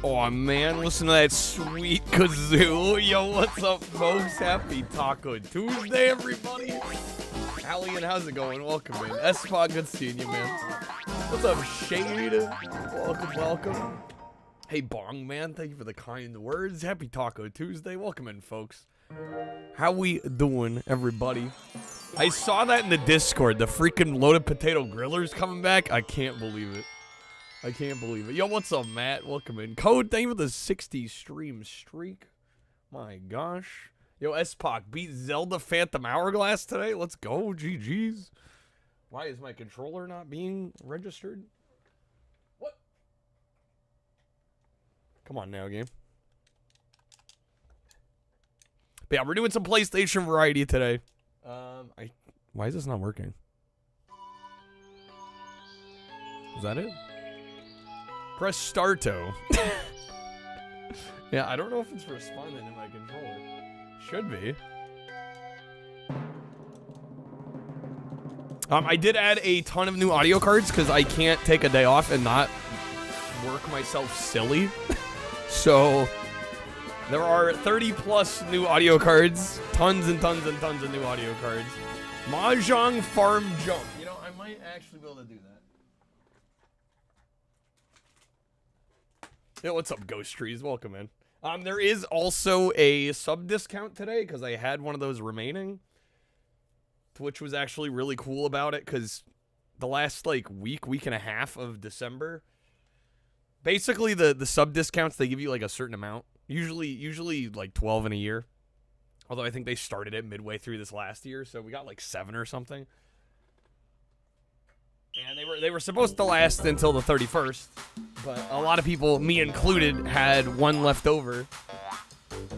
Oh man, listen to that sweet kazoo. Yo, what's up, folks? Happy Taco Tuesday, everybody. Alien, how's it going? Welcome in. S-Pod, good seeing you, man. What's up, Shade? Welcome, welcome. Hey, Bong, man, thank you for the kind words. Happy Taco Tuesday. Welcome in, folks. How we doing, everybody? I saw that in the Discord. The freaking loaded potato griller's coming back. I can't believe it. I can't believe it. Yo, what's up, Matt? Welcome in. Code, thank you for the 60 stream streak. My gosh. Yo, S-Poc beat Zelda Phantom Hourglass today. Let's go. GG's. Why is my controller not being registered? What? Come on now, game. But yeah, we're doing some PlayStation variety today. Why is this not working? Is that it? Press Starto. Yeah, I don't know if it's responding to my controller. Should be. I did add a ton of new audio cards because I can't take a day off and not work myself silly. So there are 30 plus new audio cards. Tons and tons and tons of new audio cards. Mahjong Farm Jump. You know, I might actually be able to do that. Yo, what's up, Ghost Trees? Welcome in. There is also a sub discount today because I had one of those remaining. Twitch was actually really cool about it because the last like week and a half of December, basically the sub discounts, they give you like a certain amount. Usually like 12 in a year. Although I think they started it midway through this last year, so we got like 7 or something. And they were supposed to last until the 31st, but a lot of people, me included, had one left over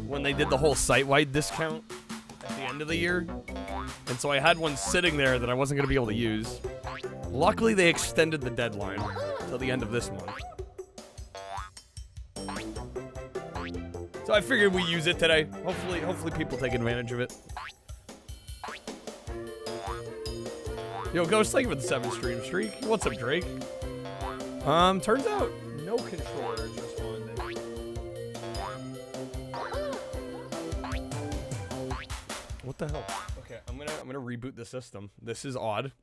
when they did the whole site-wide discount at the end of the year. And so I had one sitting there that I wasn't going to be able to use. Luckily, they extended the deadline till the end of this month. So I figured we use it today. Hopefully people take advantage of it. Yo, Ghost, thank you for the 7 stream streak. What's up, Drake? Turns out no controller is responding. What the hell? Okay, I'm gonna reboot the system. This is odd.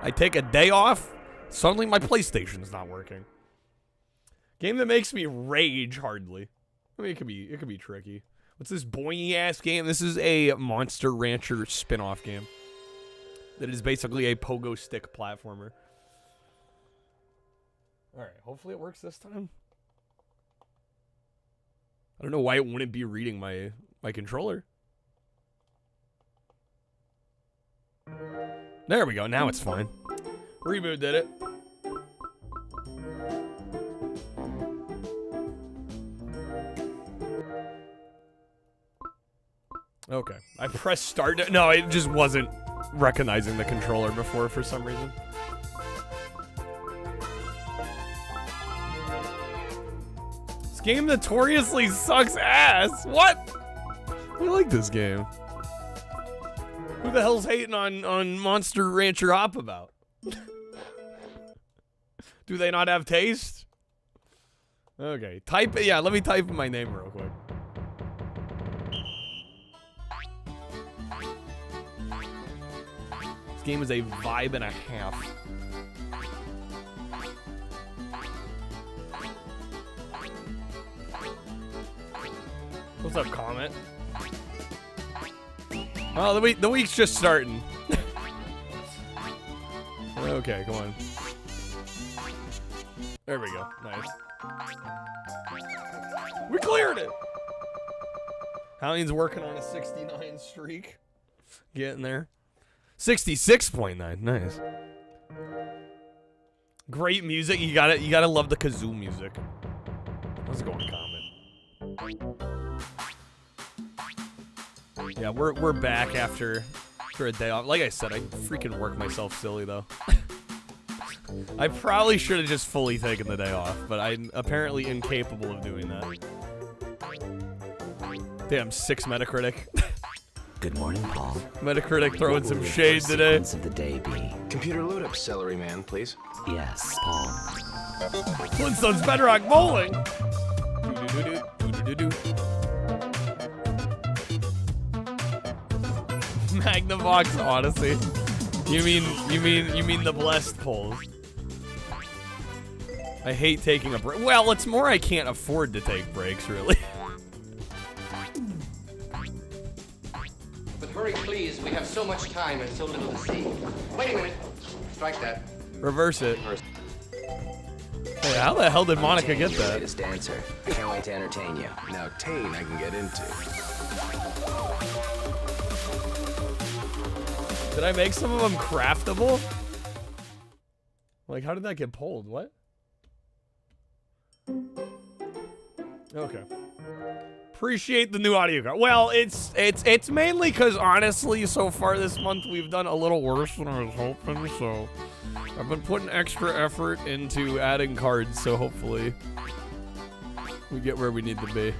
I take a day off, suddenly my PlayStation's not working. Game that makes me rage hardly. I mean, it could be tricky. What's this boingy ass game? This is a Monster Rancher spin-off game that is basically a pogo stick platformer. Alright, hopefully it works this time. I don't know why it wouldn't be reading my controller. There we go, now it's fine. Reboot did it. Okay, I pressed start. No, it just wasn't recognizing the controller before for some reason. This game notoriously sucks ass. What? I like this game. Who the hell's hating on Monster Rancher Hop about? Do they not have taste? Okay, type it. Yeah, let me type in my name real quick. Game is a vibe and a half. What's up, Comet? Oh, the week's just starting. Okay, come on. There we go. Nice. We cleared it. Hallian's working on a 69 streak. Getting there. 66.9, nice. Great music. You gotta love the kazoo music. How's it going, Comet? Yeah, we're back after a day off. Like I said, I freaking work myself silly though. I probably should have just fully taken the day off, but I'm apparently incapable of doing that. Damn, 6 Metacritic. Good morning, Paul. Metacritic throwing some shade today. Of the day be? Computer load up, celery man, please. Yes, Paul. Flintstones Bedrock Bowling. Magnavox Odyssey. You mean the blessed polls? I hate taking a break. Well, it's more I can't afford to take breaks, really. But hurry, please. We have so much time and so little to see. Wait a minute. Strike that. Reverse it. Hey, how the hell did Monica get that? Latest dancer. I can't wait to entertain you. Now, Tane, I can get into. Did I make some of them craftable? Like, how did that get pulled? What? Okay. Appreciate the new audio card. Well, it's mainly because honestly, so far this month we've done a little worse than I was hoping. So I've been putting extra effort into adding cards. So hopefully we get where we need to be.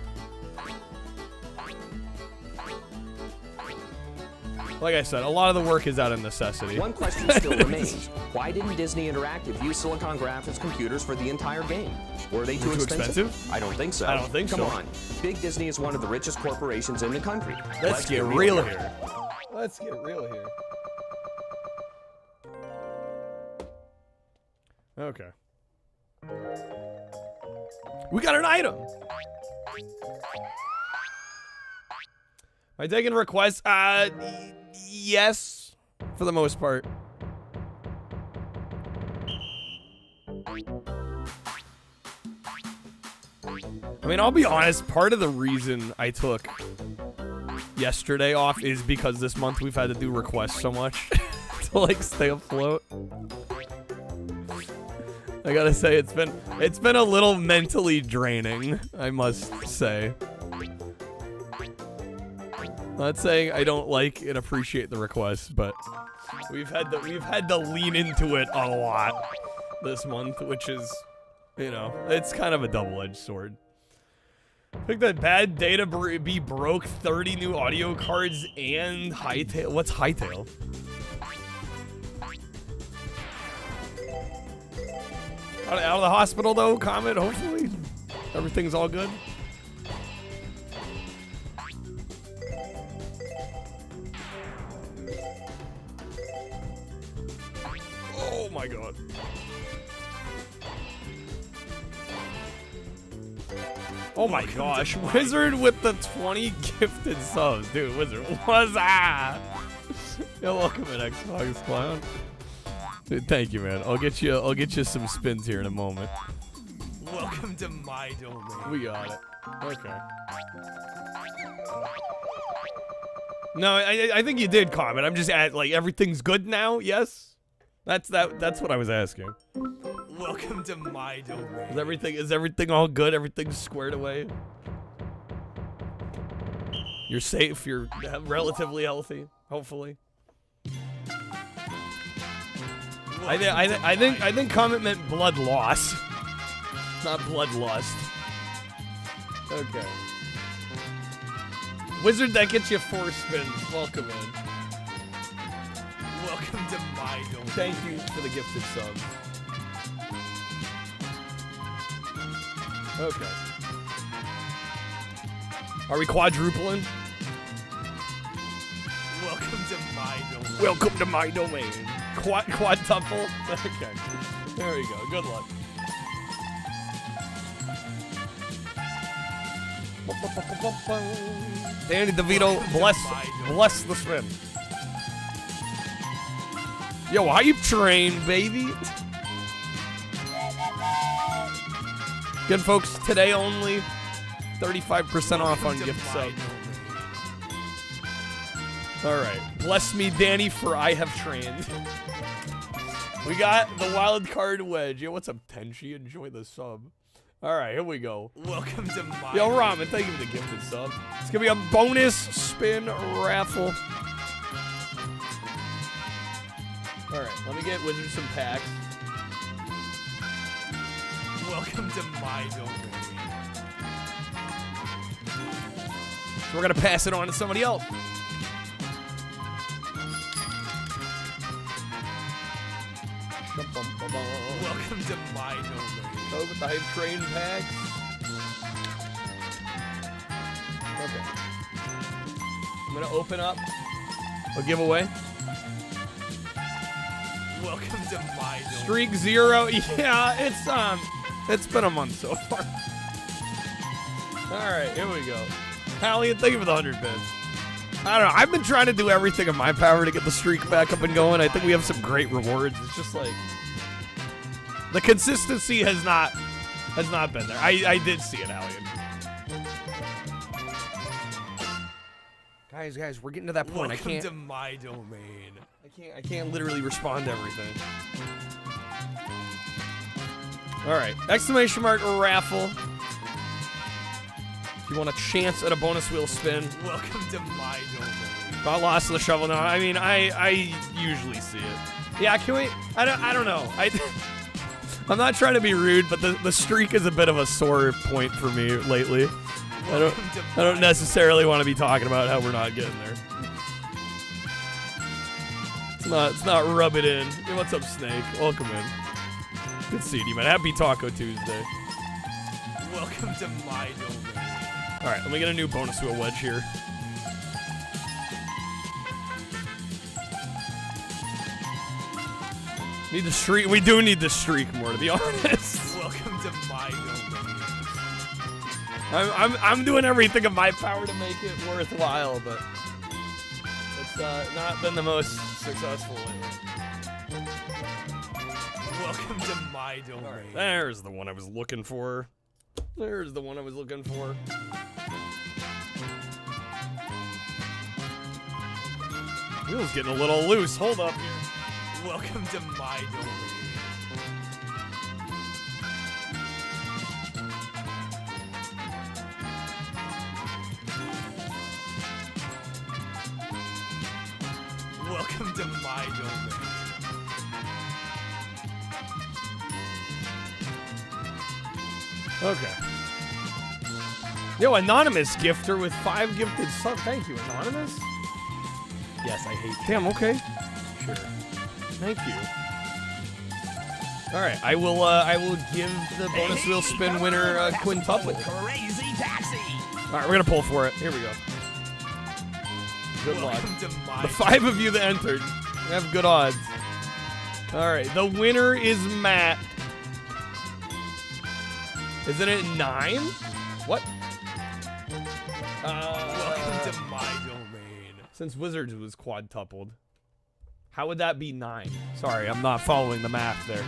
Like I said, a lot of the work is out of necessity. One question still remains. Why didn't Disney Interactive use Silicon Graphics computers for the entire game? Were they too expensive? I don't think so. I don't think so. Come on. Big Disney is one of the richest corporations in the country. Let's get real here. Let's get real here. Okay. We got an item. Am I taking requests? Yes, for the most part. I mean, I'll be honest, part of the reason I took yesterday off is because this month we've had to do requests so much to like stay afloat. I gotta say, it's been a little mentally draining, I must say. Not saying I don't like and appreciate the requests, but we've had to lean into it a lot this month, which is, you know, it's kind of a double-edged sword. Pick that bad data be broke 30 new audio cards and hightail. What's hightail? Out of the hospital though, Comet, hopefully. Everything's all good. Oh my god. Oh my gosh, Wizard with the 20 gifted subs. Dude, Wizard, what's that? Yo, welcome in Xbox Clown. Dude, thank you, man. I'll get you some spins here in a moment. Welcome to my domain. We got it. Okay. No, I think you did comment. I'm just at like everything's good now. Yes, that's what I was asking. Welcome to my domain. Is everything all good? Everything's squared away. You're safe. You're relatively healthy. Hopefully. I think comment meant blood loss, not bloodlust. Okay. Wizard, that gets you 4 spins. Welcome in. Welcome to my domain. Thank you for the gifted subs. Okay. Are we quadrupling? Welcome to my domain. Welcome to my domain. Quadtuple? Okay. There we go. Good luck. Danny DeVito, bless the spin. Yo, hype train, baby. Again, folks, today only 35% off on gift sub. Alright. Bless me, Danny, for I have trained. We got the wild card wedge. Yo, what's up, Tenchi? Enjoy the sub. Alright, here we go. Welcome to my... Yo, Ramen, thank you for the gifted sub. It's gonna be a bonus spin raffle. Alright, let me get Wizard some packs. Welcome to my domain. So we're gonna pass it on to somebody else. Welcome to my domain. Oh, with the hype train packs. Okay. I'm gonna open up a giveaway. Welcome to my domain. Streak 0. Yeah, it's been a month so far. Alright, here we go. Hallian, thank you for the 100 bits. I don't know. I've been trying to do everything in my power to get the streak back up and going. I think we have some great rewards. It's just like, The consistency has not been there. I did see it, Alien. Guys, we're getting to that point. Welcome to my domain. I can't literally respond to everything. All right, exclamation mark raffle. If you want a chance at a bonus wheel spin. Welcome to my domain. Got lost in the shovel. No, I mean I usually see it. Yeah, can we? I don't know. I'm not trying to be rude, but the streak is a bit of a sore point for me lately. I don't necessarily want to be talking about how we're not getting there. It's not rub it in. Hey, what's up, Snake? Welcome in. Good seeing you, man. Happy Taco Tuesday. Welcome to my domain. All right, let me get a new bonus wheel wedge here. Need the streak. We do need the streak more, to be honest. Welcome to my domain. I'm doing everything in my power to make it worthwhile, but it's not been the most successful lately. Welcome to my domain. Right, there's the one I was looking for. There's the one I was looking for. Wheel's getting a little loose. Hold up here. Welcome to my domain. Welcome to my domain. Okay. Yo, anonymous gifter with 5 gifted subs. Thank you, anonymous. Yes, I hate. Damn. Okay. Sure. Thank you. All right, I will give the bonus wheel spin winner a quintuple. Crazy taxi. All right, we're gonna pull for it. Here we go. Good luck. Welcome to my The 5 of you that entered have good odds. All right, the winner is Matt. Isn't it 9? What? Welcome to my domain. Since Wizards was quadtupled, how would that be 9? Sorry, I'm not following the math there.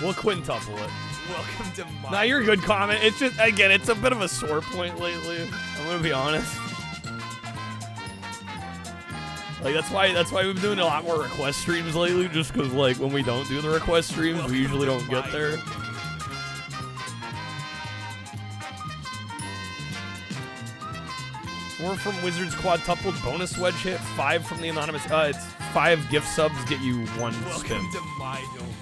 We'll quintuple it. Welcome to my. Nah, you're a good comment. It's just, again, it's a bit of a sore point lately. I'm gonna be honest. Like that's why we've been doing a lot more request streams lately. Just because like when we don't do the request streams, we usually don't get there. Four from Wizards quadtupled bonus wedge hit. 5 from the anonymous. It's 5 gift subs get you 1 spin. Welcome to my domain.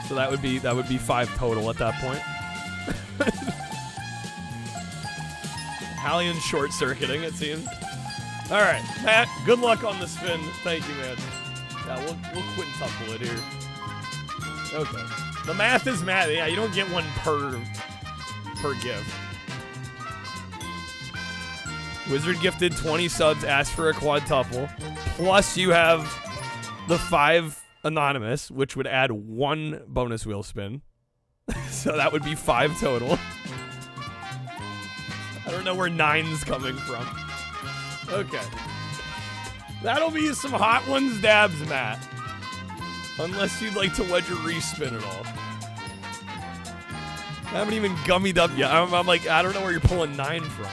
So that would be 5 total at that point. Hallian's short circuiting, it seems. All right, Matt. Good luck on the spin. Thank you, man. Yeah, we'll quintuple it here. Okay. The math is math. Yeah, you don't get 1 per gift. Wizard gifted 20 subs. Asked for a quadtuple. Plus, you have the 5 anonymous, which would add 1 bonus wheel spin. So that would be 5 total. I don't know where 9's coming from. Okay. That'll be some hot ones dabs, Matt. Unless you'd like to wedge a respin at all. I haven't even gummied up yet. I'm like, I don't know where you're pulling 9 from.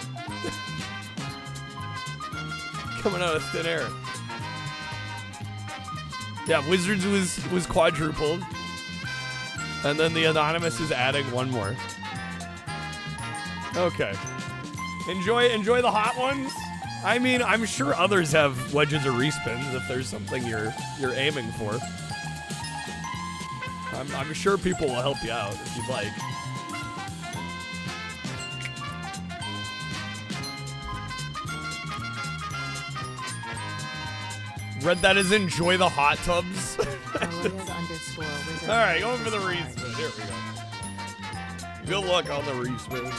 Coming out of thin air. Yeah, Wizards was quadrupled. And then the anonymous is adding 1 more. Okay. Enjoy the hot ones. I mean, I'm sure others have wedges or respins if there's something you're aiming for. I'm sure people will help you out if you'd like. Read that as enjoy the hot tubs. Alright, going for the respin. Here we go. Good luck on the respin.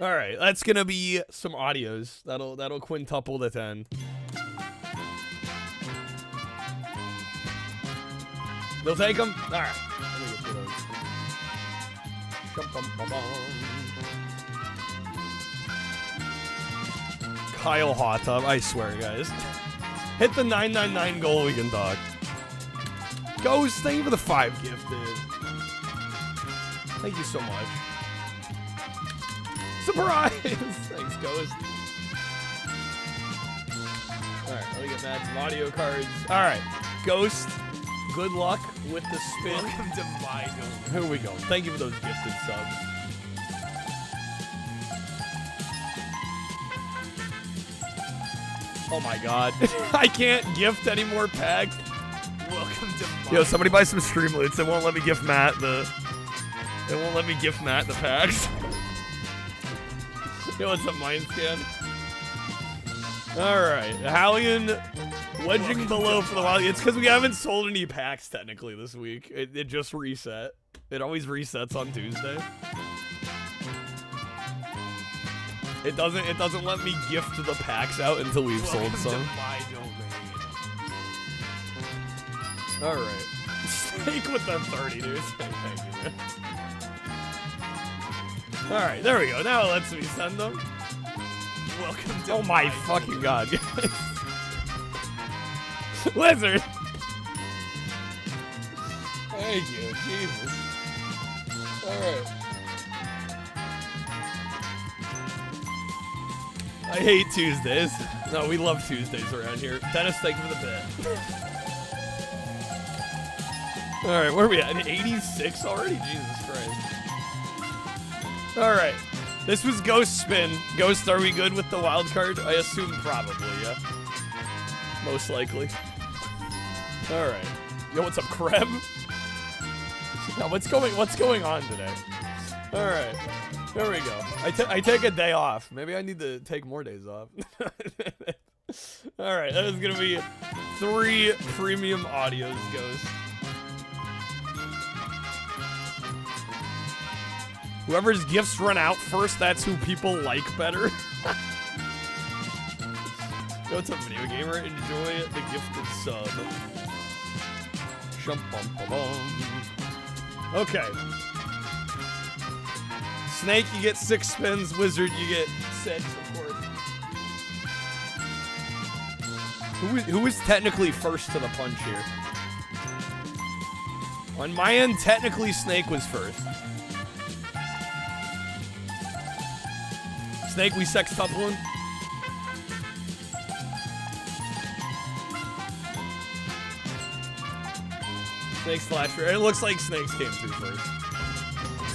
Alright, that's gonna be some audios. That'll quintuple the 10. They'll take them? Alright. Let me get through those. Kyle Hot Tub, I swear, guys. Hit the 999 goal, we can talk. Ghost, thank you for the 5 gifted. Thank you so much. Surprise! Thanks, Ghost. Alright, let me get mad some audio cards. Alright, Ghost, good luck with the spin. Welcome to my domain. Here we go. Thank you for those gifted subs. Oh my god. I can't gift any more packs. Welcome to my Yo, somebody buy some Streamloots. They won't let me gift Matt the... They won't let me gift Matt the packs. Yo, what's up, Mind Scan? Alright. Hallian wedging below for the while. It's because we haven't sold any packs, technically, this week. It just reset. It always resets on Tuesday. It doesn't let me gift the packs out until we've sold Welcome some. to my domain. Alright. Snake with the 30, dude. Thank you, man. Alright, there we go. Now it lets me send them. Welcome to Oh my fucking god, guys. Lizard! Thank you, Jesus. Alright. I hate Tuesdays. No, we love Tuesdays around here. Dennis, thank you for the bit. Alright, where are we at? 86 already? Jesus Christ. Alright. This was Ghost Spin. Ghost, are we good with the wild card? I assume probably, yeah. Most likely. Alright. Yo, what's up, Kreb? Now, what's going on today? Alright. There we go. I take a day off. Maybe I need to take more days off. Alright, that is gonna be 3 premium audios, Ghost. Whoever's gifts run out first, that's who people like better. Yo, what's up, video gamer? Enjoy the gifted sub. Okay. Snake, you get 6 spins. Wizard, you get 6, of course. Who is technically first to the punch here? On my end, technically Snake was first. Snake, we sextuplin'. Snake's the last. It looks like Snakes came through first.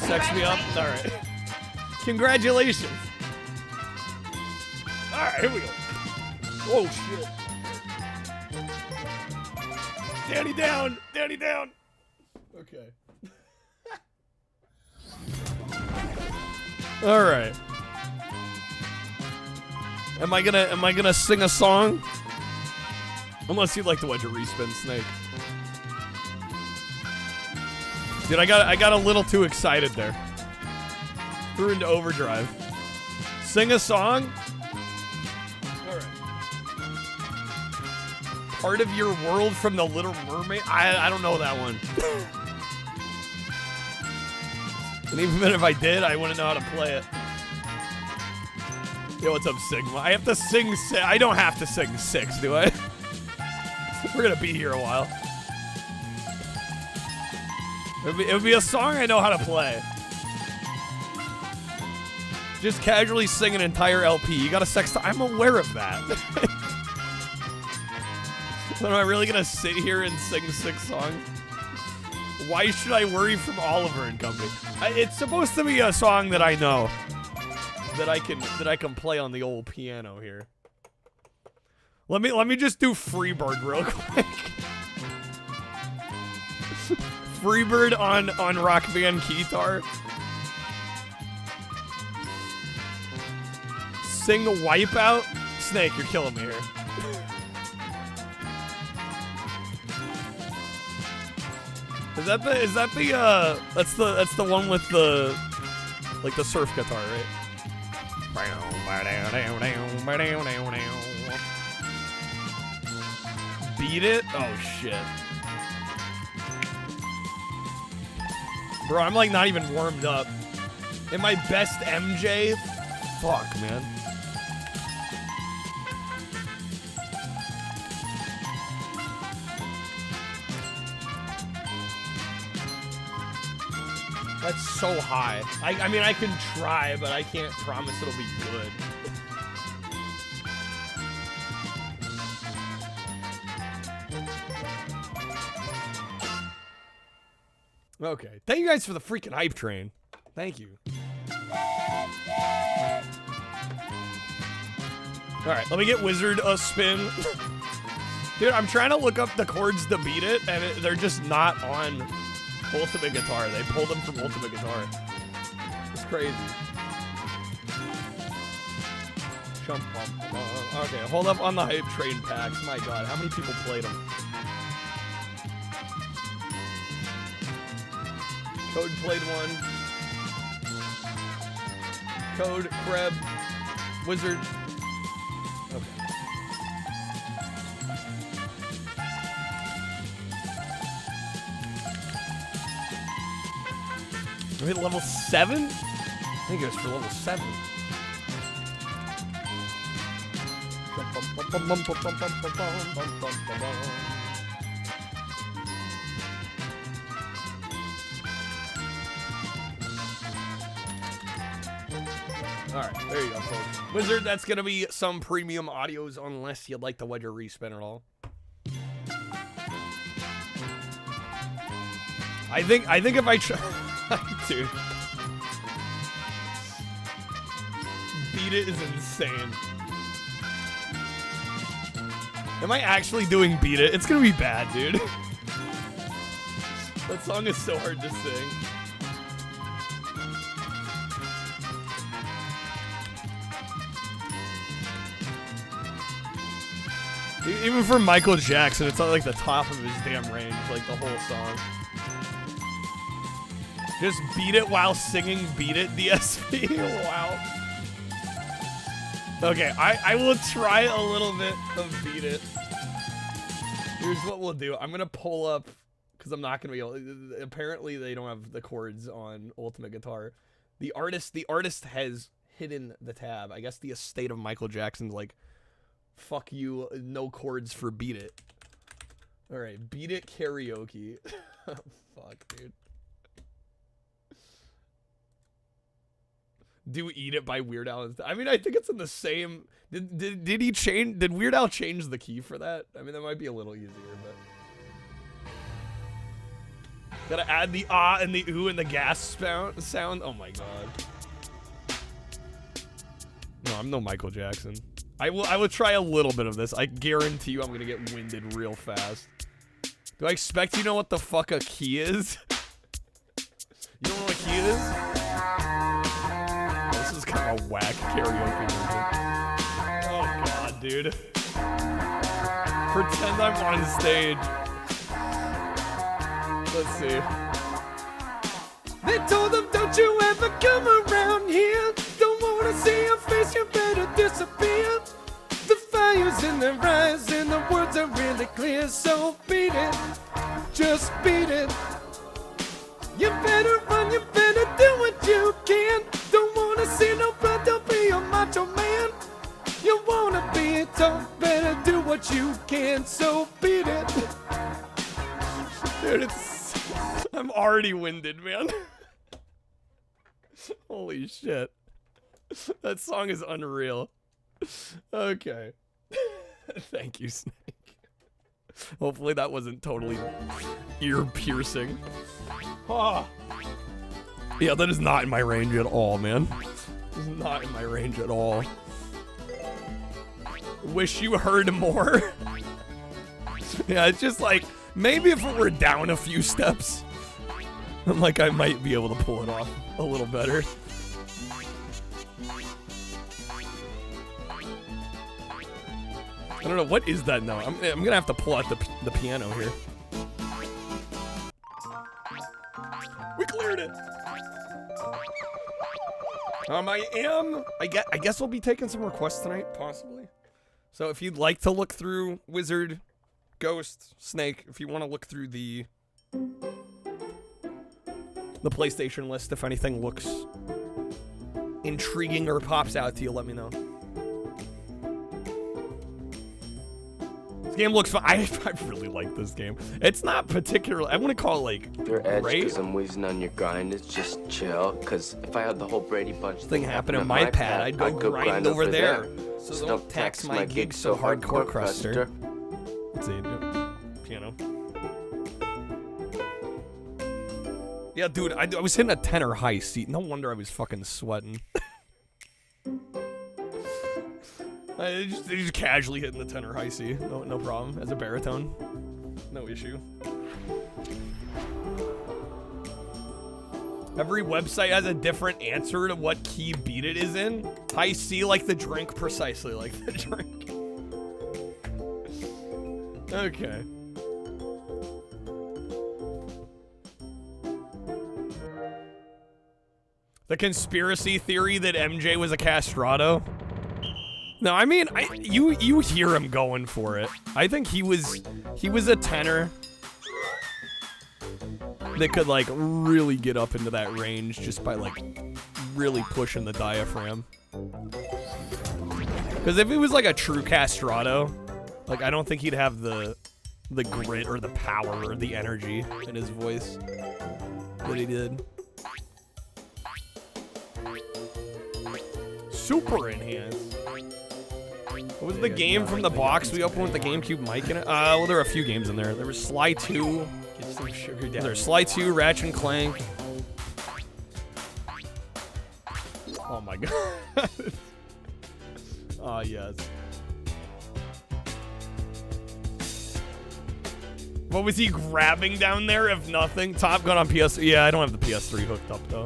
Sex me up. All right. Congratulations. All right, here we go. Oh shit. Danny down. Danny down. Okay. All right. Am I gonna sing a song? Unless you'd like to wedge a respin, Snake. Dude, I got a little too excited there. Threw into overdrive. Sing a song? Alright. Part of your world from the Little Mermaid? I don't know that one. And even if I did, I wouldn't know how to play it. Yo, what's up, Sigma? I have to sing I don't have to sing 6, do I? We're gonna be here a while. It would be a song I know how to play. Just casually sing an entire LP. You got a sextuple. I'm aware of that. But am I really gonna sit here and sing 6 songs? Why should I worry from Oliver and Company? It's supposed to be a song that I know. That I can play on the old piano here. Let me just do Freebird real quick. Freebird on Rock Band Guitar. Sing Wipeout. Snake, you're killing me here. Is that the that's the one with the like the surf guitar, right? Beat it? Oh shit. Bro, I'm like not even warmed up. In my best MJ? Fuck, man. That's so high. I mean, I can try, but I can't promise it'll be good. Okay. Thank you guys for the freaking hype train. Thank you. Alright, let me get Wizard a spin. Dude, I'm trying to look up the chords to beat it, and they're just not on Ultimate Guitar. They pulled them from Ultimate Guitar. It's crazy. Okay, hold up on the hype train packs. My god, how many people played them? Code played one. Code, Kreb, Wizard. Okay. Are we at level 7? I think it was for level 7. Alright, there you go, folks. Wizard, that's gonna be some premium audios unless you'd like to wedge a respin at all. I think if I try... Dude. Beat It is insane. Am I actually doing Beat It? It's gonna be bad, dude. That song is so hard to sing. Even for Michael Jackson, it's not like the top of his damn range, like the whole song. Just beat it while singing Beat It, DSP. Wow. Okay, I will try a little bit of Beat It. Here's what we'll do. I'm gonna pull up, because I'm not gonna be able to, apparently they don't have the chords on Ultimate Guitar. The artist has hidden the tab. I guess the estate of Michael Jackson's like, fuck you, no chords for Beat It. Alright, Beat It karaoke. Fuck, dude. Do Eat It by Weird Al. I mean, I think it's in the same... Did he change... Did Weird Al change the key for that? I mean, that might be a little easier, but... Gotta add the ah and the ooh and the gas sound. Oh my god. No, I'm no Michael Jackson. I will try a little bit of this. I guarantee you I'm gonna get winded real fast. Do I expect you know what the fuck a key is? You don't know what a key is? Oh, this is kind of a whack karaoke music. Oh god, dude. Pretend I'm on stage. Let's see. They told them, don't you ever come around here. Don't wanna see your face, you better disappear. The fire's in their eyes and the words are really clear. So beat it, just beat it. You better run, you better do what you can. Don't wanna see no blood, don't be a macho man. You wanna be tough, better do what you can. So beat it. Dude, I'm already winded, man. Holy shit. That song is unreal. Okay. Thank you, Snake. Hopefully that wasn't totally ear-piercing. Oh. Yeah, that is not in my range at all, man. This is not in my range at all. Wish you heard more. Yeah, it's just like, maybe if it were down a few steps, I'm like, I might be able to pull it off a little better. I don't know, what is that now? I'm gonna have to pull out the piano here. We cleared it! I guess we'll be taking some requests tonight, possibly. So if you'd like to look through Wizard, Ghost, Snake, if you want to look through the PlayStation list, if anything looks intriguing or pops out to you, let me know. Let's game looks fun. I really like this game. It's not particularly, I wouldn't call it like Your edge great. because I'm wheezing on your grind is just chill. Because if I had the whole Brady Bunch Thing happen on my pad, I'd go grind over there. So don't tax my gig so hardcore, Cruster. Let's see, piano. Yeah, dude, I was hitting a tenor high seat. No wonder I was fucking sweating. I just casually hitting the tenor high C. No problem. As a baritone, no issue. Every website has a different answer to what key beat it is in. High C like the drink, precisely like the drink. Okay. The conspiracy theory that MJ was a castrato. No, I mean, you hear him going for it. I think he was a tenor that could like really get up into that range just by like really pushing the diaphragm. Because if he was like a true castrato, like I don't think he'd have the grit or the power or the energy in his voice that he did. Super enhanced. What was the game from the box we opened with the GameCube mic in it? Well, there were a few games in there. There was Sly 2. Get some sugar down. There's Sly 2, Ratchet and Clank. Oh my god. Oh, yes. What was he grabbing down there, if nothing? Top Gun on PS... Yeah, I don't have the PS3 hooked up, though.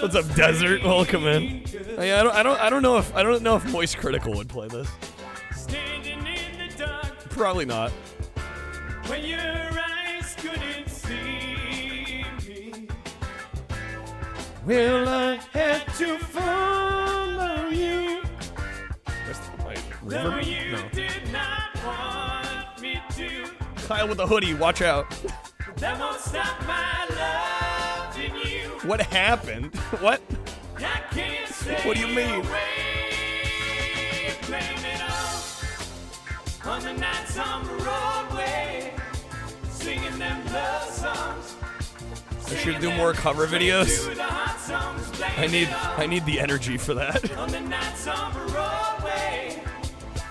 What's up, Desert? Welcome in. Yeah, I don't know if Moist Critical would play this. Probably not. When your eyes couldn't see me, Will I have to follow you? That's my though reverb? you No. did not want me to. Kyle with the hoodie, watch out. That won't stop my loving you. What happened? What? I can't stay What do you mean? away. Blame it all on the nights on Broadway, singing them love songs. I should do more cover videos. To the hot songs. Blame I need the energy for that. on the nights on Broadway,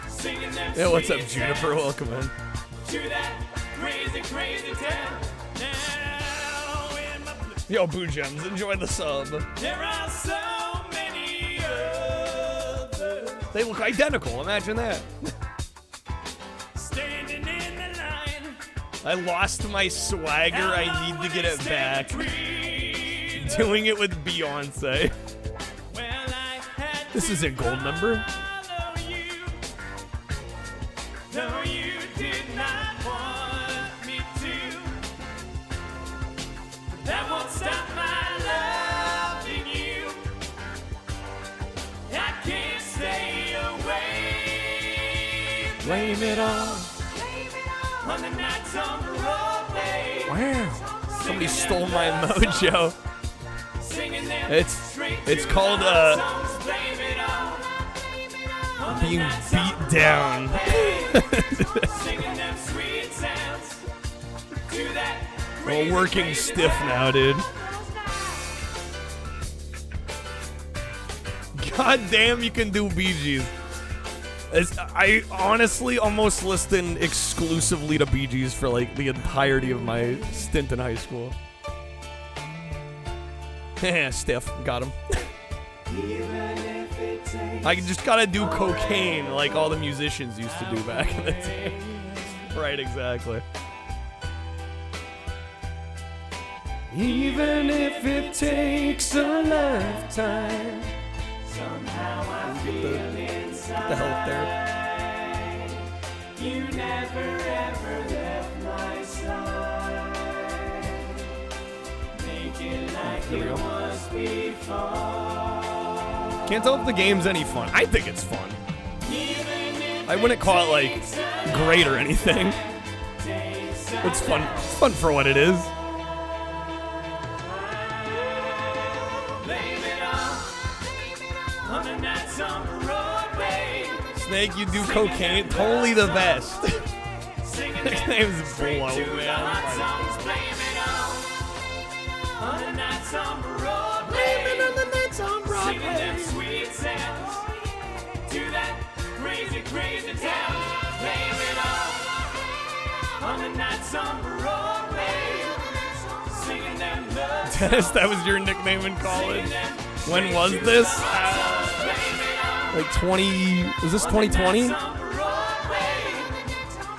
singing them Yeah, what's up, sweet Juniper? sounds Welcome in. to that crazy, crazy town. Now in my place, Yo, Boo Gems, enjoy the sub. there are so many others They look identical, imagine that. standing in the line. I lost my swagger, I need to get it back. Doing it with Beyonce. Well, I had This to is a gold member. follow you. No, you did not want me to. That won't stop my loving you. I can't stay away. Blame it all. On the nights on Broadway, Wow. Somebody stole my mojo. singing them It's straight to called the songs. Blame it all on the being nights on beat down. singing them sweet sounds to that Well, working stiff now, dude. God damn, you can do Bee Gees. I honestly almost listened exclusively to Bee Gees for like the entirety of my stint in high school. Stiff, got him. I just gotta do cocaine like all the musicians used to do back in the day. Right, exactly. Even if it takes a lifetime. Somehow I feel inside. The help there. You never ever left my side. Make it like There we it go. was before. Can't tell if the game's any fun. I think it's fun. I wouldn't call it like great or anything. It's fun. It's fun for what it is. On the night summer Broadway. Snake, you do cocaine. Totally the best. Singing His them name's straight Blow, to the man. hot songs. Blame it on the night summer Broadway. Blame it on the night summer Broadway. Singing them sweet sounds to that crazy, crazy town. Blame it on the night summer Broadway. Singing them love Dennis, that was your nickname in college. When was this? Like 20, was this 2020?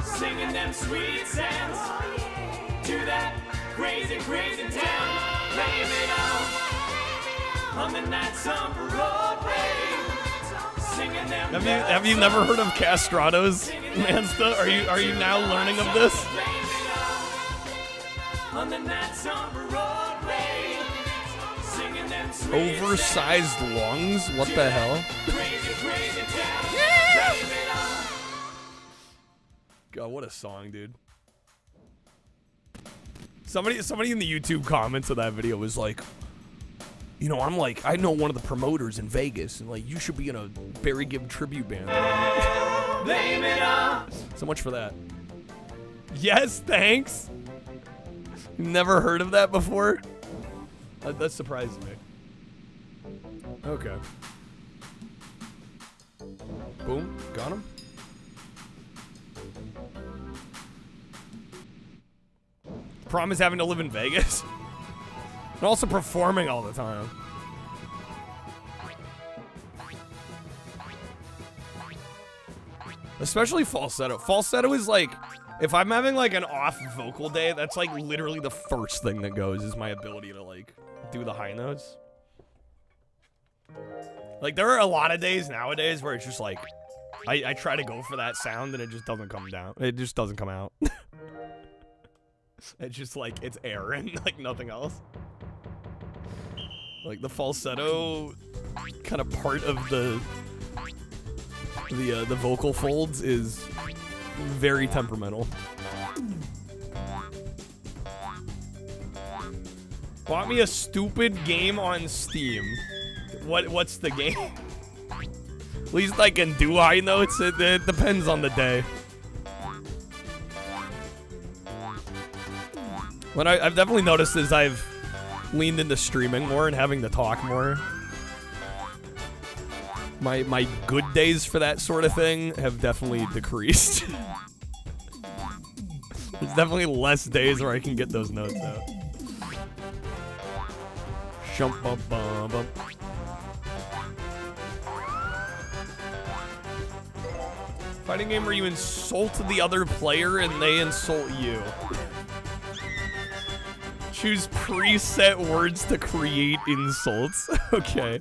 Singing them sweet sounds to that crazy, crazy town. Blame it on the night summer Broadway. Singing them. Have you never heard of castratos, Mansta? Are you now learning of this? On the night summer Broadway. Singing them sweet Oversized lungs? What the hell? crazy, crazy town. Blame it on. God, what a song, dude. Somebody in the YouTube comments of that video was like, you know, I know one of the promoters in Vegas, and like, you should be in a Barry Gibb tribute band. Blame it on. So much for that. Yes, thanks. Never heard of that before? That surprises me. Okay. Boom, got him. Problem is having to live in Vegas. And also performing all the time. Especially falsetto. Falsetto is like, if I'm having like an off vocal day, that's like literally the first thing that goes is my ability to like do the high notes. Like there are a lot of days nowadays where it's just like, I try to go for that sound and it just doesn't come down. It just doesn't come out. It's just like, it's air and like nothing else. Like the falsetto kind of part of the vocal folds is very temperamental. Bought me a stupid game on Steam. What's the game? At least I can do high notes. It depends on the day. What I've definitely noticed is I've leaned into streaming more and having to talk more. My good days for that sort of thing have definitely decreased. There's definitely less days where I can get those notes out. Shump bum bum bum. Fighting game where you insult the other player and they insult you. Choose preset words to create insults. Okay.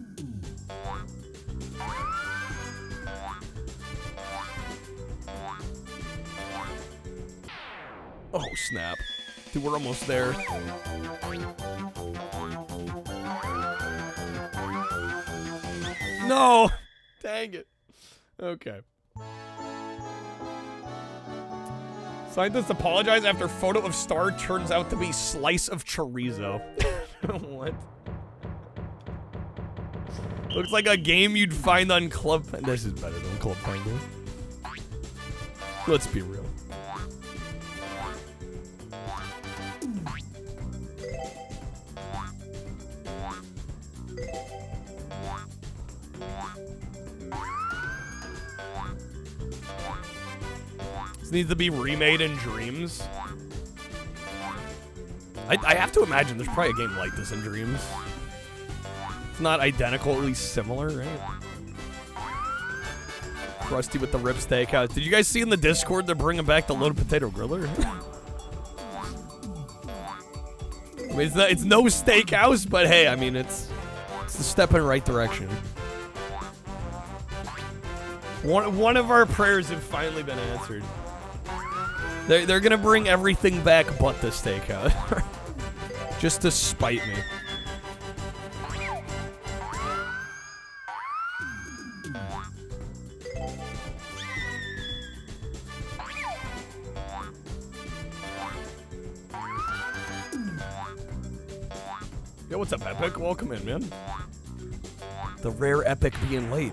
Oh, snap. Dude, we're almost there. No! Dang it. Okay. Scientists apologize after photo of star turns out to be slice of chorizo. What? Looks like a game you'd find on Club... This is better than Club Penguin. Let's be real. This needs to be remade in Dreams. I have to imagine there's probably a game like this in Dreams. It's not identical, at least similar, right? Rusty with the rib steakhouse. Did you guys see in the Discord they're bringing back the loaded potato griller? I mean, it's no steakhouse, but hey, I mean, it's a step in the right direction. One of our prayers have finally been answered. They're gonna bring everything back but the steakhouse. Just to spite me. Yo, what's up, Epic? Welcome in, man. The rare epic being late.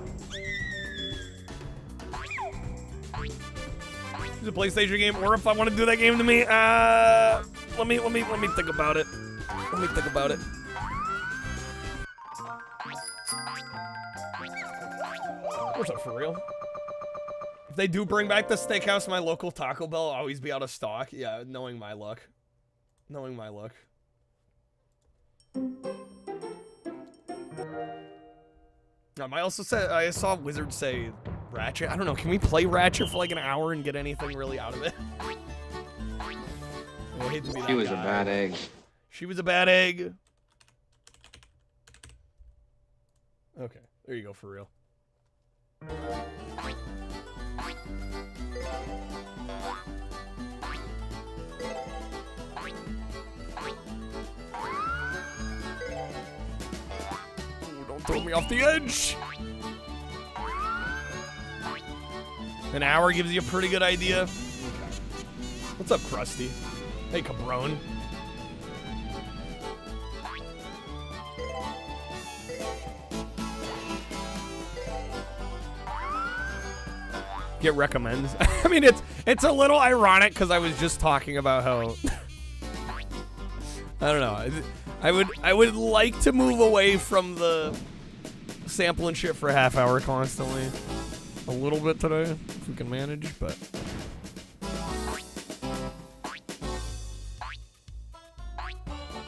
It's a PlayStation game, or if I want to do that game to me, let me think about it. Let me think about it. What's up, for real? If they do bring back the steakhouse, my local Taco Bell will always be out of stock. Yeah, knowing my luck. Knowing my luck. I also said, I saw Wizard say Ratchet. I don't know, can we play Ratchet for like an hour and get anything really out of it? I hate to be that She was guy. a bad egg. She was a bad egg. Okay, there you go, for real. Ooh, don't throw me off the edge. An hour gives you a pretty good idea. Okay. What's up, Krusty? Hey, Cabron. Get recommends. I mean, it's a little ironic because I was just talking about how I don't know. I would like to move away from the sampling shit for a half hour constantly. A little bit today, if we can manage, but.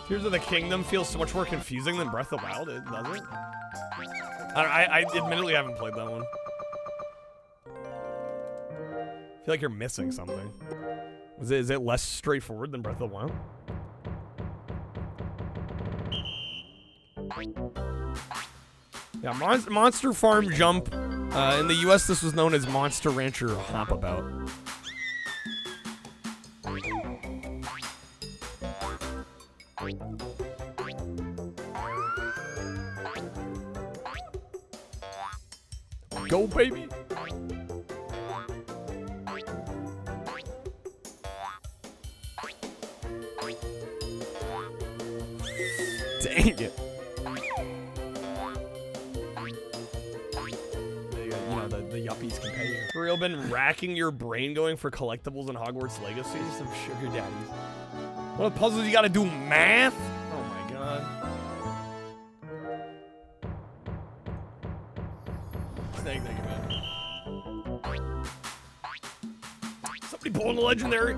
Tears of the Kingdom feels so much more confusing than Breath of the Wild, it doesn't? I admittedly haven't played that one. I feel like you're missing something. Is it less straightforward than Breath of the Wild? Yeah, Monster Farm Jump. In the US, this was known as Monster Rancher Hopabout. Go, baby! Dang it. You know, the yuppies can pay you. For real, been racking your brain going for collectibles in Hogwarts Legacy? Some sugar daddies. What puzzles you gotta do? Math? Oh my god. Thank you, man. Somebody pulling the legendary.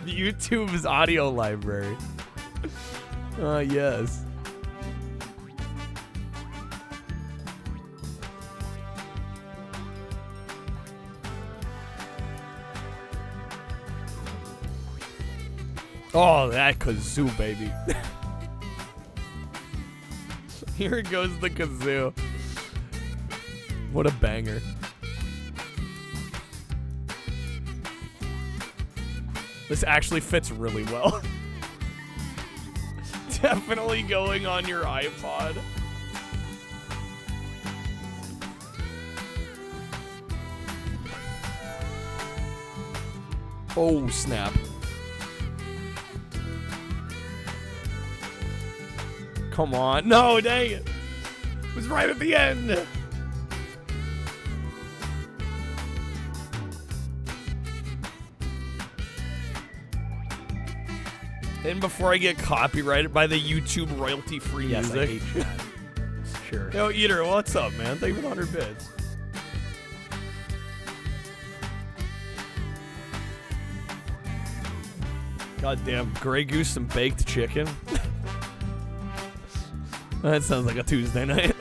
YouTube's audio library. Yes. Oh, that kazoo, baby. Here goes the kazoo. What a banger. This actually fits really well. Definitely going on your iPod. Oh, snap. Come on. No, dang it. It was right at the end. And before I get copyrighted by the YouTube royalty-free music. I hate chat. Sure. Yo, Eater, what's up, man? Thank you for 100 bits. Goddamn, Grey Goose and baked chicken. That sounds like a Tuesday night.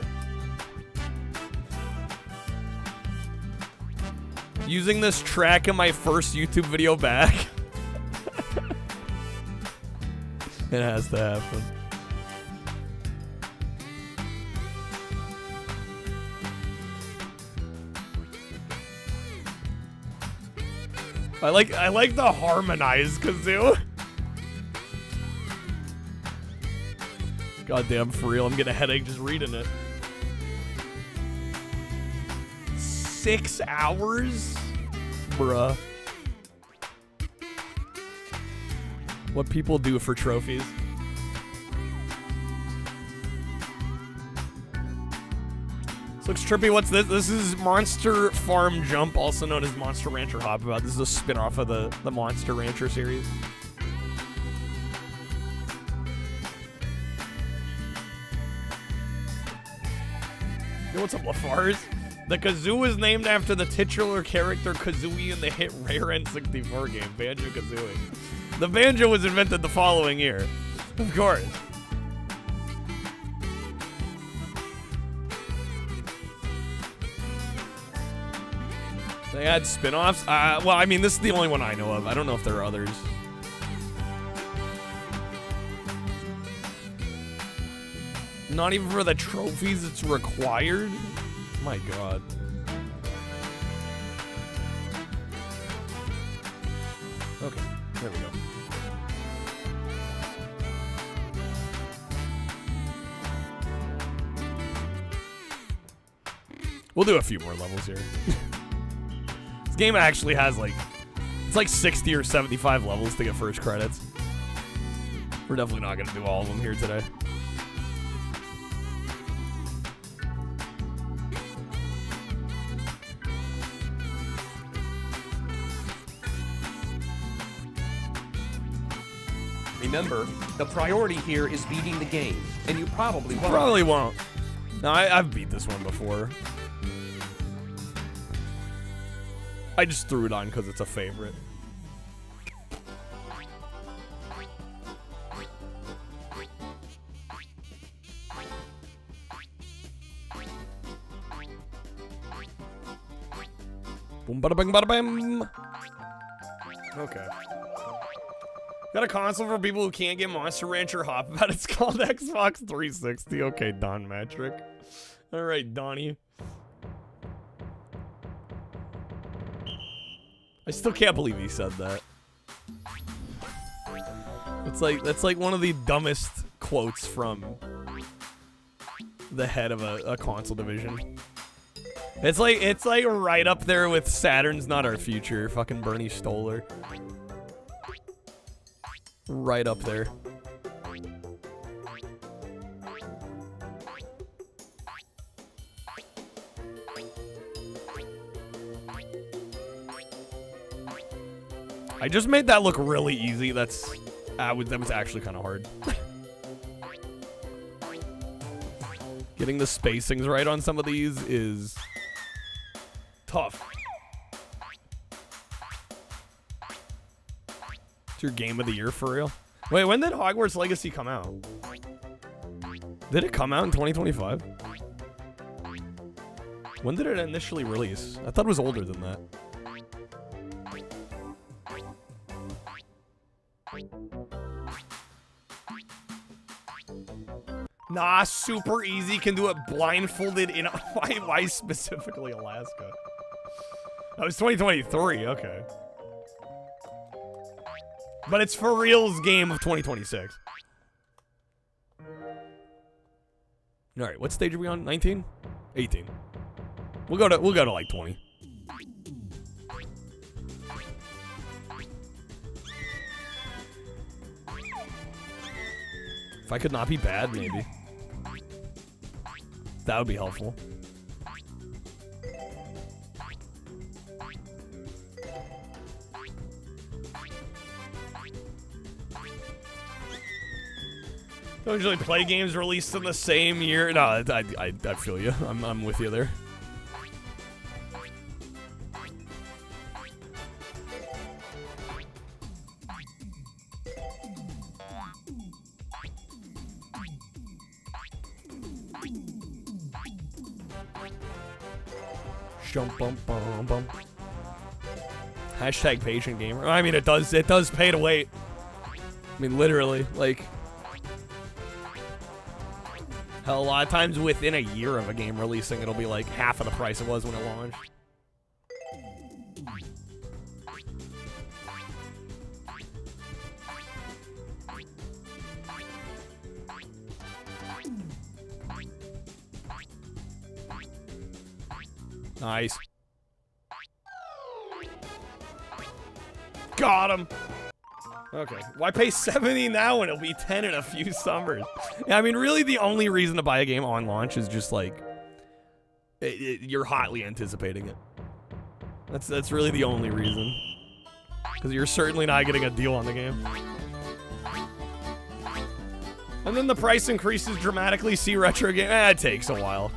Using this track in my first YouTube video back. It has to happen. I like the harmonized kazoo. Goddamn, for real. I'm getting a headache just reading it. 6 hours? Bruh. What people do for trophies. This looks trippy. What's this? This is Monster Farm Jump, also known as Monster Rancher Hop About. This is a spin-off of the Monster Rancher series. Yo, what's up, LaFars? The kazoo is named after the titular character Kazooie in the hit Rare N64 game, Banjo-Kazooie. The banjo was invented the following year. Of course. They had spin-offs? Well, I mean, this is the only one I know of. I don't know if there are others. Not even for the trophies it's required? My god. Okay, there we go. We'll do a few more levels here. This game actually has like, it's like 60 or 75 levels to get first credits. We're definitely not gonna do all of them here today. Remember, the priority here is beating the game, and you probably won't. Probably won't. No, I've beat this one before. I just threw it on because it's a favorite. Boom, bada bing, bada bam. Okay. Got a console for people who can't get Monster Rancher Hop About. It's called Xbox 360. Okay, Don Metric. All right, Donnie. I still can't believe he said that. That's like one of the dumbest quotes from the head of a console division. It's like right up there with Saturn's Not Our Future. Fucking Bernie Stoller. Right up there. I just made that look really easy. That was actually kind of hard. Getting the spacings right on some of these is tough. It's your game of the year for real? Wait, when did Hogwarts Legacy come out? Did it come out in 2025? When did it initially release? I thought it was older than that. Nah, super easy. Can do it blindfolded in... Why specifically Alaska? That was 2023. Okay. But it's for real's game of 2026. All right, what stage are we on? 19? 18. We'll go to like 20. If I could not be bad, maybe. That would be helpful. Don't usually play games released in the same year. No, I feel you. I'm with you there. Bum. Hashtag patient gamer. I mean, it does pay to wait. I mean, literally, like, hell, a lot of times within a year of a game releasing, it'll be like half of the price it was when it launched. Nice. Got him. Okay. Why pay 70 now when it'll be 10 in a few summers? Yeah, I mean, really, the only reason to buy a game on launch is just like you're hotly anticipating it. That's really the only reason. Because you're certainly not getting a deal on the game. And then the price increases dramatically. See retro game. It takes a while.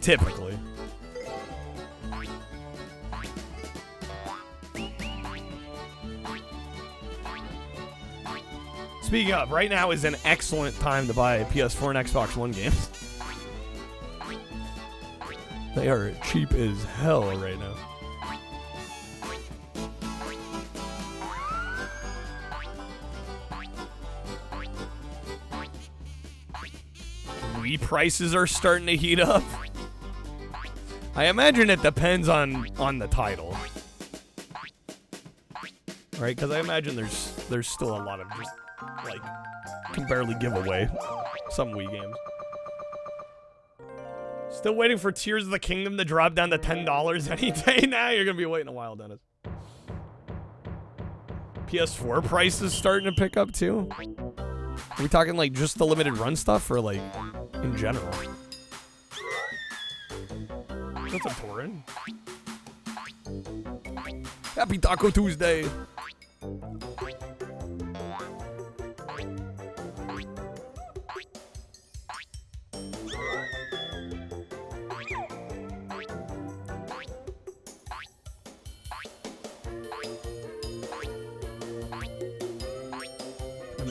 Typically. Speaking of, right now is an excellent time to buy PS4 and Xbox One games. They are cheap as hell right now. Wii prices are starting to heat up. I imagine it depends on the title. Right? Because I imagine there's still a lot of just, like, can barely give away some Wii games. Still waiting for Tears of the Kingdom to drop down to $10 any day now? You're going to be waiting a while, Dennis. PS4 prices starting to pick up, too? Are we talking, like, just the limited run stuff, or, like, in general? What's up, Torin? Happy Taco Tuesday!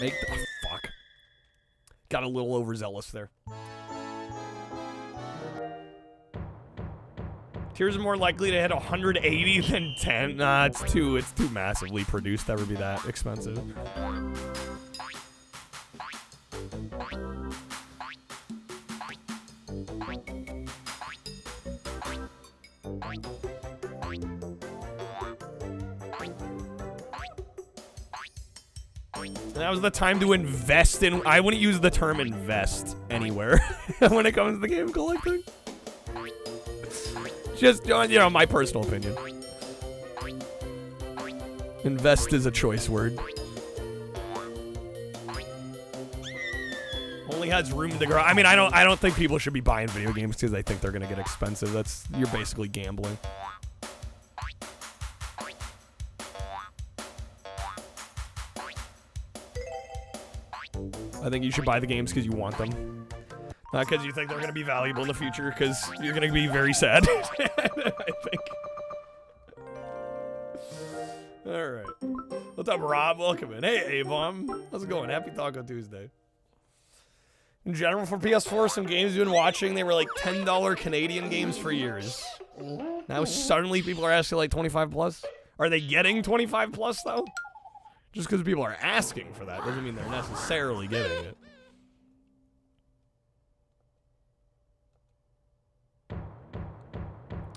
Oh, fuck. Got a little overzealous there. Tears are more likely to hit 180 than 10. Nah, it's too massively produced to ever be that expensive. That was the time to invest in. I wouldn't use the term invest anywhere when it comes to the game collecting. Just, you know, my personal opinion. Invest is a choice word. Only has room to grow. I mean, I don't think people should be buying video games because they think they're gonna get expensive. You're basically gambling. I think you should buy the games because you want them. Not because you think they're going to be valuable in the future, because you're going to be very sad. I think. Alright. What's up, Rob? Welcome in. Hey, A-Bomb. How's it going? Happy Taco Tuesday. In general, for PS4, some games you've been watching, they were like $10 Canadian games for years. Now suddenly people are asking like 25 plus. Are they getting 25 plus, though? Just because people are asking for that doesn't mean they're necessarily getting it.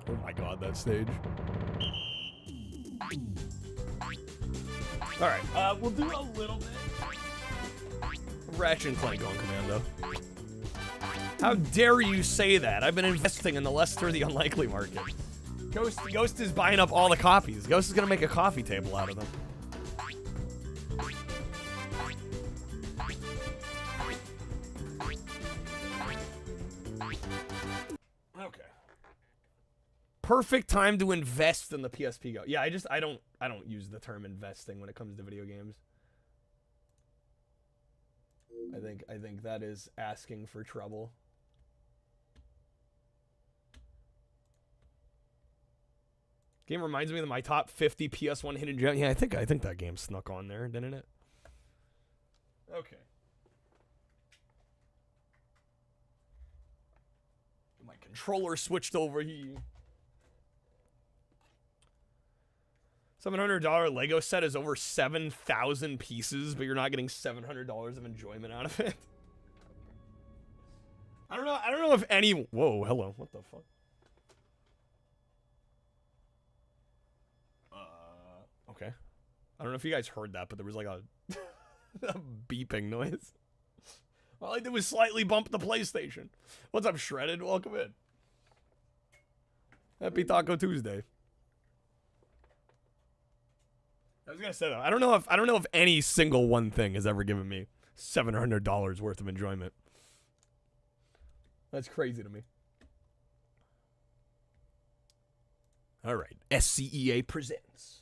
Oh my god, that stage. Alright, we'll do a little bit. Ratchet and Clank on Commando. How dare you say that? I've been investing in the lesser of the unlikely market. Ghost is buying up all the copies. Ghost is gonna make a coffee table out of them. Okay. Perfect time to invest in the PSP Go. Yeah, I don't use the term investing when it comes to video games. I think that is asking for trouble. Game reminds me of my top 50 PS1 hidden gem. Yeah, I think that game snuck on there, didn't it? Okay. My controller switched over here. $700 Lego set is over 7,000 pieces, but you're not getting $700 of enjoyment out of it. I don't know if any. Whoa, hello. What the fuck? Okay. I don't know if you guys heard that, but there was like a beeping noise. All I did was slightly bump the PlayStation. What's up, Shredded? Welcome in. Happy Taco Tuesday. I was gonna say though, I don't know if any single one thing has ever given me $700 worth of enjoyment. That's crazy to me. All right, SCEA presents.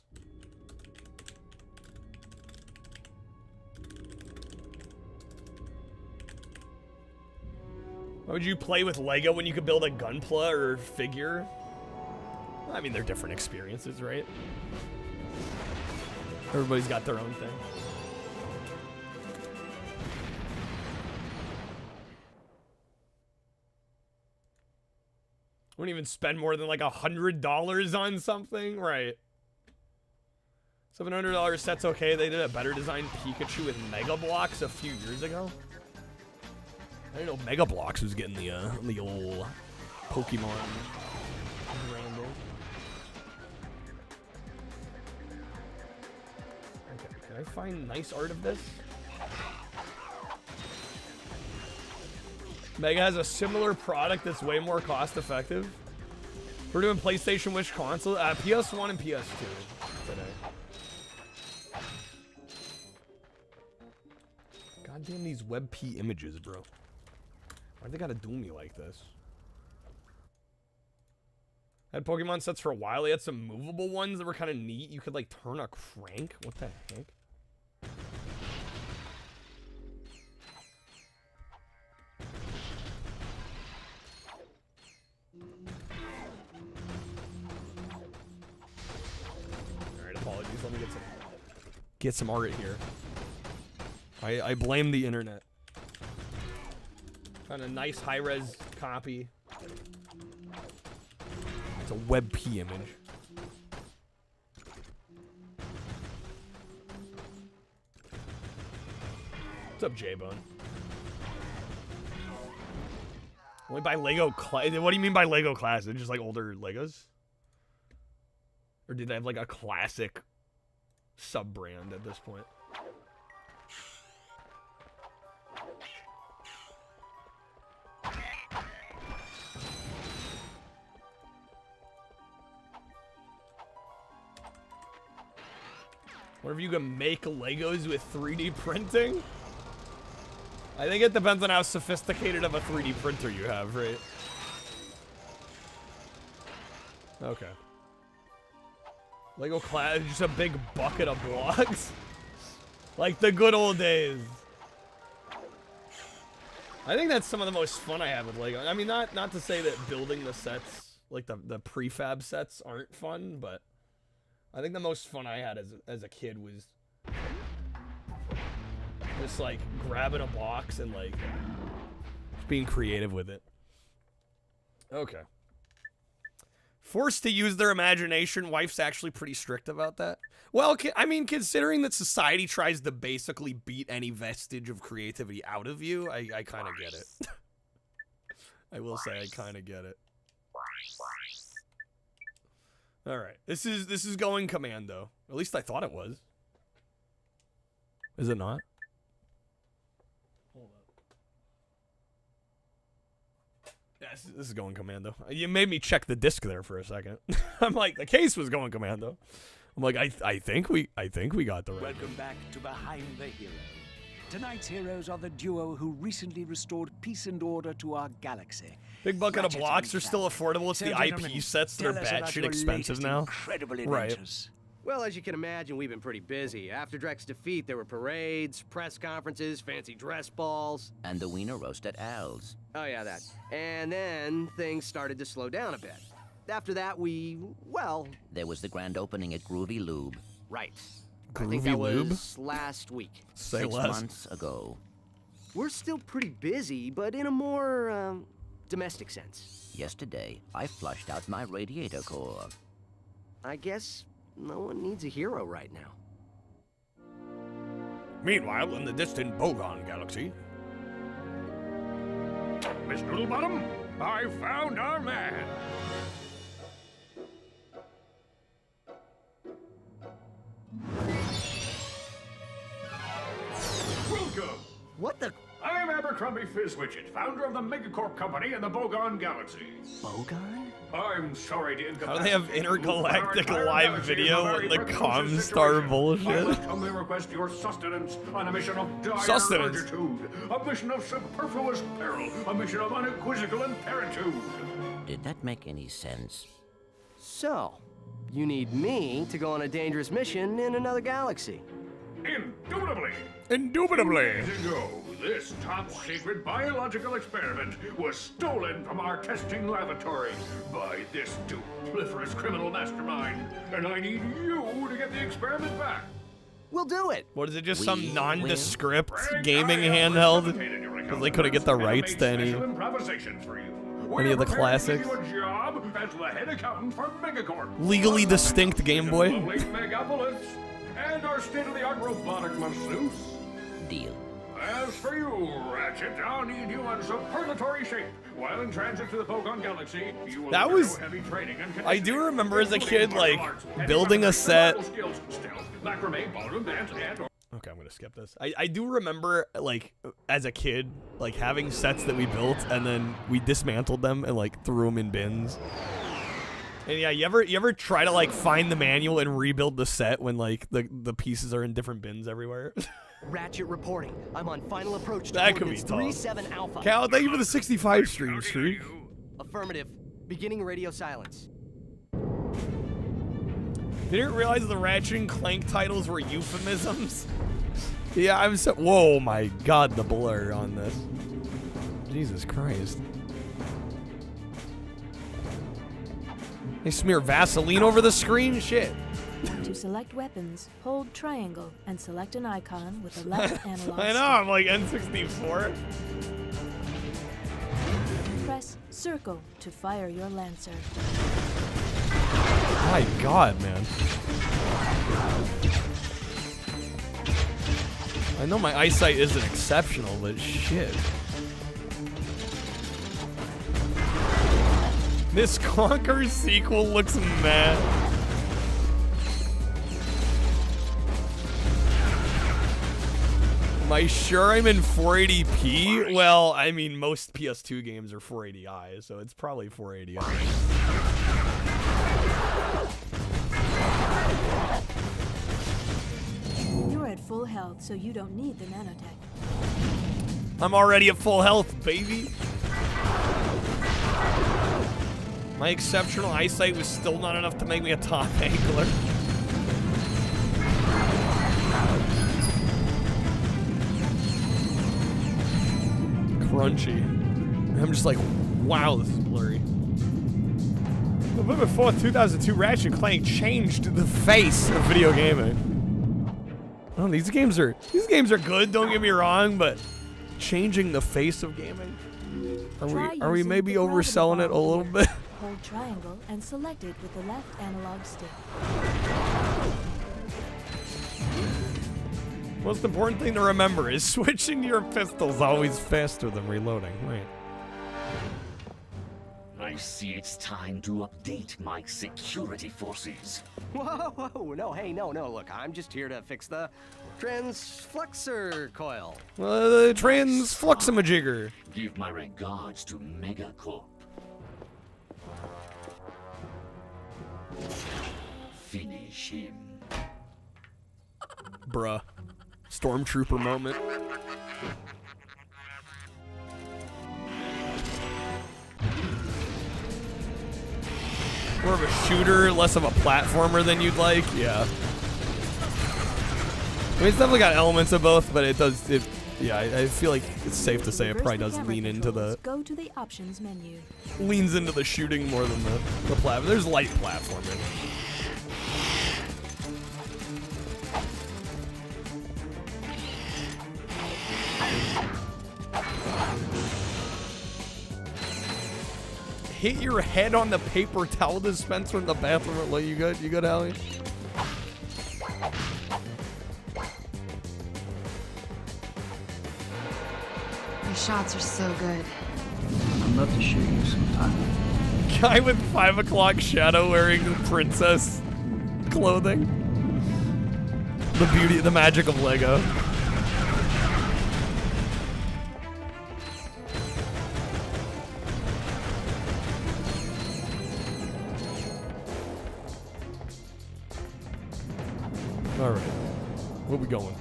Why would you play with Lego when you could build a Gunpla or figure? I mean, they're different experiences, right? Everybody's got their own thing. Wouldn't even spend more than like $100 on something, right? $700 set's okay. They did a better designed Pikachu with Mega Blocks a few years ago. I didn't know Mega Blocks was getting the old Pokemon branding. Okay, can I find nice art of this? Mega has a similar product that's way more cost effective. We're doing PlayStation, which console? PS1 and PS2 today. Goddamn these WebP images, bro. Why they gotta do me like this? I had Pokemon sets for a while. They had some movable ones that were kind of neat. You could like turn a crank. What the heck? Alright, apologies. Let me get some art here. I blame the internet. Found a nice high-res copy. It's a WebP image. What's up, J-Bone? Only buy Lego class. What do you mean by Lego class? Is it just like older Legos? Or did they have like a classic sub-brand at this point? What if you can make Legos with 3D printing? I think it depends on how sophisticated of a 3D printer you have, right? Okay. Lego class is just a big bucket of blocks. Like the good old days. I think that's some of the most fun I have with Lego. I mean, not to say that building the sets, like the prefab sets aren't fun, but I think the most fun I had as a kid was just like grabbing a box and like being creative with it. Okay. Forced to use their imagination. Wife's actually pretty strict about that. Well, I mean, considering that society tries to basically beat any vestige of creativity out of you, I kind of get it. I will say I kind of get it. All right, this is going commando. At least I thought it was. Is it not? Hold up. Yeah, this is going commando. You made me check the disc there for a second. I'm like, the case was going commando. I'm like, I think we got the right. Welcome back to Behind the Hero. Tonight's heroes are the duo who recently restored peace and order to our galaxy. Big bucket of blocks are still affordable. It's the IP sets that are batshit expensive now. Right. Well, as you can imagine, we've been pretty busy. After Drek's defeat, there were parades, press conferences, fancy dress balls. And the wiener roast at Al's. Oh, yeah, that. And then things started to slow down a bit. After that, well... There was the grand opening at Groovy Lube. Right. Groovy I think that Lube? was last week. Say 6 less. months ago. We're still pretty busy, but in a more, domestic sense. Yesterday, I flushed out my radiator core. I guess no one needs a hero right now. Meanwhile, in the distant Bogon galaxy. Miss Noodlebottom, I found our man. Welcome. What the... I'm Abercrombie Fizzwidget, founder of the Megacorp Company and the Bogon Galaxy. Bogon? I'm sorry to How do they have incapacitate you, but our intergalactic entire live galaxy is video a very and the precocious Comstar situation. bullshit? I must humbly request your sustenance on a mission of dire Sustenance. urgitude, a mission of superfluous peril, a mission of unequivocal imperitude. Did that make any sense? So, you need me to go on a dangerous mission in another galaxy. Indubitably. Indubitably. Years ago, this top-secret biological experiment was stolen from our testing laboratory by this dupliferous criminal mastermind, and I need you to get the experiment back. We'll do it. What is it? Just We some nondescript Frank, gaming I have handheld? precipitated your Because they couldn't get the account rights to and made any. special improvisations for you. Any of the We're prepared to classics. give you a job as the head accountant for Megacorp. Legally distinct Game Boy. Lovely Megapolis, and our state-of-the-art robotic masseuse. Deal. As for you, Ratchet, I'll need you in superlatory shape. While in transit to the Bogon Galaxy, you will That undergo was- heavy training and I do conditioning, remember as a including kid, like, martial arts, building a any set. martial skills, stealth, macrame, ballroom dance, and Okay, I'm gonna skip this. I do remember, like, as a kid, like, having sets that we built and then we dismantled them and, like, threw them in bins. And yeah, you ever try to, like, find the manual and rebuild the set when, like, the pieces are in different bins everywhere? Ratchet reporting. I'm on final approach to That could be coordinates tough. 37 Alpha. Cal, thank you for the 65 stream, Streak. Affirmative. Beginning radio silence. Didn't realize the Ratchet and Clank titles were euphemisms. Yeah, I'm so. Whoa, my God, the blur on this. Jesus Christ. They smear Vaseline over the screen? Shit. To select weapons, hold triangle and select an icon with the left analog I know, I'm like N64. stick. Press circle to fire your Lancer. My God, man. I know my eyesight isn't exceptional, but shit. This Conquer sequel looks mad. Am I sure I'm in 480p? Well, I mean, most PS2 games are 480i, so it's probably 480i. You're at full health, so you don't need the nanotech. I'm already at full health, baby. My exceptional eyesight was still not enough to make me a top angler. Crunchy. I'm just like, wow, this is blurry. November 4th, 2002, Ratchet and Clank changed the face of video gaming. Oh, these games are good, don't get me wrong, but changing the face of gaming? Are we maybe overselling it a little bit? Hold triangle and select it with the left analog stick. Most important thing to remember is switching to your pistol's always faster than reloading. Wait. I see it's time to update my security forces. Whoa, no, hey, no, look, I'm just here to fix the transflexor coil. The transfluximajigger. Give my regards to Megacorp. Finish him. Bruh. Stormtrooper moment. More of a shooter, less of a platformer than you'd like. Yeah. I mean, it's definitely got elements of both, but yeah, I feel like it's safe to say it probably does lean into the Go to the options menu. leans into the shooting more than the platform. There's light platforming. Hit your head on the paper towel dispenser in the bathroom. You good? You good, Allie? Your shots are so good. I'd love to show you sometime. Guy with 5 o'clock shadow wearing princess clothing. The magic of Lego. All right. Where we going?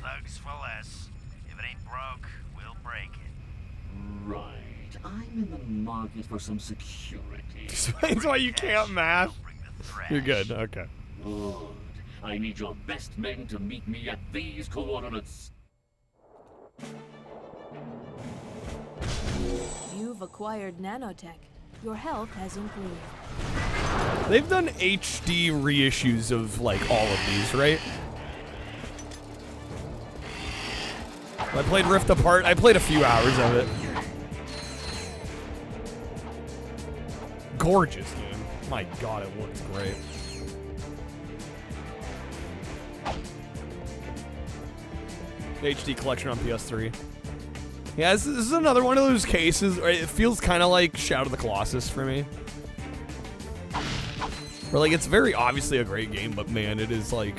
Thugs for less. If it ain't broke, we'll break it. Right. I'm in the market for some security. Explains why you can't math. You're good. Okay. Good. I need your best men to meet me at these coordinates. You've acquired nanotech. Your health has improved. They've done HD reissues of like all of these, right? I played Rift Apart. I played a few hours of it. Gorgeous, dude. My God, it looks great. The HD collection on PS3. Yeah, this is another one of those cases where it feels kind of like Shadow of the Colossus for me. Where like it's very obviously a great game, but man, it is like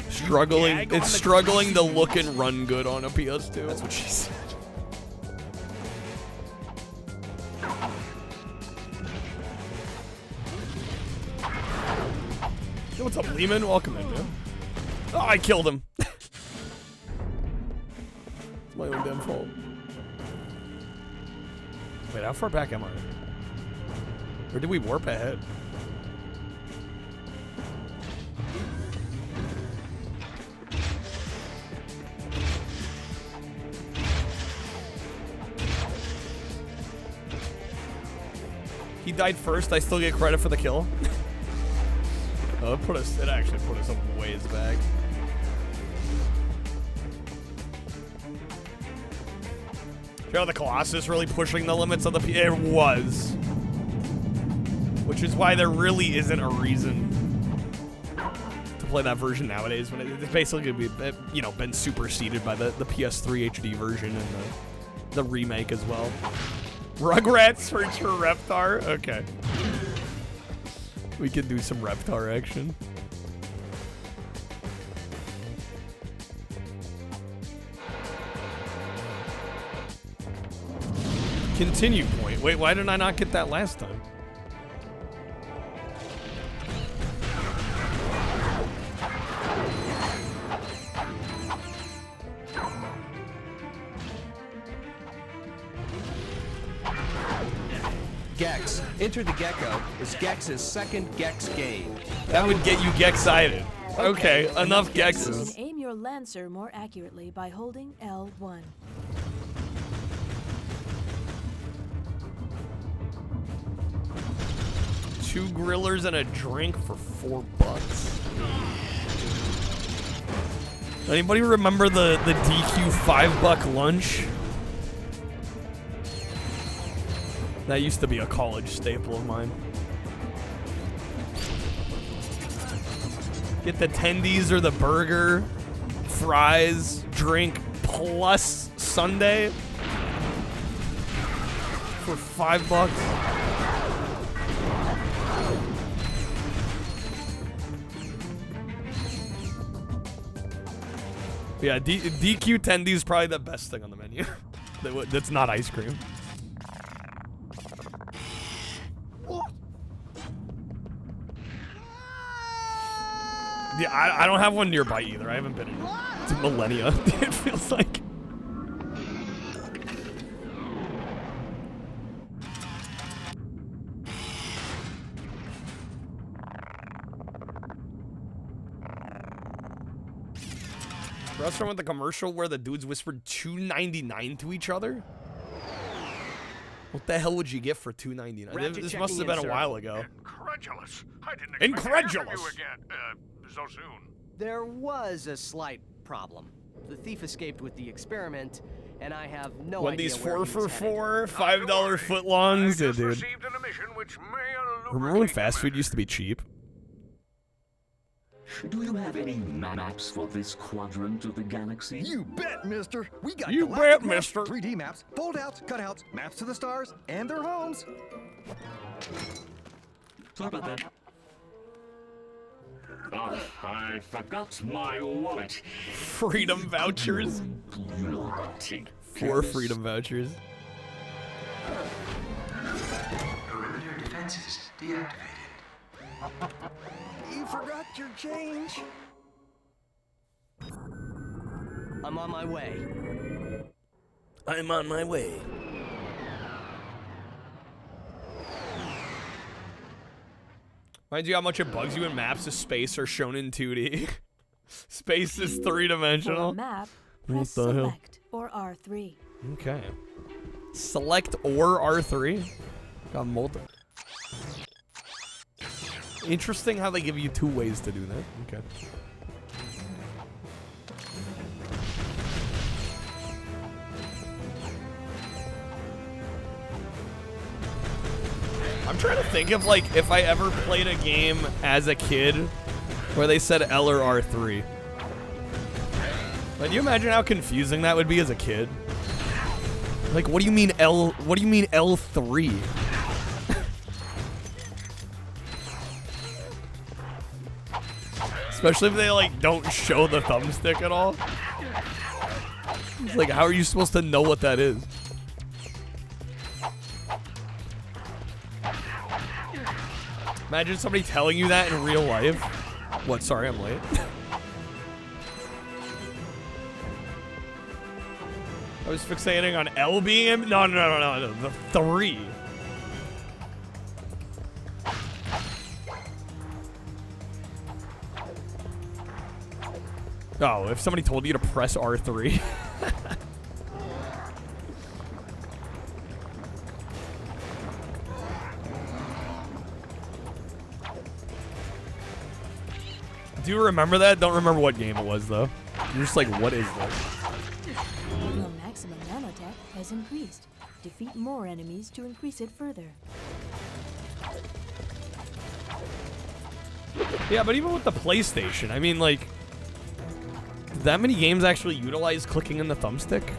struggling. It's struggling to look and run good on a PS2. That's what she said. Yo, what's up, Lehman? Welcome in, man. Oh, I killed him. It's my own damn fault. Wait, how far back am I? Or did we warp ahead? He died first, I still get credit for the kill. Oh, it actually put us a ways back. Shadow of the Colossus really pushing the limits of the it was. Which is why there really isn't a reason to play that version nowadays when it's basically gonna be, you know, been superseded by the PS3 HD version and the remake as well. Rugrats search for Reptar? Okay. We can do some Reptar action. Continue point. Wait, why did I not get that last time? Gex. Enter the Gecko is Gex's second Gex game. That would get you Gex-cited. Okay, enough Gexes. You can aim your Lancer more accurately by holding L1. Two grillers and a drink for $4. Anybody remember the DQ $5 lunch? That used to be a college staple of mine. Get the tendies or the burger, fries, drink, plus sundae for $5. Yeah, DQ tendies is probably the best thing on the menu. That's not ice cream. Yeah, I don't have one nearby either. I haven't been in millennia. It feels like. Restaurant with the commercial where the dudes whispered $2.99 to each other? What the hell would you get for $2.99? This must have been a while ago. Incredulous. I didn't expect to hear from you again. So soon. There was a slight problem. The thief escaped with the experiment, and I have no Wendy's idea where 4 he was for headed. $4, $5 footlongs. Yeah, dude. Received an emission which may Remember when fast food used to be cheap? Do you have any maps for this quadrant of the galaxy? You bet, mister. We got You galactic bet, maps, mister. 3D maps, fold-outs, cutouts, maps to the stars, and their homes. Sorry about that. Oh, I forgot my wallet. Freedom vouchers. 4 freedom vouchers. Perimeter defenses deactivated. You forgot your change. I'm on my way. I'm on my way. Mind you how much it bugs you in maps of space are shown in 2D. Space is For three-dimensional. a map, What press the hell? select or R3. Okay. Select or R3. Got multiple. Interesting how they give you 2 ways to do that. Okay. I'm trying to think of, like, if I ever played a game as a kid where they said L or R3. Can you imagine how confusing that would be as a kid? Like, what do you mean L? What do you mean L3? Especially if they, like, don't show the thumbstick at all. It's like, how are you supposed to know what that is? Imagine somebody telling you that in real life. What? Sorry, I'm late. I was fixating on L being in. No, the 3. Oh, if somebody told you to press R3. Do you remember that? Don't remember what game it was, though. You're just like, what is this? Your maximum nanotech has increased. Defeat more enemies to increase it further. Yeah, but even with the PlayStation, I mean, like, did that many games actually utilize clicking in the thumbstick?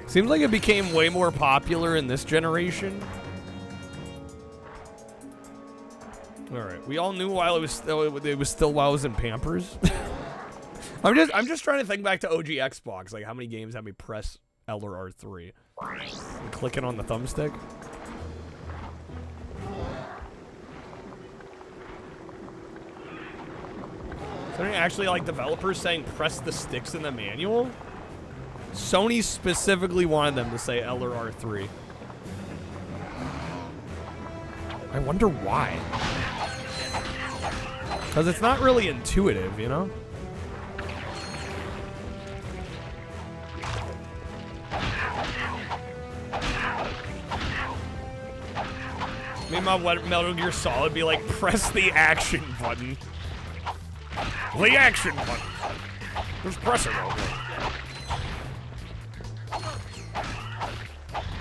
Seems like it became way more popular in this generation. All right, we all knew while it was still while I was in Pampers. I'm just trying to think back to OG Xbox, like how many games had me press L or R3, and clicking on the thumbstick. So actually, like, developers saying press the sticks in the manual. Sony specifically wanted them to say L or R3. I wonder why. Because it's not really intuitive, you know? Meanwhile, Metal Gear Solid be like, press the action button. The action button. Just press it real quick.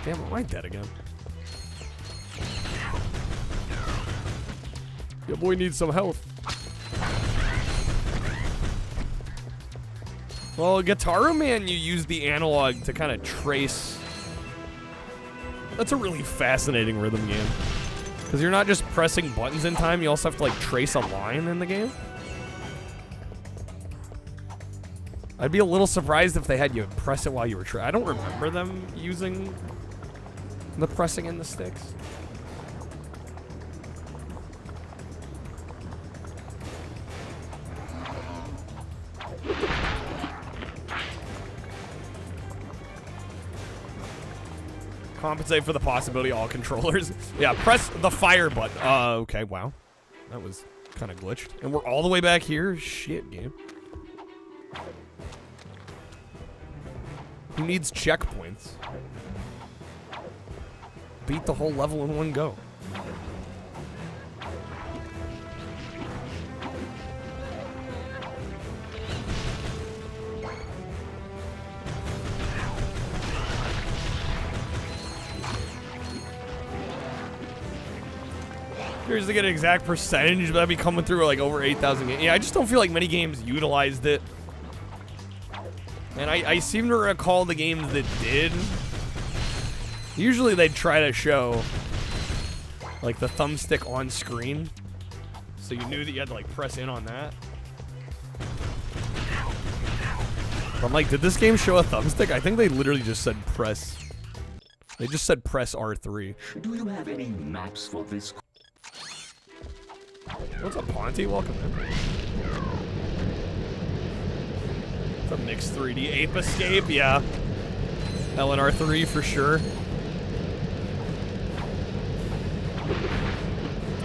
Damn it, right that again. Your boy needs some health. Well, Guitar Man, you use the analog to kind of trace. That's a really fascinating rhythm game. Because you're not just pressing buttons in time, you also have to, like, trace a line in the game. I'd be a little surprised if they had you press it while you were I don't remember them using the pressing in the sticks. Compensate for the possibility of all controllers. Yeah, press the fire button. Okay, wow. That was kind of glitched. And we're all the way back here? Shit, game. Who needs checkpoints? Beat the whole level in one go. Here's to get an exact percentage, but that'd be coming through like over 8,000 games. Yeah, I just don't feel like many games utilized it. And I seem to recall the games that did. Usually they'd try to show like the thumbstick on screen. So you knew that you had to like press in on that. But I'm like, did this game show a thumbstick? I think they literally just said press They just said press R3. Do you have any maps for this? What's up, Ponty? Welcome in. It's a mixed 3D Ape Escape, yeah. LNR3 for sure.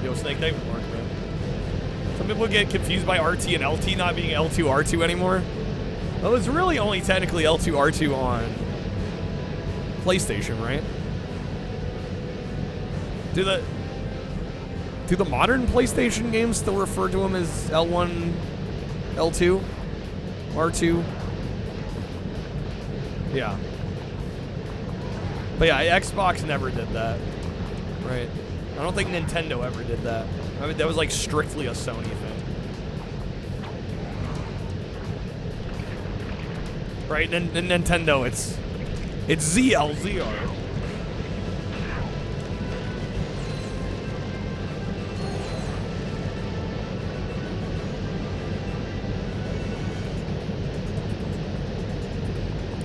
Yo, Snake, thank you for working, man. Some people get confused by RT and LT not being L2, R2 anymore. Well, it's really only technically L2, R2 on PlayStation, right? Do the modern PlayStation games still refer to them as L1, L2, R2? Yeah. But yeah, Xbox never did that, right? I don't think Nintendo ever did that. I mean, that was like strictly a Sony thing. Right, and Nintendo, it's ZL, ZR.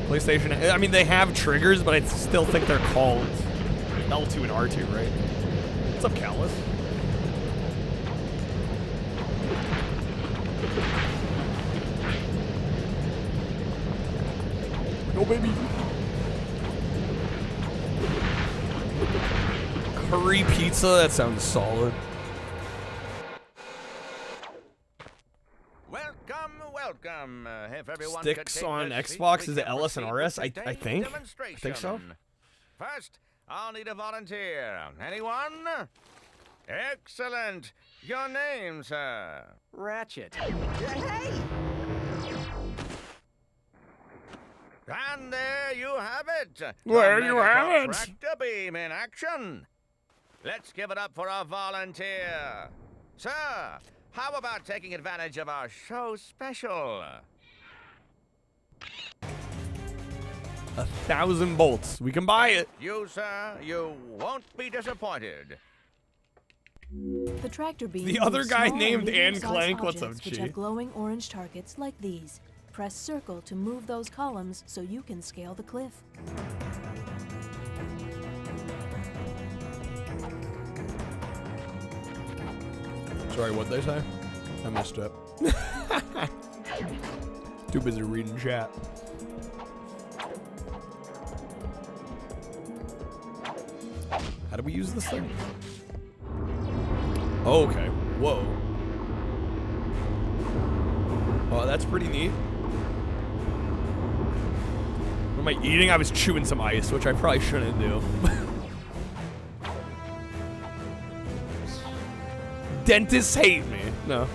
PlayStation, I mean, they have triggers, but I still think they're called L2 and R2, right? What's up, Callus? Go, baby. Curry pizza, that sounds solid. Welcome. If everyone Sticks on Xbox, is it LS and RS? I think. I think so. First, I'll need a volunteer. Anyone? Excellent. Your name, sir? Ratchet. Hey! And there you have it. There you have it. Tractor beam in action. Let's give it up for our volunteer. Sir, how about taking advantage of our show special? 1,000 bolts. We can buy it. You, sir, you won't be disappointed. The tractor beam. The other guy small named and Ann medium-sized Clank. What's up, objects which Chi? have glowing orange targets like these. Press circle to move those columns so you can scale the cliff. Sorry, what'd they say? I messed up. Too busy reading chat. How do we use this thing? Oh, okay. Whoa. Oh, that's pretty neat. What am I eating? I was chewing some ice, which I probably shouldn't do. Dentists hate me. No.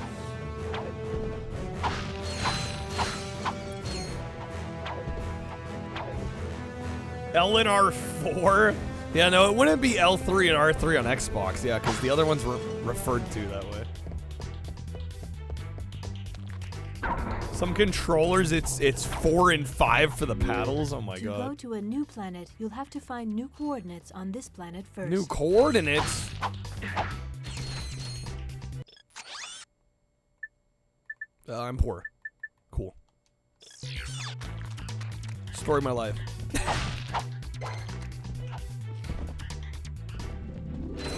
LNR4? Yeah, no, it wouldn't be L3 and R3 on Xbox. Yeah, because the other ones were referred to that way. Some controllers, it's 4 and 5 for the paddles. Oh my god. To go to a new planet, you'll have to find new coordinates on this planet first. New coordinates? I'm poor. Cool. Story of my life.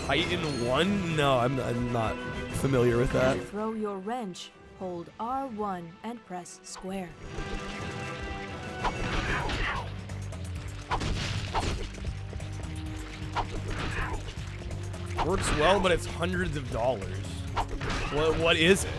Titan 1? No, I'm not familiar with that. To throw your wrench, hold R1 and press square. Works well, but it's hundreds of dollars. What is it?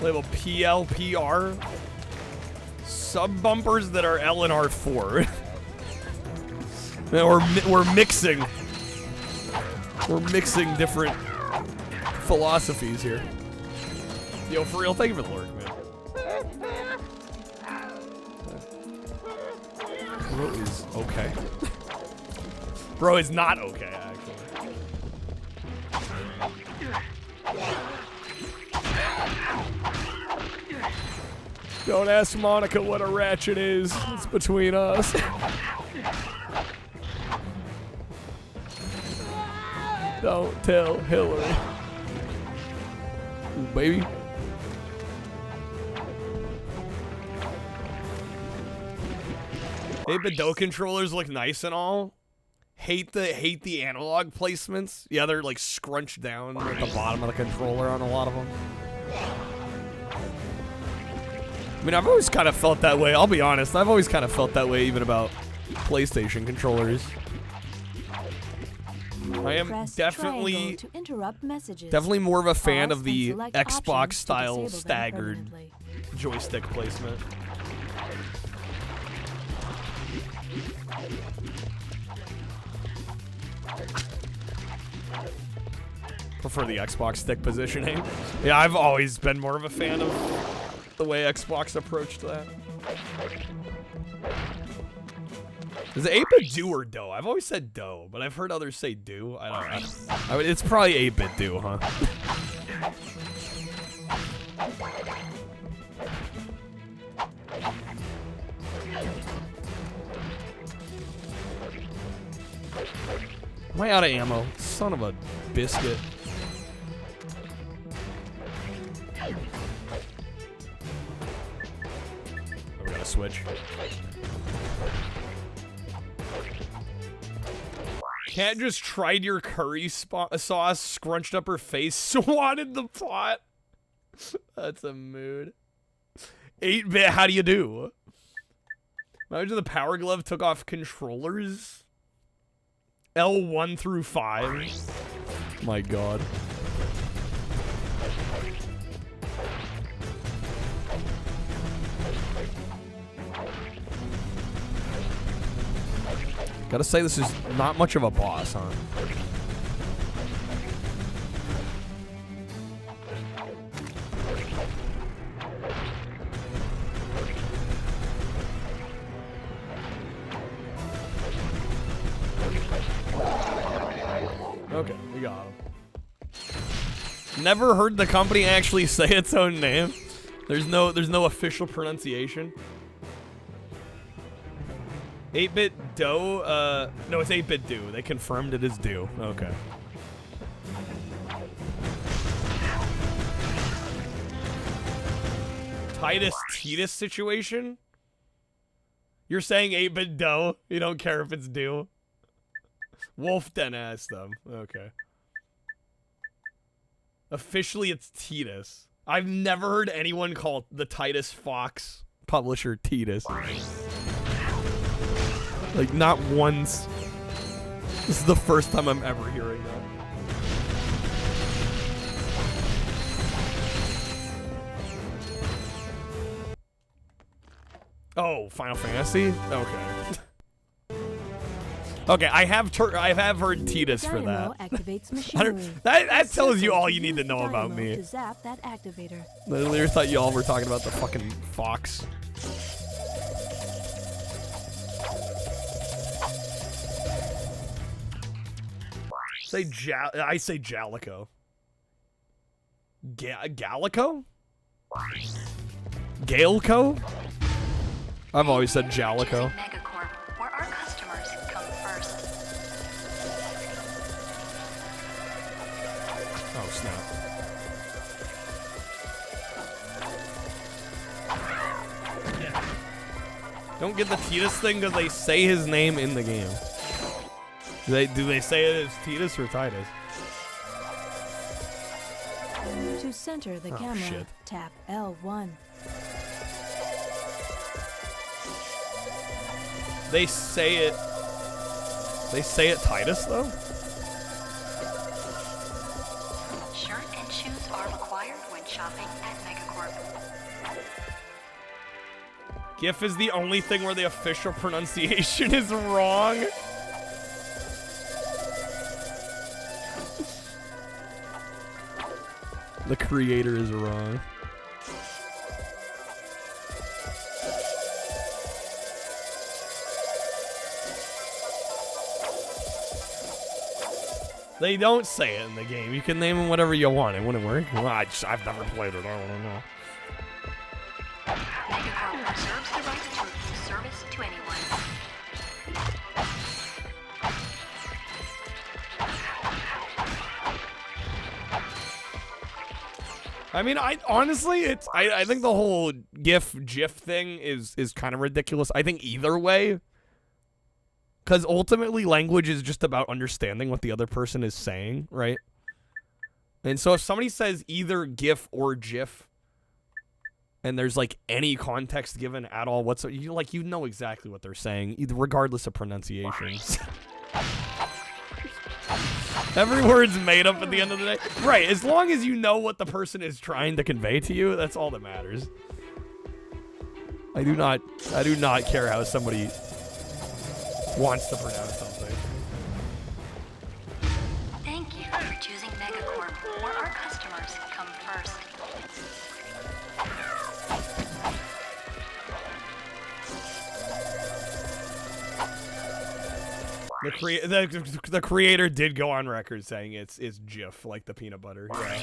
Label PLPR. Sub bumpers that are LNR4. We're mixing. We're mixing different philosophies here. Yo, for real, thank you for the lurk, man. Bro is okay. Bro is not okay, actually. Don't ask Monica what a ratchet is. It's between us. Don't tell Hillary. Ooh, baby. 8-bit Do controllers look nice and all. Hate the analog placements. Yeah, they're like scrunched down at the bottom of the controller on a lot of them. I mean, I've always kind of felt that way. I'll be honest. I've always kind of felt that way even about PlayStation controllers. I am definitely to interrupt messages. definitely more of a fan Pause of the and select options Xbox to style disable them staggered permanently. joystick placement. Prefer the Xbox stick positioning. Yeah, I've always been more of a fan of the way Xbox approached that. Is it 8-bit Do or Do? I've always said Do, but I've heard others say Do. I don't know. I mean, it's probably 8-bit Do, huh? Am I out of ammo? Son of a biscuit. Oh, we gotta switch. Cat just tried your curry sauce, scrunched up her face, swatted the pot. That's a mood. 8-bit, how do you do? Imagine the Power Glove took off controllers. L1 through 5. My god. Gotta say, this is not much of a boss, huh? Okay, we got him. Never heard the company actually say its own name. There's no official pronunciation. 8-bit Do, no, it's 8-bit Do. They confirmed it is Do. Okay. Titus situation? You're saying 8-bit Do? You don't care if it's Do? Wolf Den asked them. Okay. Officially, it's Titus. I've never heard anyone call the Titus Fox publisher Titus. Like, not once. This is the first time I'm ever hearing that. Oh, Final Fantasy? Okay. Okay, I have heard Titus for that. That tells you all you need to know about me. To zap that activator. I literally thought you all were talking about the fucking fox. I say Jalico. Gallico? Galeco? I've always said Jalico. Megacorp, where our customers come first. Oh, snap. Don't get the Titus thing because they say his name in the game. Do they say it as Titus or Titus? To center the camera, shit. tap L1. They say it Titus though? Shirt and shoes are required when shopping at Megacorp. GIF is the only thing where the official pronunciation is wrong. The creator is wrong. They don't say it in the game. You can name them whatever you want. It wouldn't work. Well, I've never played it. I don't know. Megacorp reserves the right to refuse service to anyone. I mean, I think the whole GIF thing is kind of ridiculous. I think either way, because ultimately language is just about understanding what the other person is saying, right? And so if somebody says either GIF or GIF, and there's like any context given at all whatsoever, you know exactly what they're saying, either regardless of pronunciation. Every word's made up at the end of the day. Right, as long as you know what the person is trying to convey to you, that's all that matters. I do not care how somebody wants to pronounce something. Thank you for choosing Megacorp, where our customers come first. The creator did go on record saying it's Jif, like the peanut butter. Yeah.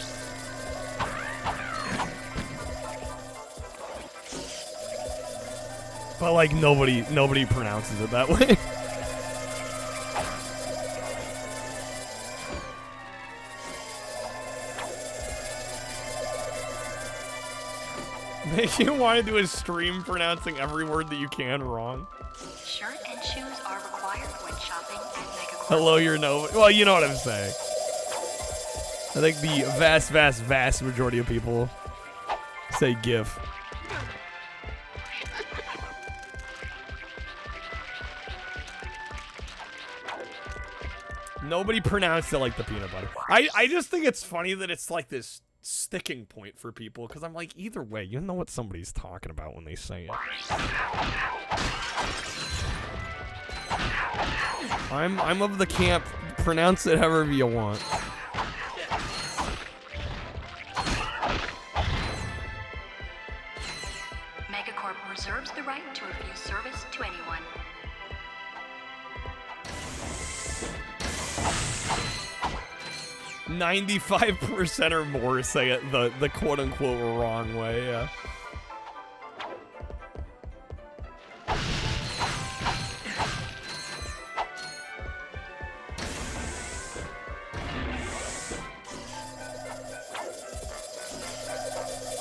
But like nobody pronounces it that way. Make you want to do a stream pronouncing every word that you can wrong. Shirt and shoes are required when shopping at Megacorp. Hello, you're no. Well, you know what I'm saying. I think the vast majority of people say GIF. Nobody pronounced it like the peanut butter. I just think it's funny that it's like this sticking point for people, because I'm like, either way, you know what somebody's talking about when they say it. I'm of the camp, pronounce it however you want. Megacorp reserves the right to refuse service to anyone. %95 or more say it the quote-unquote wrong way, yeah.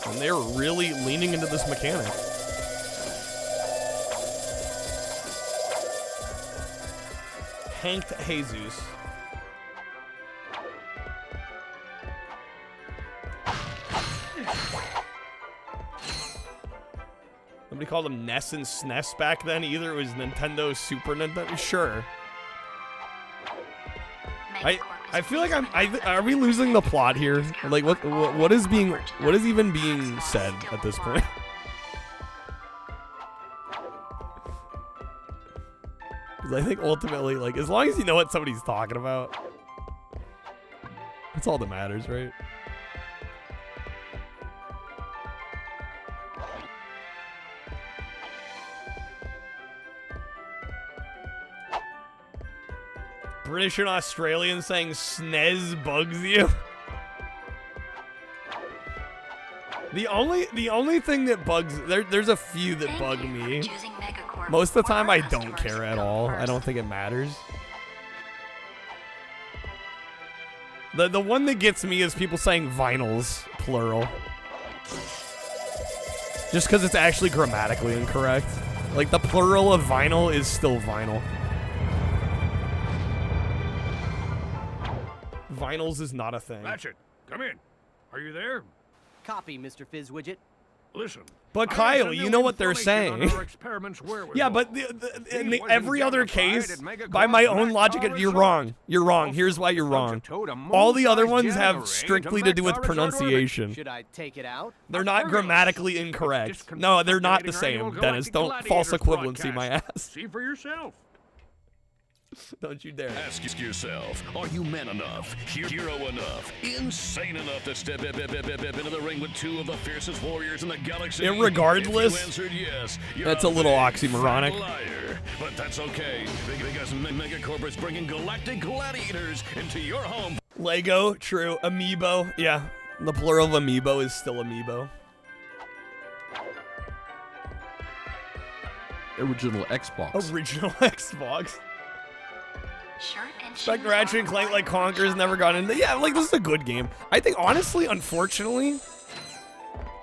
And they're really leaning into this mechanic. Hank Jesus. Nobody called them NES and SNES back then either. It was Nintendo, Super Nintendo. Sure. I feel like are we losing the plot here? Like what is even being said at this point? Because I think ultimately, like, as long as you know what somebody's talking about, that's all that matters, right? British and Australian saying SNES bugs you. The only thing that bugs there's a few that bug me. Most of the time I don't care at all. I don't think it matters. The one that gets me is people saying vinyls plural. Just because it's actually grammatically incorrect. Like the plural of vinyl is still vinyl. Vinyls is not a thing. Ratchet, come in. Are you there? Copy, Mr. Fizzwidget. Listen. But Kyle, you know what they're saying. Yeah, but in every other case, by my own logic, you're wrong. You're wrong. Here's why you're wrong. All the other ones have strictly to do with pronunciation. Should I take it out? They're not grammatically incorrect. No, they're not the same, Dennis. Don't false equivalency my ass. See for yourself. Don't you dare. Ask yourself, are you man enough, hero enough, insane enough to step into the ring with two of the fiercest warriors in the galaxy? Irregardless, if you answered yes, that's a little oxymoronic. Liar. But that's okay, because Megacorp is bringing galactic gladiators into your home. Lego, true. Amiibo, yeah. The plural of amiibo is still amiibo. original Xbox. Original Xbox. Shirt and Like Ratchet and Clank, like Conker's never got into. Yeah, like this is a good game. I think honestly, unfortunately,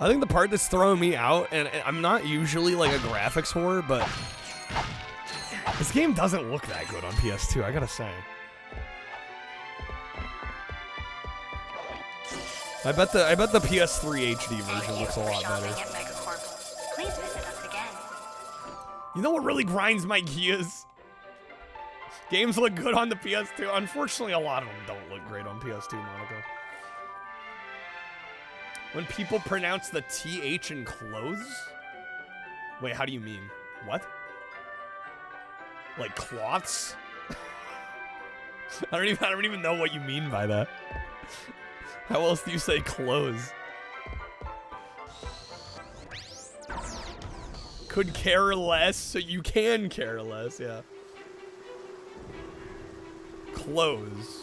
I think the part that's throwing me out, and I'm not usually like a graphics whore, but this game doesn't look that good on PS2. I gotta say. I bet the PS3 HD version looks a lot better. Please visit us again. You know what really grinds my gears? Games look good on the PS2. Unfortunately, a lot of them don't look great on PS2, Monica. When people pronounce the TH in clothes? Wait, how do you mean? What? Like cloths? I don't even know what you mean by that. How else do you say clothes? Could care less, so you can care less, yeah. Clothes.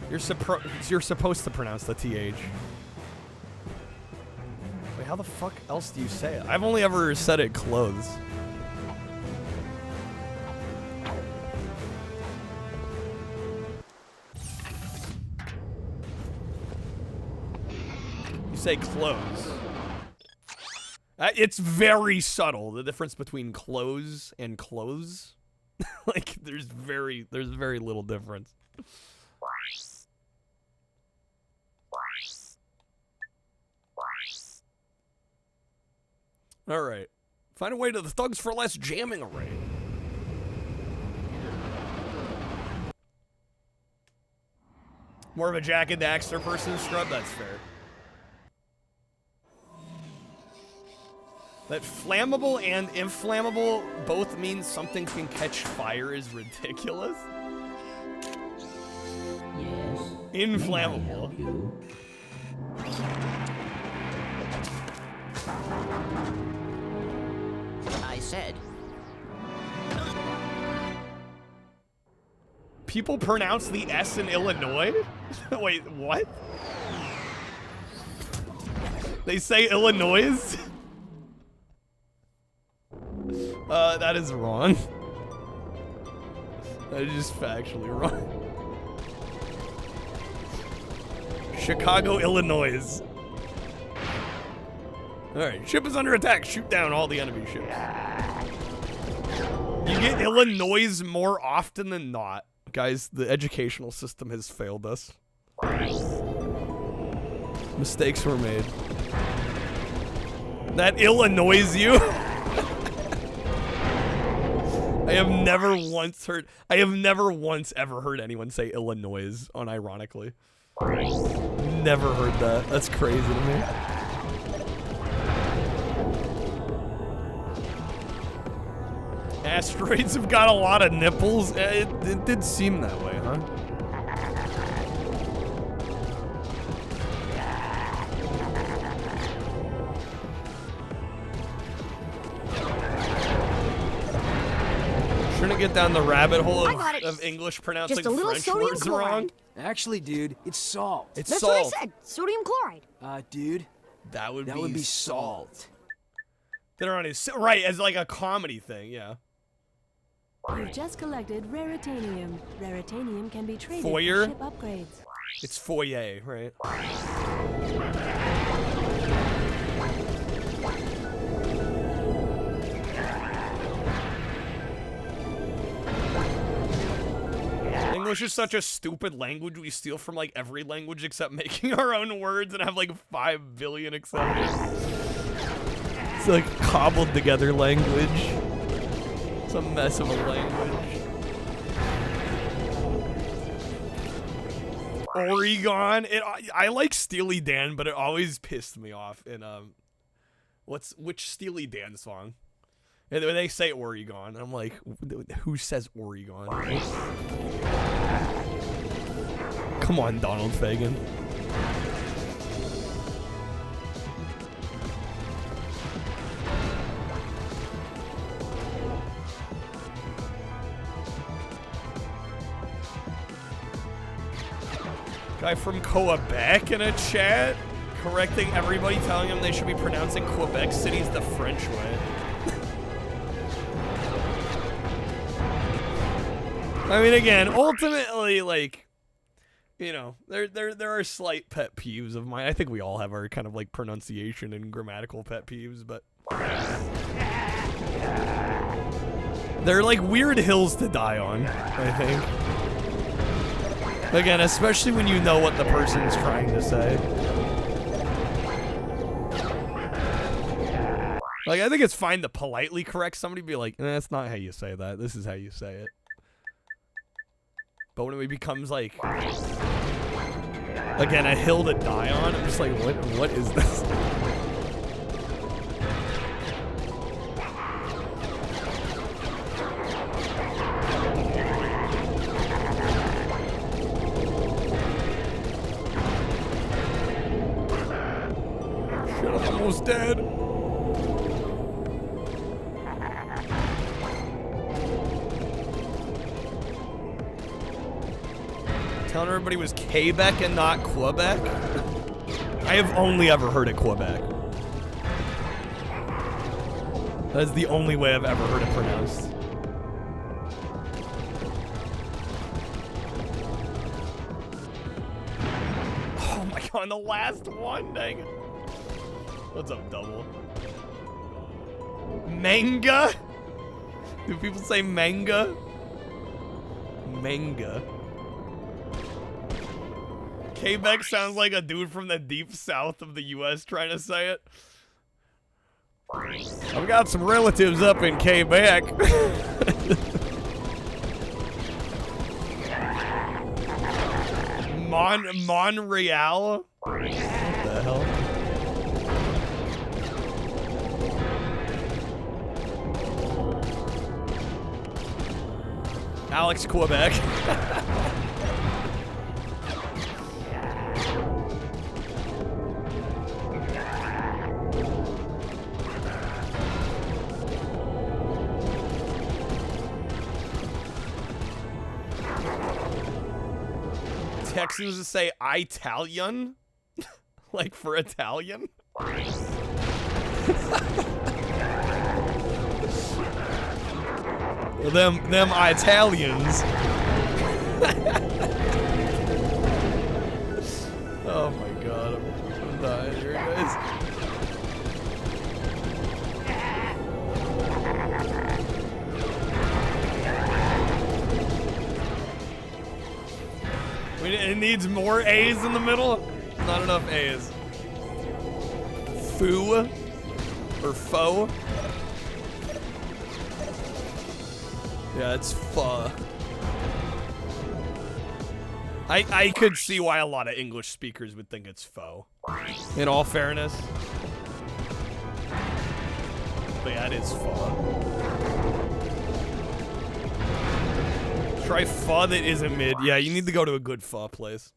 You're supposed to pronounce the TH. Wait, how the fuck else do you say it? I've only ever said it clothes. You say clothes. It's very subtle, the difference between clothes and clothes. Like, there's very little difference. All right. Find a way to the Thugs for Less jamming array. More of a Jack and Daxter person, Scrub? That's fair. That flammable and inflammable both mean something can catch fire is ridiculous. Yes. Inflammable. I said. People pronounce the S in Illinois? Wait, what? They say Illinois? That is wrong. That is just factually wrong. Chicago, Illinois. Alright, ship is under attack. Shoot down all the enemy ships. You get Illinois more often than not. Guys, the educational system has failed us. Mistakes were made. That Illinois you? I have never once ever heard anyone say Illinois unironically. Never heard that. That's crazy to me. Asteroids have got a lot of nipples. It did seem that way, huh? Trying to get down the rabbit hole of English pronouncing Just a little French sodium words chloride. wrong. Actually, dude, it's salt. It's That's salt. what I said. Sodium chloride. Dude, that would be salt. They're on his right as like a comedy thing, yeah. You've just collected Raritanium. Raritanium can be traded Foyer? for ship upgrades. It's foyer, right? English is such a stupid language. We steal from like every language except making our own words and have like 5 billion exceptions. It's like cobbled together language. It's a mess of a language. Oregon. I like Steely Dan, but it always pissed me off in which Steely Dan song? And when they say Oregon, I'm like, who says Oregon? Come on, Donald Fagen. Guy from Quebec in a chat, correcting everybody, telling them they should be pronouncing Quebec cities the French way. I mean, again, ultimately, like, you know, there are slight pet peeves of mine. I think we all have our kind of like pronunciation and grammatical pet peeves, but they're like weird hills to die on, I think. Again, especially when you know what the person's trying to say. Like, I think it's fine to politely correct somebody, be like, that's not how you say that. This is how you say it. But when it becomes like, again, a hill to die on, I'm just like, what is this? Shit, I'm almost dead. Telling everybody it was Quebec and not Quebec? I have only ever heard it Quebec. That is the only way I've ever heard it pronounced. Oh my god, the last one, dang it. What's up, Double? Manga? Do people say manga? Manga. Quebec sounds like a dude from the deep south of the U.S. trying to say it. I've got some relatives up in Quebec. Montreal? What the hell? Alex, Quebec. Texans to say Italian? Like for Italian? Well, them Italians. Oh my god, I'm dying here, guys. It needs more A's in the middle? Not enough A's. Foo? Or foe? Yeah, it's pho. I could see why a lot of English speakers would think it's pho. In all fairness. But yeah, it is pho. Try pho that isn't mid. Yeah, you need to go to a good pho place.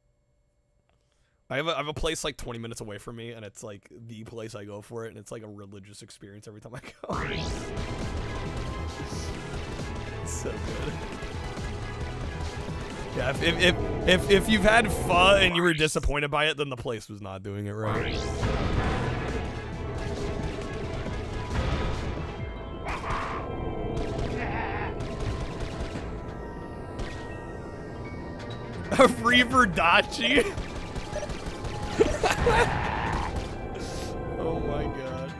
I have a place like 20 minutes away from me, and it's like the place I go for it, and it's like a religious experience every time I go. It's so good. Yeah, if you've had pho and you were disappointed by it, then the place was not doing it right. A free Verdachi? Oh my god.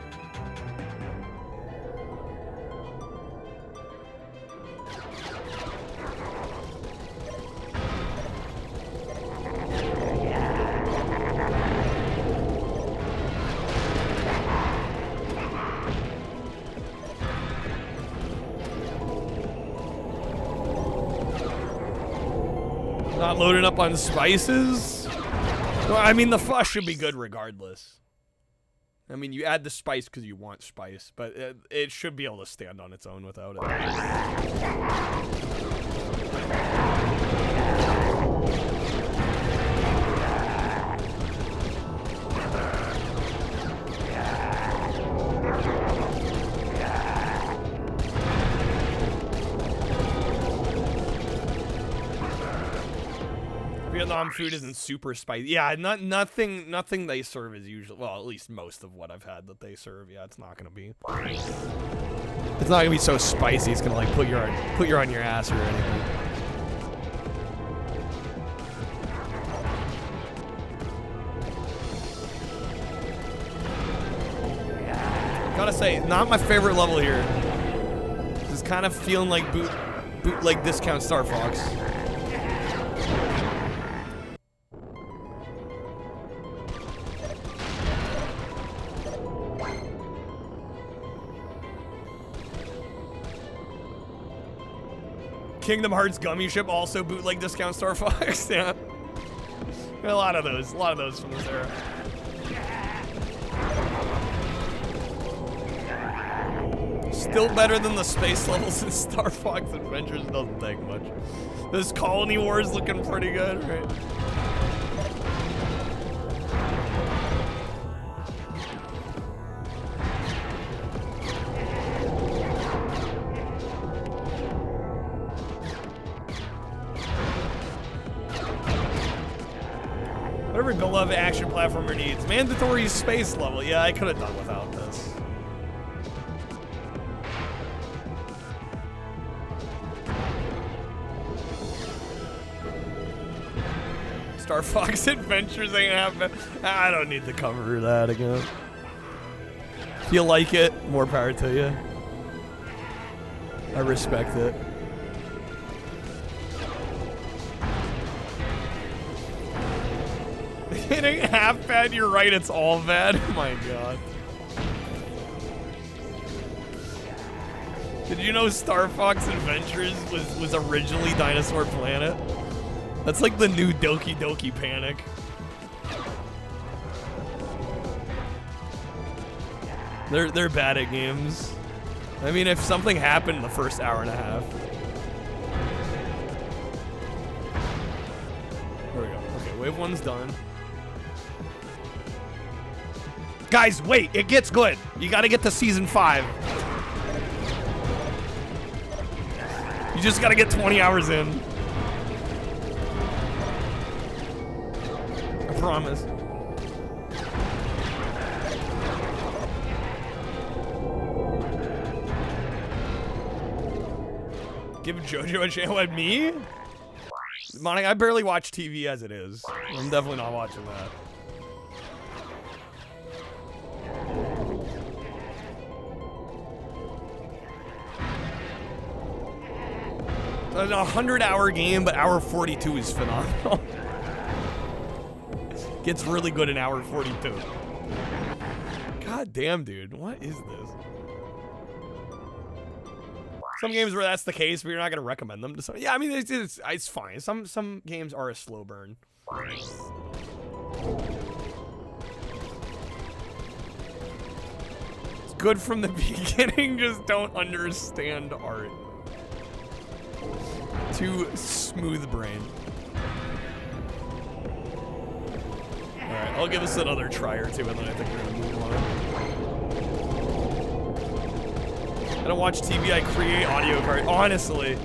Not loading up on spices? Well, I mean, the pho should be good regardless. I mean, you add the spice because you want spice, but it should be able to stand on its own without it. Vietnam food isn't super spicy. Yeah, nothing they serve is usually, well, at least most of what I've had that they serve. Yeah, it's not gonna be. It's not gonna be so spicy. It's gonna like put you on your ass or anything. gotta say, not my favorite level here. Just kind of feeling like bootleg discount Star Fox. Kingdom Hearts Gummy Ship, also bootleg discount Star Fox. Yeah. A lot of those from this era. Still better than the space levels in Star Fox Adventures. Doesn't take much. This Colony War is looking pretty good, right? Whatever beloved action platformer needs. Mandatory space level. Yeah, I could have done without this. Star Fox Adventures ain't happening. I don't need to cover that again. If you like it, more power to you. I respect it. It ain't half bad, you're right, it's all bad. Oh my god. Did you know Star Fox Adventures was originally Dinosaur Planet? That's like the new Doki Doki Panic. They're bad at games. I mean, if something happened in the first hour and a half. There we go. Okay, wave one's done. Guys, wait, it gets good. You gotta get to season 5. You just gotta get 20 hours in. I promise. Give JoJo a chance. What, me? Monica, I barely watch TV as it is. I'm definitely not watching that. It's a 100-hour game, but hour 42 is phenomenal. Gets really good in hour 42. God damn, dude. What is this? Some games where that's the case, but you're not going to recommend them to some. Yeah, I mean, it's fine. Some games are a slow burn. It's good from the beginning, just don't understand art. Too smooth brain. Alright, I'll give this another try or two, and then I think we're gonna move on. I don't watch TV, I create audio cards. Honestly.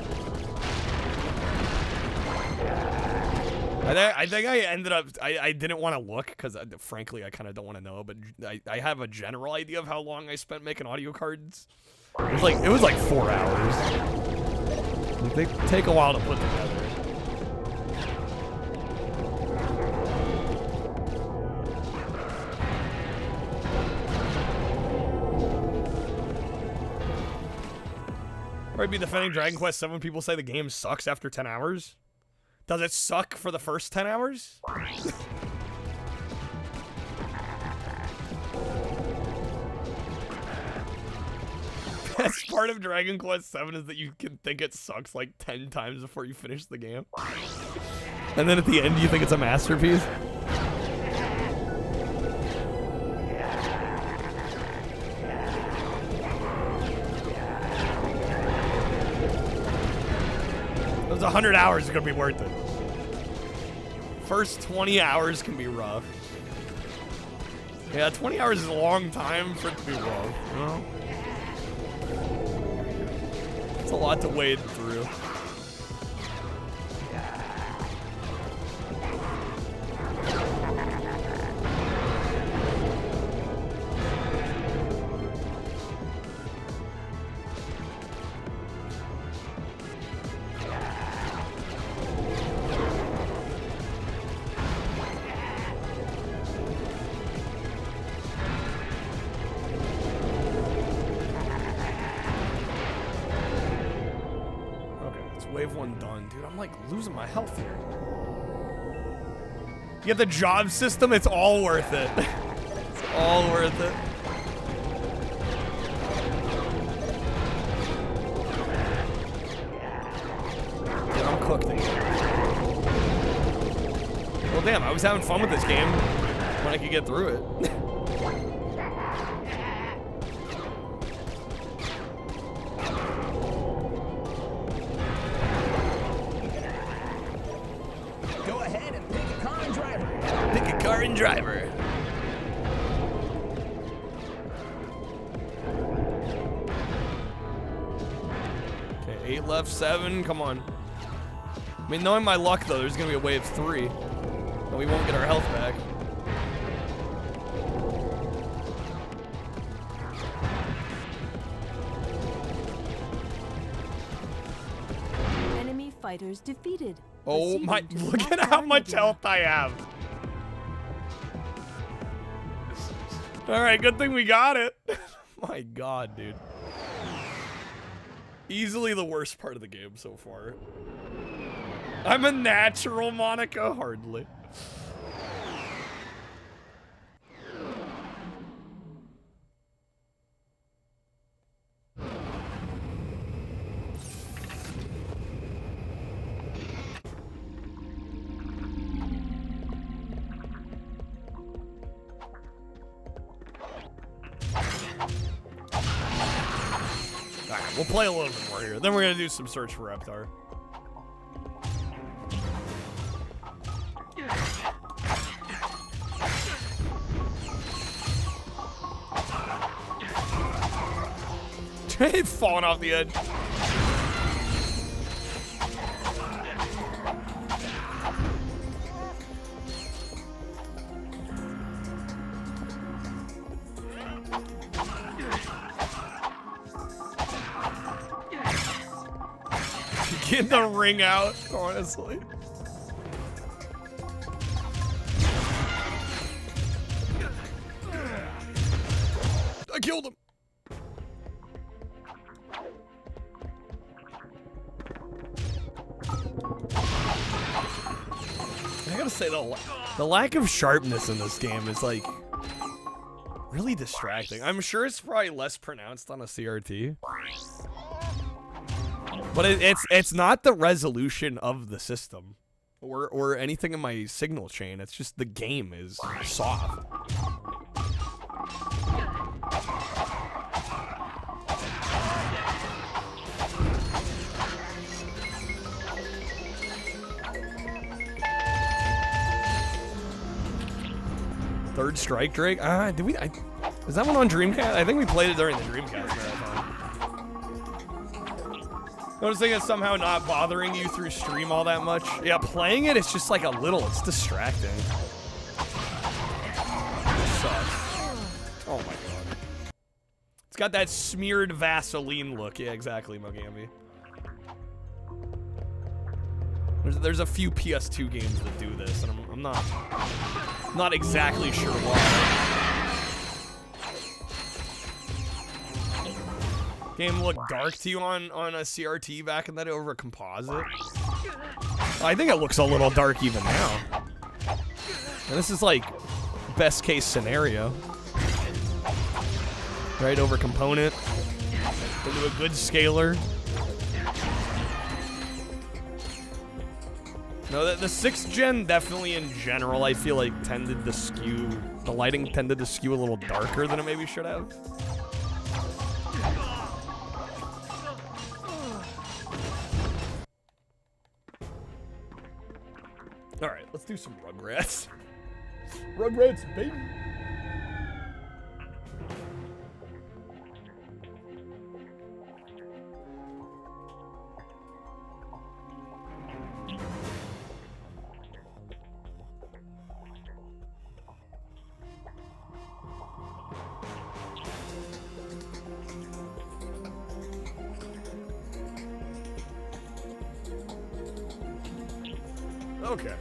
I think I ended up, I didn't want to look, because frankly, I kind of don't want to know, but I have a general idea of how long I spent making audio cards. It was like 4 hours. They take a while to put together. I'd be defending Dragon Quest 7. People say the game sucks after 10 hours. Does it suck for the first 10 hours? Best part of Dragon Quest 7 is that you can think it sucks like 10 times before you finish the game. And then at the end, you think it's a masterpiece. Those 100 hours are going to be worth it. First 20 hours can be rough. Yeah, 20 hours is a long time for it to be rough, you know? It's a lot to wade through. one done, dude. I'm like losing my health here. You get the job system, it's all worth it. It's all worth it. Dude, I'm cooked again. Well, damn, I was having fun with this game when I could get through it. Go ahead and pick a car and driver. Pick a car and driver. Okay, 8 left, 7. Come on. I mean, knowing my luck, though, there's going to be a wave 3. And we won't get our health back. Enemy fighters defeated. Oh Proceeding my, to look at SmackDown how much again. health I have. Alright, good thing we got it. My god, dude. Easily the worst part of the game so far. I'm a natural, Monica? Hardly. Alright, we'll play a little bit more here. Then we're gonna do some search for Reptar. He's falling off the edge. Get the ring out, honestly. I killed him. I gotta say, the lack of sharpness in this game is like really distracting. I'm sure it's probably less pronounced on a CRT. But it's not the resolution of the system or anything in my signal chain. It's just the game is soft. Third Strike Drake? Did we? Is that one on Dreamcast? I think we played it during the Dreamcast marathon. Noticing it's somehow not bothering you through stream all that much. Yeah, playing it's just like a little, it's distracting. It sucks. Oh my god. It's got that smeared Vaseline look. Yeah, exactly, Mogambi. There's a few PS2 games that do this, and I'm not exactly sure why. Game looked dark to you on a CRT back in that over a composite? I think it looks a little dark even now. And this is like best case scenario. Right, over component. Into a good scaler. No, the 6th gen definitely in general I feel like tended to skew, the lighting tended to skew a little darker than it maybe should have. Alright, let's do some Rugrats. Rugrats, baby! Okay.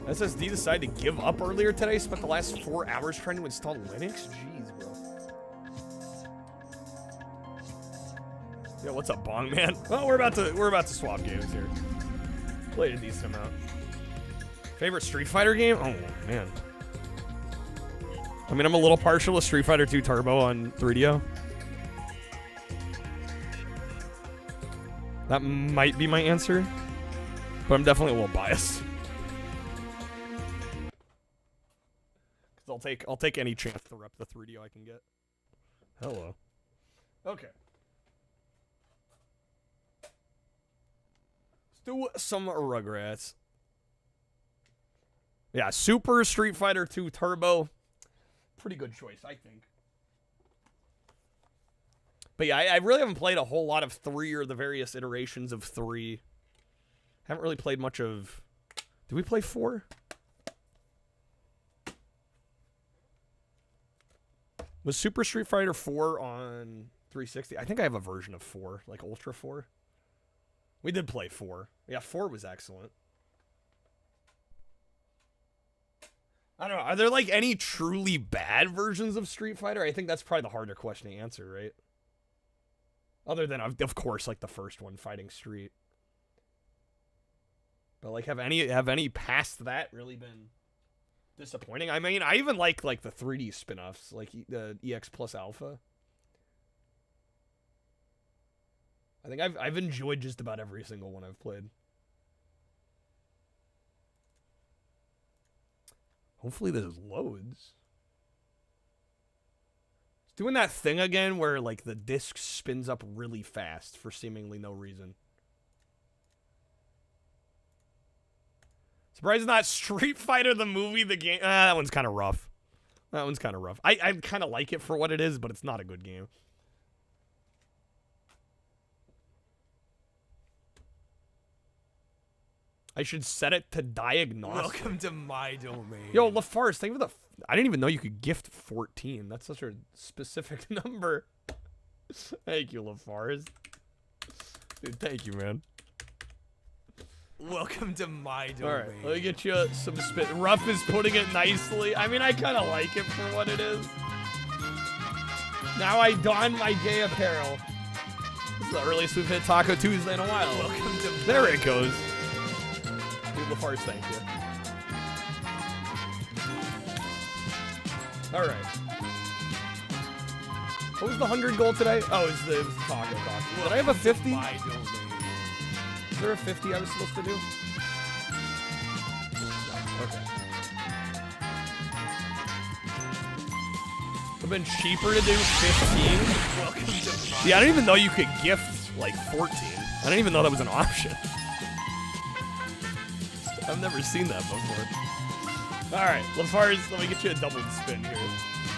SSD decided to give up earlier today. Spent the last 4 hours trying to install Linux. Jeez, bro. Yo, what's up, Bong Man? Well, we're about to swap games here. Played a decent amount. Favorite Street Fighter game? Oh man. I mean, I'm a little partial to Street Fighter 2 Turbo on 3DO. That might be my answer, but I'm definitely a little biased. Cause I'll take any chance to rep the 3DO I can get. Hello. Okay. Let's do some Rugrats. Yeah, Super Street Fighter 2 Turbo. Pretty good choice, I think. But yeah, I really haven't played a whole lot of 3 or the various iterations of 3. Haven't really played much of... Did we play 4? Was Super Street Fighter 4 on 360? I think I have a version of 4, like Ultra 4. We did play 4. Yeah, 4 was excellent. I don't know. Are there like any truly bad versions of Street Fighter? I think that's probably the harder question to answer, right? Other than, of course, like the first one, Fighting Street. But like, have any past that really been disappointing? I mean, I even like the 3D spin-offs, like the EX Plus Alpha. I think I've enjoyed just about every single one I've played. Hopefully this loads. It's doing that thing again where like the disc spins up really fast for seemingly no reason. Surprised it's not Street Fighter the movie, the game. That one's kind of rough. That one's kind of rough. I kind of like it for what it is, but it's not a good game. I should set it to diagnostic. Welcome to my domain. Yo, LaFarce, think of the... I didn't even know you could gift 14. That's such a specific number. Thank you, LaFarce. Dude, thank you, man. Welcome to my domain. All right, let me get you some spit. Ruff is putting it nicely. I mean, I kind of like it for what it is. Now I don my gay apparel. This is the earliest we've hit Taco Tuesday in a while. Welcome to there it goes. Dude, LaFarce, thank you. All right. What was the 100 goal today? Oh, it was the taco. Did I have a 50? Is there a 50 I was supposed to do? No, okay. Would have been cheaper to do 15. Yeah, I didn't even know you could gift like 14. I didn't even know that was an option. I've never seen that before. All right, LaFarce, let me get you a double spin here.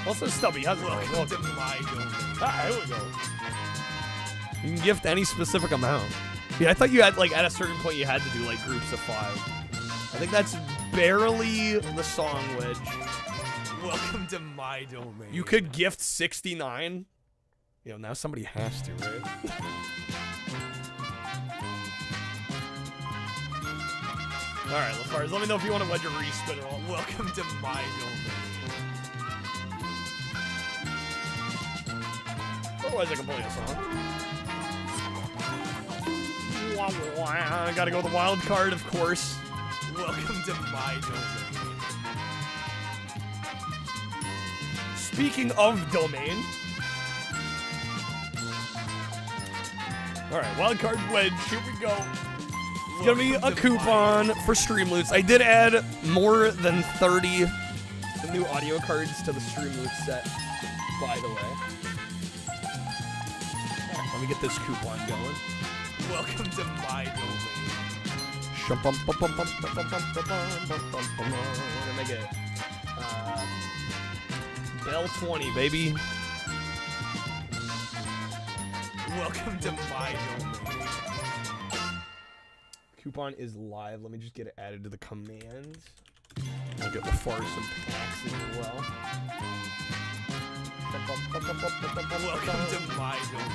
Also, Stubby, how's it going? Welcome to my domain. Ah, here we go. You can gift any specific amount. Yeah, I thought you had, like, at a certain point you had to do, like, groups of 5. I think that's barely the song, Wedge. Welcome to my domain. You could gift 69. You know, now somebody has to, right? All right, LaFarce, let me know if you want to wedge a respin at all. Welcome to my domain. Otherwise, I can play a song. I gotta go with the wild card, of course. Welcome to my domain. Speaking of domain. All right, wild card wedge. Here we go. It's gonna be a coupon for Stream Loots. I did add more than 30 new audio cards to the Stream Loots set, by the way. Right, let me get this coupon going. Welcome to my domain. We're gonna make it Bell 20, baby. Welcome to my domain. Coupon is live. Let me just get it added to the commands. I'll get LaFarce some packs as well. Welcome to my domain.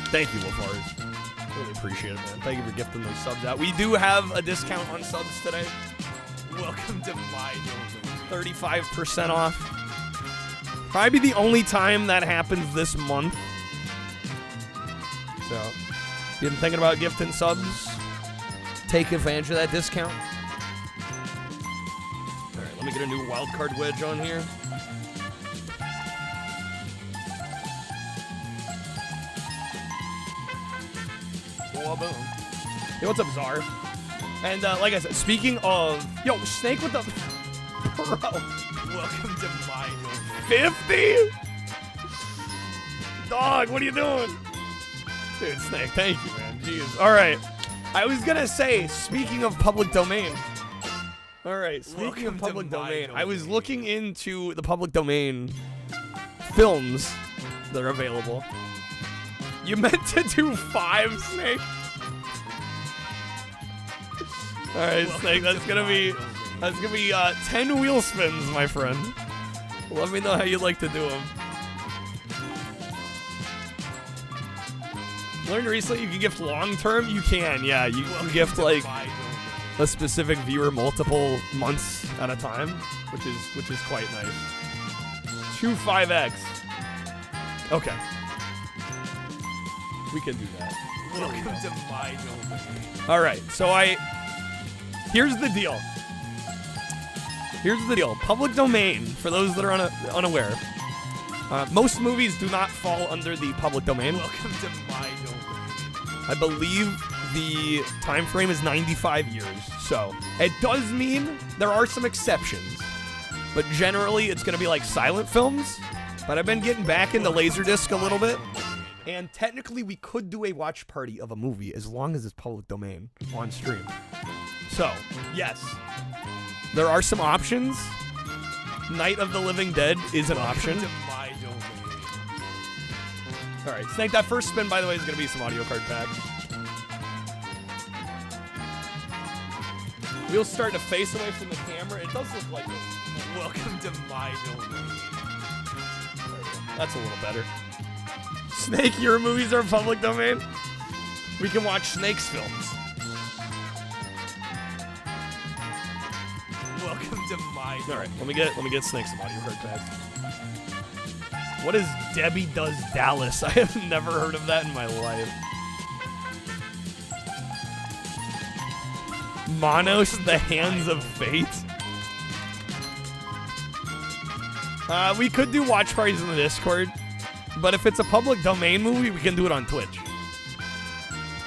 Thank you, LaFarce. Really appreciate it, man. Thank you for gifting those subs out. We do have a discount on subs today. Welcome to my domain. 35% off. Probably the only time that happens this month. So, if you've been thinking about gifting subs, take advantage of that discount. All right, let me get a new wildcard wedge on here. Whoa, boom. Hey, what's up, Czar? And like I said, speaking of... Yo, Snake with the... Bro. Welcome to my domain. 50? Dog, what are you doing? Dude, Snake, thank you, man. Jeez. All right. I was going to say, speaking of public domain. All right, speaking of public domain, I was looking into the public domain films that are available. You meant to do 5, Snake? All right, Snake, that's gonna be 10 wheel spins, my friend. Let me know how you like to do them. Learned recently you can gift long term. You can, yeah. You can gift like a specific viewer multiple months at a time, which is quite nice. 2 5X. Okay. We can do that. Welcome to my domain. All right, so here's the deal. Here's the deal. Public domain, for those that are unaware, most movies do not fall under the public domain. Welcome to my domain. I believe the time frame is 95 years. So it does mean there are some exceptions, but generally it's going to be like silent films. But I've been getting back into Laserdisc a little bit. And technically, we could do a watch party of a movie as long as it's public domain on stream. So, yes, there are some options. Night of the Living Dead is an option. To my domain. All right, Snake, that first spin, by the way, is going to be some audio card packs. Wheels starting to face away from the camera. It does look like it. Welcome to my domain. That's a little better. Snake, your movies are public domain. We can watch Snake's films. Welcome to my domain. All right, let me get Snake some audio card packs. What is Debbie Does Dallas? I have never heard of that in my life. Monos, The Hands of Fate. We could do watch parties in the Discord, but if it's a public domain movie, we can do it on Twitch.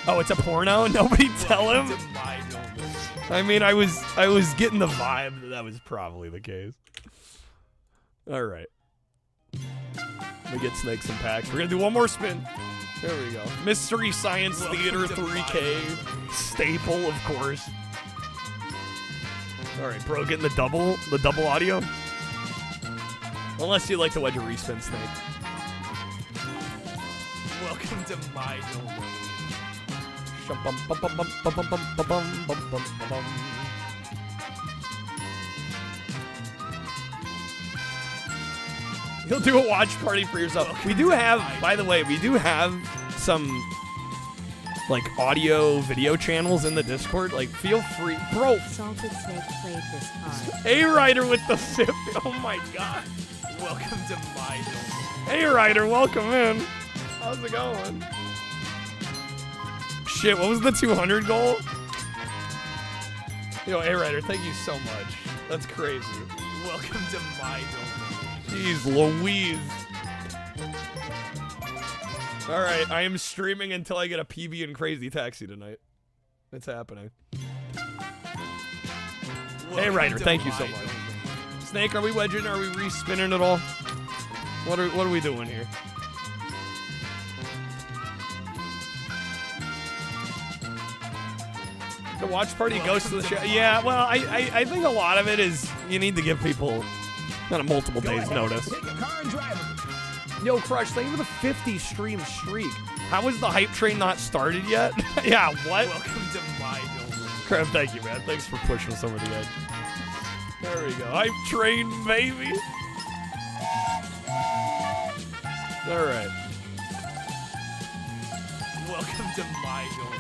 Oh, it's a porno? Nobody tell him? I mean, I was getting the vibe that was probably the case. All right. Let me get Snake some packs. We're going to do one more spin. There we go. Mystery Science Theater 3K. Staple, of course. All right, bro, getting the double audio. Unless you'd like to wedge a respin, Snake. Welcome to my domain. You'll do a watch party for yourself. We do have, by the way, some like audio video channels in the Discord. Like, feel free, bro. Salted Snake played this card. A-Rider with the 50. Oh my god. Welcome to my domain. A-Rider, welcome in. How's it going? Shit, what was the 200 goal? Yo, A-Rider, thank you so much. That's crazy. Welcome to my domain. Jeez Louise. Alright, I am streaming until I get a PB and Crazy Taxi tonight. It's happening. Hey, Ryder, thank you so much. Snake, are we wedging? Are we re-spinning at all? What are we doing here? The watch party goes to the show. Yeah, well, I think a lot of it is you need to give people kind of multiple days notice. Take a car and drive it. Yo, Crush, thank you for the 50 stream streak. How is the hype train not started yet? Yeah, what? Welcome to my domain. Crap, thank you, man. Thanks for pushing us over the edge. There we go. Hype train, baby. All right. Welcome to my domain.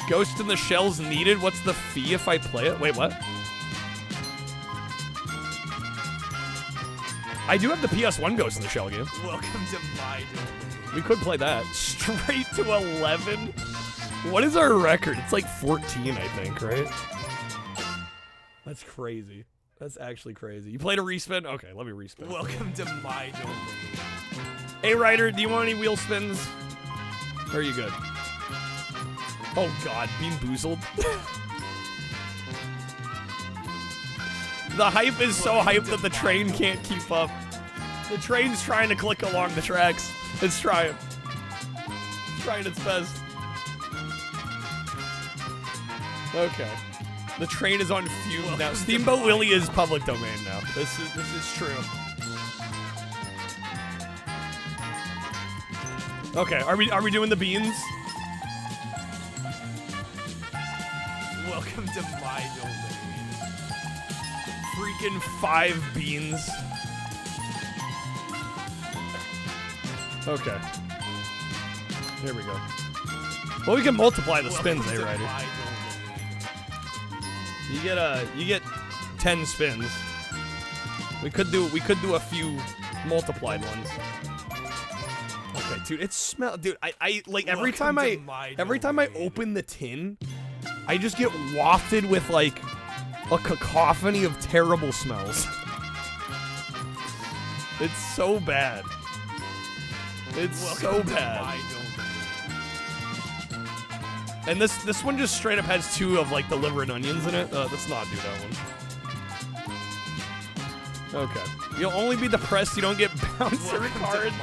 Ghost in the Shell's needed. What's the fee if I play it? Wait, what? I do have the PS1 Ghost in the Shell game. Welcome to my domain. We could play that. Straight to 11? What is our record? It's like 14, I think, right? That's crazy. That's actually crazy. You played a respin? Okay, let me respin. Welcome to my domain. Hey, Ryder, do you want any wheel spins? Or are you good? Oh, God. Bean boozled. The hype is so hyped that the train can't keep up. The train's trying to click along the tracks. It's trying. It's trying its best. Okay. The train is on fumes now. Steamboat Willie is public domain now. This is true. Okay, are we doing the beans? Welcome to my domain. Freaking 5 beans. Okay. Here we go. Well, we can multiply the spins, eh, Ryder? You get 10 spins. We could do a few multiplied ones. Okay, dude, it smells. Dude, I like every time I open the tin, I just get wafted with like a cacophony of terrible smells. It's so bad. It's so bad. And this one just straight up has 2 of like the liver and onions in it. Let's not do that one. Okay. You'll only be depressed you don't get bouncer cards.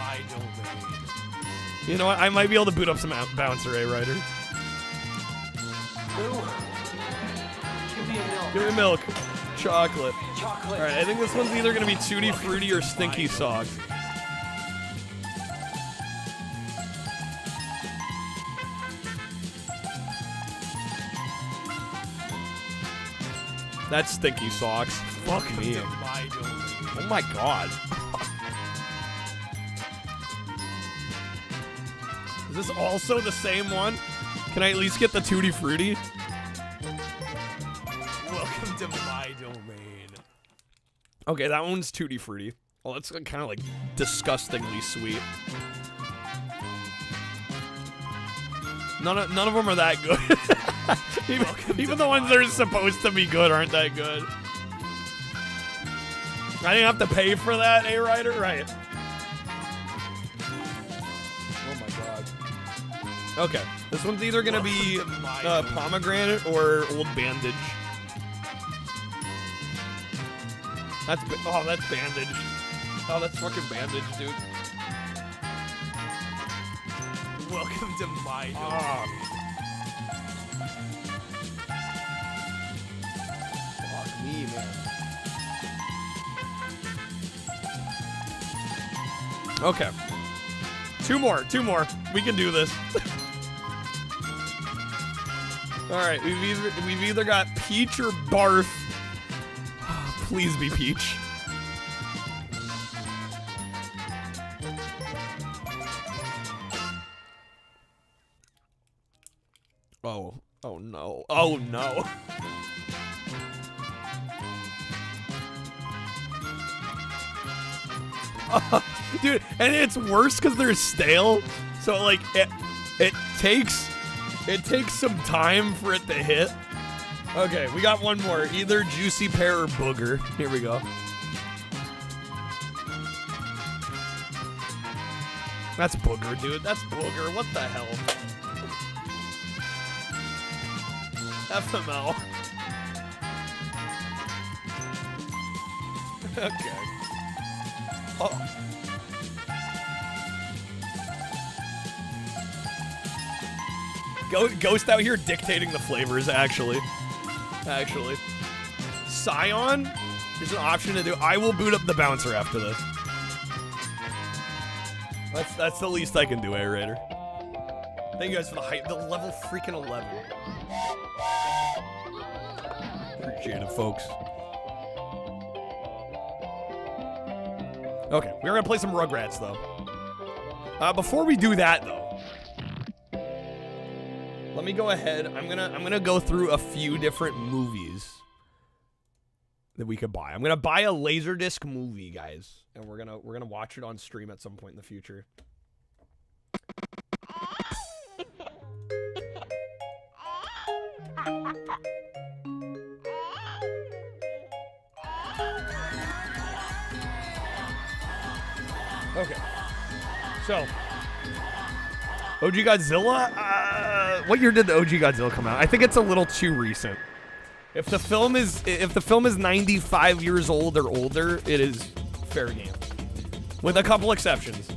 You know what? I might be able to boot up some bouncer, Ryder? Give me milk. Chocolate. Alright, I think this one's either gonna be Tutti Frutti or Stinky Socks. That's Stinky Socks. Fuck me. Oh my god. Is this also the same one? Can I at least get the Tutti Frutti? Welcome to my domain. Okay, that one's Tutti Frutti. Well, that's kind of like disgustingly sweet. None of them are that good. even the ones that are supposed to be good aren't that good. I didn't have to pay for that, eh, Ryder? Right. Oh my god. Okay, this one's either gonna be pomegranate or old bandage. That's bandage. Oh, that's fucking bandage, dude. Welcome to my domain. Fuck me, man. Okay. Two more. We can do this. Alright, we've either got peach or barf. Please be peach. Oh no. Oh no. Dude, and it's worse because they're stale. So like it takes some time for it to hit. Okay, we got one more. Either juicy pear or booger. Here we go. That's booger, dude. That's booger. What the hell? FML. Okay. Oh. Ghost out here dictating the flavors, actually. Scion? There's an option to do. I will boot up the bouncer after this. That's the least I can do, Raider. Thank you guys for the hype. The level freaking 11. Appreciate it, folks. Okay, we're gonna play some Rugrats, though. Before we do that, though, let me go ahead. I'm gonna go through a few different movies that we could buy. I'm gonna buy a Laserdisc movie, guys, and we're gonna watch it on stream at some point in the future. Okay. So, OG Godzilla. What year did the OG Godzilla come out? I think it's a little too recent. If the film is 95 years old or older, it is fair game, with a couple exceptions.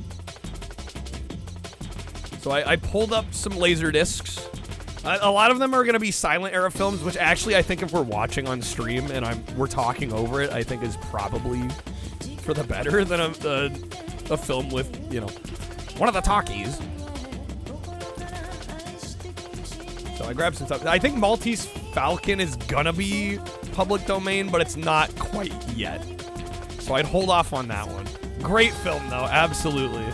So I pulled up some laser discs. A lot of them are going to be silent era films, which actually I think if we're watching on stream and we're talking over it, I think is probably for the better than a film with, you know, one of the talkies. So I grabbed some stuff. I think Maltese Falcon is gonna be public domain, but it's not quite yet. So I'd hold off on that one. Great film though, absolutely.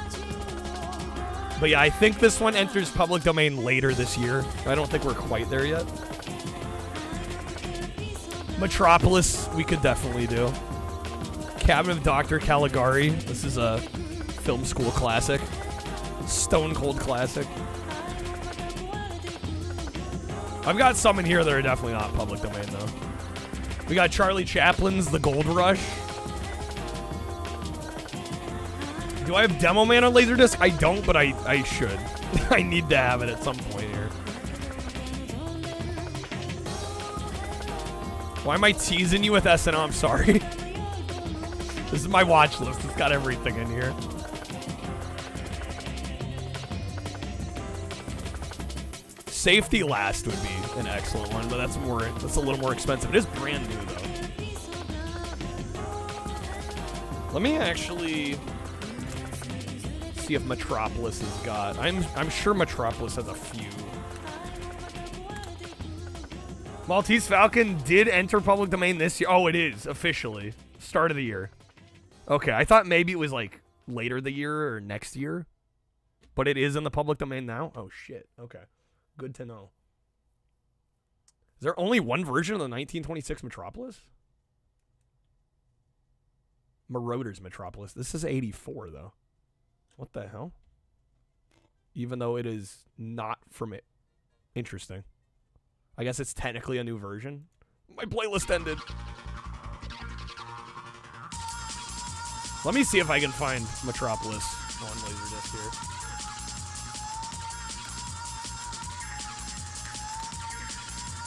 But yeah, I think this one enters public domain later this year. I don't think we're quite there yet. Metropolis, we could definitely do. Cabinet of Dr. Caligari. This is a film school classic. Stone cold classic. I've got some in here that are definitely not public domain, though. We got Charlie Chaplin's The Gold Rush. Do I have Demo Man on Laserdisc? I don't, but I should. I need to have it at some point here. Why am I teasing you with SNL? I'm sorry. This is my watch list. It's got everything in here. Safety Last would be an excellent one, but that's a little more expensive. It is brand new though. Let me actually see if Metropolis has got. I'm sure Metropolis has a few. Maltese Falcon did enter public domain this year. Oh, it is officially start of the year. Okay, I thought maybe it was like later the year or next year, but it is in the public domain now. Oh shit. Okay. Good to know. Is there only one version of the 1926 Metropolis? Marauders Metropolis. This is 84, though. What the hell? Even though it is not from it. Interesting. I guess it's technically a new version. My playlist ended. Let me see if I can find Metropolis on Laserdisc here.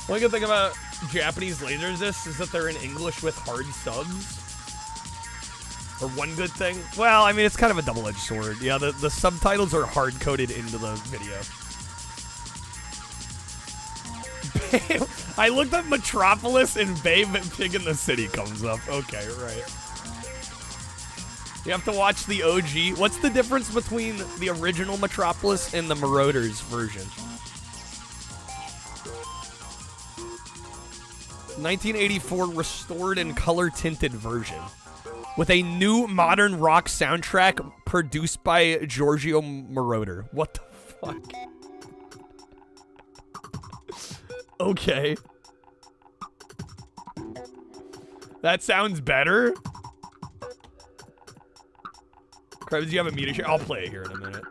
One good thing about Japanese Laserdiscs is that they're in English with hard subs. Or one good thing. Well, I mean, it's kind of a double-edged sword. Yeah, the subtitles are hard-coded into the video. I looked up Metropolis and Babe Pig in the City comes up. Okay, right. You have to watch the OG. What's the difference between the original Metropolis and the Marauders version? 1984 restored and color-tinted version with a new modern rock soundtrack produced by Giorgio Moroder. What the fuck? Okay. That sounds better. Krebs, do you have a media share? I'll play it here in a minute.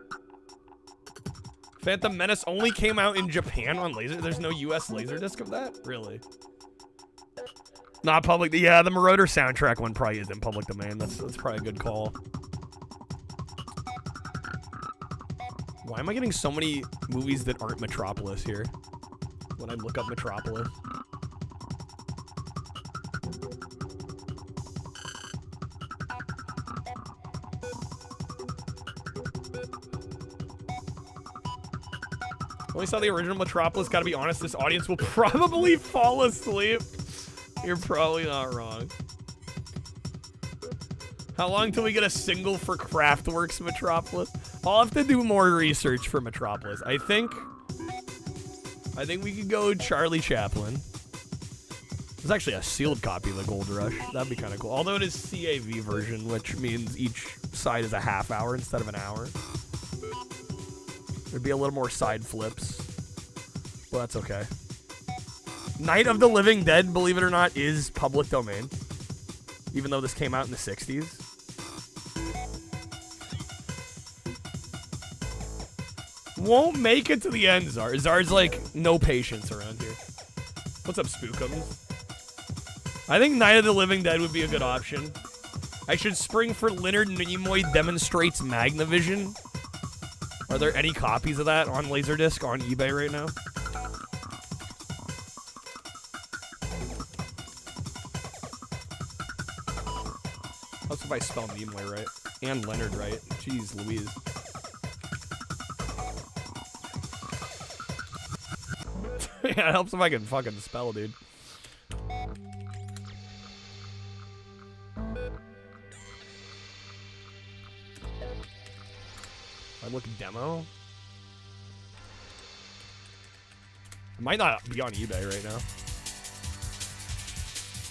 Phantom Menace only came out in Japan on laser. There's no US Laserdisc of that? Really? Not public. Yeah, the Marauder soundtrack one probably is in public domain. That's probably a good call. Why am I getting so many movies that aren't Metropolis here when I look up Metropolis? Only saw the original Metropolis. Gotta be honest, this audience will probably fall asleep. You're probably not wrong. How long till we get a single for Kraftwerk's Metropolis? I'll have to do more research for Metropolis. I think we could go Charlie Chaplin. There's actually a sealed copy of the Gold Rush. That'd be kind of cool. Although it is CAV version, which means each side is a half hour instead of an hour. There'd be a little more side flips. Well, that's okay. Night of the Living Dead, believe it or not, is public domain. Even though this came out in the 60s. Won't make it to the end, Zar. Zar's like, no patience around here. What's up, Spookums? I think Night of the Living Dead would be a good option. I should spring for Leonard Nimoy Demonstrates Magnavision. Are there any copies of that on Laserdisc on eBay right now? How's if I spell Nimoy right? And Leonard right? Jeez Louise. Yeah, it helps if I can fucking spell, dude. I look demo. It might not be on eBay right now.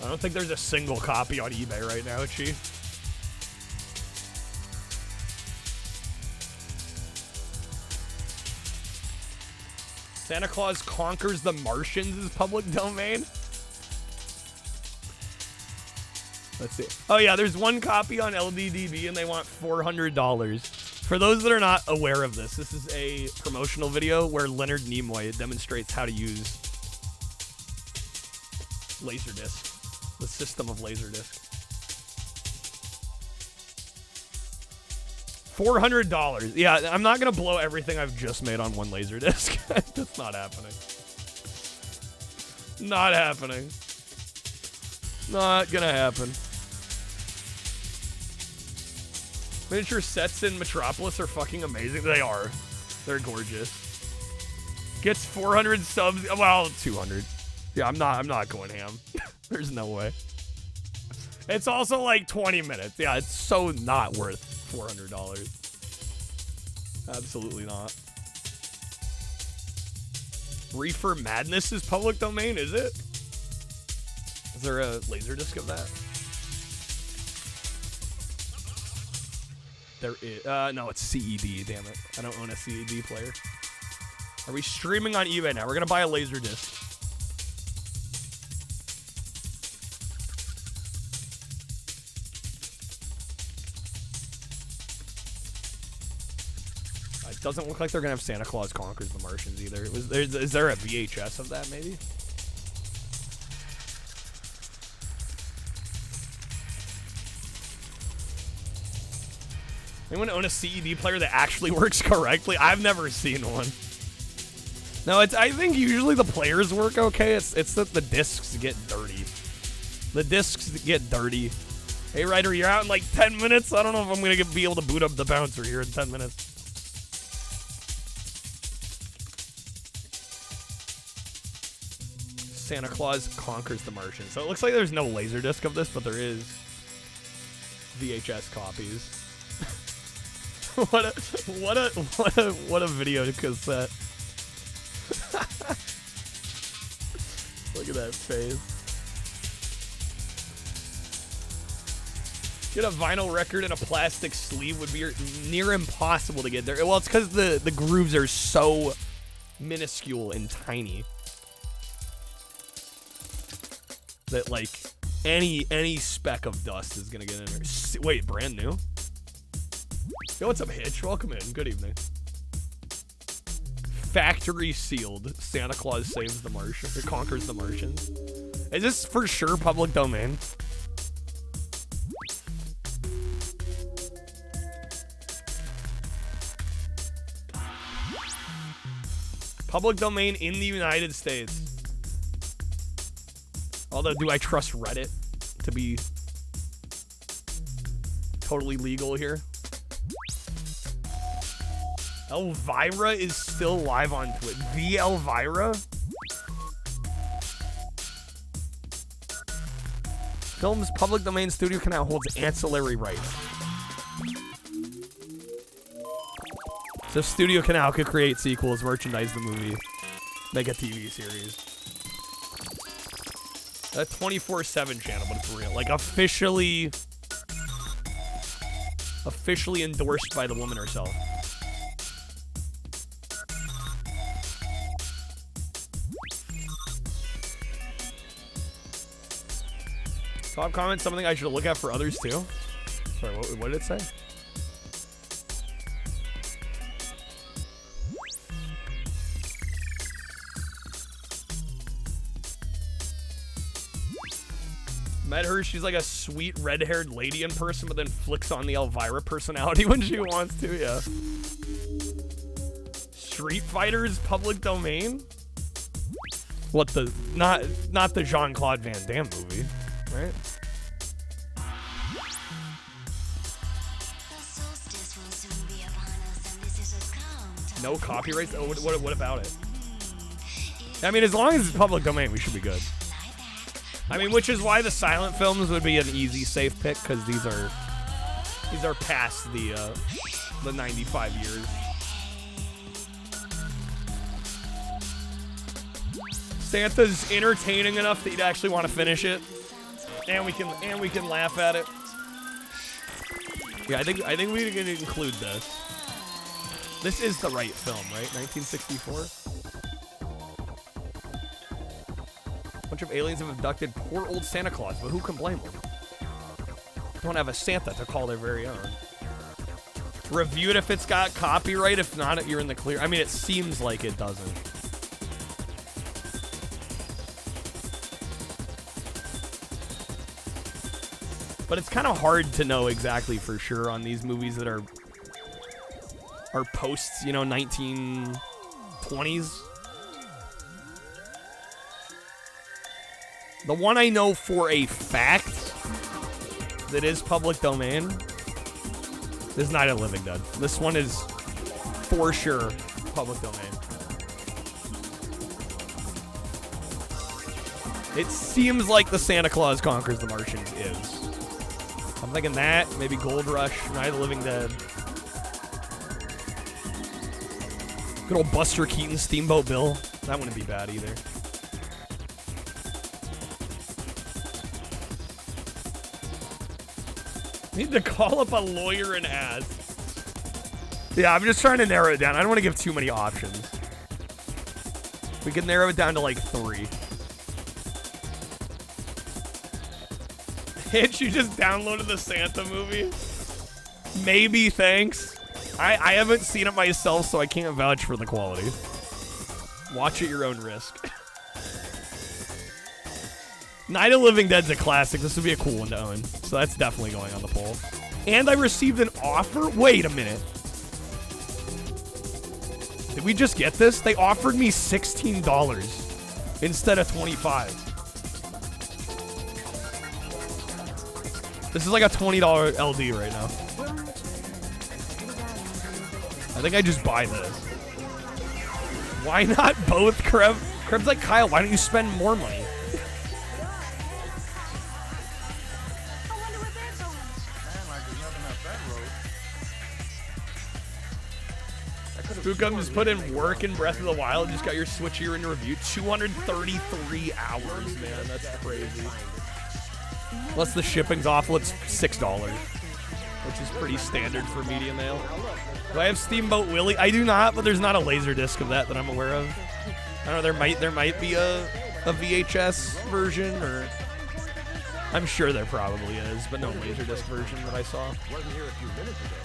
I don't think there's a single copy on eBay right now, Chief. Santa Claus Conquers the Martians is public domain. Let's see. Oh yeah, there's one copy on LDDB and they want $400. For those that are not aware of this, this is a promotional video where Leonard Nimoy demonstrates how to use Laserdisc, the system of Laserdisc. $400. Yeah, I'm not gonna blow everything I've just made on one Laserdisc. That's not happening. Not happening. Not gonna happen. Miniature sets in Metropolis are fucking amazing. They are. They're gorgeous. Gets 400 subs. Well, 200. Yeah, I'm not going ham. There's no way. It's also like 20 minutes. Yeah, it's so not worth $400. Absolutely not. Reefer Madness is public domain, is it? Is there a Laserdisc of that? There is. No, it's CED, damn it. I don't own a CED player. Are we streaming on eBay now? We're gonna buy a Laserdisc. It doesn't look like they're gonna have Santa Claus Conquers the Martians either. Is there a VHS of that maybe? Anyone own a CED player that actually works correctly? I've never seen one. No, I think usually the players work okay. It's that the discs get dirty. The discs get dirty. Hey, Ryder, you're out in like 10 minutes? I don't know if I'm going to be able to boot up the bouncer here in 10 minutes. Santa Claus Conquers the Martians. So it looks like there's no Laserdisc of this, but there is VHS copies. What a video cassette. Look at that face. Get a vinyl record in a plastic sleeve would be near impossible to get there. Well, it's because the grooves are so minuscule and tiny that like any speck of dust is gonna get in there. Wait, brand new? Yo, what's up, Hitch? Welcome in. Good evening. Factory sealed. Santa Claus saves the Martian or conquers the Martians. Is this for sure public domain? Public domain in the United States. Although, do I trust Reddit to be totally legal here? Elvira is still live on Twitch. The Elvira? Film's public domain studio canal holds ancillary rights. So Studio Canal could create sequels, merchandise the movie, make a TV series. A 24/7 channel, but it's real. Like officially endorsed by the woman herself. Top comment, something I should look at for others too. Sorry, what did it say? Met her, she's like a sweet red-haired lady in person, but then flicks on the Elvira personality when she wants to, yeah. Street Fighter's public domain? What the, not the Jean-Claude Van Damme movie, right? No copyrights? Oh, what about it? I mean, as long as it's public domain, we should be good. I mean, which is why the silent films would be an easy, safe pick, because these are past the 95 years. Santa's entertaining enough that you'd actually want to finish it, and we can laugh at it. Yeah, I think we can include this. This is the right film, right? 1964. Bunch of aliens have abducted poor old Santa Claus, but who can blame them? Don't have a Santa to call their very own. Review it if it's got copyright. If not, you're in the clear. I mean, it seems like it doesn't. But it's kind of hard to know exactly for sure on these movies that are posts, you know, 1920s. The one I know for a fact that is public domain is Night of the Living Dead. This one is for sure public domain. It seems like the Santa Claus Conquers the Martians is. I'm thinking that, maybe Gold Rush, Night of the Living Dead. Good old Buster Keaton, Steamboat Bill. That wouldn't be bad either. Need to call up a lawyer and ask. Yeah, I'm just trying to narrow it down. I don't want to give too many options. We can narrow it down to like 3. Hitch, you just downloaded the Santa movie? Maybe, thanks. I haven't seen it myself, so I can't vouch for the quality. Watch at your own risk. Night of the Living Dead's a classic. This would be a cool one to own. So that's definitely going on the poll. And I received an offer? Wait a minute. Did we just get this? They offered me $16 instead of $25. This is like a $20 LD right now. I think I just buy this. Why not both, Kreb? Kreb's like, Kyle, why don't you spend more money? Spook'em just put in work in Breath of the Wild. Just got your Switch here in review. 233 hours, man. That's crazy. Plus the shipping's awful. It's $6, which is pretty standard for Media Mail. Do I have Steamboat Willie? I do not, but there's not a Laserdisc of that I'm aware of. I don't know. There might be a VHS version, or I'm sure there probably is, but no Laserdisc version that I saw. Wasn't here a few minutes ago.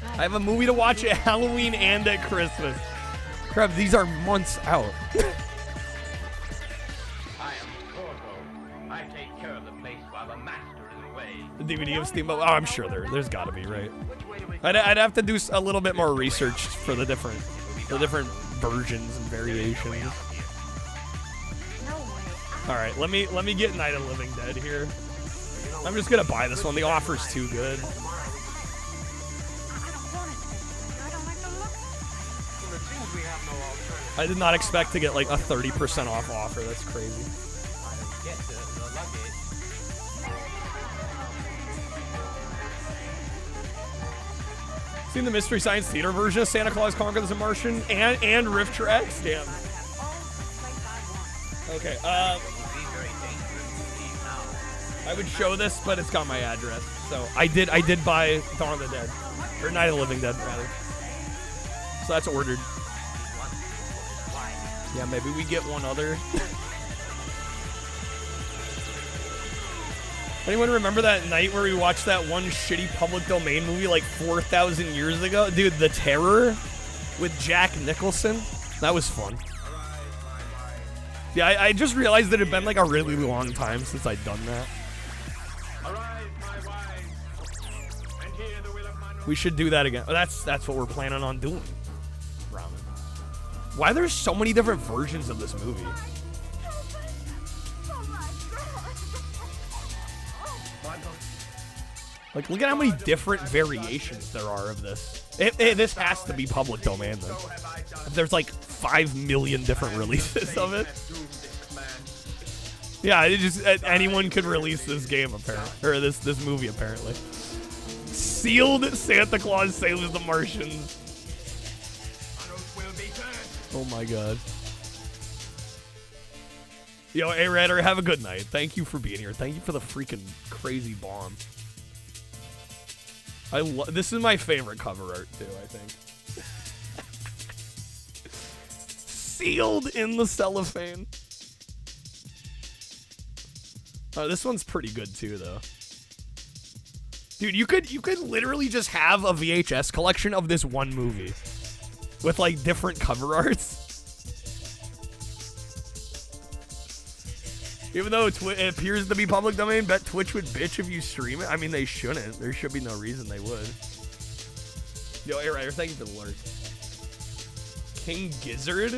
I have a movie to watch at Halloween and at Christmas. Crap, these are months out. I am Corvo. I take care of the place while the master is away. The DVD of Steamboat? Oh, I'm sure there's got to be, right? I'd have to do a little bit more research for the different versions and variations. All right, let me get Night of the Living Dead here. I'm just gonna buy this one. The offer's too good. I did not expect to get like a 30% off offer. That's crazy. Seen the Mystery Science Theater version of Santa Claus Conquers the Martian and Rift Tracks? Damn. Okay, I would show this, but it's got my address. So I did buy Dawn of the Dead. Or Night of the Living Dead, rather. So that's ordered. Yeah, maybe we get one other. Anyone remember that night where we watched that one shitty public domain movie like 4,000 years ago? Dude, The Terror with Jack Nicholson. That was fun. Yeah, I just realized that it had been like a really long time since I'd done that. We should do that again. That's what we're planning on doing. Ramen. Why there's so many different versions of this movie? Like, look at how many different variations there are of this. This has to be public domain, then. There's like 5 million different releases of it. Yeah, it just anyone could release this game, apparently, or this movie, apparently. Sealed Santa Claus Saves the Martians. Oh my god. Yo, A-Radder, have a good night. Thank you for being here. Thank you for the freaking crazy bomb. This is my favorite cover art, too, I think. Sealed in the cellophane. This one's pretty good, too, though. Dude, you could literally just have a VHS collection of this one movie. With, like, different cover arts. Even though it appears to be public domain, bet Twitch would bitch if you stream it. I mean, they shouldn't. There should be no reason they would. Yo, A-Rider, thank you for the alert. King Gizzard?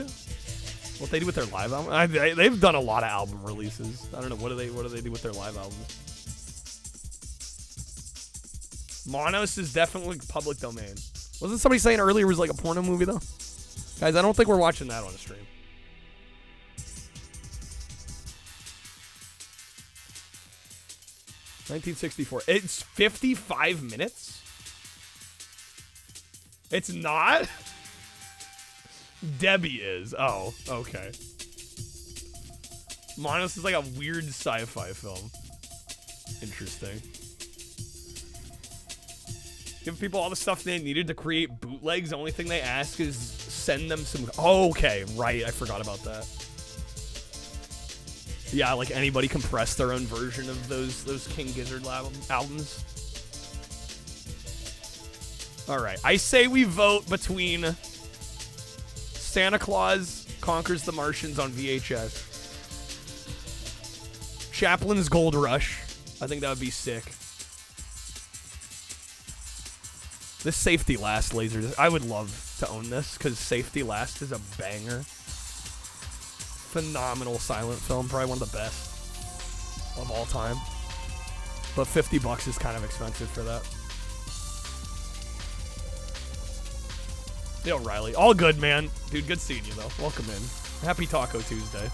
What they do with their live album? They've done a lot of album releases. I don't know. What do they do with their live albums? Monos is definitely public domain. Wasn't somebody saying earlier it was like a porno movie, though? Guys, I don't think we're watching that on a stream. $1964. It's 55 minutes? It's not? Debbie is. Oh, okay. Monos is like a weird sci-fi film. Interesting. Give people all the stuff they needed to create bootlegs. The only thing they ask is send them some... Oh, okay, right. I forgot about that. Yeah, like anybody compress their own version of those King Gizzard albums. All right, I say we vote between Santa Claus Conquers the Martians on VHS, Chaplin's Gold Rush. I think that would be sick. This Safety Last laser. I would love to own this because Safety Last is a banger. Phenomenal silent film, probably one of the best of all time. But $50 is kind of expensive for that. Yo, Riley. All good, man. Dude, good seeing you, though. Welcome in. Happy Taco Tuesday.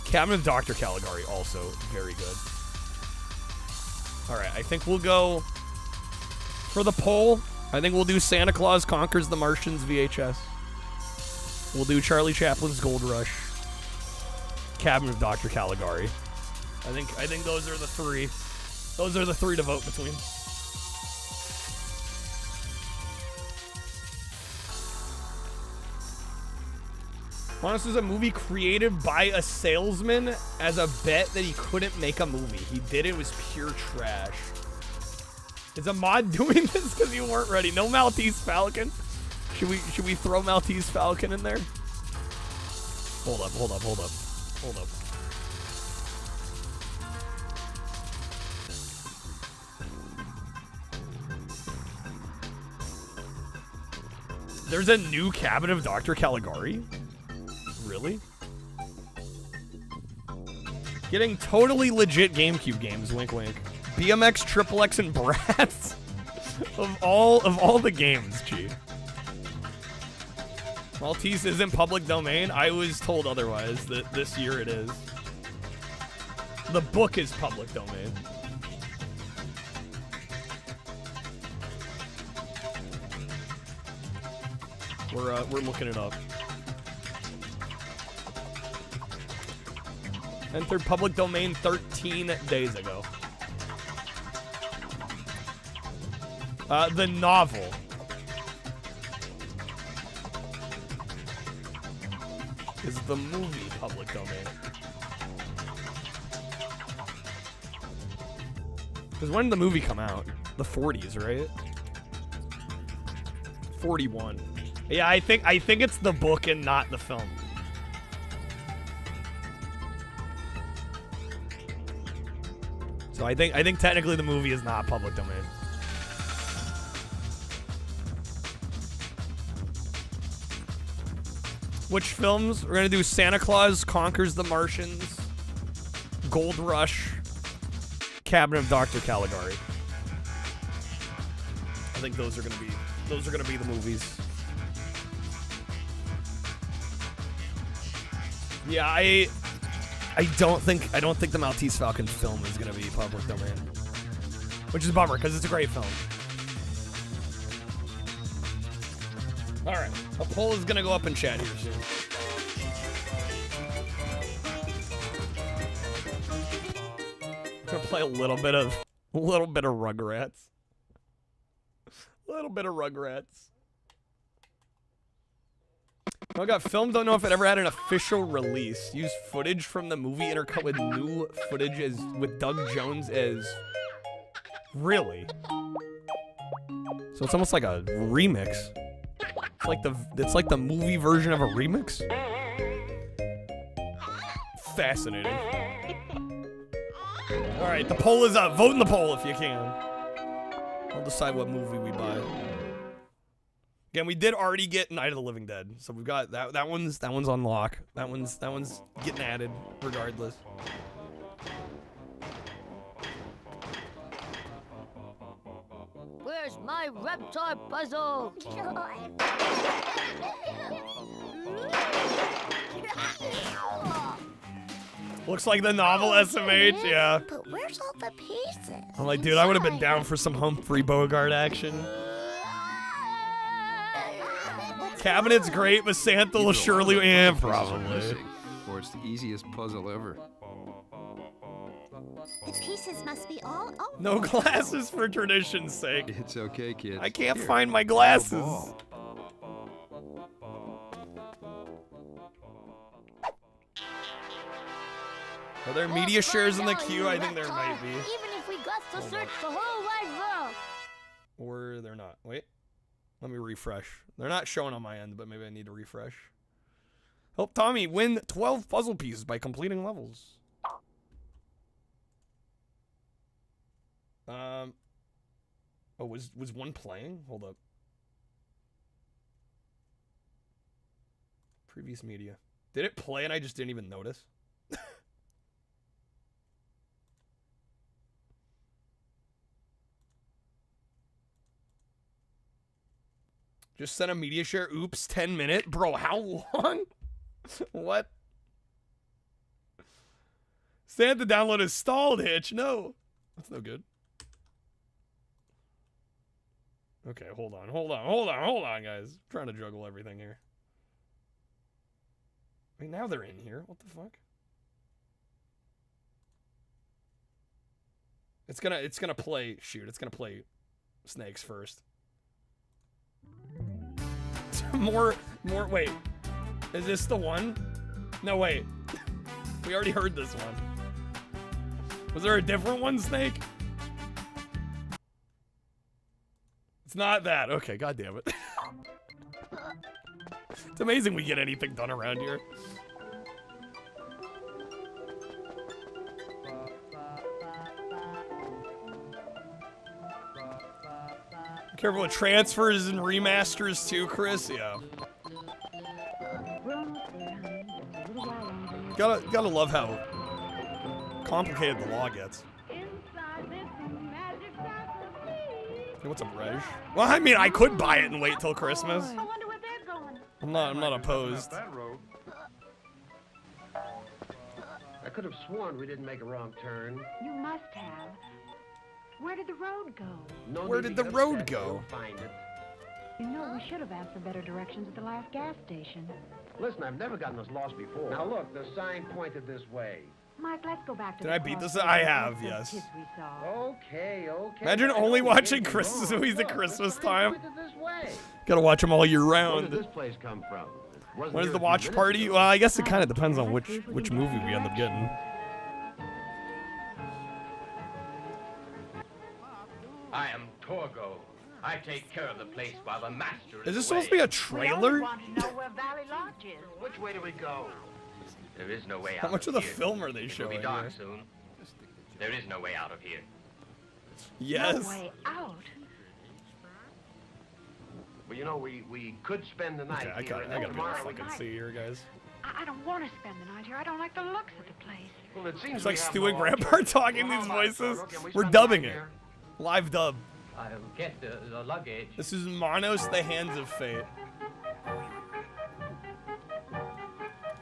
Cabinet of Dr. Caligari, also very good. Alright, I think we'll go for the poll. I think we'll do Santa Claus Conquers the Martians VHS. We'll do Charlie Chaplin's Gold Rush. Cabinet of Dr. Caligari. I think those are the three. Those are the three to vote between. Honest is a movie created by a salesman as a bet that he couldn't make a movie. He did it was pure trash. Is a mod doing this because you weren't ready? No Maltese Falcon? Should we throw Maltese Falcon in there? Hold up. There's a new Cabinet of Dr. Caligari? Really? Getting totally legit GameCube games, wink wink. BMX, Triple X, and Bratz? of all the games, gee. Maltese isn't public domain. I was told otherwise that this year it is. The book is public domain. We're looking it up. Entered public domain 13 days ago. The novel. Is the movie public domain? Because when did the movie come out? The 40s, right? 41. Yeah, I think it's the book and not the film. So I think technically the movie is not public domain. Which films? We're gonna do Santa Claus Conquers the Martians, Gold Rush, Cabinet of Dr. Caligari. I think those are gonna be the movies. Yeah, I don't think the Maltese Falcon film is gonna be public domain, which is a bummer because it's a great film. All right, a poll is gonna go up in chat here soon. I'm gonna play a little bit of Rugrats. A little bit of Rugrats. Oh, I got filmed. Don't know if it ever had an official release. Use footage from the movie intercut with new footage with Doug Jones as. Really? So it's almost like a remix. It's like the movie version of a remix. Fascinating. All right, the poll is up. Vote in the poll if you can. I'll decide what movie we buy. Again, we did already get Night of the Living Dead, so we've got that one's on lock. That one's getting added regardless. Where's my Reptar puzzle? Looks like the novel SMH, yeah. But where's all the pieces? I'm like, dude, I would have been down for some Humphrey Bogart action. Cabinet's great, but Santa will surely, probably. Or it's the easiest puzzle ever. The pieces must be all over. No glasses for tradition's sake. It's okay, kids. I can't find my glasses. Are there media shares in the queue? I think there might be. Even if we got to search the whole wide world. Or they're not. Wait. Let me refresh. They're not showing on my end, but maybe I need to refresh. Help Tommy win 12 puzzle pieces by completing levels. Oh, was one playing? Hold up. Previous media. Did it play and I just didn't even notice? Just sent a media share. Oops, 10-minute. Bro, how long? What? Santa download is stalled, Hitch. No. That's no good. Okay, hold on, guys. I'm trying to juggle everything here. Wait, now they're in here. What the fuck? It's gonna play. Shoot, it's gonna play Snakes first. more. Wait, is this the one? No, wait. We already heard this one. Was there a different one, Snake? It's not that. Okay, god damn it. It's amazing we get anything done around here. Careful with transfers and remasters too, Chris. Yeah. Gotta love how complicated the law gets. Hey, what's up, Reg? Well, I mean, I could buy it and wait till Christmas. I wonder where they're going. I'm not opposed. I could have sworn we didn't make a wrong turn. You must have. Where did the road go? Where did the road go? Find it. You know, we should have asked for better directions at the last gas station. Listen, I've never gotten us lost before. Now look, the sign pointed this way. Mike, let's go back to Did the I beat this? crossroads I and have, look at yes. those kids we saw. Okay. Imagine only watching Christmas movies at Christmas time. This way. Gotta watch them all year Where round. did this place come from? When is the watch party? Well, I guess it kind of depends on which movie we end up getting. I am Torgo. I take care of the place while the master Is this supposed to be a trailer? We want to know where Valley Lodge is. Which way do we go? There is no way out. How much of the here. film are they It will showing be dark here? soon. There is no way out of here. Yes. No way out. Well, you know, we could spend the night Okay, I here. gotta and be able tomorrow to we fucking might- see here, guys. I don't want to spend the night here. I don't like the looks of the place. Well, it seems It's we like have Stu no and Grandpa alternative. talking Well, these all right, voices. Torgo, can we We're spend the dubbing night it. here? Live dub. I'll get the luggage. This is Manos, the Hands of Fate.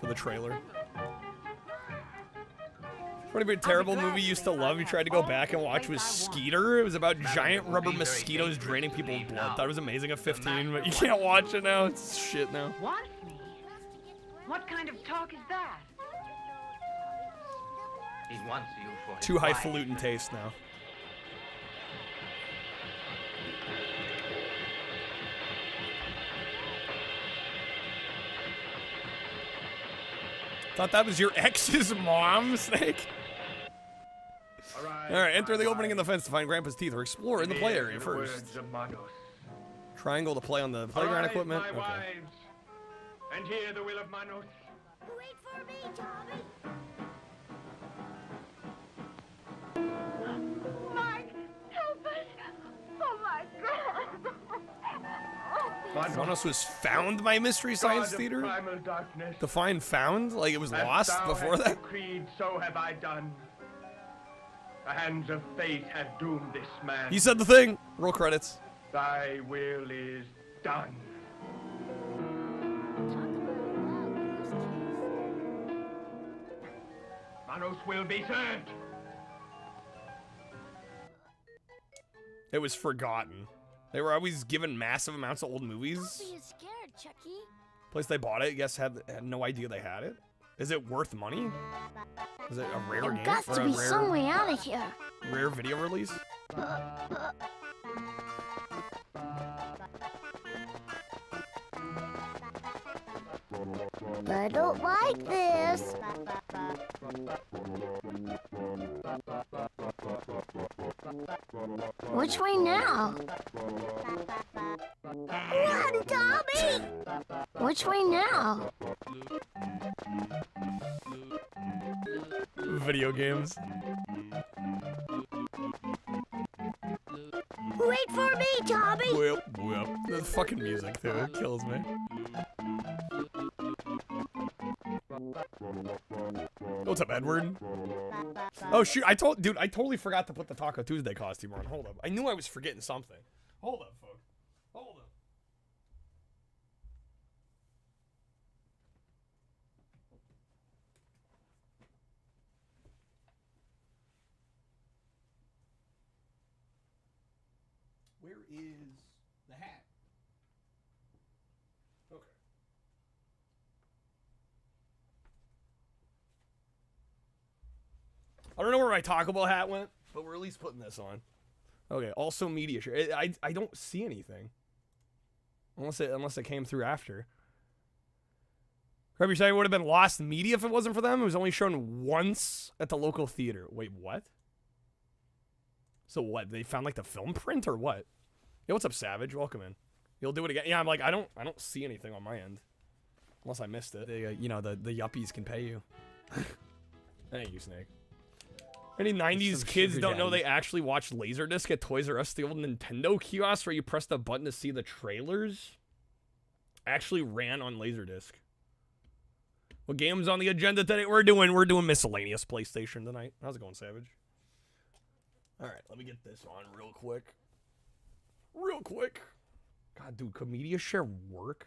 For the trailer. What a terrible movie you used to love. You tried to go back and watch was Skeeter. It was about giant rubber mosquitoes draining people's blood. Thought it was amazing at 15, but you can't watch it now. It's shit now. Wants me? What kind of talk is that? He wants you for his Too wife. highfalutin taste now. Thought that was your ex's mom, Snake? Alright, enter the opening in the fence to find Grandpa's teeth or explore in the play area first. Triangle to play on the playground equipment. My Okay. wives, and hear the will of Manos. Wait for me, Tommy. Mike, help us. Oh my God. Manos was found by Mystery Science God of Theater? primal darkness. Define found? Like it was As lost thou before hast that? decreed, so have I done. The hands of fate have doomed this man. He said the thing. Roll credits. Thy will is done. Manos will be served. It was forgotten. They were always given massive amounts of old movies. Don't be scared, Chucky. Place they bought it, I guess, had no idea they had it. Is it worth money? Is it a rare game? There got Or to a be rare, some way out of here. rare video release? I don't like this. Which way now? Run, Tommy! Which way now? Video games. Wait for me, Tommy! Whip, whip. The fucking music, too. It kills me. What's up, Edward? Oh, shoot. I totally forgot to put the Taco Tuesday costume on. Hold up. I knew I was forgetting something. Hold up, folks. Hold up. Where is the hat? Okay. I don't know where my Taco Bell hat went, but we're at least putting this on. Okay, also media share. I don't see anything. Unless it came through after. Remember you saying it would have been lost media if it wasn't for them? It was only shown once at the local theater. Wait, what? So what? They found like the film print or what? Yo, what's up, Savage? Welcome in. You'll do it again. Yeah, I'm like, I don't see anything on my end. Unless I missed it. They, you know, the yuppies can pay you. Thank you, Snake. Any 90s kids don't know they actually watched Laserdisc at Toys R Us, the old Nintendo kiosk where you press the button to see the trailers? Actually ran on Laserdisc. What game's on the agenda today? We're doing miscellaneous PlayStation tonight. How's it going, Savage? Alright, let me get this on real quick. Real quick. God, dude, could media share work?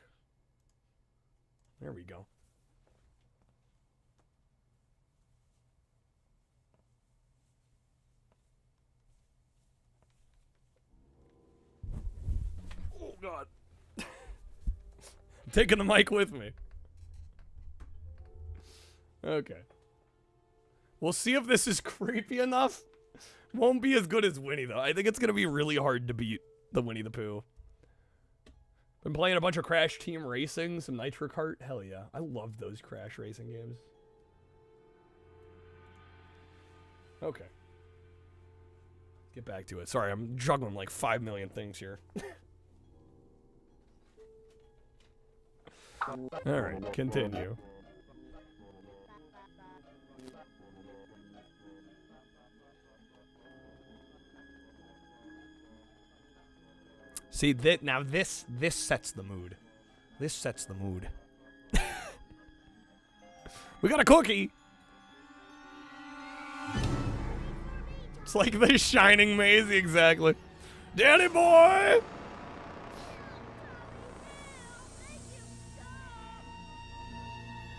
There we go. Oh, God. I'm taking the mic with me. Okay. We'll see if this is creepy enough. Won't be as good as Winnie, though. I think it's going to be really hard to beat the Winnie the Pooh. Been playing a bunch of Crash Team Racing, some Nitro Kart. Hell yeah. I love those Crash Racing games. Okay. Get back to it. Sorry, I'm juggling like 5 million things here. Alright, continue. See, now this sets the mood. This sets the mood. We got a cookie! It's like the Shining Maisie, exactly. Danny boy!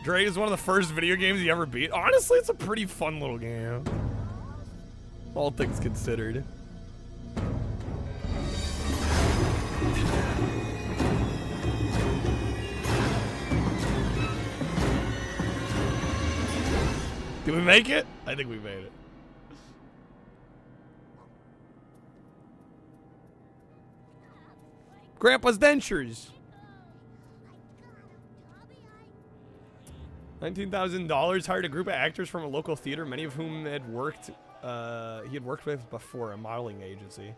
Dre is one of the first video games you ever beat. Honestly, it's a pretty fun little game. All things considered. Did we make it? I think we made it. Grandpa's dentures. $19,000. Hired a group of actors from a local theater, many of whom he had worked with before, a modeling agency.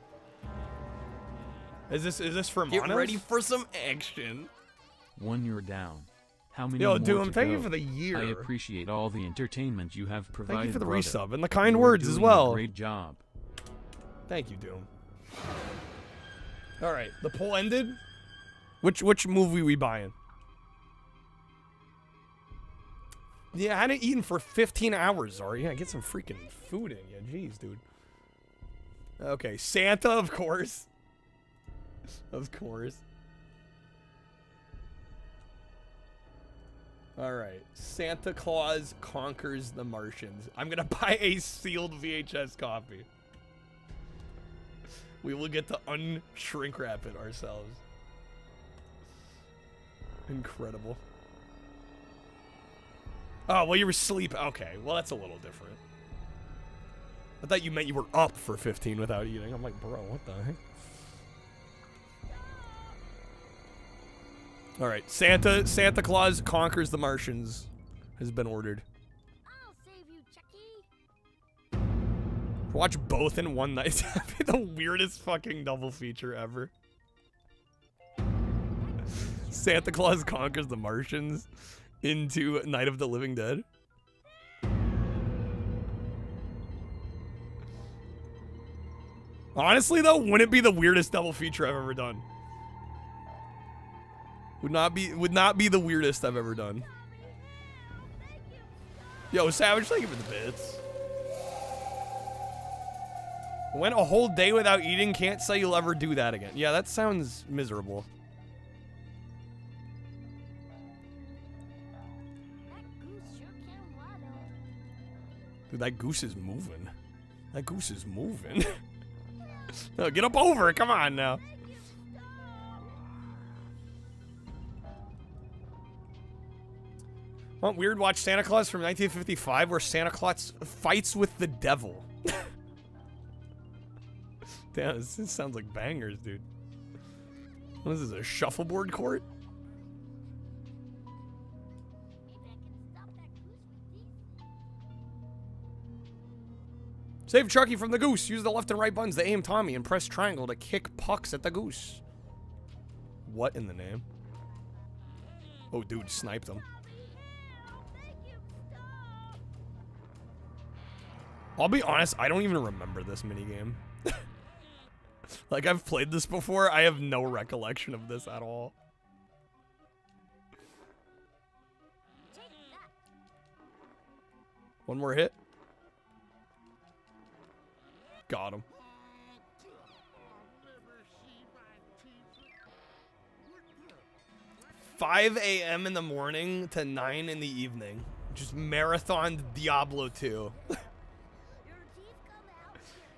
Is this for Monos? Get ready for some action. One year down. How many Yo, more Doom, to thank go? you for the year. I appreciate all the entertainment you have provided. Thank you for the brother. resub and the kind You're words as doing a well. Great job. Thank you, Doom. All right, the poll ended. Which movie we buying? Yeah, I hadn't eaten for 15 hours, Zari. Yeah, get some freaking food in you. Jeez, dude. Okay, Santa, of course. Of course. All right, Santa Claus Conquers the Martians. I'm gonna buy a sealed VHS copy. We will get to unshrink wrap it ourselves. Incredible. Oh, well, you were asleep. Okay, well, that's a little different. I thought you meant you were up for 15 without eating. I'm like, bro, what the heck? All right, Santa Claus Conquers the Martians has been ordered. I'll save you, Chucky. Watch both in one night. That'd be the weirdest fucking double feature ever. Santa Claus Conquers the Martians into Night of the Living Dead. Honestly, though, wouldn't it be the weirdest double feature I've ever done? Would not be the weirdest I've ever done. Yo, Savage, thank you for the bits. Went a whole day without eating, can't say you'll ever do that again. Yeah, that sounds miserable. Dude, that goose is moving. That goose is moving. No, get up over it. Come on now. Want Weird Watch Santa Claus from 1955 where Santa Claus fights with the devil. Damn, this sounds like bangers, dude. What is this, a shuffleboard court? Save Chucky from the goose. Use the left and right buttons to aim Tommy and press triangle to kick pucks at the goose. What in the name? Oh, dude, sniped him. I'll be honest, I don't even remember this minigame. Like, I've played this before. I have no recollection of this at all. One more hit. Got him. 5 a.m. in the morning to 9 in the evening. Just marathoned Diablo 2.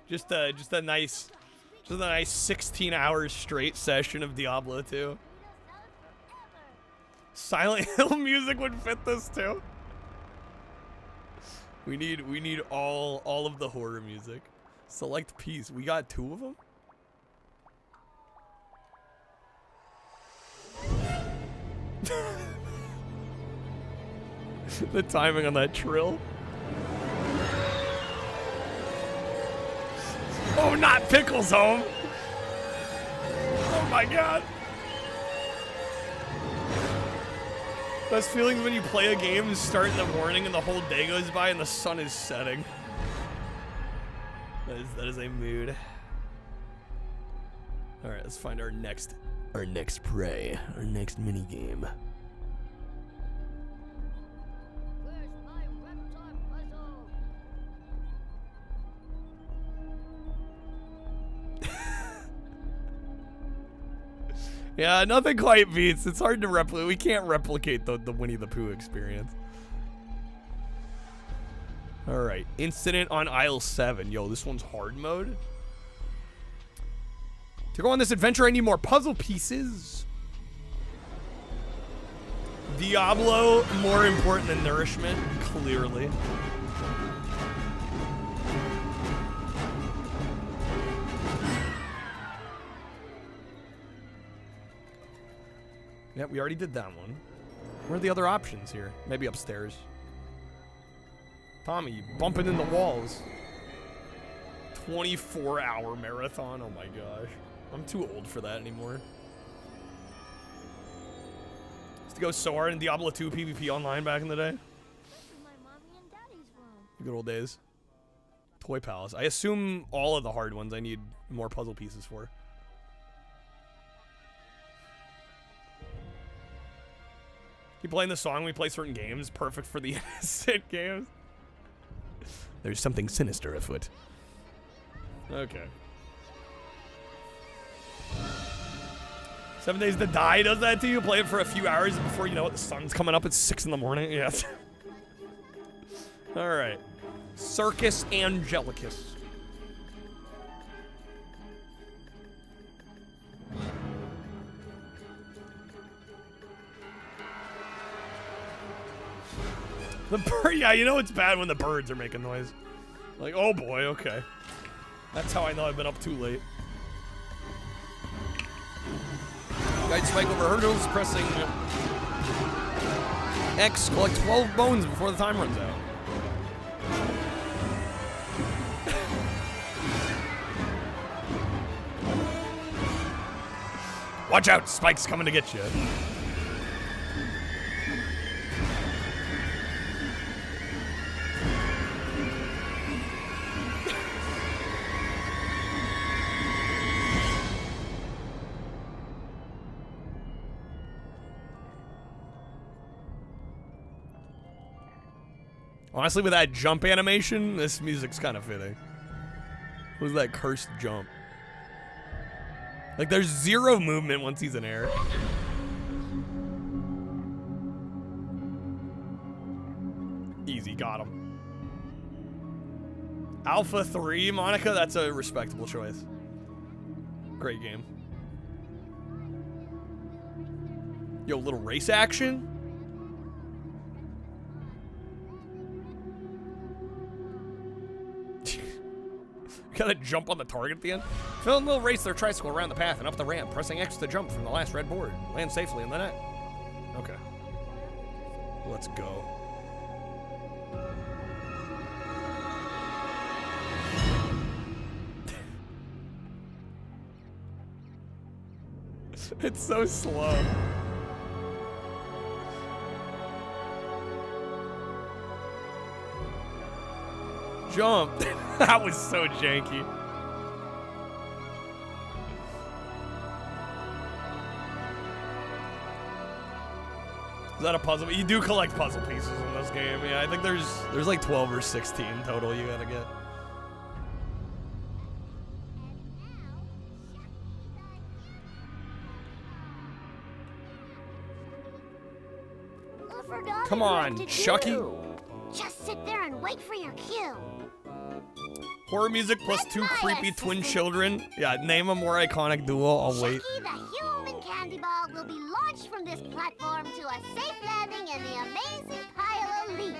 Just a nice 16 hours straight session of Diablo 2. Silent Hill music would fit this too. We need all of the horror music. Select piece. We got 2 of them. The timing on that trill. Oh, No, not Pickles home. Oh my god. Best feelings when you play a game and start in the morning and the whole day goes by and the sun is setting. That is a mood. All right, let's find our next prey, our next mini game. Yeah, nothing quite beats. It's hard to replicate. We can't replicate the Winnie the Pooh experience. All right, incident on aisle 7. Yo, this one's hard mode. To go on this adventure, I need more puzzle pieces. Diablo, more important than nourishment, clearly. Yeah, we already did that one. Where are the other options here? Maybe upstairs. Tommy, you bumping in the walls. 24-hour marathon. Oh my gosh. I'm too old for that anymore. Used to go so hard in Diablo 2 PvP online back in the day. The good old days. Toy Palace. I assume all of the hard ones I need more puzzle pieces for. Keep playing the song, we play certain games. Perfect for the innocent games. There's something sinister afoot. Okay. 7 Days to Die does that to you? Play it for a few hours before you know it, the sun's coming up at 6 in the morning? Yes. Alright. Circus Angelicus. The bird, yeah, you know it's bad when the birds are making noise. Like, oh boy, okay. That's how I know I've been up too late. Guide spike over hurdles, pressing X, collect 12 bones before the time runs out. Watch out, Spike's coming to get you. Honestly, with that jump animation, this music's kind of fitting. What was that cursed jump? Like, there's zero movement once he's in air. Easy, got him. Alpha 3, Monica, that's a respectable choice. Great game. Yo, little race action? Gotta jump on the target at the end. Film will race their tricycle around the path and up the ramp, pressing X to jump from the last red board. Land safely in the net. Okay. Let's go. It's so slow. Jump. That was so janky. Is that a puzzle? You do collect puzzle pieces in this game. Yeah, I think there's like 12 or 16 total you gotta get. Come on, Chucky. Just sit there and wait for your cue. Horror music plus 2 creepy twin children. Yeah, name a more iconic duo. I'll wait. Chucky the human candy ball will be launched from this platform to a safe landing in the amazing pile of leaves.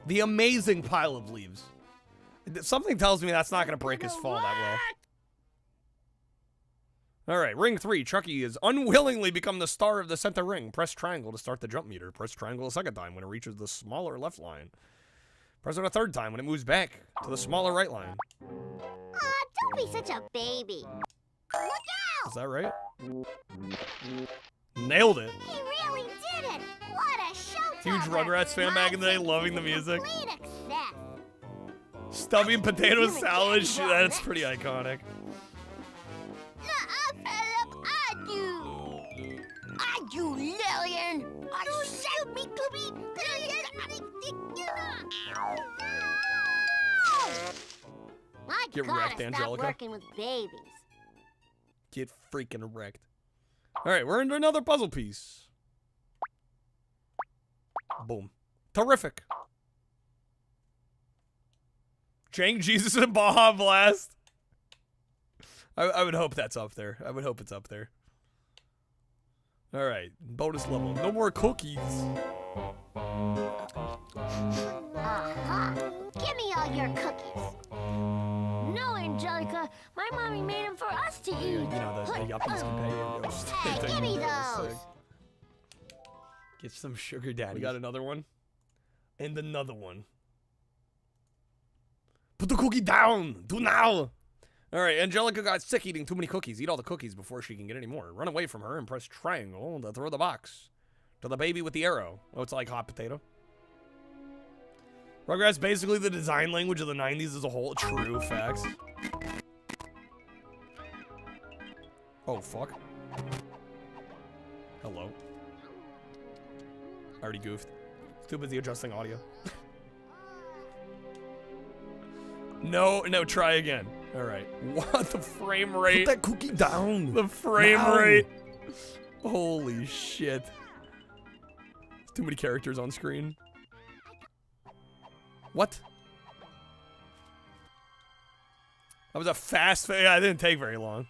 The amazing pile of leaves. Something tells me that's not going to break his fall that well. All right, ring 3. Chucky has unwillingly become the star of the center ring. Press triangle to start the jump meter. Press triangle a second time when it reaches the smaller left line. Press it a third time when it moves back to the smaller right line. Aw, don't be such a baby. Look out! Is that right? Nailed it. He really did it! What a show! Huge Rugrats fan back in the day, loving the music. Complete success. Stubby and potato salad, that's pretty iconic. I do, Lillian! You shoot me, Gooby! I Get gotta wrecked, stop Angelica. working with babies. Get freaking wrecked. Alright, we're into another puzzle piece. Boom. Terrific. Jang Jesus and Baja Blast. I would hope that's up there. I would hope it's up there. Alright, bonus level. No more cookies. Aha! Give me all your cookies. No, Angelica. My mommy made them for us to eat. You know, the yuppies companion ghost. Hey, give me those. Get some sugar daddy. We got another one. And another one. Put the cookie down! Do now! Alright, Angelica got sick eating too many cookies. Eat all the cookies before she can get any more. Run away from her and press triangle to throw the box. To the baby with the arrow. Oh, it's like hot potato. Rugrats basically the design language of the 90s as a whole. True facts. Oh, fuck. Hello. I already goofed. Too busy adjusting audio. No, try again. Alright. What the frame rate? Put that cookie down. The frame rate. Holy shit. There's too many characters on screen. What? That was a fast fade. Yeah, it didn't take very long.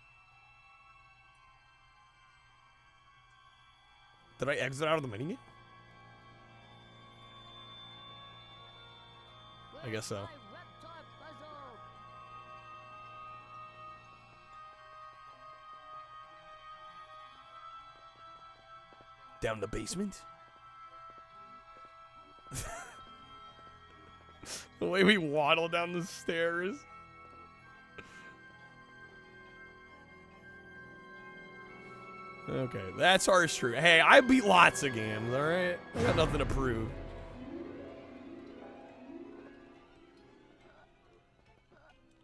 Did I exit out of the minigame? I guess so. Down the basement? The way we waddle down the stairs. Okay, that's our street. Hey, I beat lots of games, alright? I got nothing to prove.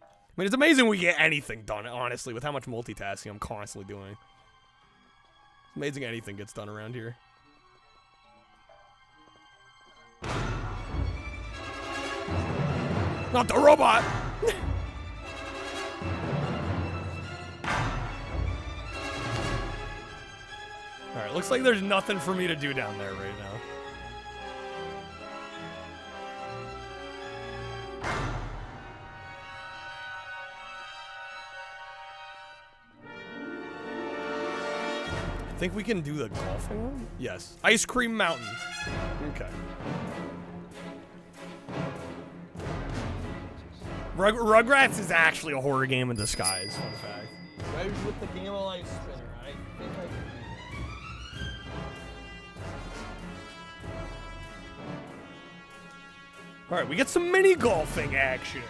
I mean, it's amazing we get anything done, honestly, with how much multitasking I'm constantly doing. It's amazing anything gets done around here. Not the robot! Alright, looks like there's nothing for me to do down there right now. I think we can do the golfing one? Yes. Ice Cream Mountain. Okay. Rugrats is actually a horror game in disguise, fun fact. Right with the game while I spinner, I think I can. Alright, we get some mini golfing action.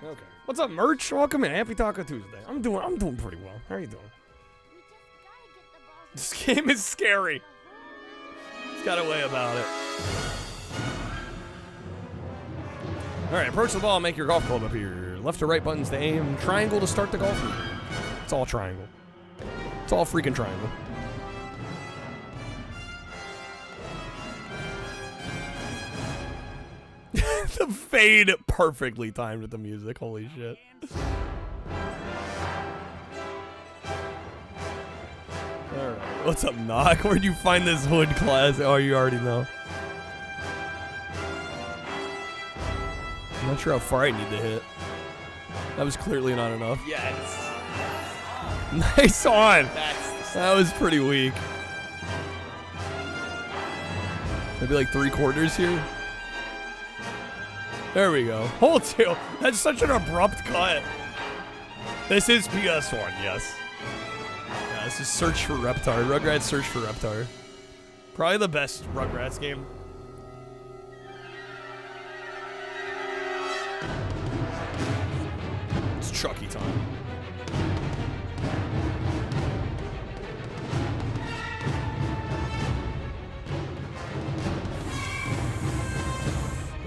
Okay. What's up, merch? Welcome in. Happy Taco Tuesday. I'm doing pretty well. How are you doing? This game is scary. It's got a way about it. Alright, approach the ball, make your golf club appear. Left to right buttons to aim. Triangle to start the golf routine. It's all triangle. It's all freaking triangle. The fade perfectly timed with the music. Holy shit. Alright. What's up, Knock? Where'd you find this hood class? Oh, you already know. I'm not sure how far I need to hit. That was clearly not enough. Yes. Nice on. That's that was pretty weak. Maybe like 3/4 here. There we go. Hole 2. That's such an abrupt cut. This is PS1, yes. Yeah, this is Search for Reptar. Rugrats Search for Reptar. Probably the best Rugrats game. It's Chucky time.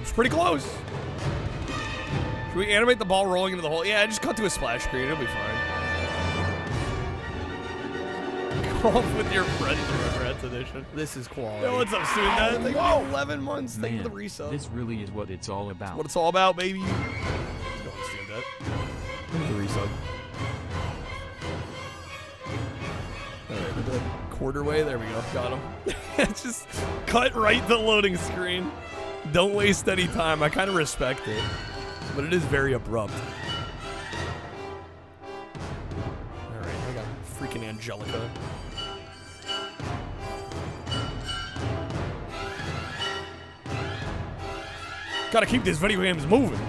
It's pretty close. Should we animate the ball rolling into the hole? Yeah, just cut to a splash screen. It'll be fine. Golf with your friends, Rugrats edition. This is quality. Yo, what's up, student? Dad? Like, oh, 11 months. Thank you for the resub. This really is what it's all about. What it's all about, baby. Go on, student Dad. The resub. Alright, we're the quarter way. There we go. Got him. Just cut right to loading screen. Don't waste any time. I kind of respect it. But it is very abrupt. Alright, I got freaking Angelica. Gotta keep these video games moving.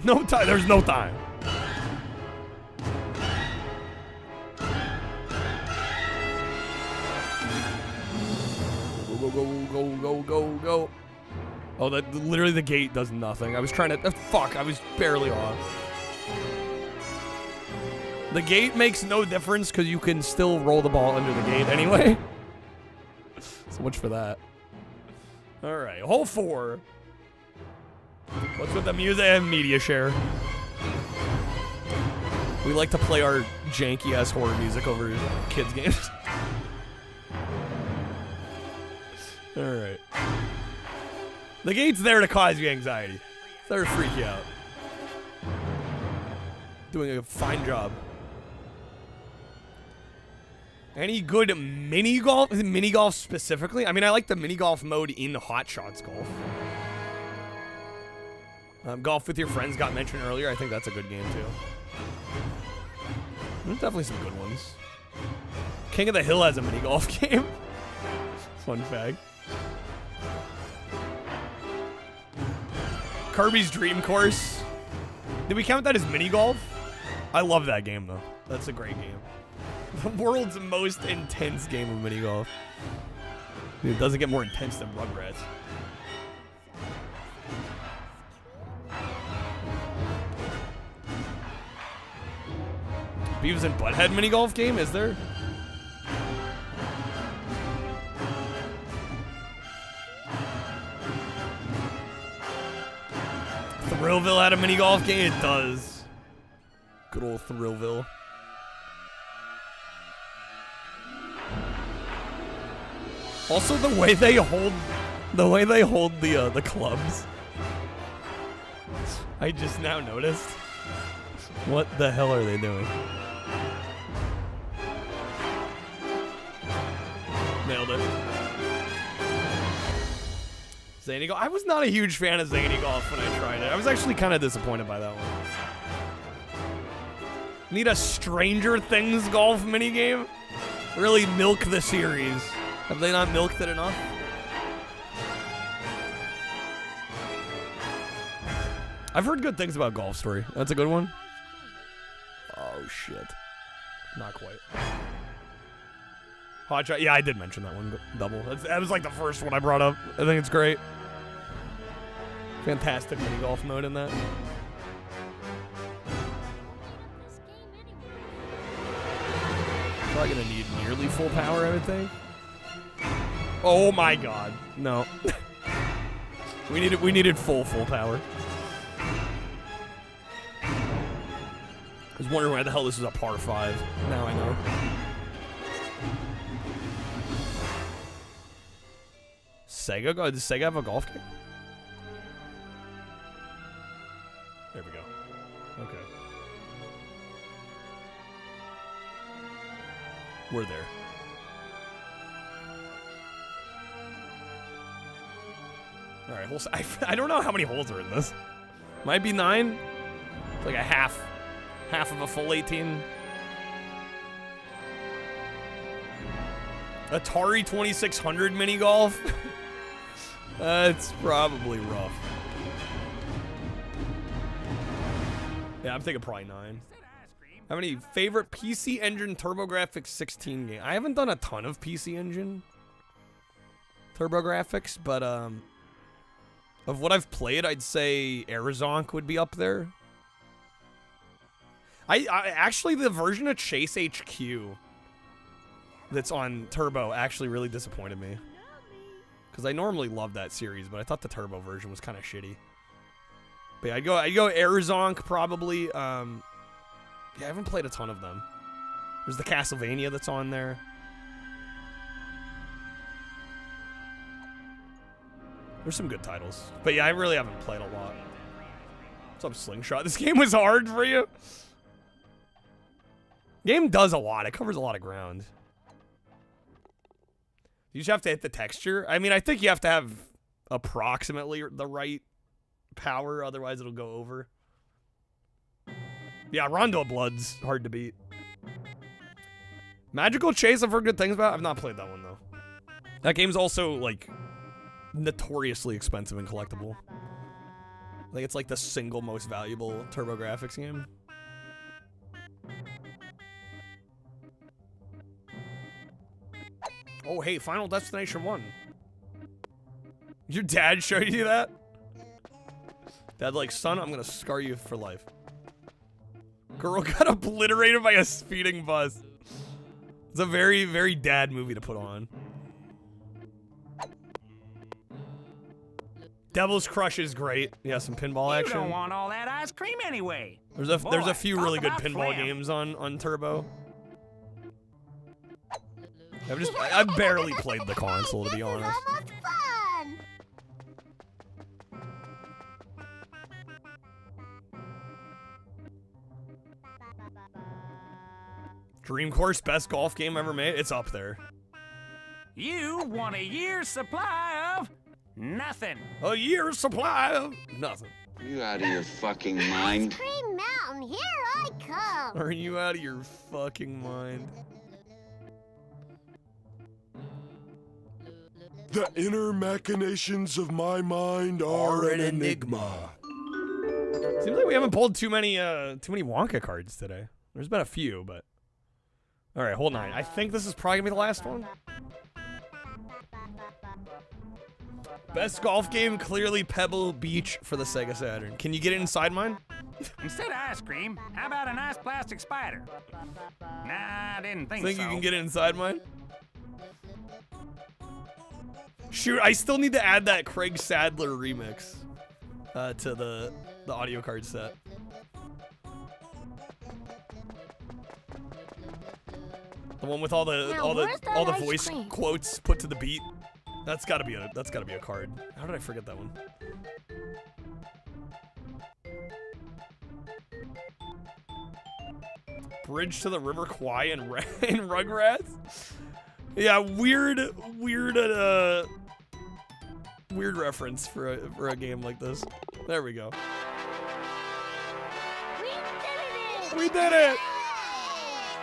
No time. There's no time. Go. Oh, that literally the gate does nothing. I was trying to. Fuck, I was barely off. The gate makes no difference because you can still roll the ball under the gate anyway. So much for that. All right, hole 4. What's with the music and media share? We like to play our janky ass horror music over kids games. All right. The gate's there to cause you anxiety. It's there to freak you out. Doing a fine job. Any good mini golf? Is it mini golf specifically? I mean, I like the mini golf mode in Hot Shots Golf. Golf with your friends got mentioned earlier. I think that's a good game too. There's definitely some good ones. King of the Hill has a mini golf game. Fun fact. Kirby's Dream Course. Did we count that as mini golf? I love that game though. That's a great game. The world's most intense game of mini golf. Dude, it doesn't get more intense than Rugrats. Beavis and Butthead mini golf game, is there? Thrillville had a mini golf game? It does. Good old Thrillville. Also, the way they hold the clubs. I just now noticed. What the hell are they doing? Nailed it. Zany Golf. I was not a huge fan of Zany Golf when I tried it. I was actually kind of disappointed by that one. Need a Stranger Things golf minigame? Really milk the series. Have they not milked it enough? I've heard good things about Golf Story. That's a good one. Oh, shit. Not quite. Hot Shot. Yeah, I did mention that one. Double. That was like the first one I brought up. I think it's great. Fantastic mini golf mode in that. Probably gonna need nearly full power, I would think. Oh my god. No. we needed full power. I was wondering why the hell this is a par 5. Now I know. Sega? Does Sega have a golf game? There we go. Okay. We're there. Alright, holes. I don't know how many holes are in this. Might be 9. It's like a half of a full 18. Atari 2600 mini golf. That's probably rough. Yeah, I'm thinking probably 9. How many favorite PC Engine TurboGrafx 16 game? I haven't done a ton of PC Engine TurboGrafx, but of what I've played, I'd say Arizonk would be up there. I actually, the version of Chase HQ that's on Turbo actually really disappointed me. Because I normally love that series, but I thought the Turbo version was kind of shitty. But yeah, I'd go Arizonk probably. Yeah, I haven't played a ton of them. There's the Castlevania that's on there. There's some good titles. But yeah, I really haven't played a lot. What's up, Slingshot? This game was hard for you? Game does a lot. It covers a lot of ground. You just have to hit the texture. I mean, I think you have to have approximately the right power, otherwise it'll go over. Yeah, Rondo Blood's hard to beat. Magical Chase, I've heard good things about. I've not played that one, though. That game's also, like, notoriously expensive and collectible. I think it's, like, the single most valuable TurboGrafx game. Oh, hey, Final Destination 1. Your dad showed you that? Dad, like, son, I'm gonna scar you for life. Girl got obliterated by a speeding bus. It's a very, very dad movie to put on. Devil's Crush is great. Yeah, some pinball action. You don't want all that ice cream anyway. There's a few really good pinball games on Turbo. I barely played the console, to be honest. Almost fun. Dream Course, best golf game ever made. It's up there. You want a year's supply of nothing. A year's supply of nothing. Are you out of your fucking mind? Ice Cream Mountain, here I come. Are you out of your fucking mind? The inner machinations of my mind are an enigma. Seems like we haven't pulled too many Wonka cards today. There's been a few, but all right, hold on. I think this is probably gonna be the last one. Best golf game, clearly Pebble Beach for the Sega Saturn. Can you get it inside mine? Instead of ice cream, how about a nice plastic spider? Nah, I didn't think so. Think you can get it inside mine? Shoot, I still need to add that Craig Sadler remix to the audio card set. The one with all the voice quotes put to the beat. That's gotta be a card. How did I forget that one? Bridge to the River Kwai in Rugrats? Yeah, weird reference for a game like this. There we go. We did it!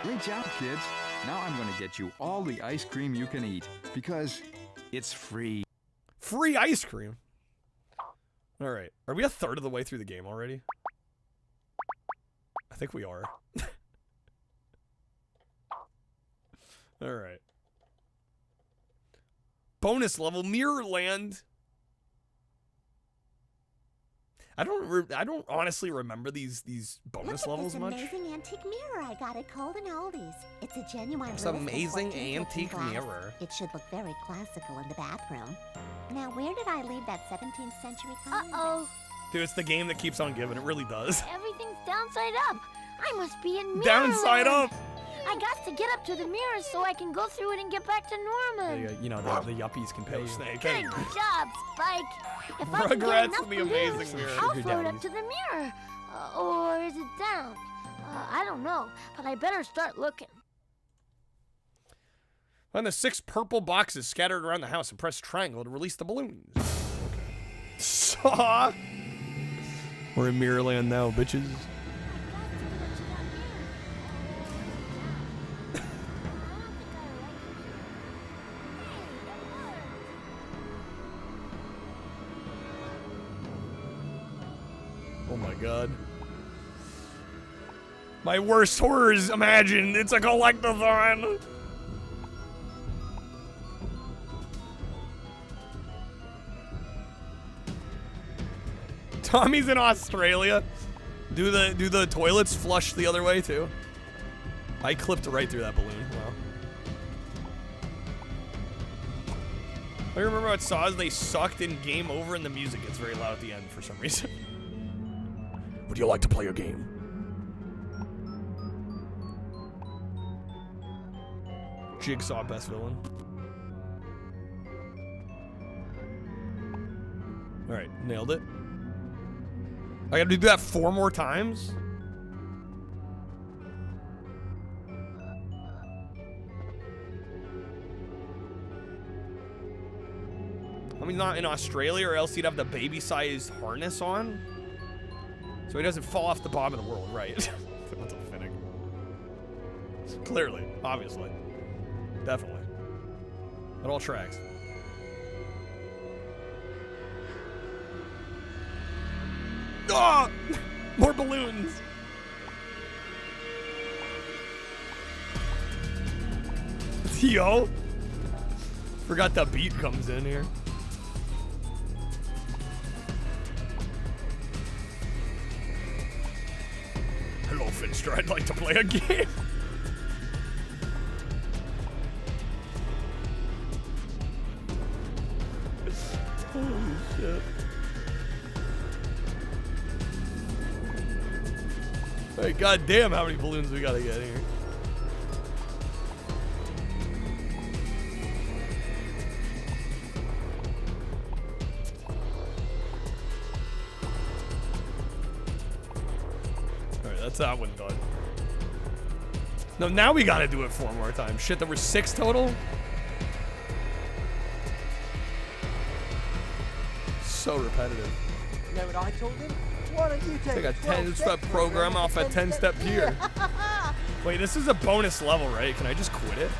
Great job, kids. Now I'm going to get you all the ice cream you can eat because it's free. Free ice cream? All right. Are we a third of the way through the game already? I think we are. All right. Bonus level, Mirrorland. I don't honestly remember these bonus levels much. Look at this amazing antique mirror I got at Cold and Oldies. It's a genuine. It's amazing antique mirror. It should look very classical in the bathroom. Now, where did I leave that 17th century coin? Uh-oh. Dude, it's the game that keeps on giving. It really does. Everything's downside up. I must be in Mirrorland. Downside up. I got to get up to the mirror so I can go through it and get back to normal. You know, the yuppies can pay you. Good job, Spike. If I can get Rugrats enough and the amazing mirror. I'll float up to the mirror. Or is it down? I don't know, but I better start looking. Find the 6 purple boxes scattered around the house and press triangle to release the balloons. Okay. Saw. We're in Mirrorland now, bitches. Oh my god. My worst horrors, imagine. It's a collectathon. Tommy's in Australia. Do the toilets flush the other way too? I clipped right through that balloon. Wow. I remember what Saws they sucked in Game Over and the music gets very loud at the end for some reason. Would you like to play a game? Jigsaw best villain. Alright, nailed it. I gotta do that 4 more times? I mean, not in Australia, or else he'd have the baby-sized harness on. So he doesn't fall off the bottom of the world, right? That's a fitting. Clearly, obviously. Definitely. It all tracks. Ah! More balloons! Yo! Forgot the beat comes in here. Hello, Finster. I'd like to play a game. Holy shit. Hey, goddamn, how many balloons we gotta get here? Alright, that's that one done. No, now we gotta do it 4 more times. Shit, there were 6 total? So repetitive. You know what I told him? Why don't you take a 10-step program off a 10-step pier. Wait, this is a bonus level, right? Can I just quit it?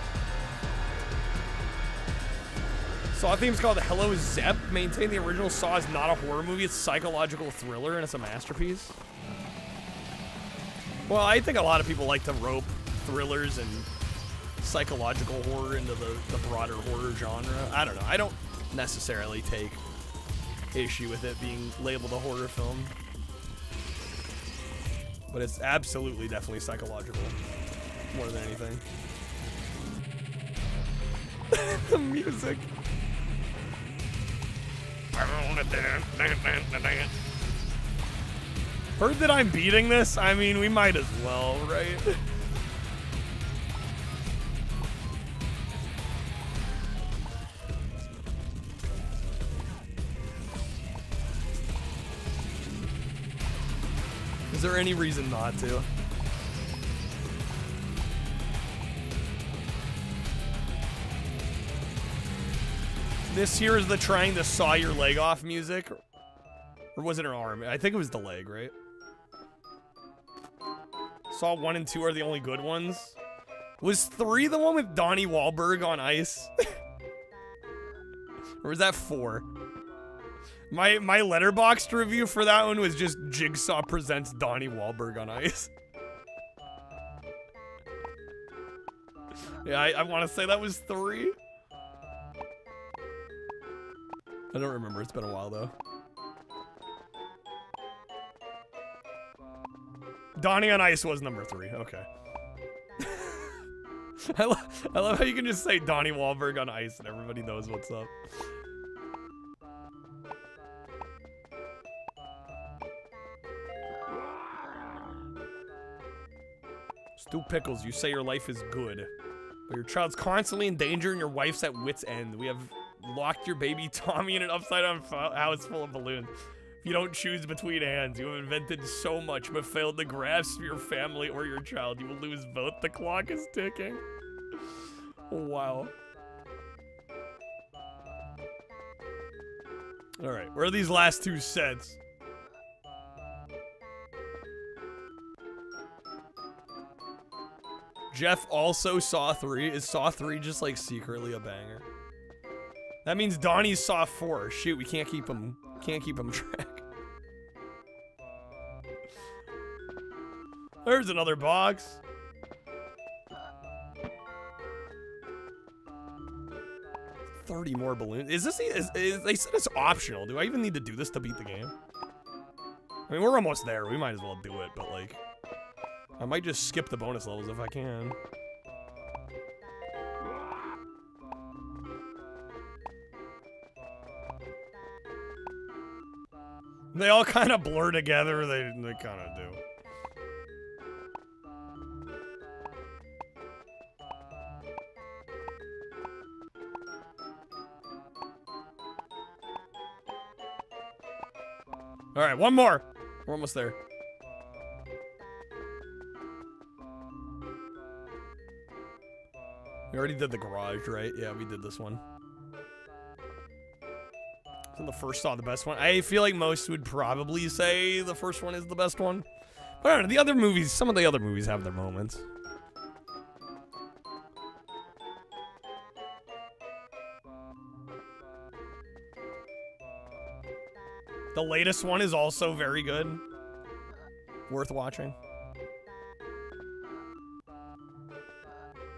Saw theme's called Hello Zep. Maintain the original Saw is not a horror movie. It's a psychological thriller and it's a masterpiece. Well, I think a lot of people like to rope thrillers and psychological horror into the broader horror genre. I don't know. I don't necessarily take issue with it being labeled a horror film. But it's absolutely, definitely psychological. More than anything. The music. Heard that I'm beating this? I mean, we might as well, right? Is there any reason not to? This here is the trying to saw your leg off music. Or was it an arm? I think it was the leg, right? Saw 1 and 2 are the only good ones. Was 3 the one with Donnie Wahlberg on ice? Or was that 4? My Letterboxd review for that one was just Jigsaw presents Donnie Wahlberg on ice. Yeah, I want to say that was 3. I don't remember. It's been a while, though. Donnie on Ice was number 3. Okay. I love how you can just say Donnie Wahlberg on Ice and everybody knows what's up. Stu Pickles, you say your life is good, but your child's constantly in danger and your wife's at wit's end. We have locked your baby Tommy in an upside-down house full of balloons. If you don't choose between hands, you have invented so much but failed to grasp your family or your child. You will lose both. The clock is ticking. Wow. Alright, where are these last 2 sets? Jeff also saw 3. Is Saw 3 just like secretly a banger? That means Donnie's Saw 4. Shoot, we can't keep him track. There's another box. $30 more balloons. Is this? They said it's optional. Do I even need to do this to beat the game? I mean, we're almost there. We might as well do it, but like, I might just skip the bonus levels if I can. They all kind of blur together. They kind of do. All right, one more. We're almost there. We already did the garage, right? Yeah, we did this one. Isn't the first saw the best one? I feel like most would probably say the first one is the best one. But I don't know, the other movies, some of the other movies have their moments. The latest one is also very good. Worth watching.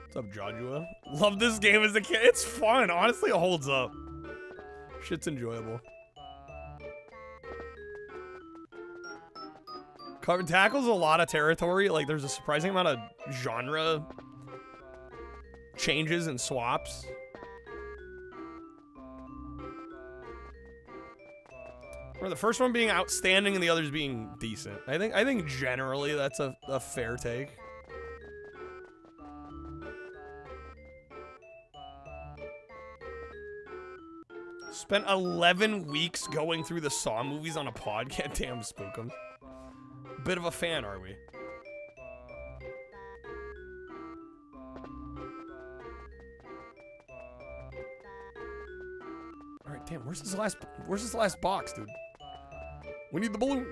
What's up, Joshua? Love this game as a kid. It's fun. Honestly, it holds up. Shit's enjoyable. Cover tackles a lot of territory. Like, there's a surprising amount of genre changes and swaps. Or the first one being outstanding and the others being decent. I think generally that's a fair take. Spent 11 weeks going through the Saw movies on a podcast. Damn, spook 'em. Bit of a fan, are we? All right, damn. Where's this last box, dude? We need the balloons.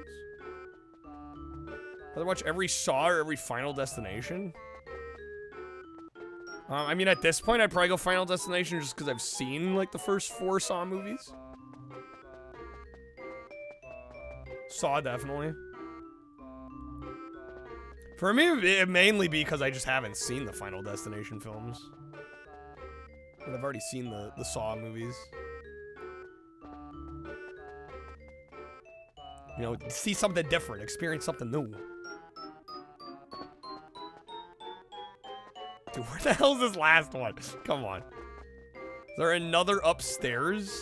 Rather watch every Saw or every Final Destination? I mean, at this point, I'd probably go Final Destination just because I've seen, like, the first 4 Saw movies. Saw, definitely. For me, it mainly because I just haven't seen the Final Destination films. But I've already seen the Saw movies. You know, see something different, experience something new. Dude, where the hell is this last one? Come on. Is there another upstairs?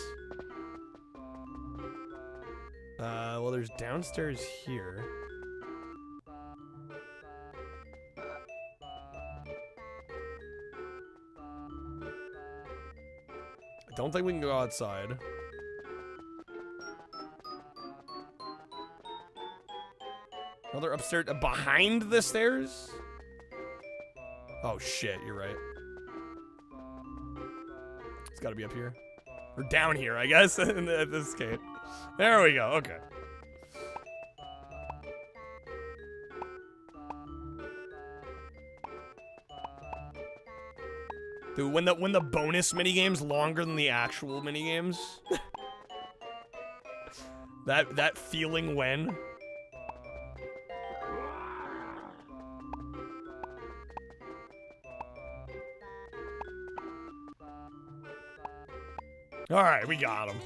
Well, there's downstairs here. I don't think we can go outside. Another upstairs, behind the stairs? Oh shit, you're right. It's gotta be up here. Or down here, I guess, in this case. There we go, okay. Dude, when the bonus minigame's longer than the actual minigames. that feeling when. Alright, we got him.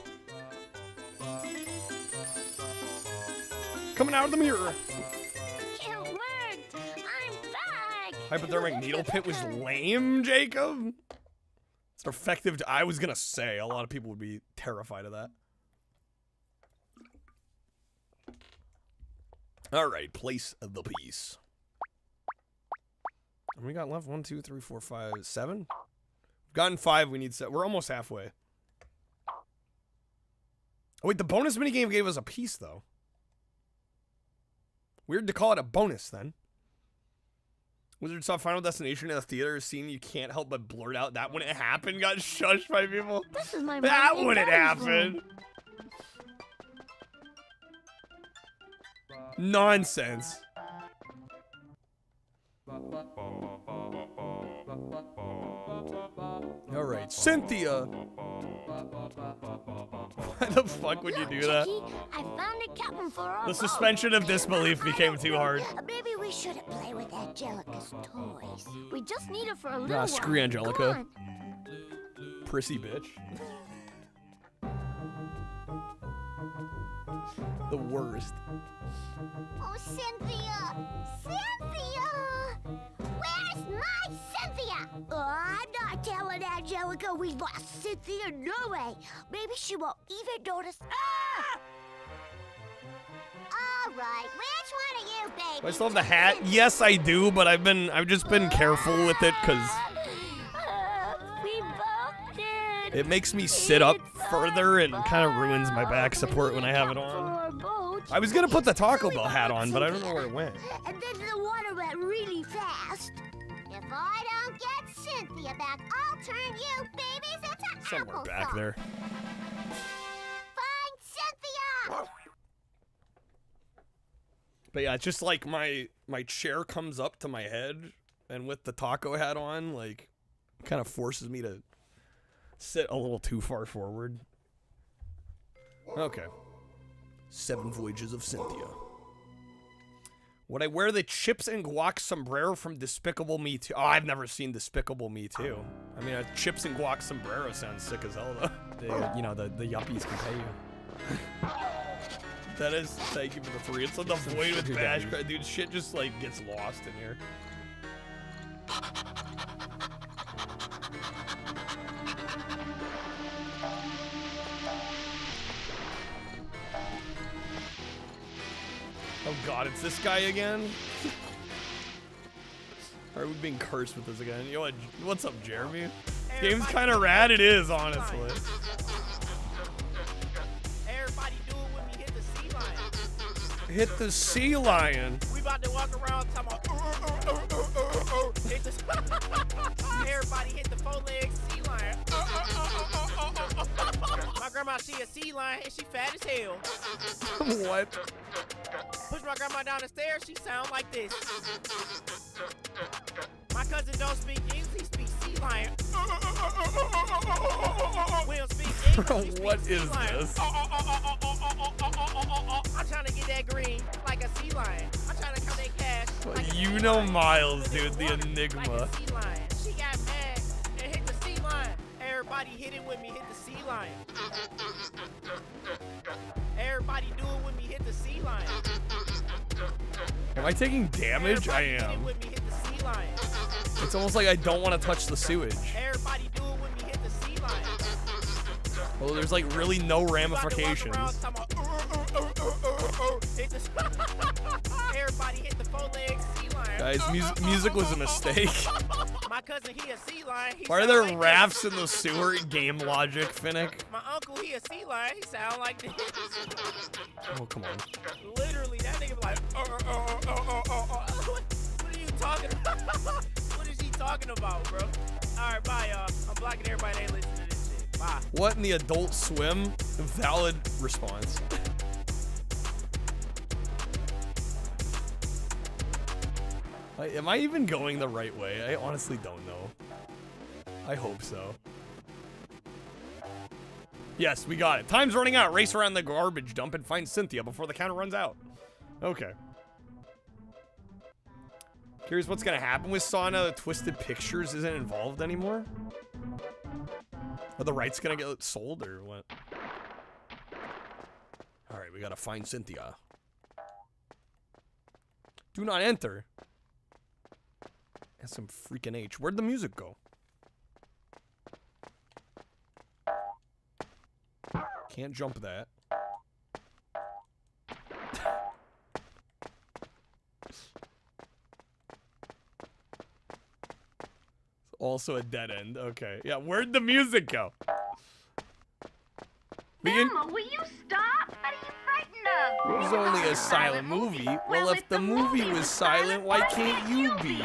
Coming out of the mirror. It worked! I'm back! Hypodermic needle pit was lame, Jacob? It's effective. I was gonna say, a lot of people would be terrified of that. Alright, place of the piece. And we got left 1, 2, 3, 4, 5, 7. We've gotten 5, we need 7. We're almost halfway. Oh wait, the bonus minigame gave us a piece, though. Weird to call it a bonus, then. Wizard saw Final Destination in the theater, scene you can't help but blurt out. That wouldn't happen, got shushed by people. This is my that mom and wouldn't dad's happen. room. Nonsense. Alright, Cynthia. Why the fuck would you do that? Chicky, I found a cabin for our The boat. suspension of disbelief became too hard. Baby, we we shouldn't play with Angelica's toys. We just need her for a little Nah, while. screw Angelica. Come on. Prissy bitch. The worst. Oh, Cynthia! Cynthia! Where's my Cynthia? I'm not telling Angelica we lost Cynthia, no way. Maybe she won't even notice. Ah! All right, which one of you, baby? Do I still have the hat? Yes, I do, but I've just been careful with it because We both did. it makes me sit up further and kind of ruins my back support when I have it on. I was gonna put the Taco Bell hat on, but I don't know where it went. And then the water went really fast. If I don't get Cynthia back, I'll turn you babies into Somewhere back applesauce. there. Find Cynthia! But yeah, it's just like my chair comes up to my head, and with the taco hat on, like, kind of forces me to sit a little too far forward. Okay. 7 Voyages of Cynthia. Would I wear the chips and guac sombrero from Despicable Me 2? Oh, I've never seen Despicable Me 2. I mean, a chips and guac sombrero sounds sick as hell, though. You know, the yuppies can pay you. That is, thank you for the 3. It's like the void with Bash. Dude, shit just, like, gets lost in here. Oh god, it's this guy again? Are we being cursed with this again? Yo, what's up, Jeremy? This game's kind of rad, it is, honestly. Everybody do it when we hit the sea lion. Hit the sea lion. We about to walk around talking about hit the everybody hit the 4-legged sea lion. My grandma see a sea lion and she fat as hell. What? Push my grandma down the stairs, she sound like this. My cousin don't speak English, he speaks sea lion. We don't speak English, he What speaks is sea lion. this? I'm trying to get that green like a sea lion. I'm trying to count that cash. Like You know Miles, dude, the enigma. like a sea lion. She got mad and hit the sea lion. Everybody hit it with me, hit the sea lion. Everybody do it with me, hit the sea lion. Am I taking damage? I am. With me, hit the sea lion. It's almost like I don't want to touch the sewage. Everybody do it with me, hit the sea lion. Well, there's like really no ramifications. Everybody hit the 4-legged sea lion. Guys, music was a mistake. My cousin, he a sea lion. He Why are sound there like rafts this. in the sewer? Game logic, Finnick. My uncle, he a sea lion. He sound like this. Oh, come on. Literally, that nigga be like, What are you talking about? What is he talking about, bro? All right, bye, y'all. I'm blocking everybody that ain't listening to this shit. Bye. What in the Adult Swim? Valid response. Am I even going the right way? I honestly don't know. I hope so. Yes, we got it. Time's running out. Race around the garbage dump and find Cynthia before the counter runs out. Okay. Curious what's gonna happen with Sauna. Twisted Pictures isn't involved anymore? Are the rights gonna get sold or what? Alright, we gotta find Cynthia. Do not enter. That's some freaking H. Where'd the music go? Can't jump that. Also a dead end. Okay. Yeah, where'd the music go? Emma, will you stop? What are you frightened of? It was only a silent movie. Well, if the movie was silent, why can't you be?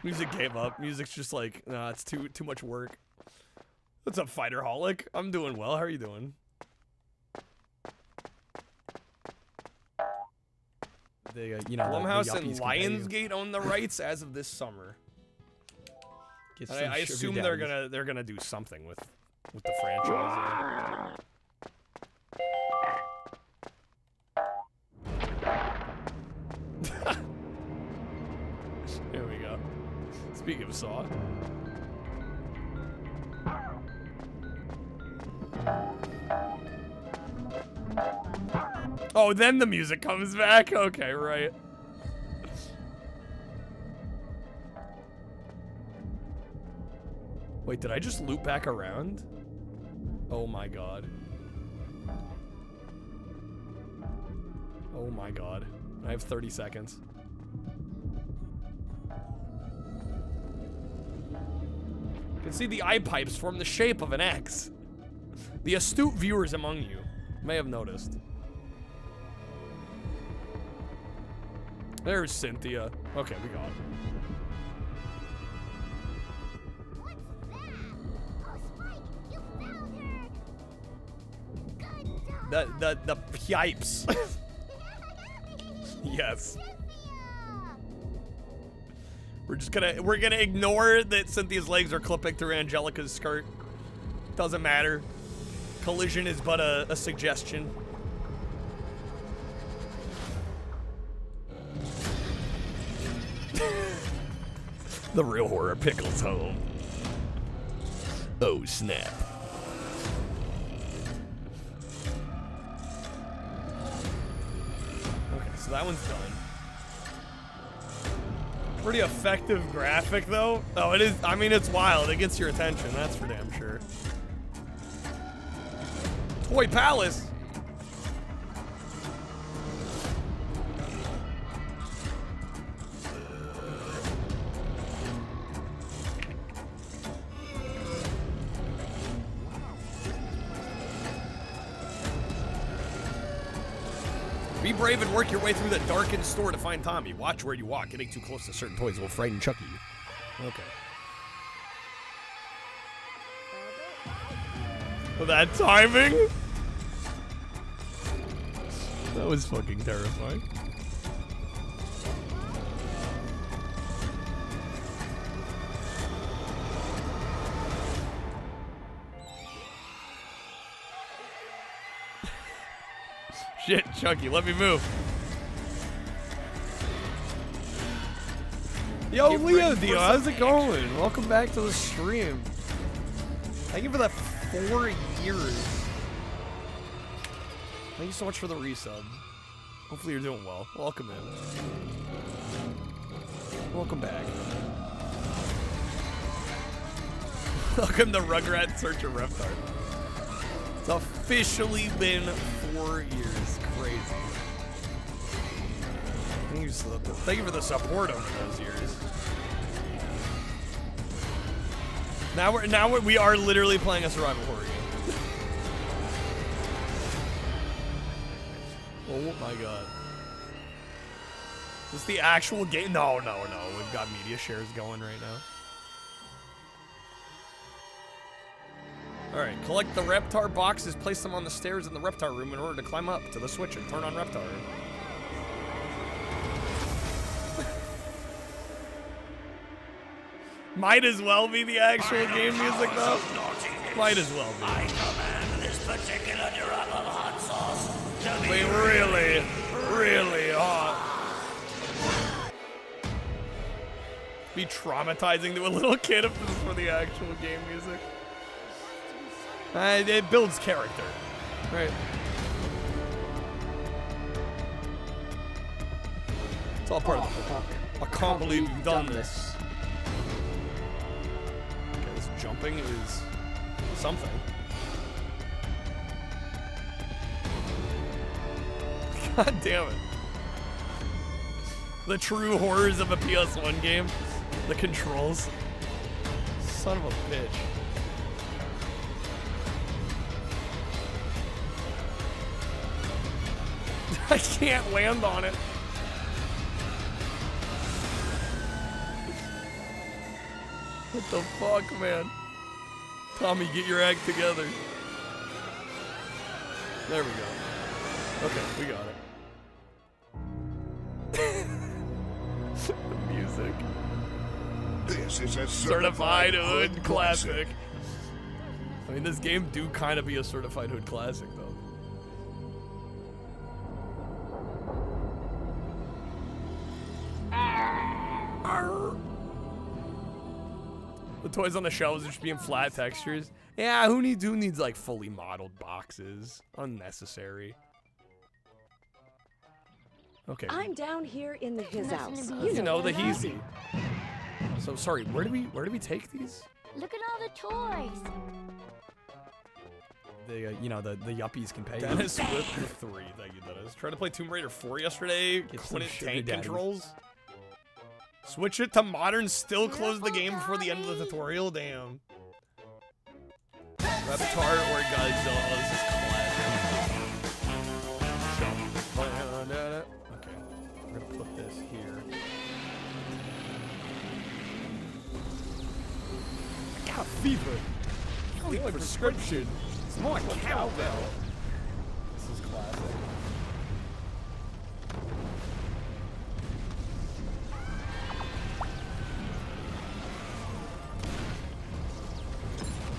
Music gave up. Music's just like, nah, it's too much work. What's up, Fighterholic? I'm doing well. How are you doing? The, Blumhouse and Lionsgate own the rights as of this summer. I assume they're gonna do something with the franchise. Saw. Speaking of Saw. Oh, then the music comes back? Okay, right. Wait, did I just loop back around? Oh my god. Oh my god. I have 30 seconds. You can see the eye pipes form the shape of an X. The astute viewers among you may have noticed. There's Cynthia. Okay, we got it. The pipes. Yes. We're gonna ignore that Cynthia's legs are clipping through Angelica's skirt. Doesn't matter. Collision is but a suggestion. The real horror pickles home. Oh snap. Okay, so that one's done. Pretty effective graphic though. Oh, it is. I mean, it's wild. It gets your attention. That's for damn sure. Toy Palace. Be brave and work your way through the darkened store to find Tommy. Watch where you walk. Getting too close to certain toys will frighten Chucky. Okay. Well, that timing? That was fucking terrifying. Shit, Chucky, let me move. Yo, Leo Dio, how's it going? Welcome back to the stream. Thank you for that 4 years. Thank you so much for the resub. Hopefully you're doing well. Welcome in. Welcome back. Welcome to Rugrat Search of Reptar. It's officially been 4 years. Crazy. Thank you for the support over those years. Now we are literally playing a survival horror game. Oh my god. Is this the actual game? No. We've got media shares going right now. Alright, collect the Reptar boxes, place them on the stairs in the Reptar room in order to climb up to the switch and turn on Reptar. Might as well be the actual game music though. Might as well be. I command this particular drop of hot sauce to be really hot. Be traumatizing to a little kid if this is for the actual game music. It builds character, right? It's all part of the whole. I can't believe you've done this. Okay, this jumping is something. God damn it. The true horrors of a PS1 game. The controls. Son of a bitch. I can't land on it. What the fuck, man? Tommy, get your act together. There we go. Okay, we got it. Music. This is a certified hood classic. I mean, this game do kind of be a certified hood classic, though. Arr. The toys on the shelves are just being flat textures. Yeah, who needs like fully modeled boxes? Unnecessary. Okay. I'm down here in the his house. You know the heezy. So sorry, where do we take these? Look at all the toys. The you know the yuppies can pay. Dennis with the 3. Thank you, Dennis. Tried to play Tomb Raider 4 yesterday. Couldn't tank controls. Switch it to modern. Still close the game before the end of the tutorial. Damn. Reptar or Godzilla. This is classic. Okay, we're gonna put this here. I got a fever. The only prescription. It's more like cowbell. This is classic.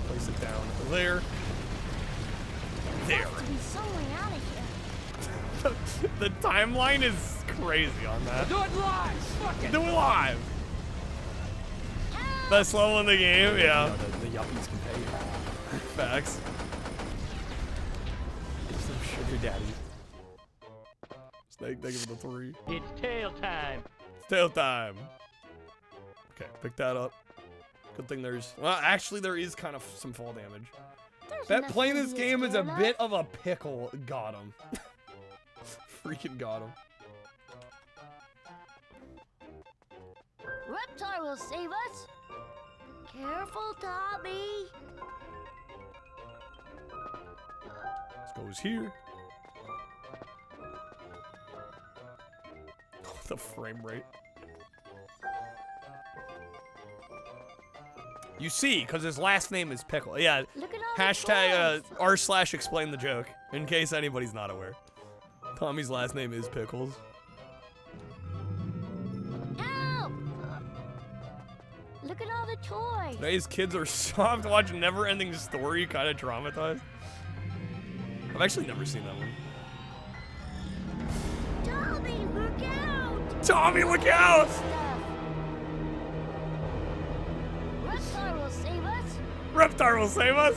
Place it down there. There. The timeline is crazy on that. Do it live! Fuck it! Do it live! Best level in the game, yeah. The yuppies can pay you. Facts. Some sugar daddy. Snake, thank you for the 3. It's tail time. It's tail time. Okay, pick that up. Good thing there's... Well, actually, there is kind of some fall damage. That playing this game is a bit of a pickle. Got him. Freaking got him. Reptar will save us. Careful, Tommy. This goes here. The frame rate. You see, because his last name is Pickle. Yeah. Hashtag r/explain the joke, in case anybody's not aware. Tommy's last name is Pickles. Help! Look at all the toys. Today's kids are soft. Watch Never-Ending Story, kind of traumatized. I've actually never seen that one. Tommy, look out! Tommy, look out! Reptar will save us. Reptar will save us.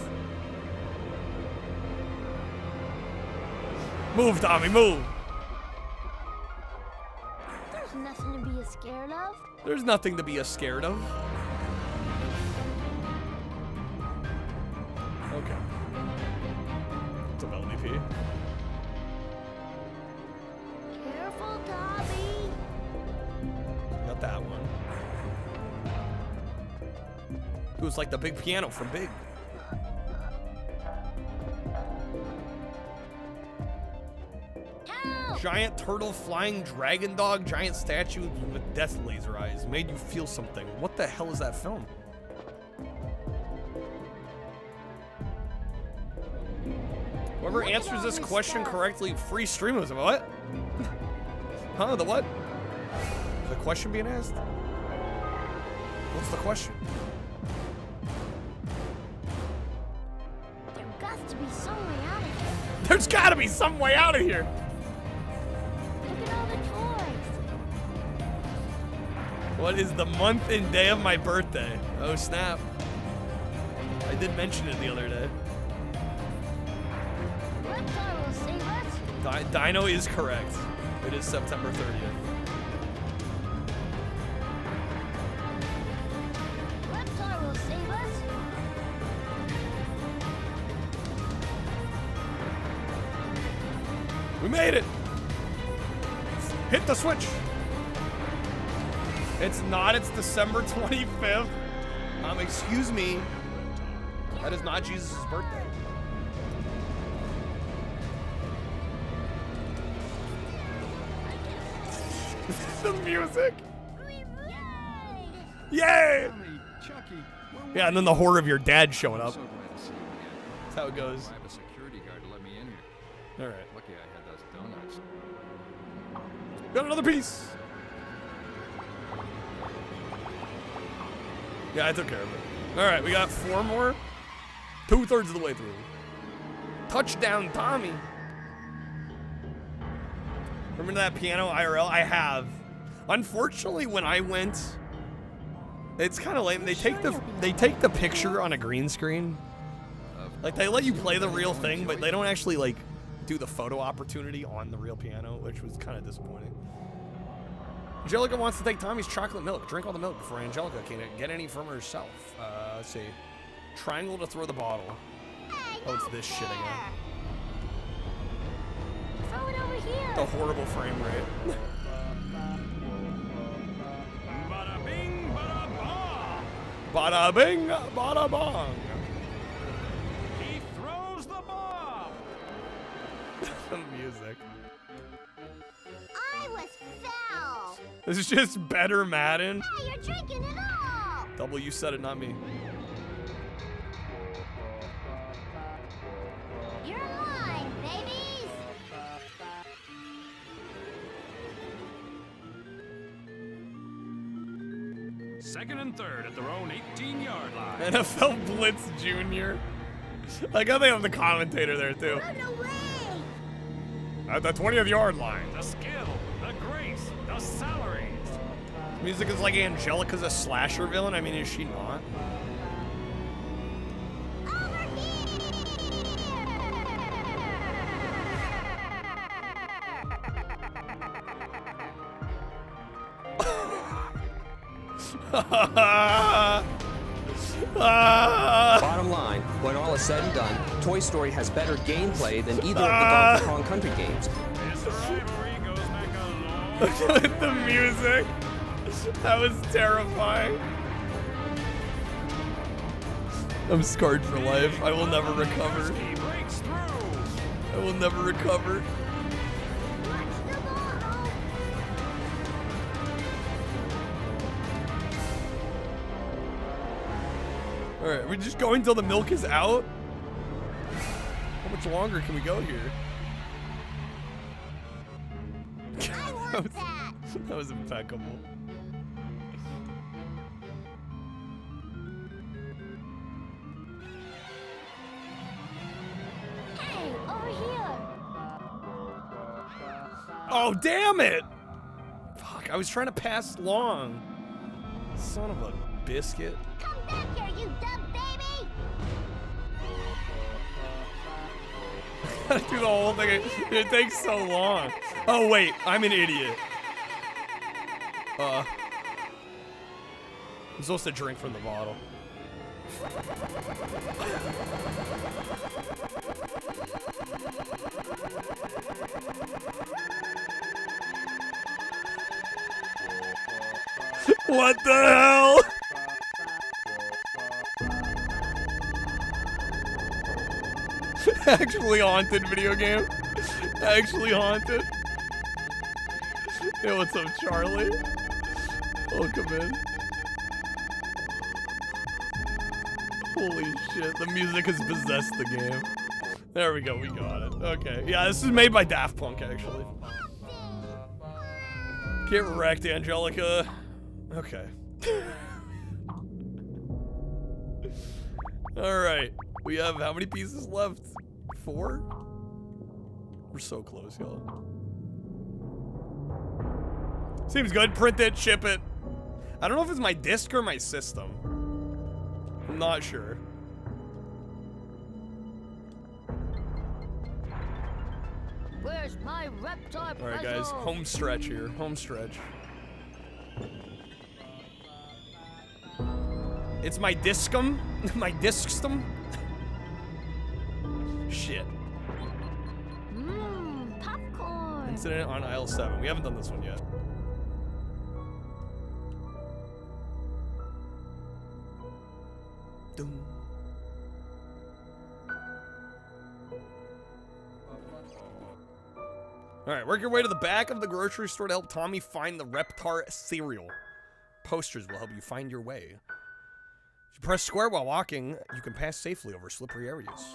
Move, Tommy, move. There's nothing to be scared of. There's nothing to be scared of. Okay. It's a LDP. Careful, Tommy. Got that one. It was like the big piano from Big. Giant turtle, flying dragon dog, giant statue with death laser eyes. Made you feel something. What the hell is that film? Whoever answers this question correctly, free stream was what? Huh? The what? Is the question being asked? What's the question? There's got to be some way out of here. There's gotta be some way out of here. Look at all the toys. What is the month and day of my birthday? Oh snap. I did mention it the other day. Reptar will save us. Dino is correct. It is September 30th. Reptar will save us. We made it! Hit the switch! It's not, it's December 25th. Excuse me. That is not Jesus' birthday. The music! Yay! Yeah, and then the horror of your dad showing up. That's how it goes. I have a security guard to let me in here. Alright. Lucky I had those donuts. Got another piece! Yeah, I took care of it. Alright, we got 4 more. 2/3 of the way through. Touchdown, Tommy! Remember that piano IRL? I have. Unfortunately, when I went It's kind of lame. They take the picture on a green screen. Like they let you play the real thing, but they don't actually like do the photo opportunity on the real piano, which was kind of disappointing. Angelica wants to take Tommy's chocolate milk. Drink all the milk before Angelica can get any from herself. Let's see. Triangle to throw the bottle. Oh, it's this shit again. Throw it over here. The horrible frame rate. Bada bing, bada bong. Bada bing, bada bong. He throws the bomb. The music. I was foul. This is just better Madden. Hey, you're drinking it all. Double, you said it, not me. You're in line, babies. Second and third at their own 18-yard line. NFL Blitz Jr. Like how they have the commentator there too. Run away. At the 20th-yard line. The skill, the grace, the salary. Music is like Angelica's a slasher villain. I mean, is she not? Bottom line, when all is said and done, Toy Story has better gameplay than either of the Donkey Kong Country games. Look at the music. That was terrifying. I'm scarred for life. I will never recover. I will never recover. Alright, we're just going till the milk is out? How much longer can we go here? That was impeccable. Hey, over here. Oh, damn it! Fuck, I was trying to pass long. Son of a biscuit. Come back here, you dumb baby. I do the whole thing. It takes so long. Oh, wait, I'm an idiot. I'm supposed to drink from the bottle. What the hell? Actually haunted video game. Actually haunted. Hey, what's up, Charlie? Welcome in. Holy shit, the music has possessed the game. There we go, we got it. Okay, yeah, this is made by Daft Punk, actually. Get wrecked, Angelica. Okay. Alright, we have how many pieces left? 4? We're so close, y'all. Seems good. Print it, ship it. I don't know if it's my disc or my system. I'm not sure. Where's my reptile? All right, guys. Home stretch here. Home stretch. It's my discum. My discstum. Shit. Popcorn. Incident on aisle 7. We haven't done this one yet. Doom. Alright, work your way to the back of the grocery store to help Tommy find the Reptar cereal. Posters will help you find your way. If you press square while walking, you can pass safely over slippery areas.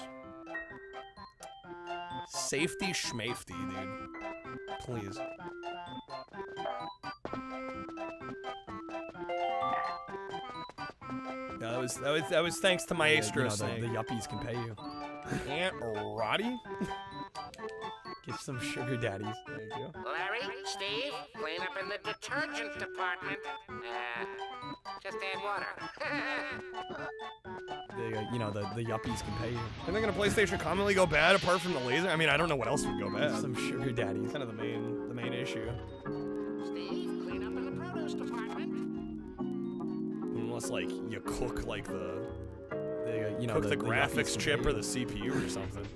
Safety schmafety, dude. Please. Yeah, that was thanks to Maestro, you know, the yuppies can pay you. Aunt Roddy? Get some sugar daddies. Thank you. Larry, Steve, clean up in the detergent department. Just add water. You know, the yuppies can pay you. Anything in a PlayStation commonly go bad apart from the laser? I mean, I don't know what else would go bad. Some sugar daddies. Kind of the main issue. Steve, clean up in the produce department. Unless like you cook like the you know, cook the graphics chip or the CPU or something.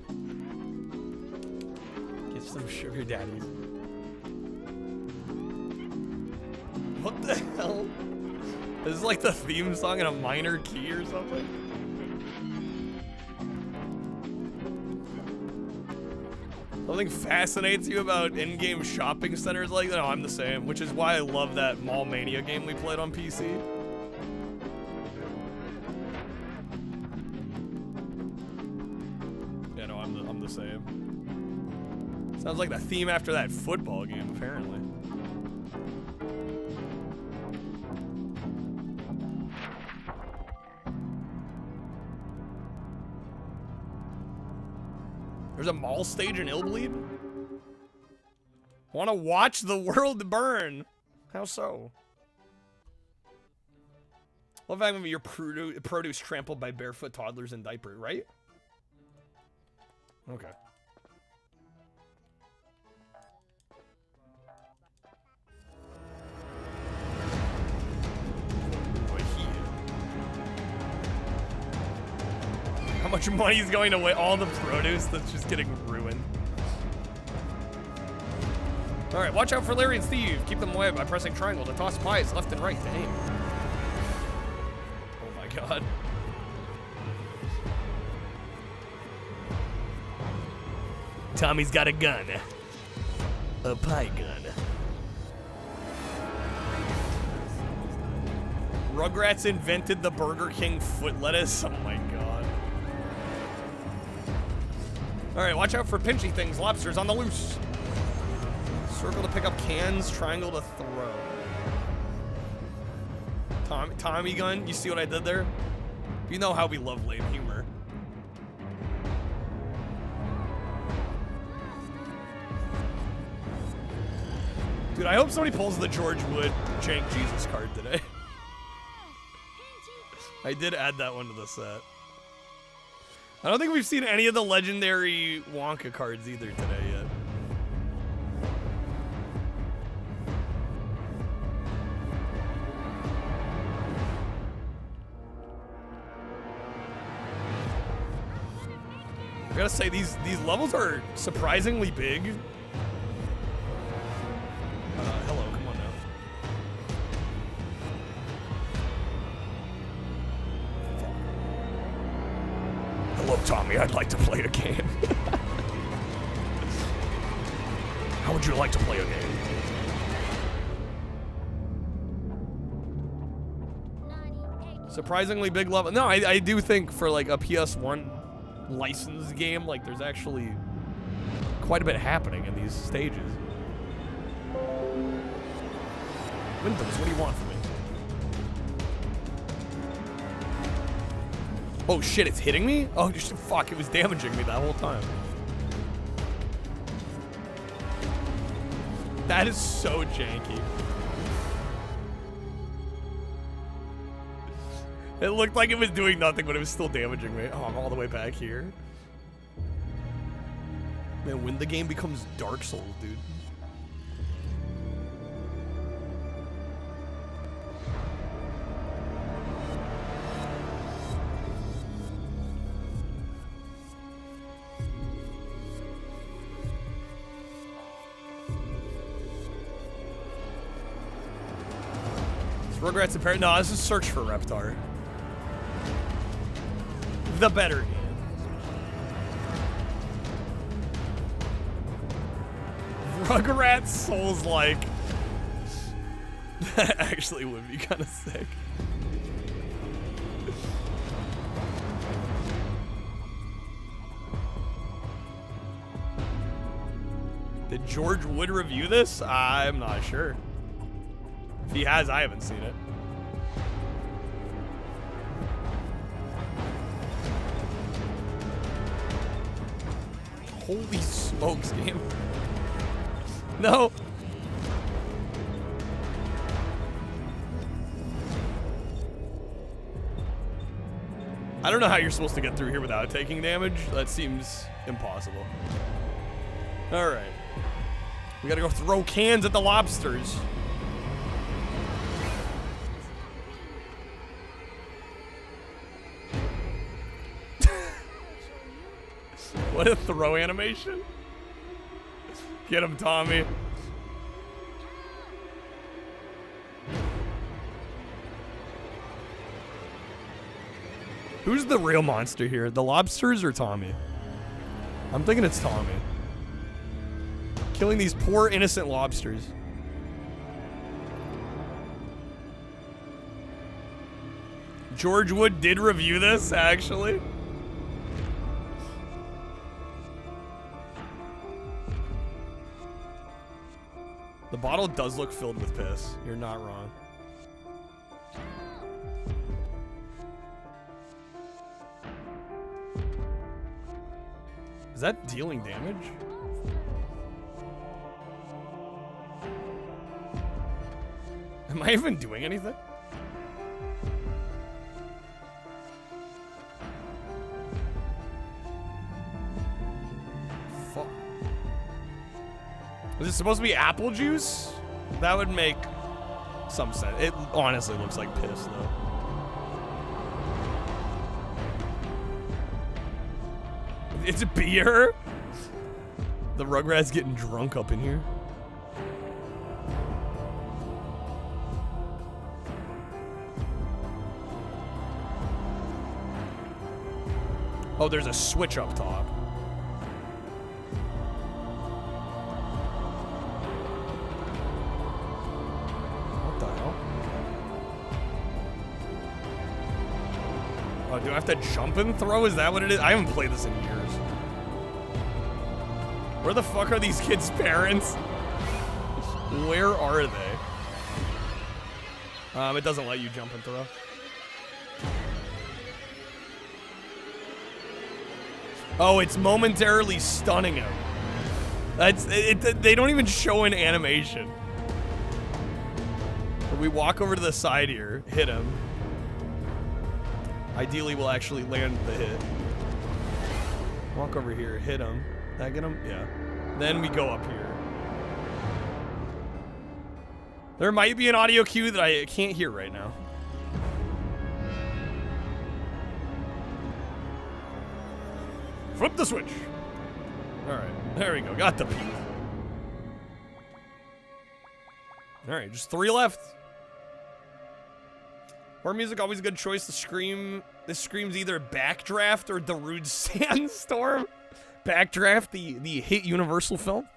Get some sugar daddies. What the hell? This is like the theme song in a minor key or something. Something fascinates you about in-game shopping centers like that? No, I'm the same, which is why I love that Mall Mania game we played on PC. Yeah, no, I'm the same. Sounds like the theme after that football game, apparently. There's a mall stage in Illbleed? Want to watch the world burn? How so? Love having your produce trampled by barefoot toddlers in diapers, right? Okay. How much money is going away? All the produce that's just getting ruined. Alright, watch out for Larry and Steve. Keep them away by pressing triangle to toss pies left and right to aim. Oh my god. Tommy's got a gun. A pie gun. Rugrats invented the Burger King foot lettuce. Oh my god. Alright, watch out for pinchy things. Lobsters on the loose. Circle to pick up cans, triangle to throw. Tommy gun, you see what I did there? You know how we love lame humor. Dude, I hope somebody pulls the George Wood Jank Jesus card today. I did add that one to the set. I don't think we've seen any of the legendary Wonka cards either today yet. I gotta say, these levels are surprisingly big. Hello, come on now. Hello, Tommy, I'd like to play a game. How would you like to play a game? Surprisingly big level. No, I do think for like a PS1 licensed game, like there's actually quite a bit happening in these stages. Windows, what do you want from me? Oh shit, it's hitting me? Oh just fuck, it was damaging me that whole time. That is so janky. It looked like it was doing nothing, but it was still damaging me. Oh, I'm all the way back here. Man, when the game becomes Dark Souls, dude. Rugrats and Parrot. No, this is Search for Reptar. The better game. Rugrats Souls-like. That actually would be kind of sick. Did George Wood review this? I'm not sure. If he has, I haven't seen it. Holy smokes, game. No. I don't know how you're supposed to get through here without taking damage. That seems impossible. All right. We gotta go throw cans at the lobsters. What a throw animation. Get him, Tommy. Who's the real monster here? The lobsters or Tommy? I'm thinking it's Tommy. Killing these poor innocent lobsters. George Wood did review this, actually. The bottle does look filled with piss. You're not wrong. Is that dealing damage? Am I even doing anything? Fuck. Is it supposed to be apple juice? That would make some sense. It honestly looks like piss, though. It's a beer? The Rugrat's getting drunk up in here. Oh, there's a switch up top. What the hell? Oh, do I have to jump and throw? Is that what it is? I haven't played this in years. Where the fuck are these kids' parents? Where are they? It doesn't let you jump and throw. Oh, it's momentarily stunning him. That's it. They don't even show an animation. We walk over to the side here, hit him. Ideally, we'll actually land the hit. Walk over here, hit him. Did I get him? Yeah. Then we go up here. There might be an audio cue that I can't hear right now. Flip the switch. All right, there we go. Got the beat. All right, just 3 left. Horror music, always a good choice. This screams either Backdraft or Darude Sandstorm. Backdraft, the hit Universal film.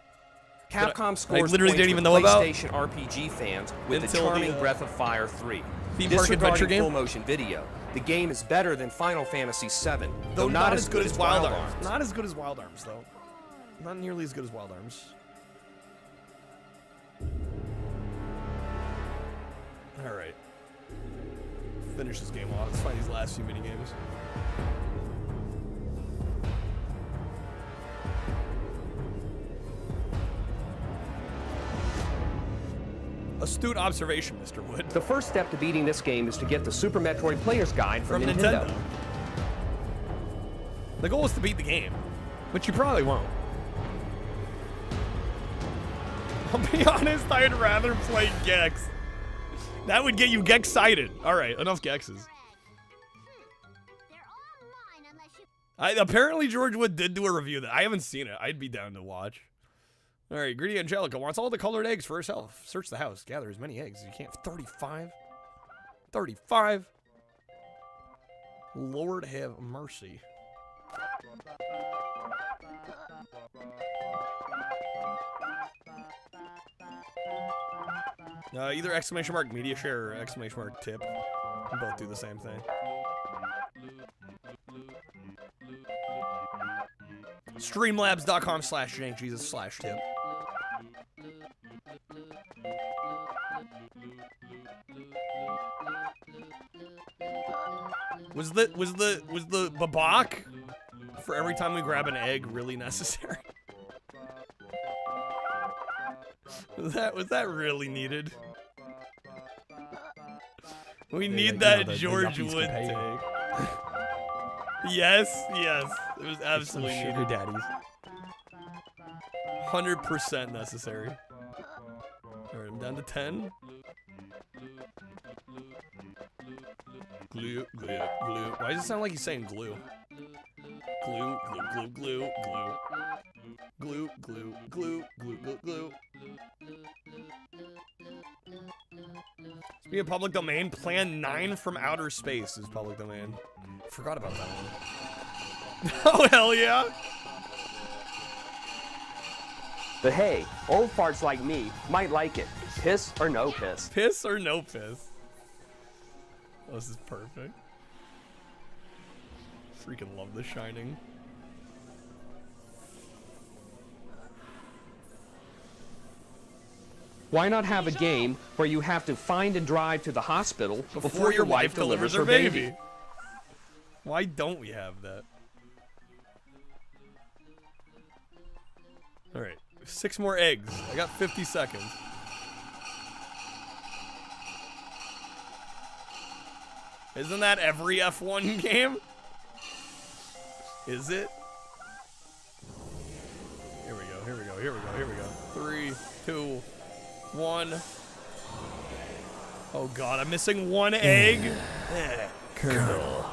Capcom scores I literally didn't even know PlayStation about RPG fans with the until charming Breath of Fire 3. Theme park adventure Disregarding game. full motion video, the game is better than Final Fantasy VII, Though not as good as Wild Arms. Not as good as Wild Arms, though. Not nearly as good as Wild Arms. All right. Finish this game off. Let's find these last few mini games. Astute observation, Mr. Wood. The first step to beating this game is to get the Super Metroid Player's Guide from Nintendo. The goal is to beat the game, which you probably won't. I'll be honest, I'd rather play Gex. That would get you Gex-cited. All right, enough Gexes. Apparently George Wood did do a review that I haven't seen it. I'd be down to watch. All right, Greedy Angelica wants all the colored eggs for herself. Search the house. Gather as many eggs as you can. 35? 35? Lord have mercy. Either exclamation mark media share or exclamation mark tip. They both do the same thing. Streamlabs.com/JankJesus/tip. Was the babak for every time we grab an egg really necessary? Was that really needed? We need that George Wood take. Yes, yes. It was absolutely sugar daddies. 100% necessary. Alright, I'm down to 10. Glue, glue, glue. Why does it sound like he's saying glue? Glue, glue, glue, glue, glue. Glue, glue, glue, glue, glue, glue. Speaking of public domain, Plan 9 from Outer Space is public domain. Forgot about that one. Oh, hell yeah! But hey, old farts like me might like it. Piss or no piss. Piss or no piss? Oh, this is perfect. Freaking love The Shining. Why not have a game where you have to find and drive to the hospital before your wife delivers her baby? Why don't we have that? Alright, 6 more eggs. I got 50 seconds. Isn't that every F1 game? Is it? Here we go, here we go, here we go, here we go. 3, 2, 1. Oh god, I'm missing 1 egg. Colonel,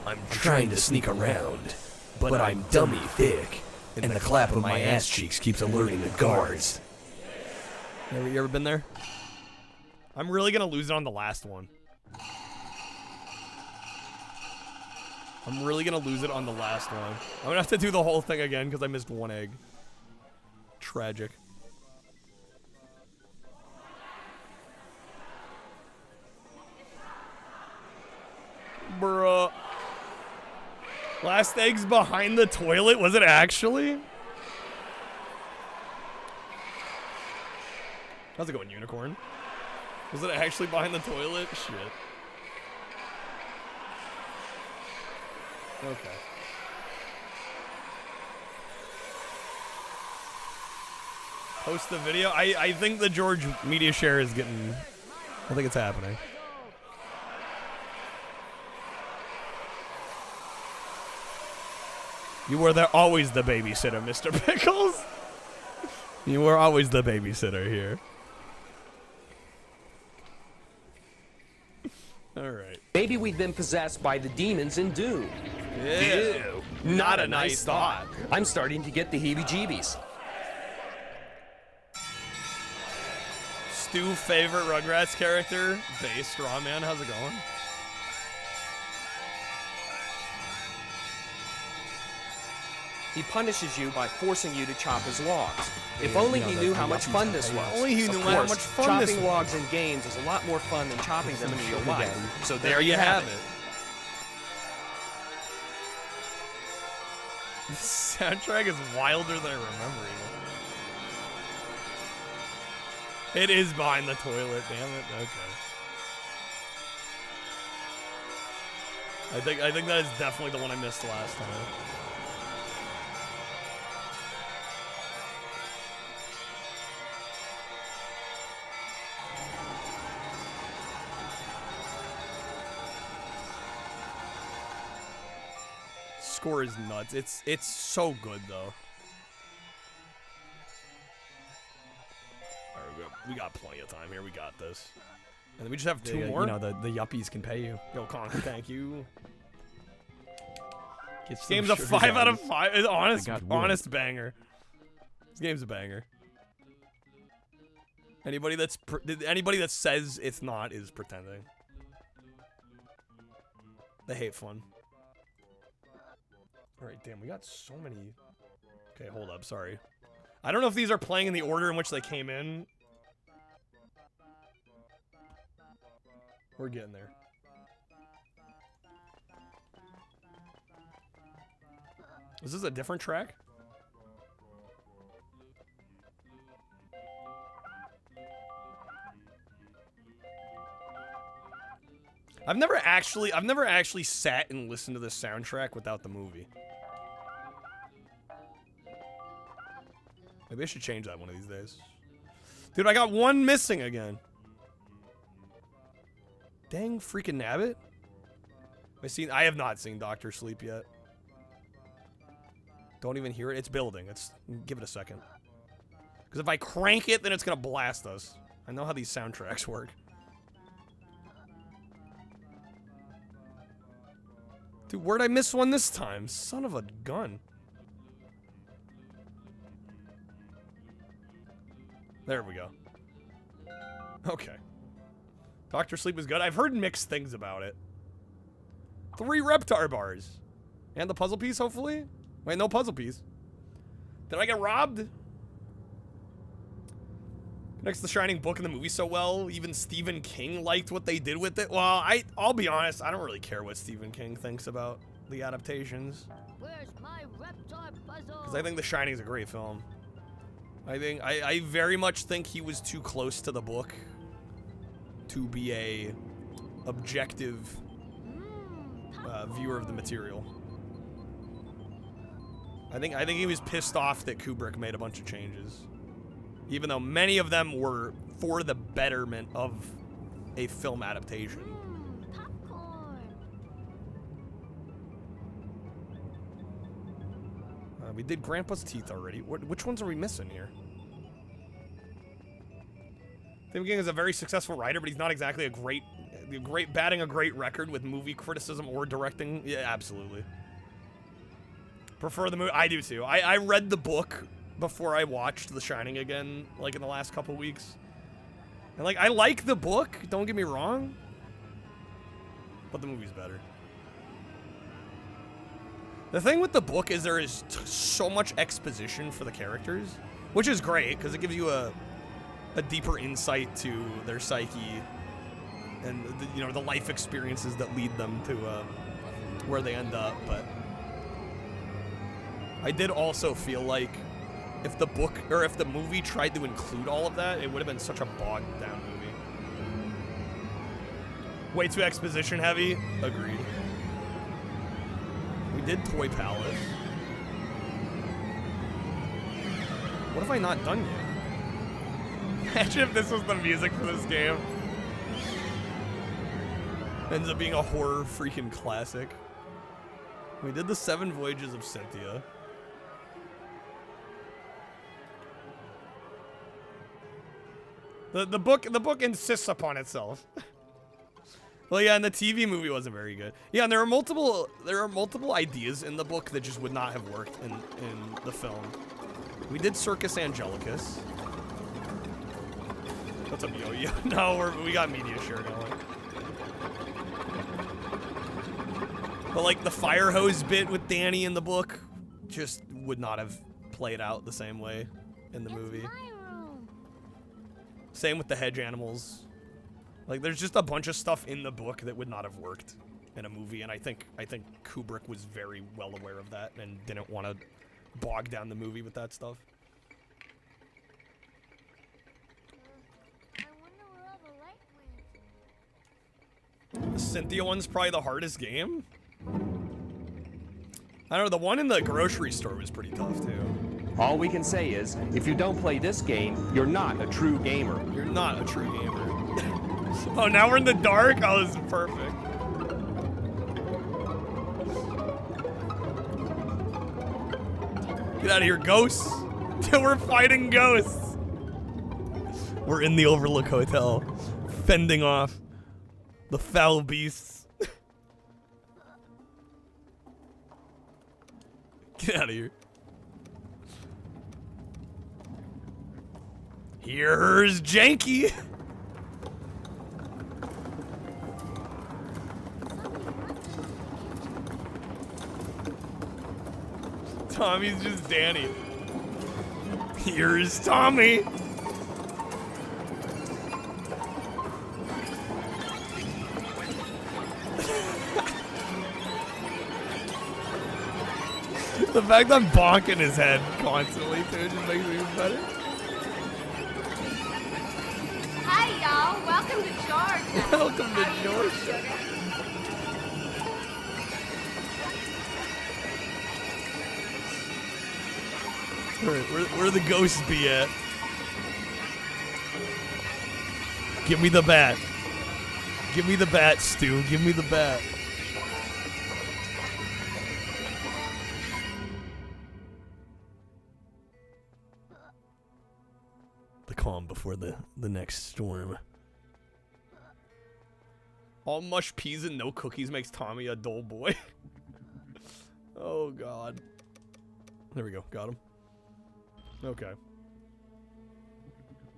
I'm trying to sneak around, but I'm dummy thick, and the clap of my ass cheeks keeps alerting the guards. You ever been there? I'm really gonna lose it on the last one. I'm really gonna lose it on the last one. I'm gonna have to do the whole thing again because I missed 1 egg. Tragic. Bruh. Last egg's behind the toilet? Was it actually? How's it going, Unicorn? Was it actually behind the toilet? Shit. Okay. Post the video. I think the George media share is getting... I think it's happening. You were always the babysitter, Mr. Pickles. You were always the babysitter here. Alright. Maybe we've been possessed by the demons in Doom. Ew. Not a nice thought. I'm starting to get the heebie-jeebies. Stu, favorite Rugrats character? Bass Straw Man, how's it going? He punishes you by forcing you to chop his logs. If only he knew how much fun this was. Only he knew how much fun this was. Chopping logs in games is a lot more fun than chopping them in real life. So There you have it. The soundtrack is wilder than I remember even. It is behind the toilet, damn it. Okay. I think that is definitely the one I missed last time. Score is nuts. It's so good though. Alright, we got plenty of time here. We got this. And then we just have 2 more. You know, the yuppies can pay you. Yo, Con, thank you. This game's a 5 out of 5. It's honest banger. This game's a banger. Anybody that says it's not is pretending. They hate fun. Alright, damn, we got so many. Okay, hold up, sorry. I don't know if these are playing in the order in which they came in. We're getting there. Is this a different track? I've never actually sat and listened to the soundtrack without the movie. Maybe I should change that one of these days. Dude, I got 1 missing again. Dang freaking nabbit. I have not seen Dr. Sleep yet. Don't even hear it. It's building. Give it a second. Because if I crank it, then it's gonna blast us. I know how these soundtracks work. Dude, where'd I miss one this time? Son of a gun. There we go. Okay. Dr. Sleep is good. I've heard mixed things about it. 3 Reptar bars. And the puzzle piece, hopefully? Wait, no puzzle piece. Did I get robbed? Connects the Shining book and the movie so well. Even Stephen King liked what they did with it. Well, I'll be honest. I don't really care what Stephen King thinks about the adaptations. Where's my Reptar puzzle? Because I think The Shining is a great film. I very much think he was too close to the book to be a objective viewer of the material. I think he was pissed off that Kubrick made a bunch of changes, even though many of them were for the betterment of a film adaptation. We did Grandpa's Teeth already. Which ones are we missing here? Stephen King is a very successful writer, but he's not exactly batting a great record with movie criticism or directing. Yeah, absolutely. Prefer the movie. I do too. I read the book before I watched The Shining again, like in the last couple weeks. And like, I like the book, don't get me wrong, but the movie's better. The thing with the book is there is so much exposition for the characters, which is great because it gives you a deeper insight to their psyche and the life experiences that lead them to where they end up. But I did also feel like if the book or if the movie tried to include all of that, it would have been such a bogged down movie. Way too exposition heavy. Agreed. We did Toy Palace. What have I not done yet? Imagine if this was the music for this game. Ends up being a horror freaking classic. We did the 7 Voyages of Cynthia. The book insists upon itself. Well, yeah, and the TV movie wasn't very good. Yeah, and there are multiple ideas in the book that just would not have worked in the film. We did Circus Angelicus. What's up, Yo-Yo? No, we got media share going. But like the fire hose bit with Danny in the book just would not have played out the same way in the movie. Same with the hedge animals. Like, there's just a bunch of stuff in the book that would not have worked in a movie, and I think Kubrick was very well aware of that and didn't want to bog down the movie with that stuff. The Cynthia one's probably the hardest game. I don't know, the one in the grocery store was pretty tough too. All we can say is, if you don't play this game, you're not a true gamer. You're not a true gamer. Oh, now we're in the dark? Oh, this is perfect. Get out of here, ghosts. We're fighting ghosts. We're in the Overlook Hotel, fending off the foul beasts. Get out of here. Here's Janky. Tommy's just Danny. Here's Tommy. The fact I'm bonking his head constantly too just makes me even better. Hi, y'all. Welcome to Georgia. Welcome to Georgia. Alright, where the ghosts be at? Give me the bat. Give me the bat, Stu. Give me the bat. calm before the next storm. All mush peas and no cookies makes Tommy a dull boy. Oh, God. There we go. Got him. Okay.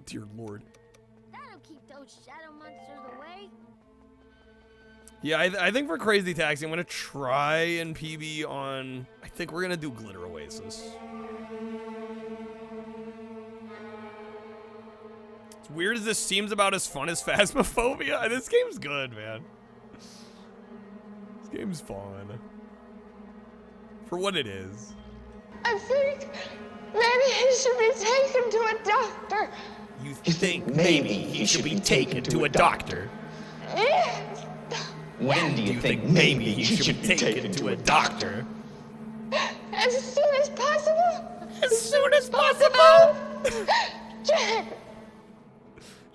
Dear Lord. That'll keep those shadow monsters away. Yeah, I think for Crazy Taxi, I'm going to try and PB on... I think we're going to do Glitter Oasis. As weird as this seems, about as fun as Phasmophobia. This game's good, man. This game's fun. For what it is. I think maybe he should be taken to a doctor. You think maybe he should be taken to a doctor? When do you think maybe he should be taken to a doctor? As soon as possible. As soon as possible. Jack.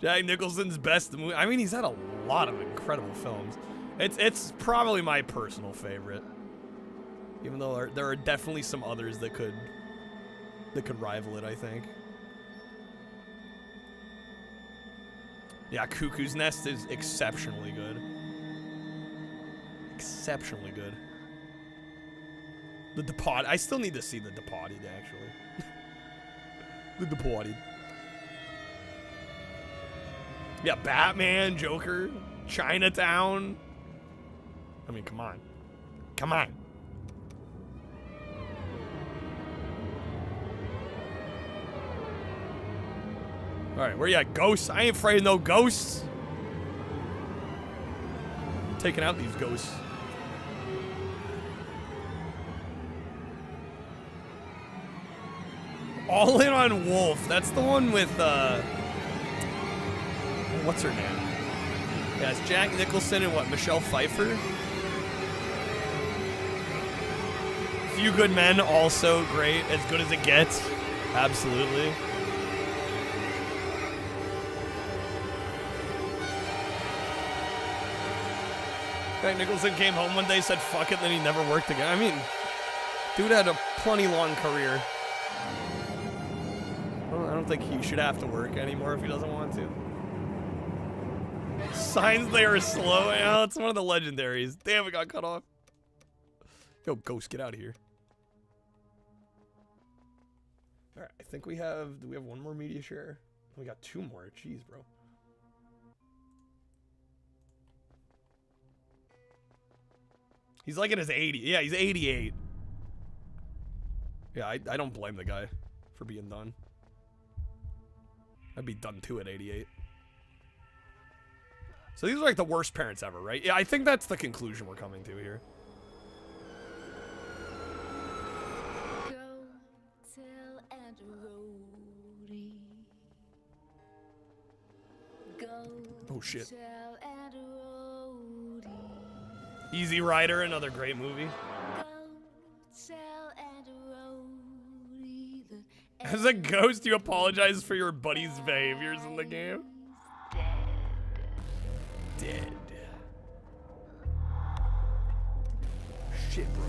Jack Nicholson's best movie. I mean, he's had a lot of incredible films. It's probably my personal favorite. Even though there are definitely some others that could rival it, I think. Yeah, Cuckoo's Nest is exceptionally good. Exceptionally good. The Departed. I still need to see The Departed, actually. The Departed. Yeah, Batman, Joker, Chinatown. I mean, come on. Come on. Alright, where you at? Ghosts? I ain't afraid of no ghosts. I'm taking out these ghosts. All In on Wolf. That's the one with, what's her name? Yeah, it's Jack Nicholson and what, Michelle Pfeiffer? Few Good Men, also great. As good as it gets. Absolutely. Jack Nicholson came home one day, said fuck it, then he never worked again. I mean, dude had a plenty long career. I don't think he should have to work anymore if he doesn't want to. Signs they are slow. Yeah, it's one of the legendaries. Damn, it got cut off. Yo, Ghost, get out of here. Alright, I think we have... Do we have one more media share? We got two more. Jeez, bro. He's like in his 80s. Yeah, he's 88. Yeah, I don't blame the guy for being done. I'd be done too at 88. So these are like the worst parents ever, right? Yeah, I think that's the conclusion we're coming to here. Go tell Aunt Rhody. Go oh shit. tell Aunt Rhody. Easy Rider, another great movie. Go tell Aunt Rhody that As a ghost, you apologize for your buddy's behaviors in the game? Dead. Shit, bro.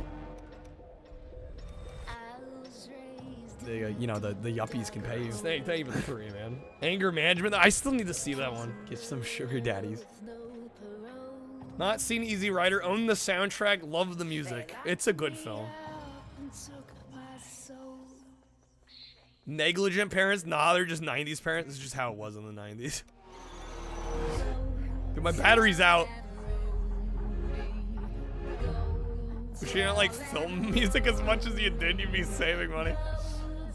You know, the yuppies can pay you. Thank you for the 3, man. Anger Management. I still need to see that one. Get some sugar daddies. Not seen Easy Rider. Own the soundtrack. Love the music. It's a good film. Negligent parents? Nah, they're just 90s parents. It's just how it was in the 90s. Dude, my battery's out. If you didn't like film music as much as you did, you'd be saving money.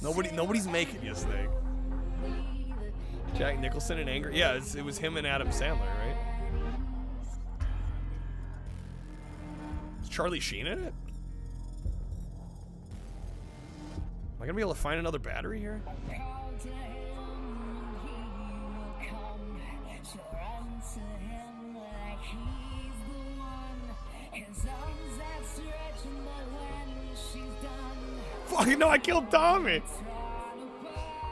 Nobody's making you thing. Jack Nicholson and Anger. Yeah, it was him and Adam Sandler, right? Is Charlie Sheen in it? Am I gonna be able to find another battery here? Fucking no, I killed Tommy!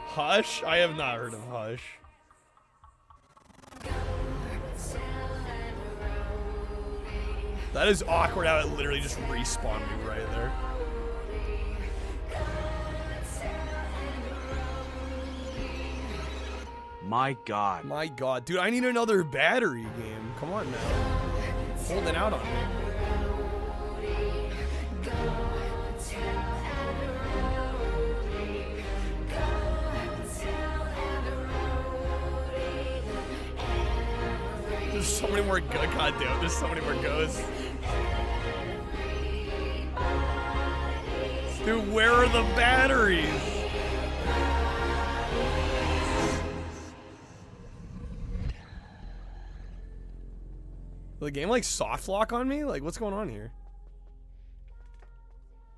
Hush? I have not heard of Hush. That is awkward how it literally just respawned me right there. My God. My God. Dude, I need another battery game. Come on now. Holding out on me. There's so many more God damn, there's so many more ghosts. Dude, where are the batteries? The game like soft lock on me? Like, what's going on here?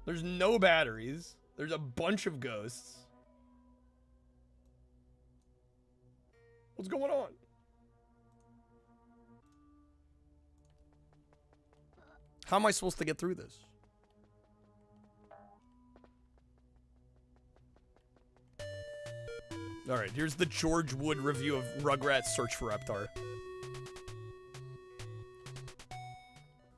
There's no batteries. There's a bunch of ghosts. What's going on? How am I supposed to get through this? Alright, here's the George Wood review of Rugrats Search for Reptar.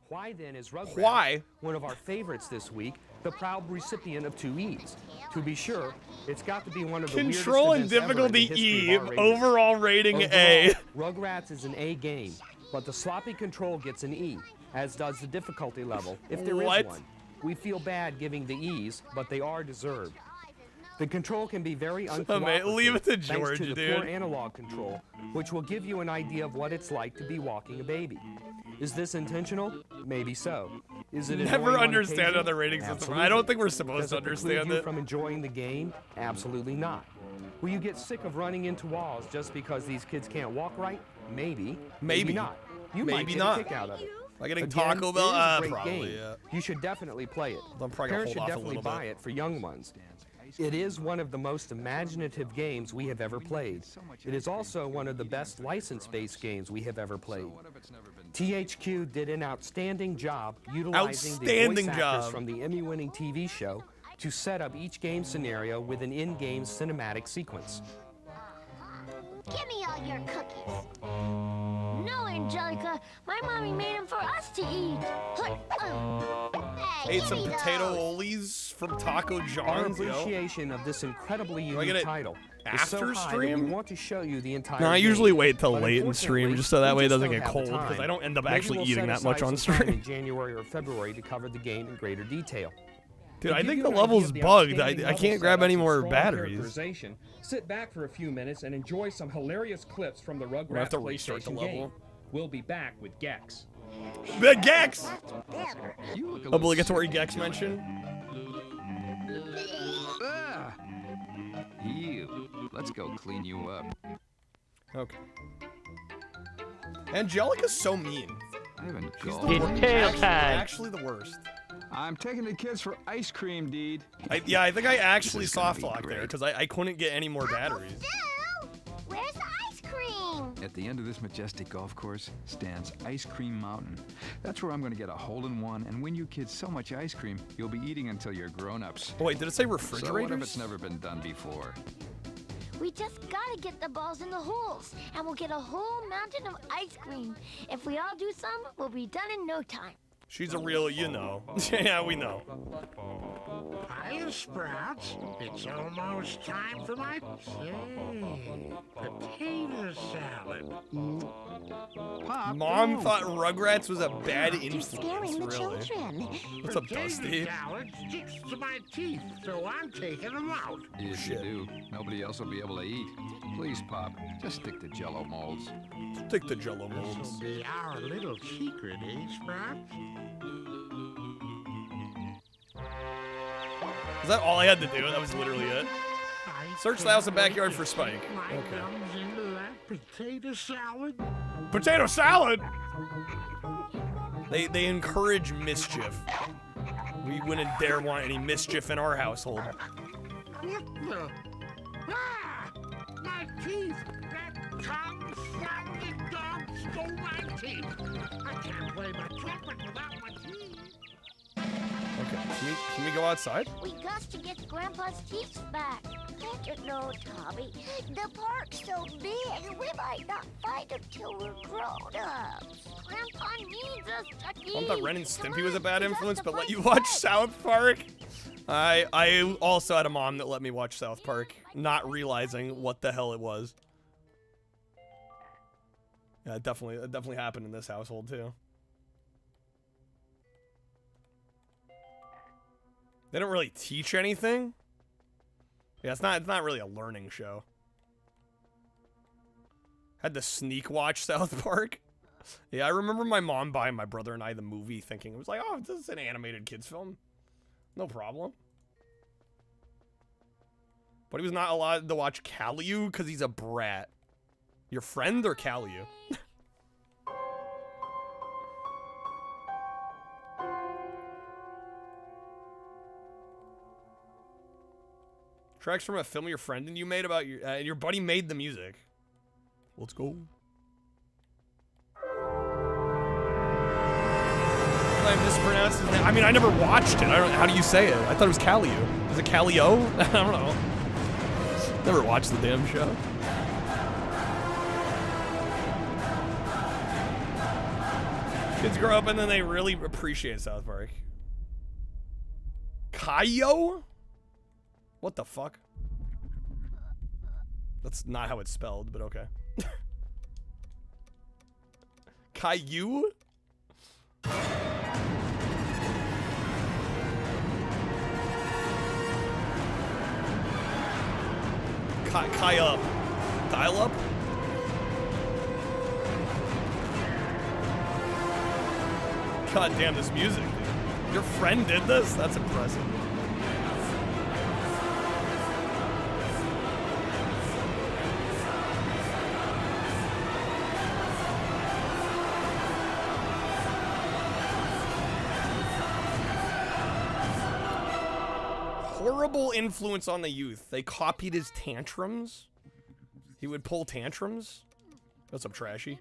Why then is Rugrats, Why? one of our favorites this week, the proud recipient of 2 E's? To be sure, it's got to be one of the Control and weirdest events ever in the difficulty history E, of our ratings. overall rating Overall, A. Rugrats is an A game, but the sloppy control gets an E, as does the difficulty level, if there What? is one. We feel bad giving the E's, but they are deserved. The control can be very uncooperative, leave it to thanks George, to the dude. poor analog control, which will give you an idea of what it's like to be walking a baby. Is this intentional? Maybe so. Is it Never annoying on understand occasion? how the rating system. Absolutely. I don't think we're supposed Does to it preclude understand you it. from enjoying the game? Absolutely not. Will you get sick of running into walls just because these kids can't walk right? Maybe. Maybe. not. You might Maybe get not. a kick out of it. Am I getting Again, Taco Bell? it is a great Probably, game. yeah. You should definitely play it. I'm probably gonna Parents hold should off a definitely little buy bit. it for young ones. It is one of the most imaginative games we have ever played. It is also one of the best license-based games we have ever played. THQ did an outstanding job utilizing the Outstanding voice actors job. from the Emmy-winning TV show to set up each game scenario with an in-game cinematic sequence. Give me all your cookies. No, Angelica. My mommy made them for us to eat. Hey, Ate give some me potato those. Oli's from Taco Our John's, yo. appreciation of this incredibly I get unique it title is after so high that stream? we want to show you the entire No, I game. usually wait till But late in stream unfortunately, just so that we way it just doesn't don't get have the cold because I time. don't end up Maybe actually we'll eating set that much aside on some time stream. in January or February to cover the game in greater detail. Dude, To I give think you the an idea level's of the bugged. outstanding I level can't grab setups any and more strong batteries. characterization, sit back for a few minutes and enjoy some hilarious clips from the I have Rugrats to restart the PlayStation level. game. We'll be back with Gex. The Gex! You look a Obligatory Gex mention. Ah! You. Let's go clean you up. Okay. Angelica's so mean. I haven't She's gone. the worst. Actually the worst. I'm taking the kids for ice cream, Deed. Yeah, I think I actually This is gonna soft be locked there great. because I couldn't get any more batteries. Where's the ice cream? At the end of this majestic golf course stands Ice Cream Mountain. That's where I'm going to get a hole-in-one and win you kids so much ice cream you'll be eating until you're grown-ups. Oh, wait, did it say So what if refrigerators? it's never been done before? We just gotta get the balls in the holes, and we'll get a whole mountain of ice cream. If we all do some, we'll be done in no time. She's a real, you know. Yeah, we know. Hiya, Sprouts. It's almost time for my potato salad. Mom thought Rugrats was a bad influence, scaring the really. children. What's up, Dusty? Potato salad sticks to my teeth, so I'm taking them out. If you do, nobody else will be able to eat. Please, Pop, just stick to Jell-O molds. Stick to Jell-O molds. This'll be our little secret, eh, Sprouts? Is that all I had to do? That was literally it. Search the house and backyard for Spike. My Okay. gums into that potato salad. Potato salad! They encourage mischief. We wouldn't dare want any mischief in our household. What the? Ah! My teeth! That tongue-slapping dog stole my teeth! I can't play my trumpet without my teeth! Okay, can we go outside? We got to get Grandpa's teeth back. Don't you know, Tommy? The park's so big, we might not find him till we're grown-ups. Grandpa needs us to I eat. thought Ren and Stimpy was a bad influence, but let you watch South Park? I also had a mom that let me watch South Park, not realizing what the hell it was. Yeah, it definitely happened in this household too. They don't really teach anything. Yeah, it's not really a learning show. Had to sneak watch South Park. Yeah, I remember my mom buying my brother and I the movie, thinking it was like, oh, this is an animated kids film, no problem. But he was not allowed to watch Caillou because he's a brat. Your friend or Caillou? Tracks from a film your friend and you made about your buddy made the music. Let's go. I mispronounced his name. I mean, I never watched it. I don't. How do you say it? I thought it was Caillou. Is it Callio? I don't know. Never watched the damn show. Kids grow up and then they really appreciate South Park. Caillou? What the fuck? That's not how it's spelled, but okay. Caillou? Kai up. Dial up? God damn, this music, dude. Your friend did this? That's impressive. Horrible influence on the youth. They copied his tantrums. He would pull tantrums. That's some trashy.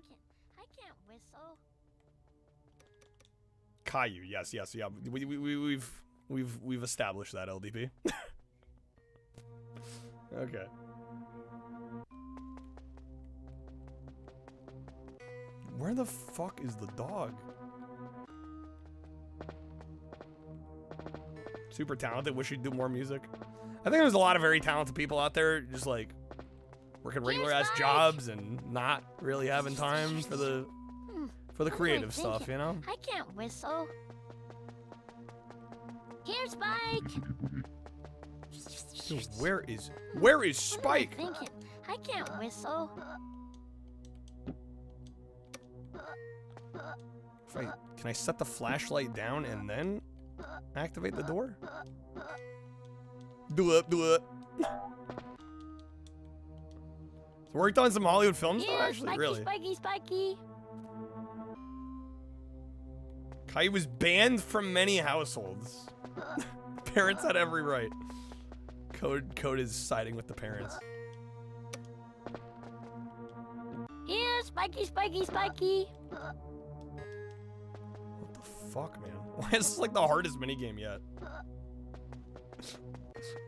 I can't whistle. Caillou, yes, yeah. We've established that, LDP. Okay. Where the fuck is the dog? Super talented. Wish he'd do more music. I think there's a lot of very talented people out there just like working regular ass jobs and not really having time for the creative stuff, you know? I can't whistle. Here's Spike. Dude, where is Spike? What am I thinking? I can't whistle. Can I set the flashlight down and then activate the door? Do it. So worked on some Hollywood films though, actually, really. Spiky. Kai was banned from many households. Parents had every right. Code is siding with the parents. Yeah, Spiky. What the fuck, man? Why is this like the hardest minigame yet?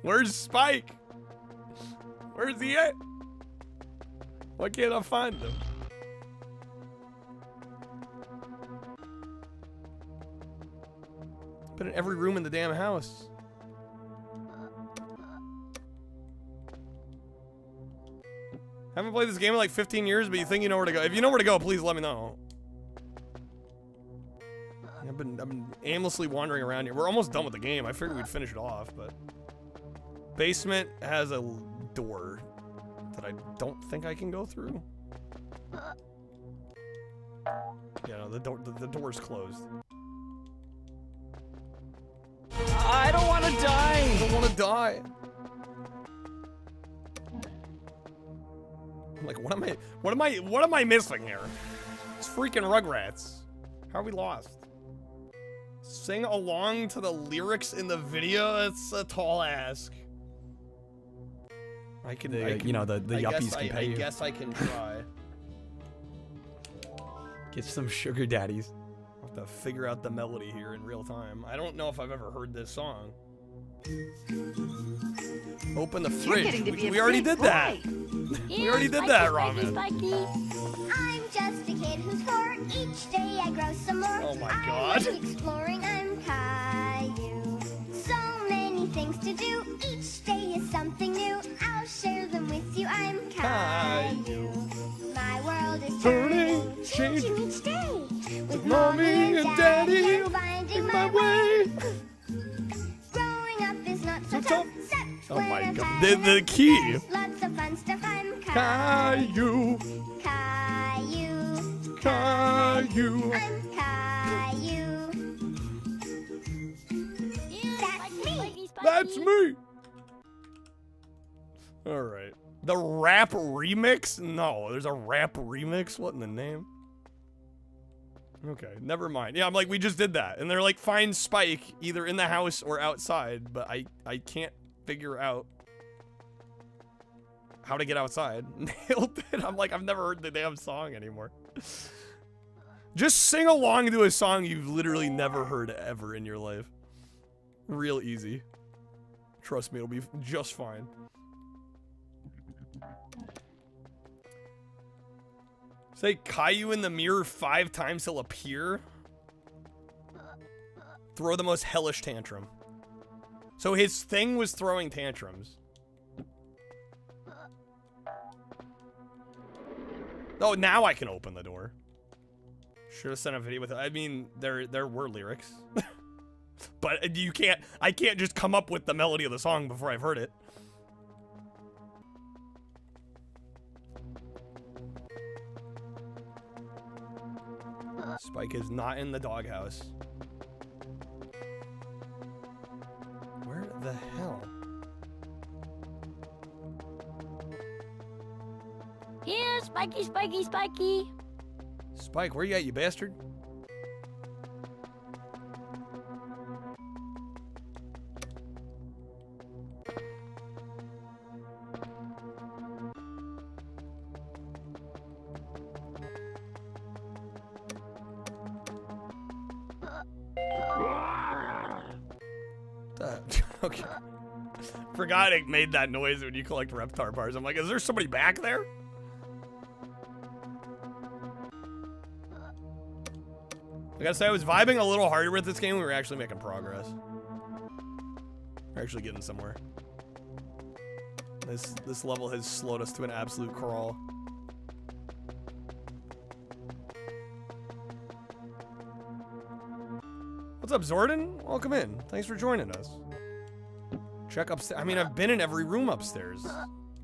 Where's Spike? Where's he at? Why can't I find him? Been in every room in the damn house. Haven't played this game in like 15 years, but you think you know where to go. If you know where to go, please let me know. I've been aimlessly wandering around here. We're almost done with the game. I figured we'd finish it off, but basement has a door that I don't think I can go through. Yeah, no, the door's closed. I don't want to die. I don't want to die. I'm like, what am I missing here? It's freaking Rugrats. How are we lost? Sing along to the lyrics in the video? It's a tall ask. I can you know, the yuppies can pay you. I guess I can try. Get some sugar daddies. I'll have to figure out the melody here in real time. I don't know if I've ever heard this song. Open the fridge. We already did that. We already did that, Ramen. I'm just a kid who's 4. Each day I grow some more. Oh my god. I'm exploring, I'm Caillou. So many things to do. Each day is something new. I'll share them with you. I'm Caillou. My world is turning. Mommy and Daddy are finding my way. Growing up is not so tough. Oh my god. The key. Lots of fun stuff. I'm Caillou. Caillou. Caillou. I'm Caillou. That's me. That's me. All right. The rap remix? No, there's a rap remix? What in the name? Okay, never mind. Yeah, I'm like, we just did that. And they're like, find Spike either in the house or outside, but I can't figure out how to get outside. Nailed it. I'm like, I've never heard the damn song anymore. Just sing along to a song you've literally never heard ever in your life. Real easy. Trust me, it'll be just fine. Say Caillou in the mirror 5 times, he'll appear. Throw the most hellish tantrum. So his thing was throwing tantrums. Oh, now I can open the door. Should have sent a video with it. I mean, there were lyrics. But I can't just come up with the melody of the song before I've heard it. Spike is not in the doghouse. Where the hell? Yeah, Spiky, Spiky, Spiky. Spike, where you at, you bastard? Okay. Forgot it made that noise when you collect Reptar bars. I'm like, is there somebody back there? I gotta say, I was vibing a little harder with this game. We were actually making progress. We're actually getting somewhere. This level has slowed us to an absolute crawl. What's up, Zordon? Welcome in. Thanks for joining us. Check upstairs. I mean, I've been in every room upstairs.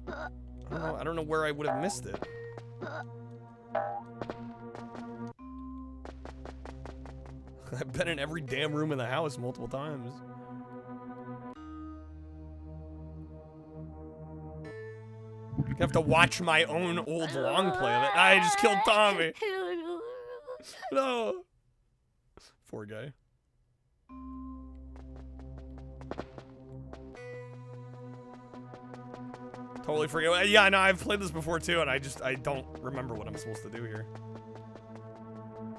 I don't know where I would have missed it. I've been in every damn room in the house multiple times. I have to watch my own old long play of it. I just killed Tommy. No. Poor guy. Totally forget. Yeah, no, I've played this before too, and I don't remember what I'm supposed to do here.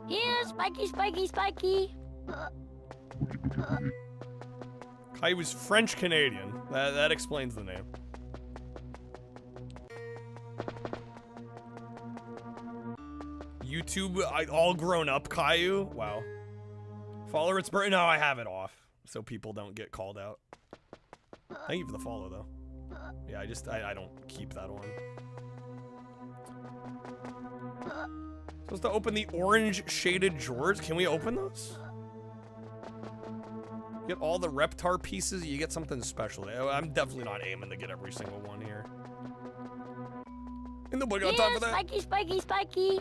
Yeah, Spiky, Spiky, Spiky. Kai was French-Canadian. That explains the name. YouTube, all grown up Caillou? Wow. Follower, it's No, I have it off, so people don't get called out. Thank you for the follow, though. Yeah, I don't keep that on. Supposed to open the orange shaded drawers. Can we open those? Get all the Reptar pieces, you get something special. I'm definitely not aiming to get every single one here. And nobody got time for that. Spiky, Spiky, Spiky.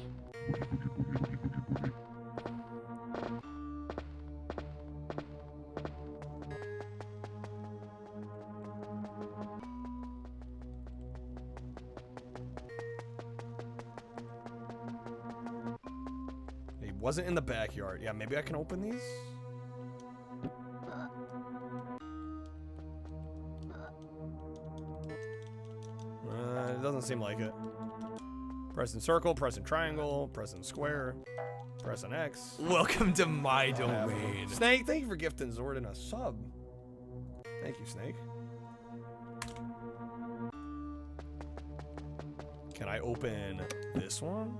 He wasn't in the backyard. Yeah, maybe I can open these? It doesn't seem like it. Pressing circle, pressing triangle, pressing square, pressing X. Welcome to my domain. Snake, thank you for gifting Zordon a sub. Thank you, Snake. Can I open this one?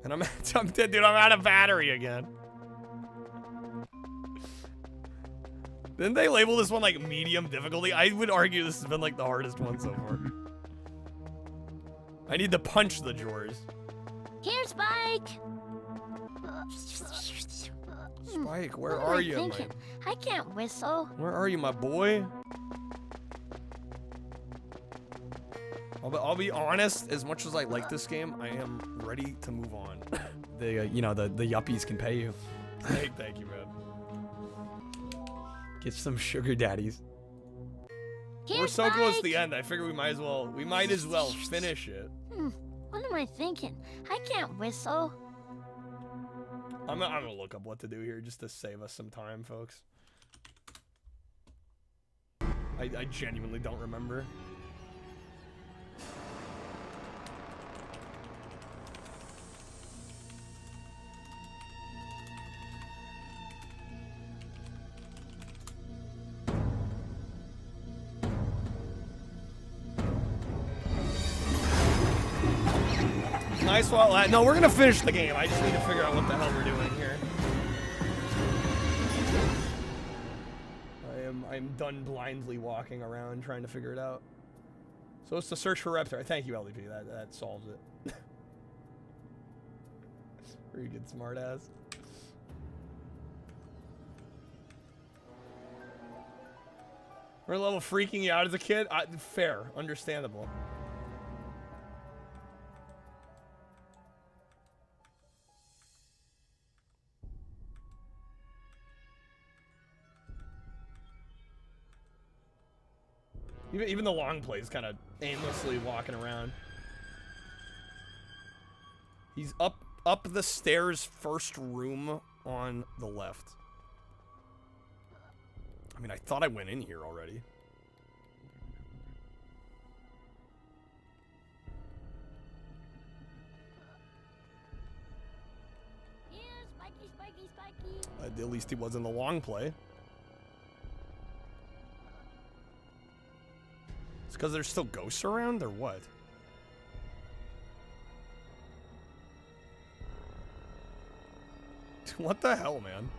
And I'm dead, dude. I'm out of battery again. Didn't they label this one like medium difficulty? I would argue this has been like the hardest one so far. I need to punch the drawers. Here, Spike. Spike, where What am are I you, thinking? I can't whistle. Where are you, my boy? I'll be honest. As much as I like this game, I am ready to move on. You know, the yuppies can pay you. Hey, thank you, man. Get some sugar daddies. Here, We're so close to Spike. the end. I figure we might as well finish it. What am I thinking? I can't whistle. I'm gonna look up what to do here just to save us some time, folks. I genuinely don't remember. Nice while no, we're gonna finish the game. I just need to figure out what the hell we're doing here. I'm done blindly walking around trying to figure it out. So it's to search for Reptar. Thank you, LDP. That solves it. Pretty good, smartass. We're a level freaking you out as a kid. Fair, understandable. Even the long plays kind of aimlessly walking around. He's up the stairs, first room on the left. I mean, I thought I went in here already. Yeah, Spiky, Spiky, Spiky. At least he was in the long play. It's because there's still ghosts around, or what? What the hell, man?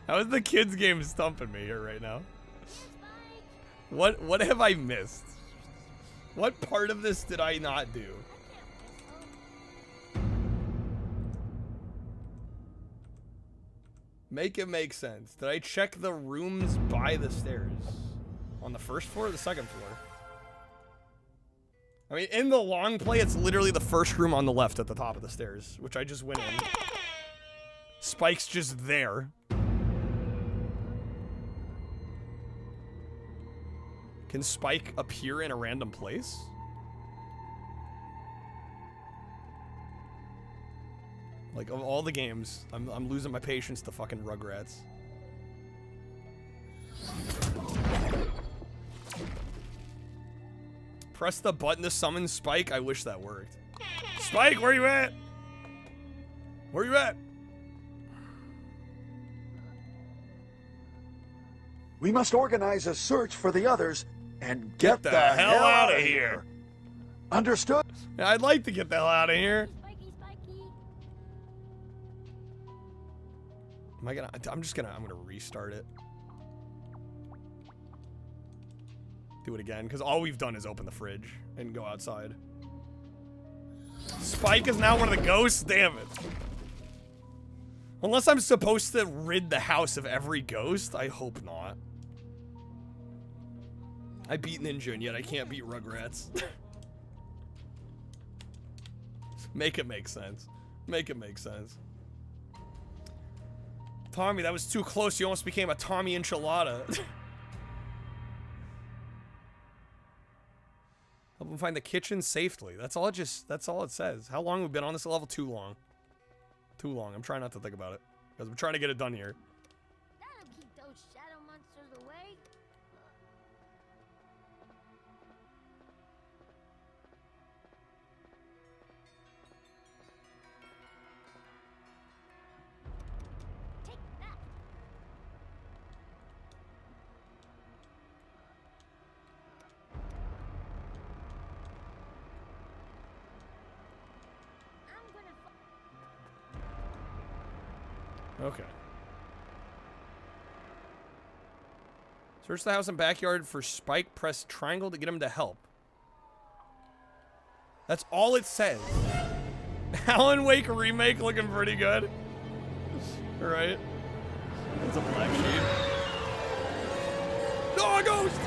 How is the kids game stumping me here right now? What have I missed? What part of this did I not do? Make it make sense. Did I check the rooms by the stairs? On the first floor or the second floor? I mean, in the long play, it's literally the first room on the left at the top of the stairs, which I just went in. Spike's just there. Can Spike appear in a random place? Like, of all the games, I'm losing my patience to fucking Rugrats. Press the button to summon Spike. I wish that worked. Spike, where you at? Where you at? We must organize a search for the others and get the hell out of here. Understood? Yeah, I'd like to get the hell out of here. Spiky, Spiky. I'm gonna restart it. Do it again, because all we've done is open the fridge and go outside. Spike is now one of the ghosts? Damn it. Unless I'm supposed to rid the house of every ghost, I hope not. I beat Ninja, and yet I can't beat Rugrats. Make it make sense. Make it make sense. Tommy, that was too close. You almost became a Tommy Enchilada. Help him find the kitchen safely. That's all it says. How long have we been on this level? Too long. Too long. I'm trying not to think about it. Because I'm trying to get it done here. That'll keep those shadow monsters away. Take that. Okay. Search the house and backyard for Spike. Press triangle to get him to help. That's all it says. Alan Wake remake looking pretty good. Right? It's a black sheep. No, a ghost!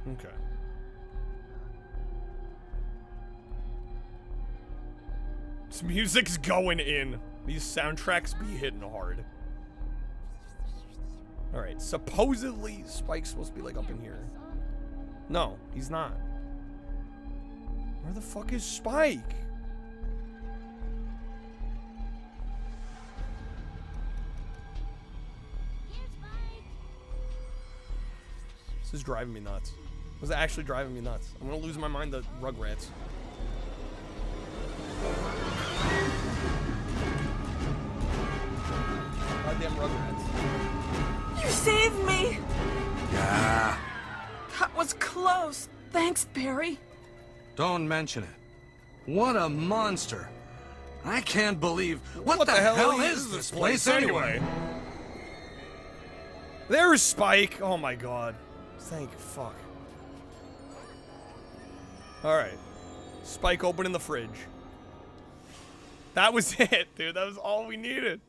Okay. This music's going in. These soundtracks be hitting hard. Alright, supposedly Spike's supposed to be like up in here. No, he's not. Where the fuck is Spike? This is driving me nuts. This is actually driving me nuts. I'm gonna lose my mind to Rugrats. Goddamn Rugrats. You saved me! Yeah. That was close. Thanks, Barry. Don't mention it. What a monster. I can't believe... What the hell hell is is this this place anyway? There's Spike. Oh my god. Thank fuck. Alright. Spike opening the fridge. That was it, dude. That was all we needed.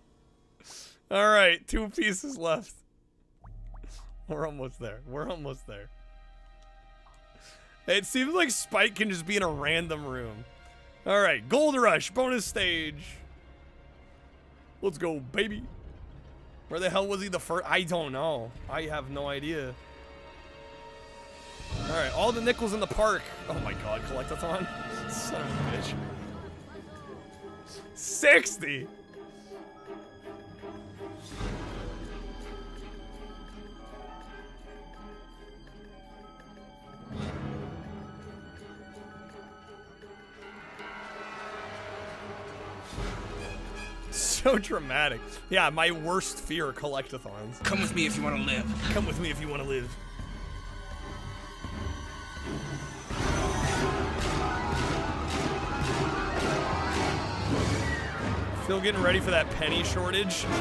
Alright, 2 pieces left. We're almost there. We're almost there. It seems like Spike can just be in a random room. Alright, Gold Rush, bonus stage. Let's go, baby. Where the hell was he the first? I don't know. I have no idea. Alright, all the nickels in the park. Oh my god, collectathon. Son of a bitch. 60! So dramatic. Yeah, my worst fear, collectathons. Come with me if you want to live. Come with me if you want to live. Still getting ready for that penny shortage. Oh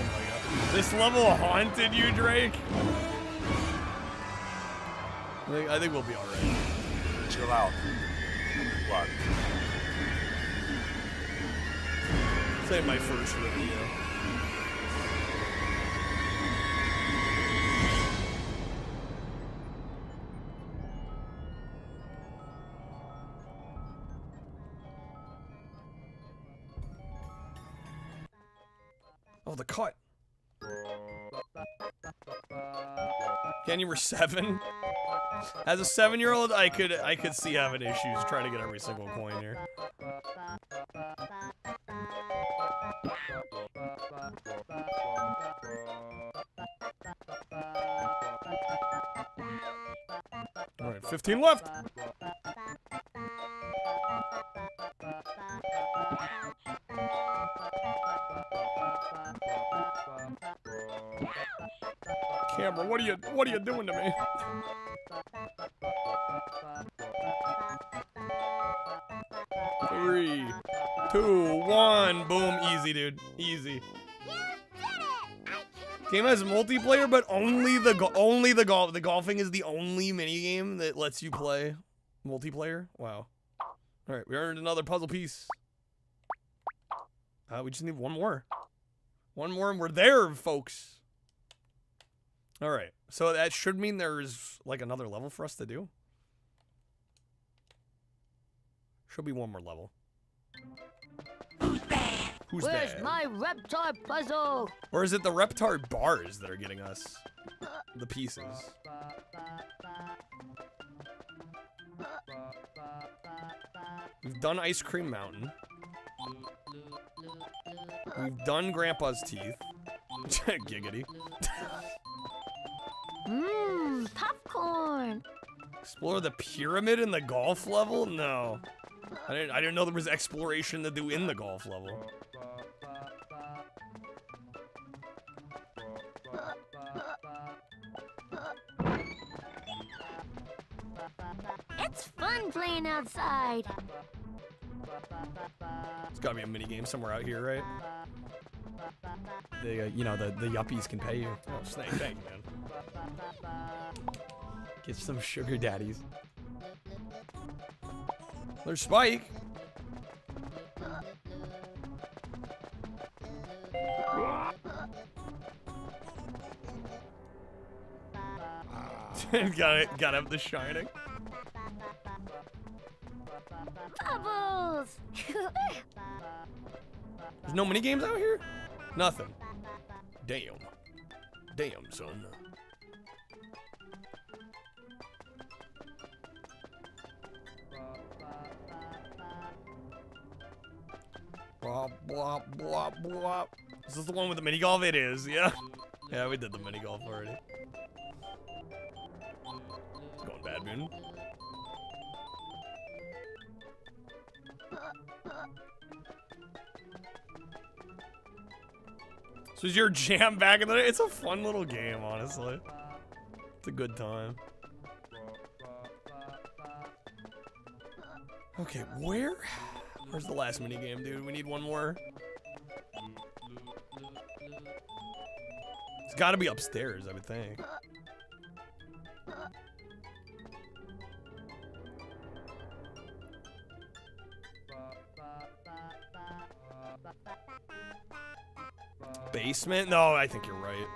my god. This level haunted you, Drake? I think we'll be alright. Chill out. What? Say my first review. Oh, the cut. Ken, you were 7? As a 7-year-old, I could see having issues trying to get every single coin here. All right, 15 left. Camera, what are you doing to me? Three, 2, 1, boom, easy, dude, easy. Game has multiplayer, but only the golf. The golfing is the only minigame that lets you play multiplayer. Wow. All right, we earned another puzzle piece. We just need one more. One more, and we're there, folks. All right, so that should mean there's like another level for us to do. Should be one more level. Who's Where's there? my Reptar puzzle? Or is it the Reptar bars that are getting us the pieces? We've done Ice Cream Mountain. We've done Grandpa's Teeth. Giggity. Mmm, popcorn. Explore the pyramid in the golf level? No. I didn't know there was exploration to do in the golf level. fun playing outside. There's gotta be a mini game somewhere out here, right? The you know, the yuppies can pay you. Oh, Snake, thank you, man. Get some sugar daddies. There's Spike. gotta have the Shining. Bubbles! There's no mini games out here? Nothing. Damn. Damn, son. Blah, blah, blah, blah. Is this the one with the mini golf? It is, yeah. Yeah, we did the mini golf already. It's going bad, man. So is your jam back in the day? It's a fun little game, honestly. It's a good time. Okay, where's the last mini game, dude? We need one more. It's gotta be upstairs, I would think. Basement? No, I think you're right.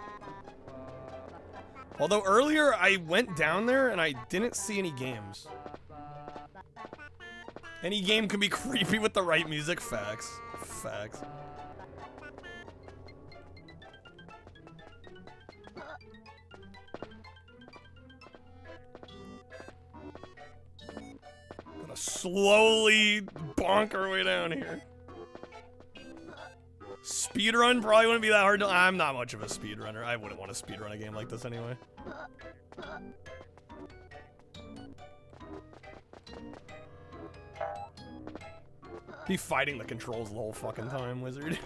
Although earlier I went down there and I didn't see any games. Any game can be creepy with the right music. Facts. Facts. Gotta slowly bonk our way down here. Speedrun probably wouldn't be that hard to— I'm not much of a speedrunner. I wouldn't want to speedrun a game like this anyway. Be fighting the controls the whole fucking time, wizard.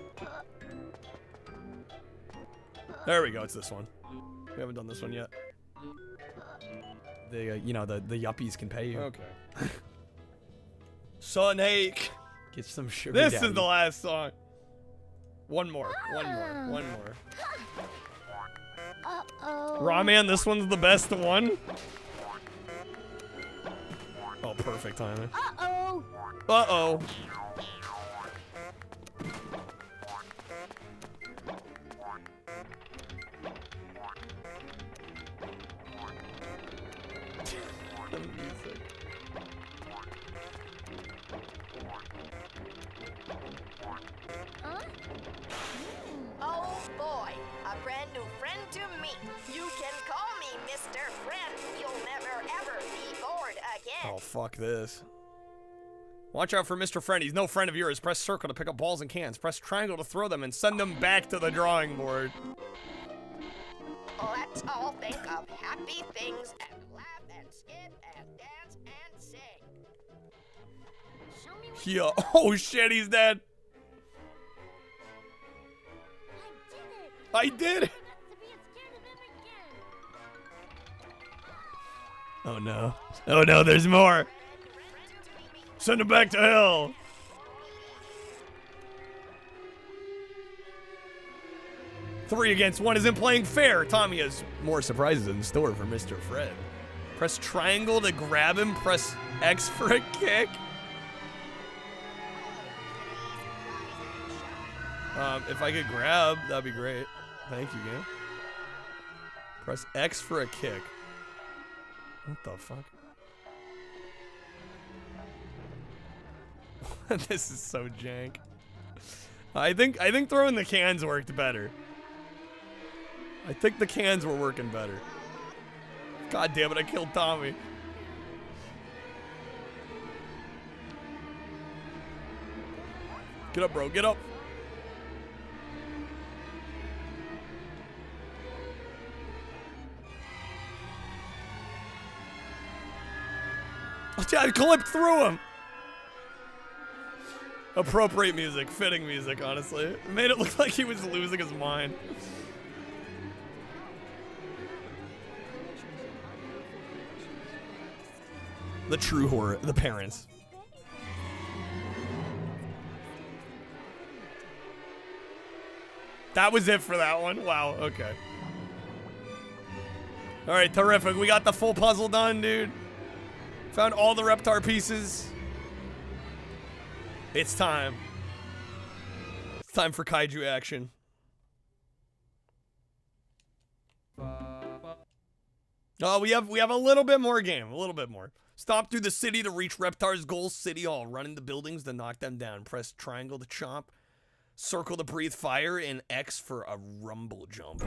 There we go, it's this one. We haven't done this one yet. The you know, the yuppies can pay you. Okay. Sunhake! Get some sugar This daddy. is the last song. One more. Uh-oh. Rawman, this one's the best one. Oh, perfect timing. Uh-oh. Uh-oh. The music. Huh? Oh boy, a brand new friend to meet. You can call me Mr. Friend. You'll never ever be bored again. Oh, fuck this. Watch out for Mr. Friend. He's no friend of yours. Press circle to pick up balls and cans. Press triangle to throw them and send them back to the drawing board. Let's all think of happy things and laugh and skip and dance and sing. Show me what Yeah. Oh shit, he's dead. I did it. Oh no. Oh no, there's more. Send him back to hell. Three against one isn't playing fair. Tommy has more surprises in store for Mr. Fred. Press triangle to grab him. Press X for a kick. If I could grab, that'd be great. Thank you, game. Press X for a kick. What the fuck? This is so jank. I think throwing the cans worked better. I think the cans were working better. God damn it, I killed Tommy. Get up, bro, get up. I clipped through him. Appropriate music, fitting music, honestly. It made it look like he was losing his mind. The true horror, the parents. That was it for that one. Wow, okay. All right, terrific. We got the full puzzle done, dude. Found all the Reptar pieces. It's time. It's time for kaiju action. Oh, we have a little bit more game. A little bit more. Stomp through the city to reach Reptar's goal, City Hall. Run into buildings to knock them down. Press triangle to chomp. Circle to breathe fire, and X for a rumble jump.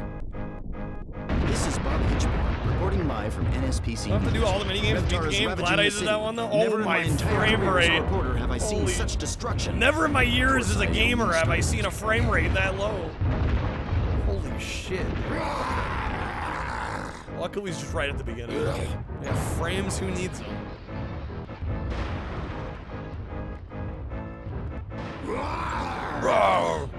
This is Bob Hitchborn, reporting live from NSPC. I have to do all the minigames to beat the game. Glad I did that one though. Oh, my frame rate. Reporter have I seen such destruction. Never in my years as a gamer have I seen a frame rate that low. Holy shit. Luckily, it's just right at the beginning. Yeah, frames, who needs them? Roar!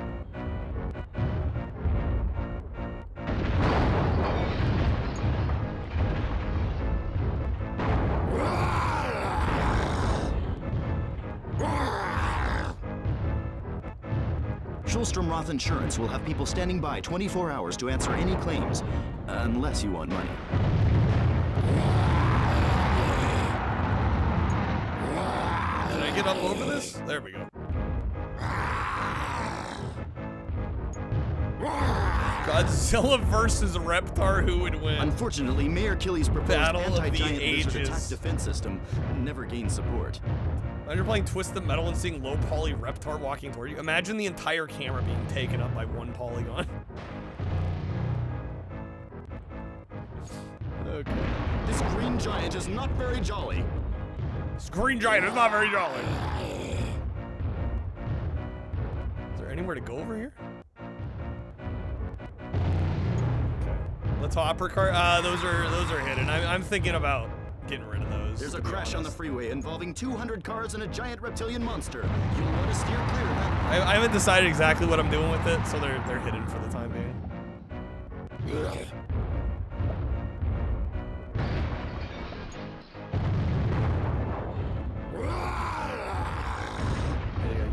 Schulstrom Roth Insurance will have people standing by 24 hours to answer any claims, unless you want money. Did I get up over this? There we go. Godzilla versus Reptar, who would win? Unfortunately, Mayor Killy's proposed Battle of the anti-giant lizard Ages. attack defense system never gained support. Imagine you're playing Twisted Metal and seeing low poly Reptar walking toward you. Imagine the entire camera being taken up by one polygon. Okay. This green giant is not very jolly. This green giant is not very jolly. Is there anywhere to go over here? The topper car, those are hidden. I'm thinking about getting rid of those. There's a crash on the freeway involving 200 cars and a giant reptilian monster. You'll want to steer clear of that. I haven't decided exactly what I'm doing with it, so they're hidden for the time being.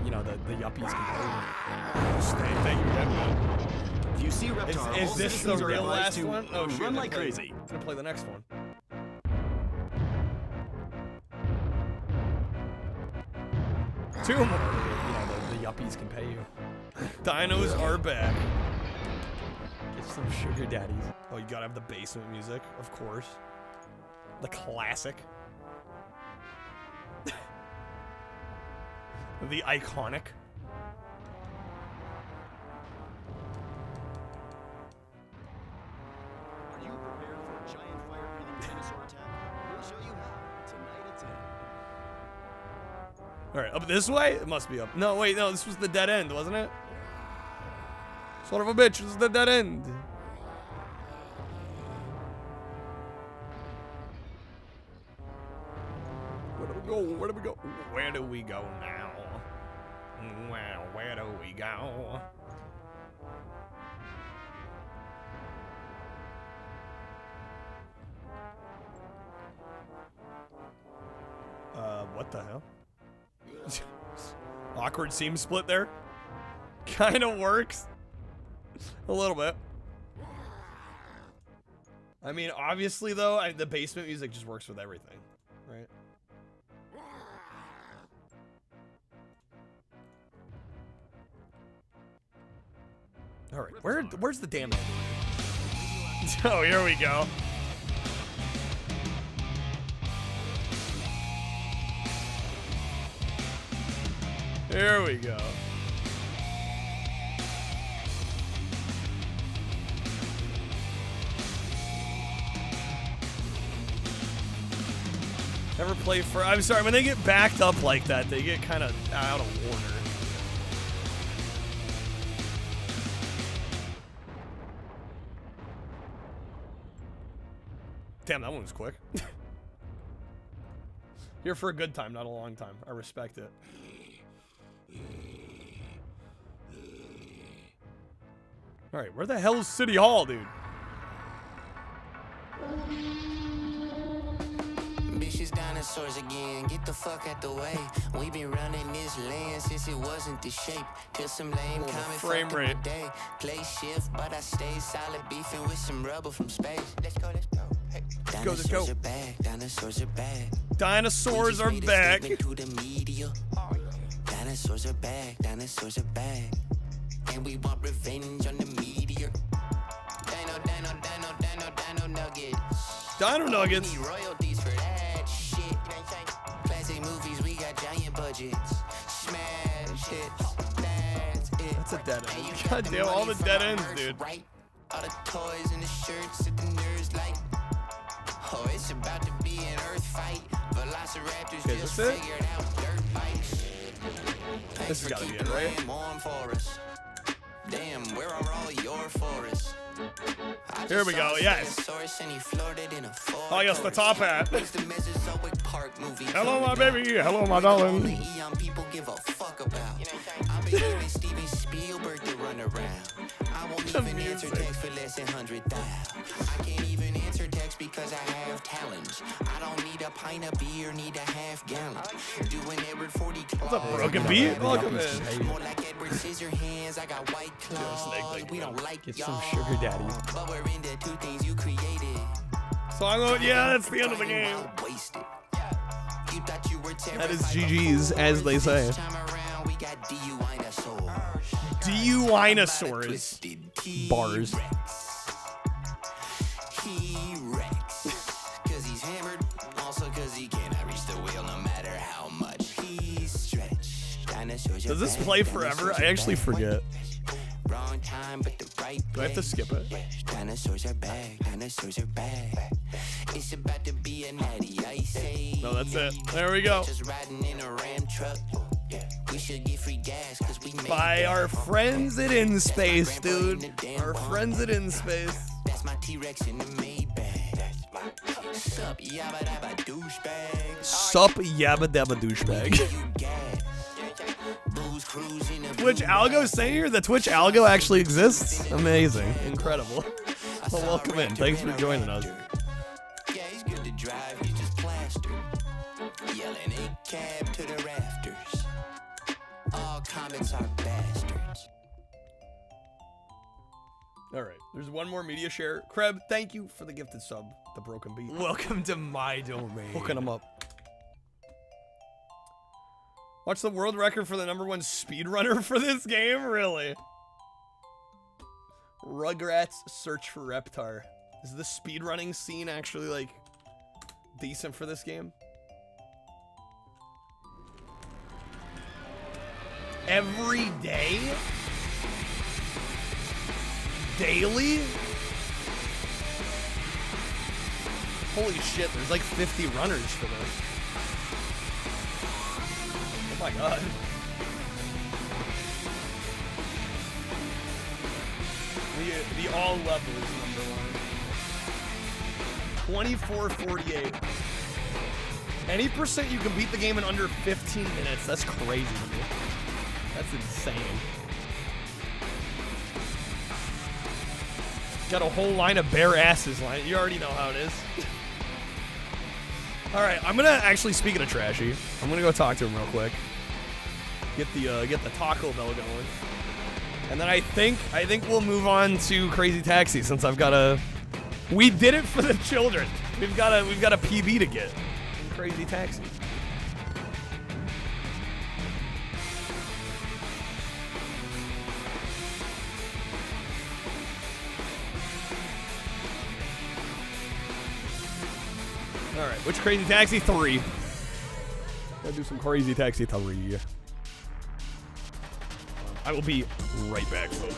You know, the yuppies can stay. Thank you, Deadman. If you see Reptar, Is this the real last one? Oh, shoot. Run like crazy. I'm gonna play the next one. Two more. You know, the yuppies can pay you. Dinos are back. Get some sugar daddies. Oh, you gotta have the basement music, of course. The classic. The iconic. Are you prepared for a giant fire-breathing dinosaur attack? We'll show you how tonight at 10. All right, up this way? It must be up. No, wait, no, this was the dead end, wasn't it? Son of a bitch, this is the dead end. Where do we go? Where do we go? Where do we go now? Well, where do we go? What the hell? Awkward seam split there. Kind of works. A little bit. I mean, obviously, though, the basement music just works with everything, right? All right, where's the damn thing? Oh, here we go. Here we go. Never play for. I'm sorry, when they get backed up like that, they get kind of out of order. Damn, that one was quick. Here for a good time, not a long time. I respect it. All right, where the hell is City Hall, dude? Cretaceous dinosaurs again. Get the fuck out the way. We been running this land since it wasn't the shape. Till some lame comment frame fucked up rate. my day. Play shift, but I stay solid beefing with some rubber from space. Let's go, let's go. Hey. Go, let's go. Dinosaurs are back. Dinosaurs are back. Dinosaurs are back. To the media. Dinosaurs are back. Dinosaurs are back. And we want revenge on the meteor. Dino nuggets. Dino nuggets. We need royalties for that shit. Classic movies, we got giant budgets. Smash hits. That's it. That's a dead end. God damn, all the dead ends, dude. Right? All the toys and the shirts that the nerds like. Oh, it's about to be an earth fight. Velociraptors Okay, just is this it? figured out dirt bikes. This has gotta be it, right? Warm for us. Damn, where are all your forests? Here we go, yes. Oh, yes, the top hat. Hello, my baby. Hello, my darling. People give a fuck about. I be giving Steven Spielberg to run around. I won't even answer text for less than 100,000. I can't even answer text because I have talents. I don't need a pint of beer, need a half gallon. Doing Edward 40 claws. What's up, Broken Beat? Welcome in. More like Edward Scissorhands, I got white claws. We don't like Get some sugar daddies. but we're into two things you created. So I'm going, yeah, that's the end of the game. Wasted. You thought you were That is GG's, as they say. we got DU-inosaurs. DU-inosaurs. Bars. T-Rex. Cause he's hammered, also cause he cannot reach the wheel no matter how much he's stretched. Dinosaurs are Does this back, play forever? I actually forget. Wrong time, but the right Do I have to skip it? Dinosaurs are back, dinosaurs are back. It's about to be a natty ice age. No, that's it. There we go. Just riding in a Ram truck. We should get free gas cause we made By that. our friends at In Space, dude. Our friends at In Space. That's my T-Rex in the Maybach. Sup, yabba dabba douchebag. Sup, yabba dabba douchebag. Booze cruising a Twitch Algo saying here that Twitch Algo actually exists? Amazing. Incredible. Well, welcome in. Thanks for joining us. Yeah, he's good to drive, he's just plastered. Yelling a cab to the rafters. All comics are bastards. All right. There's one more media share. Kreb, thank you for the gifted sub. The Broken Beat. Welcome to my domain. Hooking them up. What's the world record for the #1 speedrunner for this game? Really? Rugrats Search for Reptar. Is the speedrunning scene actually, like, decent for this game? Every day? Daily? Holy shit, there's like 50 runners for this. Oh my god. The all levels #1. 24:48. Any percent you can beat the game in under 15 minutes. That's crazy to me. That's insane. Got a whole line of bare asses line. You already know how it is. All right, I'm gonna actually, speaking of Trashy, I'm gonna go talk to him real quick. Get the Taco Bell going, and then I think we'll move on to Crazy Taxi since I've got a. We did it for the children. We've got a PB to get in Crazy Taxi. All right, which Crazy Taxi? 3. Gotta do some Crazy Taxi 3. I will be right back, folks.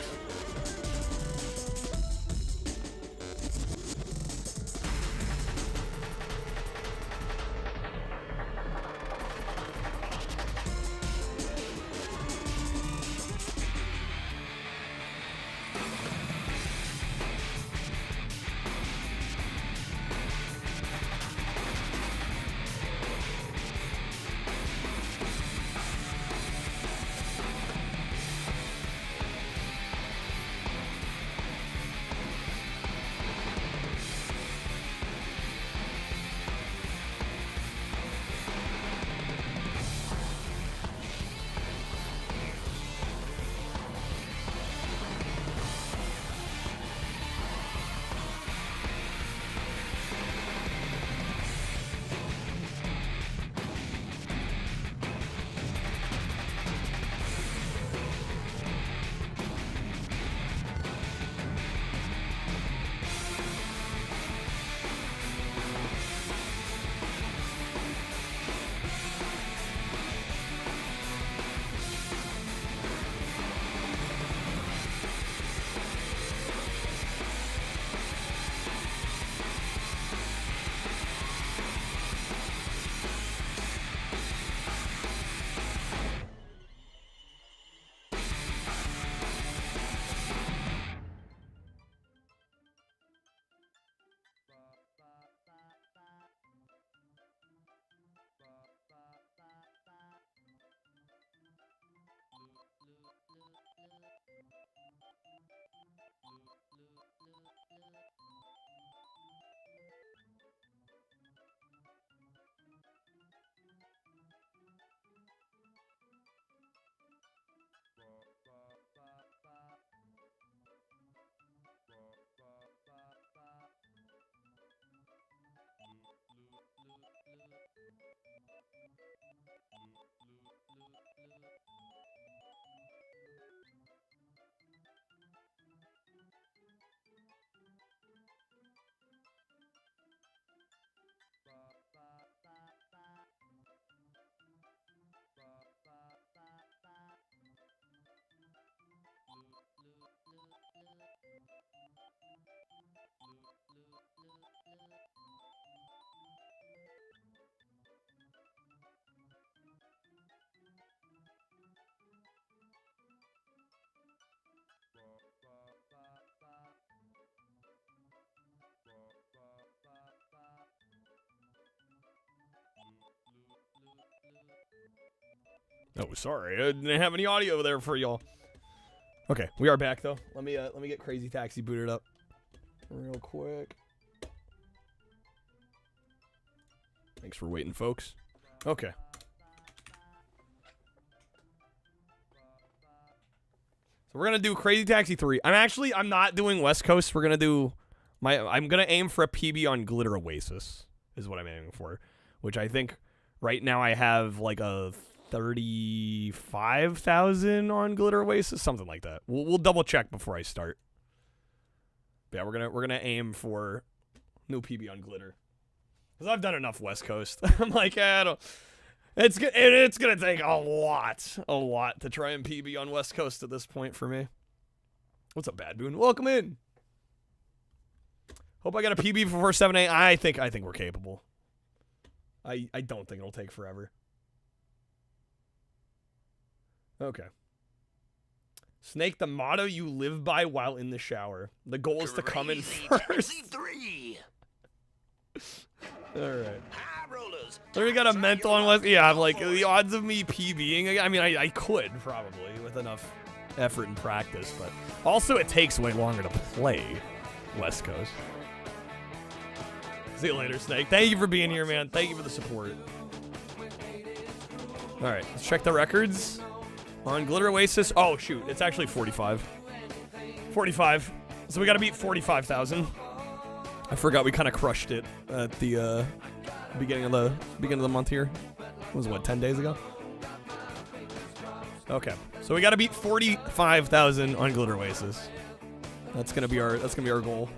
Oh, sorry. I didn't have any audio there for y'all. Okay, we are back though. Let me get Crazy Taxi booted up real quick. Thanks for waiting, folks. Okay. So we're gonna do Crazy Taxi 3. I'm not doing West Coast. We're gonna do I'm gonna aim for a PB on Glitter Oasis, is what I'm aiming for. Which I think right now I have like a 35,000 on Glitter Oasis, something like that. We'll double check before I start. But yeah, we're gonna aim for new PB on Glitter. Cause I've done enough West Coast. I'm like, I don't. It's gonna take a lot to try and PB on West Coast at this point for me. What's up, Bad Boon? Welcome in. Hope I got a PB before 7A. I think we're capable. I don't think it'll take forever. Okay. Snake, the motto you live by while in the shower. The goal is to come in first. Alright. We got a mental on West. Yeah, I'm like, the odds of me PBing, I mean, I could probably with enough effort and practice, but also it takes way longer to play West Coast. See you later, Snake. Thank you for being here, man. Thank you for the support. Alright, let's check the records. On Glitter Oasis. Oh, shoot. It's actually 45. 45. So we got to beat 45,000. I forgot we kind of crushed it at the beginning of the month here. It was what, 10 days ago? Okay. So we got to beat 45,000 on Glitter Oasis. That's going to be our goal.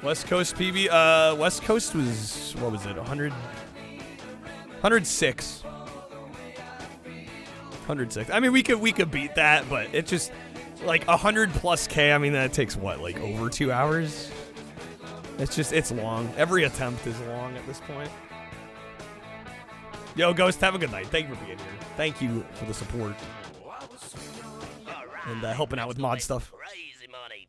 West Coast PB West Coast was, what was it? 106. 106. I mean, we could beat that, but it just like 100+K. I mean, that takes what, like over 2 hours? It's long. Every attempt is long at this point. Yo, Ghost, have a good night. Thank you for being here. Thank you for the support and helping out with mod stuff. Crazy money.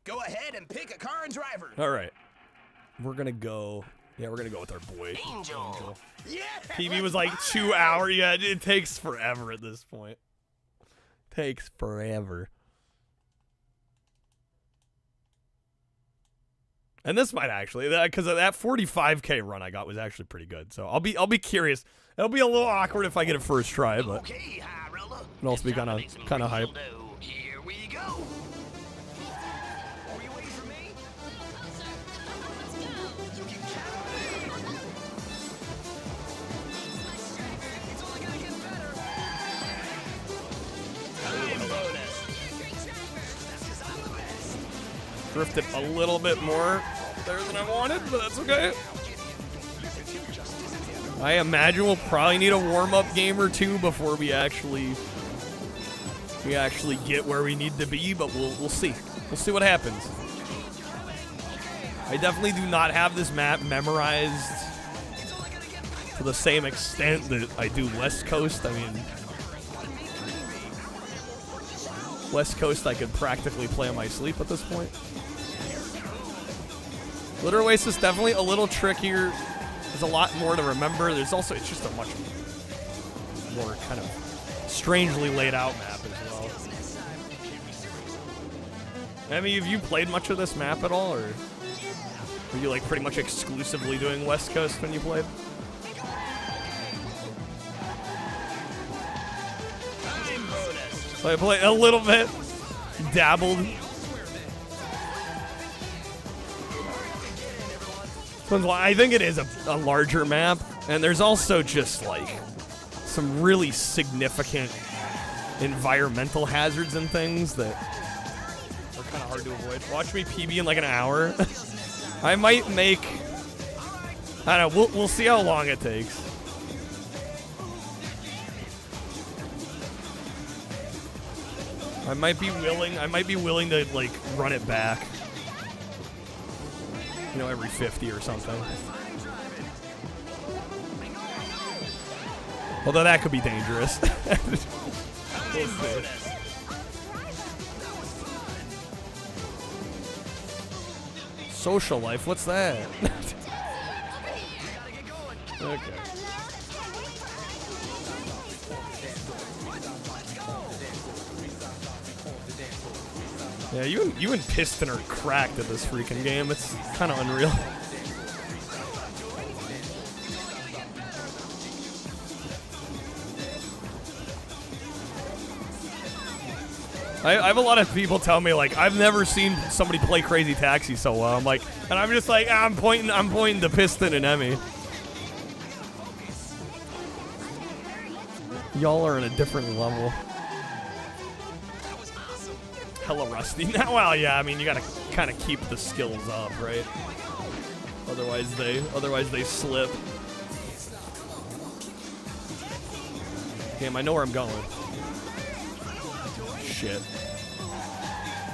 Go ahead and pick a car and driver. All right, we're gonna go. Yeah, we're gonna go with our boy Angel. Yeah, PB was like 2 hours. Yeah, it takes forever at this point. Takes forever. And this might actually, because that 45K run I got was actually pretty good. So I'll be curious. It'll be a little awkward if I get it first try, but it'll also be kind of hype. Here we go. Drifted a little bit more there than I wanted, but that's okay. I imagine we'll probably need a warm-up game or two before we actually get where we need to be, but we'll see. We'll see what happens. I definitely do not have this map memorized to the same extent that I do West Coast. I mean, West Coast I could practically play on my sleep at this point. Glitter Oasis definitely a little trickier. There's a lot more to remember. There's also, it's just a much more kind of strangely laid out map as well. I mean, have you played much of this map at all, or were you like pretty much exclusively doing West Coast when you played? So I played a little bit, dabbled. I think it is a larger map, and there's also just like some really significant environmental hazards and things that are kind of hard to avoid. Watch me PB in like an hour. I might make, I don't know, we'll see how long it takes. I might be willing to like run it back. You know, every 50 or something. Although that could be dangerous. We'll see. Social life, what's that? Okay. Yeah, you and Piston are cracked at this freaking game. It's kind of unreal. I have a lot of people tell me, like, I've never seen somebody play Crazy Taxi so well. I'm like, and I'm just like, I'm pointing to Piston and Emmy. Y'all are on a different level. Hella rusty. Now, well, yeah, I mean, you gotta kind of keep the skills up, right? Otherwise they slip. Damn, I know where I'm going. Shit.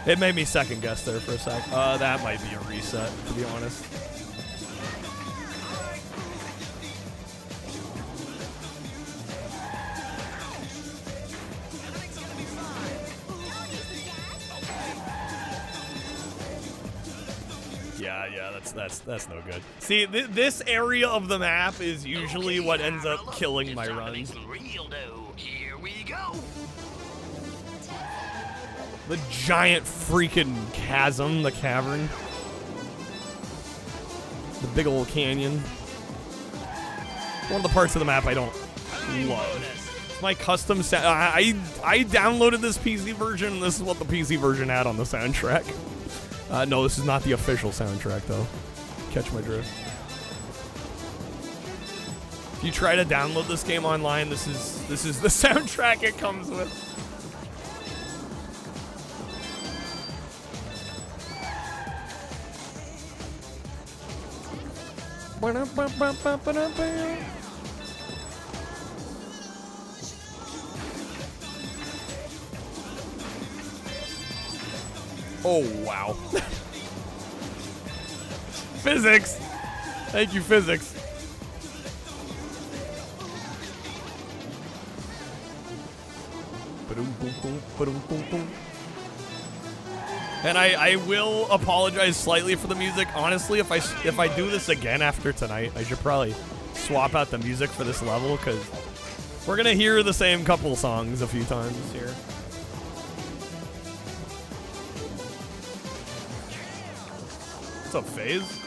It made me second guess there for a sec. That might be a reset, to be honest. Yeah, that's no good. See, this area of the map is usually what ends up killing my runs. Here we go. The giant freaking chasm, the cavern. The big old canyon. One of the parts of the map I don't love. My custom set. I downloaded this PC version, and this is what the PC version had on the soundtrack. No, this is not the official soundtrack, though. Catch my drift. If you try to download this game online, this is the soundtrack it comes with. Oh, wow. Physics! Thank you, physics. And I will apologize slightly for the music. Honestly, if I do this again after tonight, I should probably swap out the music for this level, because we're gonna hear the same couple songs a few times here. What's up, FaZe?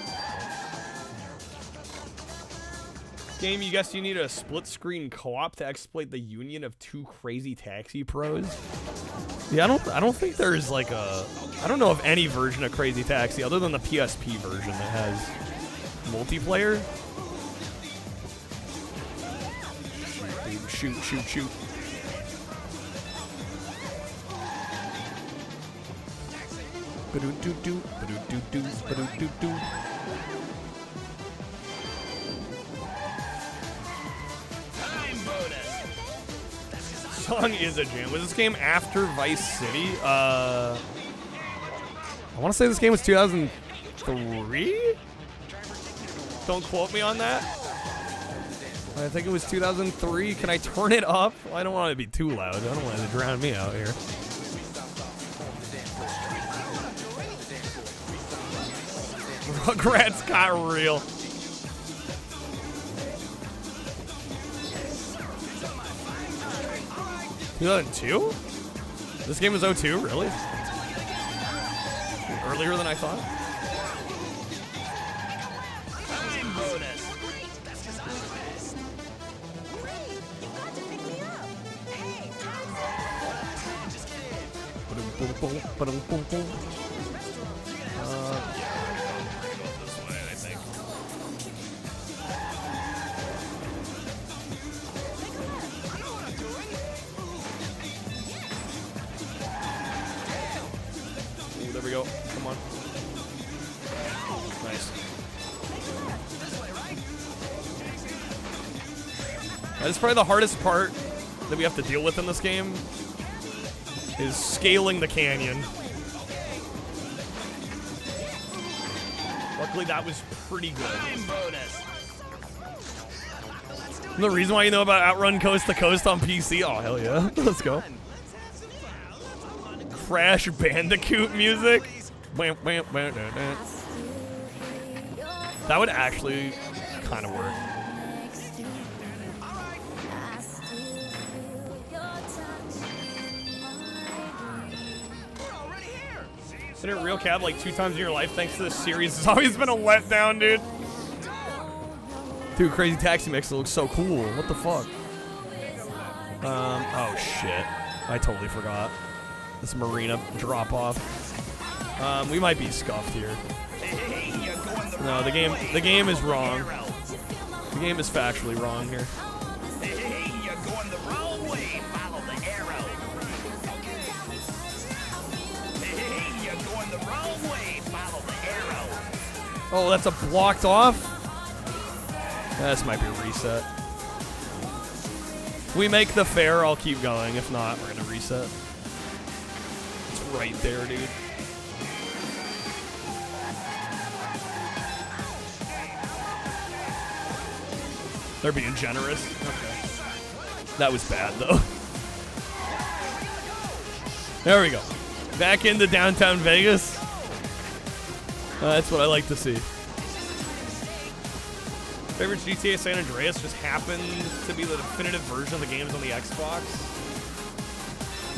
Game, you guess you need a split-screen co-op to exploit the union of two crazy taxi pros? Yeah, I don't think there's like I don't know of any version of Crazy Taxi other than the PSP version that has multiplayer. Shoot, shoot, shoot. Ba-do-do-do, ba-do-do-do, ba-do-do-do. Song is a jam. Was this game after Vice City? I want to say this game was 2003? Don't quote me on that. I think it was 2003. Can I turn it up? I don't want it to be too loud. I don't want it to drown me out here. Rugrats got real. (2002) This game was 02, really? Earlier than I thought. There we go. Come on. Nice. That is probably the hardest part that we have to deal with in this game, is scaling the canyon. Luckily, that was pretty good. And the reason why you know about Outrun Coast to Coast on PC? Oh, hell yeah. Let's go. Crash Bandicoot music. That would actually kind of work. Didn't real cab like 2 times in your life thanks to this series. It's always been a letdown, dude. Dude, Crazy Taxi Mix looks so cool. What the fuck? Oh shit. I totally forgot. This marina drop off. We might be scuffed here. No, the game is wrong. The game is factually wrong here. Hey, you're going the wrong way. Follow the arrow. Hey, you're going the wrong way. Follow the arrow. Oh, that's a blocked off? This might be a reset. If we make the fair, I'll keep going. If not, we're gonna reset. It's right there, dude. They're being generous. Okay. That was bad, though. There we go. Back into downtown Vegas. That's what I like to see. Favorite GTA San Andreas just happens to be the definitive version of the games on the Xbox.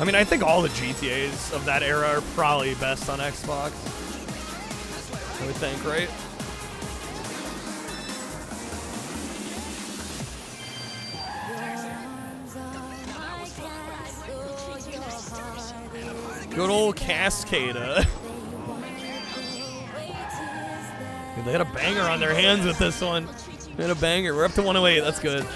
I mean, I think all the GTAs of that era are probably best on Xbox. I would think, right? Good old Cascada. They had a banger on their hands with this one. They had a banger. We're up to 108. That's good.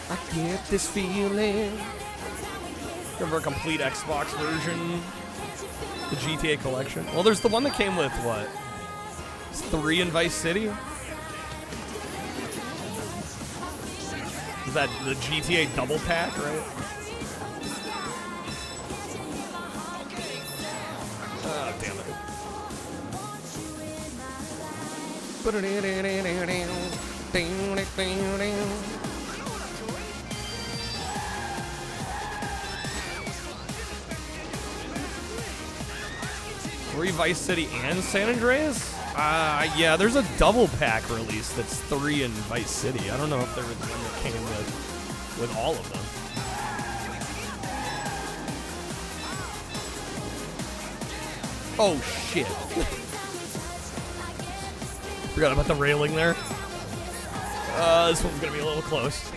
I get this feeling. Remember a complete Xbox version? The GTA collection? Well, there's the one that came with what? It's 3 in Vice City? Is that the GTA double pack, right? Oh, damn it. Three Vice City and San Andreas? Yeah, there's a double pack release that's 3 in Vice City. I don't know if there was one that came with all of them. Oh shit. Forgot about the railing there. This one's gonna be a little close.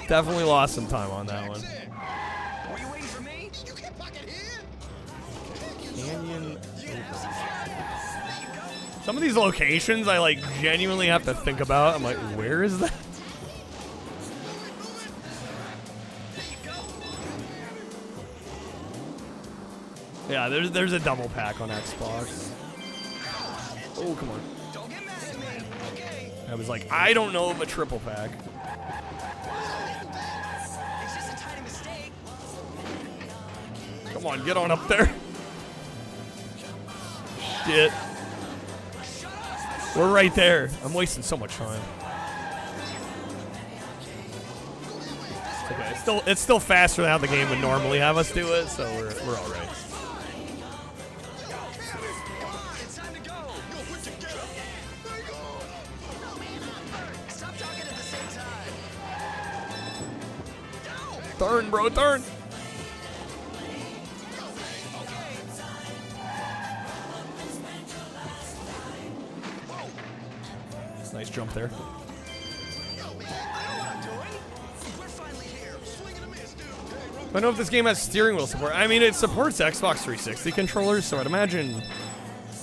Definitely lost some time on that one. Canyon. Some of these locations I like genuinely have to think about. I'm like, where is that? Yeah, there's a double pack on Xbox. Oh, come on. I was like, I don't know of a triple pack. Come on, get on up there. Shit. We're right there. I'm wasting so much time. Okay, it's still faster than how the game would normally have us do it, so we're all right. Turn, bro, turn. Nice jump there. I don't know if this game has steering wheel support. I mean, it supports Xbox 360 controllers, so I'd imagine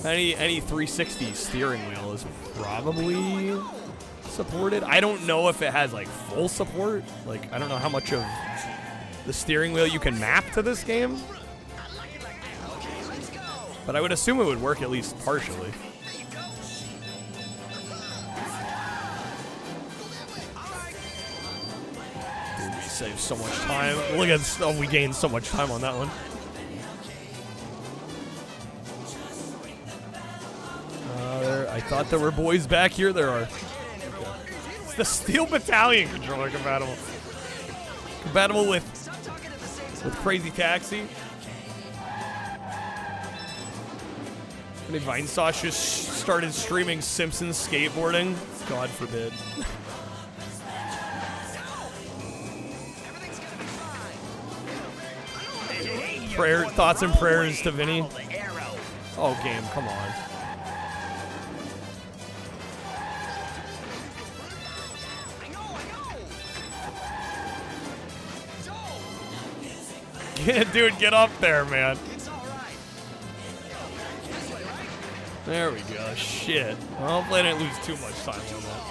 any 360 steering wheel is probably supported. I don't know if it has like full support. Like, I don't know how much of the steering wheel you can map to this game. But I would assume it would work at least partially. Dude, we saved so much time. Look at this. Oh, we gained so much time on that one. I thought there were boys back here. There are. Okay. It's the Steel Battalion controller compatible. Compatible with Crazy Taxi. And if Vinesauce just started streaming Simpsons skateboarding, God forbid. Thoughts and prayers to Vinny. Oh, game, come on. Dude, get up there, man. There we go. Shit. Well, hopefully I didn't lose too much time on that.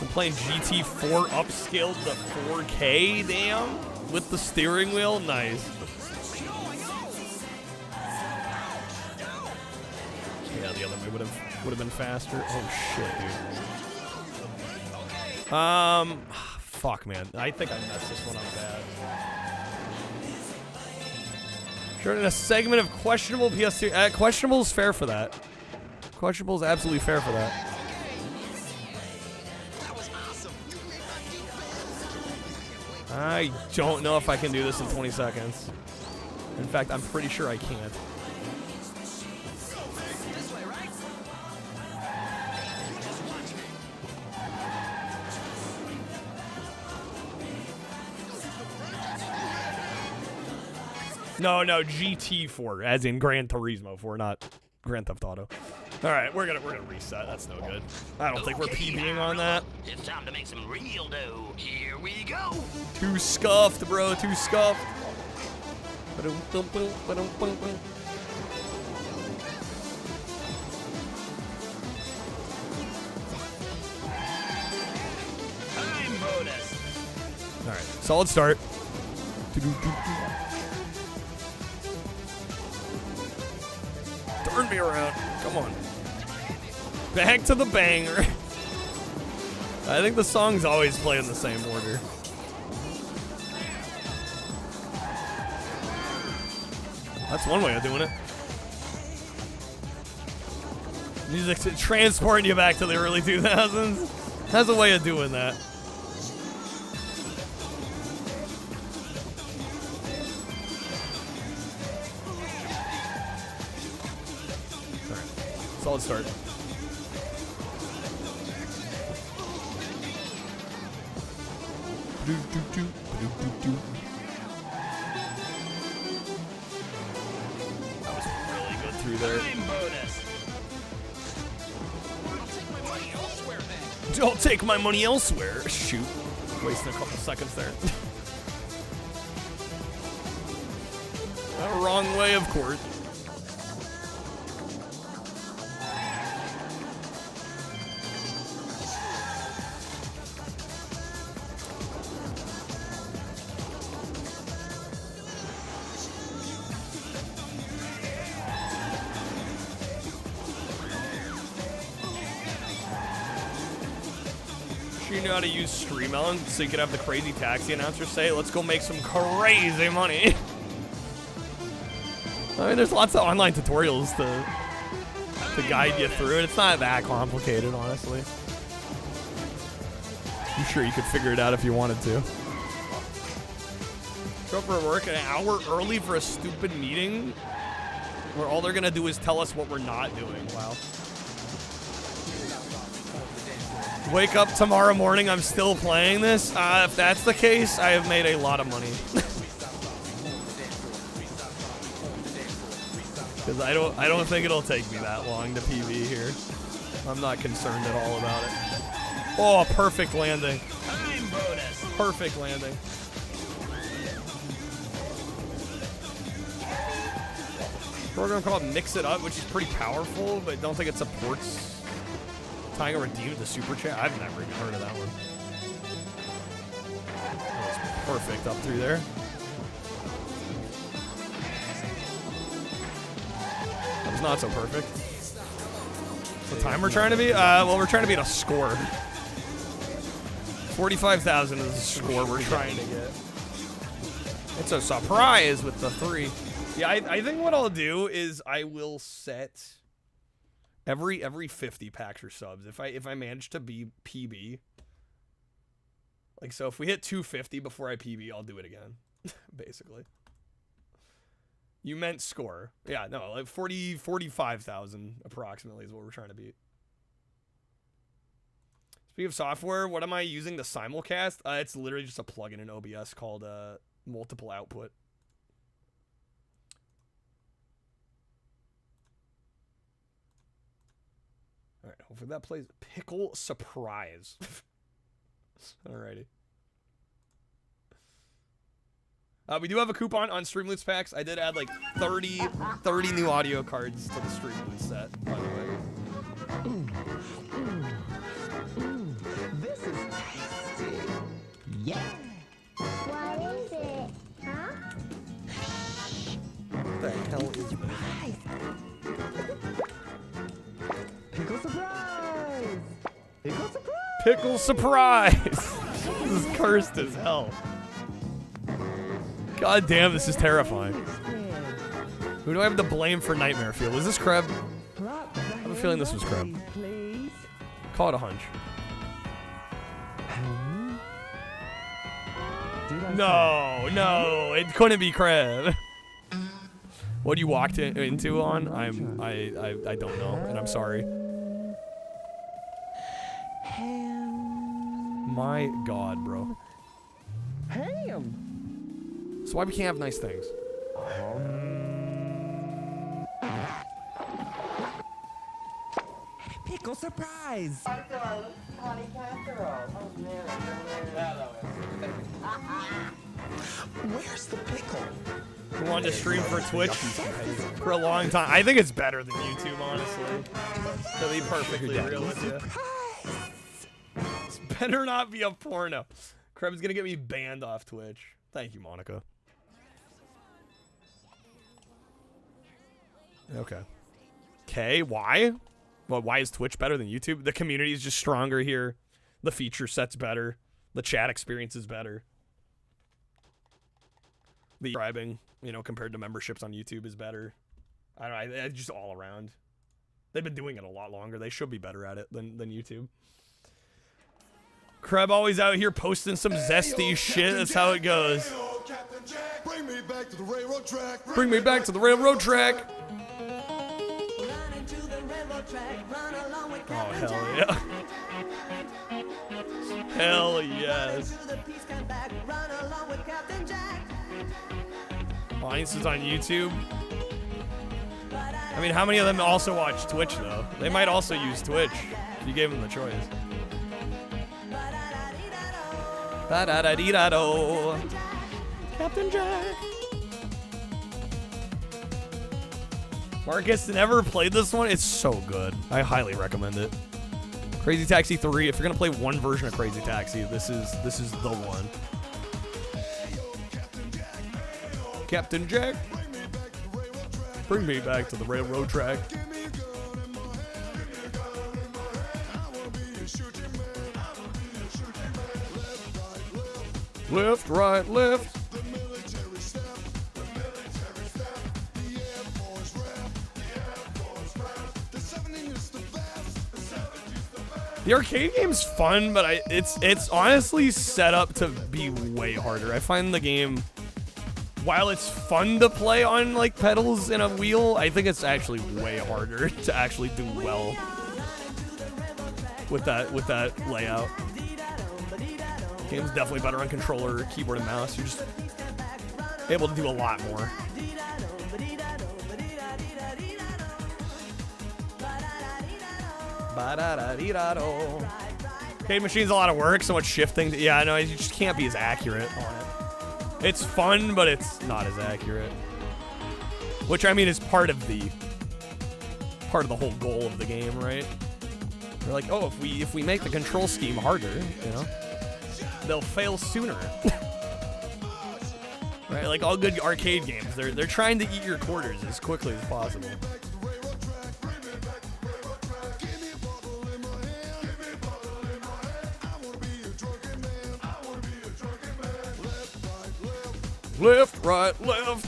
I'm playing GT4 upscaled to 4K, damn. With the steering wheel, nice. Yeah, the other way would have been faster. Oh shit, dude. Fuck, man. I think I messed this one up bad. Sure, in a segment of questionable PS2. Questionable is fair for that. Questionable is absolutely fair for that. I don't know if I can do this in 20 seconds. In fact, I'm pretty sure I can't. No, GT4, as in Gran Turismo 4, not Grand Theft Auto. All right, we're gonna reset. That's no good. I don't think we're PBing on that. It's time to make some real dough. Here we go. Too scuffed, bro. Too scuffed. Time bonus. All right, solid start. Turn me around. Come on. Back to the banger. I think the songs always play in the same order. That's one way of doing it. Music's transporting you back to the early 2000s. That's a way of doing that. Solid start. That was really good through there. Don't take my money elsewhere. Shoot. Wasting a couple seconds there. Wrong way, of course. You know how to use StreamElement so you could have the Crazy Taxi announcer say, let's go make some crazy money. I mean, there's lots of online tutorials to guide you through it. It's not that complicated, honestly. I'm sure you could figure it out if you wanted to. Show up for work an hour early for a stupid meeting where all they're gonna do is tell us what we're not doing. Wow. Wake up tomorrow morning, I'm still playing this. If that's the case, I have made a lot of money. Because I don't think it'll take me that long to PB here. I'm not concerned at all about it. Oh, perfect landing. Perfect landing. Program called Mix It Up, which is pretty powerful, but I don't think it supports tying a redeem to Super Chat. I've never even heard of that one. That was perfect up through there. That was not so perfect. What's the time we're trying to be? Well, we're trying to beat a score. 45,000 is the score we're trying to get. It's a surprise with the 3. Yeah, I think what I'll do is I will set Every 50 packs or subs. If I manage to be PB, like, so if we hit 250 before I PB, I'll do it again. Basically. You meant score. Yeah, no, like 45,000 approximately is what we're trying to beat. Speaking of software, what am I using to simulcast? It's literally just a plugin in OBS called multiple output. All right, hopefully that plays. Pickle surprise. Alrighty. We do have a coupon on Streamloots packs. I did add like 30 new audio cards to the Streamloots set, by the way. This is tasty. Yeah. What is it? Huh? What the hell is Pickle surprise! Pickle surprise! Pickle surprise! This is cursed as hell. God damn, this is terrifying. Who do I have to blame for Nightmare Fuel? Is this Kreb? I have a feeling this was Kreb. Call it a hunch. No, it couldn't be Kreb. What you walked into on? I don't know, and I'm sorry. My God, bro. Ham. So why we can't have nice things? Pickle surprise! Where's the pickle? Who wanted to stream for Twitch for a long time? I think it's better than YouTube, honestly. To be perfectly real with you. This better not be a porno. Kreb's gonna get me banned off Twitch. Thank you, Monica. Okay. Okay, why? Well, why is Twitch better than YouTube? The community is just stronger here. The feature set's better. The chat experience is better. The subscribing, you know, compared to memberships on YouTube is better. I don't know, just all around. They've been doing it a lot longer. They should be better at it than YouTube. Kreb always out here posting some zesty shit. That's how it goes. Bring me back to the railroad track. Bring me back to the railroad track. Oh, hell yeah. Hell yes. Audience is on YouTube. I mean, how many of them also watch Twitch, though? They might also use Twitch if you gave them the choice. Ba-da-da-dee-da-do. Captain Jack. Marcus never played this one. It's so good. I highly recommend it. Crazy Taxi 3. If you're gonna play one version of Crazy Taxi, this is the one. Captain Jack. Bring me back to the railroad track. Left, right, left. The arcade game's fun, but it's honestly set up to be way harder. I find the game, while it's fun to play on like pedals and a wheel, I think it's actually way harder to actually do well with that layout. Game's definitely better on controller, keyboard, and mouse. You're just able to do a lot more. Arcade machine's a lot of work, so much shifting. Yeah, I know, you just can't be as accurate on it. It's fun, but it's not as accurate. Which, I mean, is part of the whole goal of the game, right? They're like, oh, if we make the control scheme harder, you know, they'll fail sooner. Right? Like all good arcade games, they're trying to eat your quarters as quickly as possible. Left, right, left.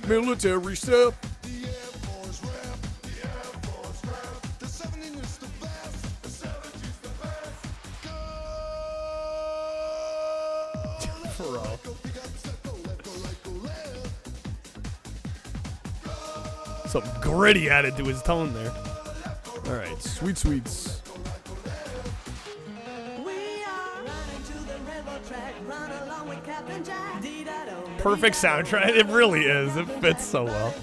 Military step. Some gritty added to his tone there. All right, Sweet Sweets. Perfect soundtrack. It really is. It fits so well.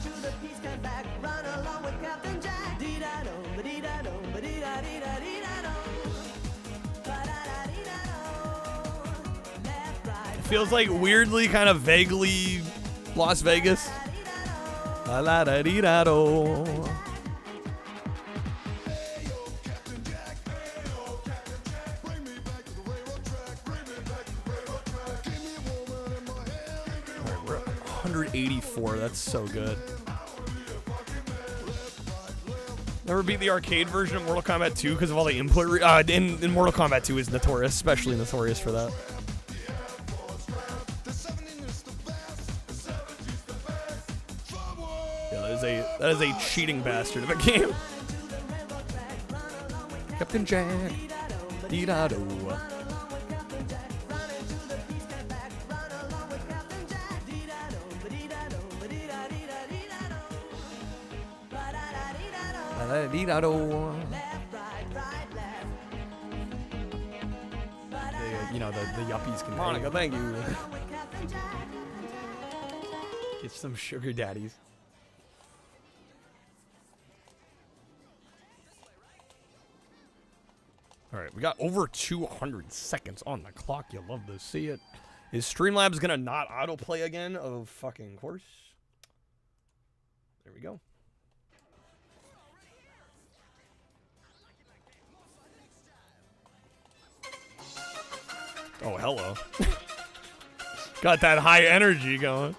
It feels like weirdly, kind of vaguely Las Vegas. La la da dee da do. We're at 184. That's so good. Never beat the arcade version of Mortal Kombat 2 because of all the input. In Mortal Kombat 2 is notorious, especially notorious for that. Yeah, that is a cheating bastard of a game. Captain Jack. Dee-da-do. You know, the yuppies can. Monica, thank you. Get some sugar daddies. All right, we got over 200 seconds on the clock. You love to see it. Is Streamlabs gonna not autoplay again? Of fucking course. There we go. Oh, hello. Got that high energy going.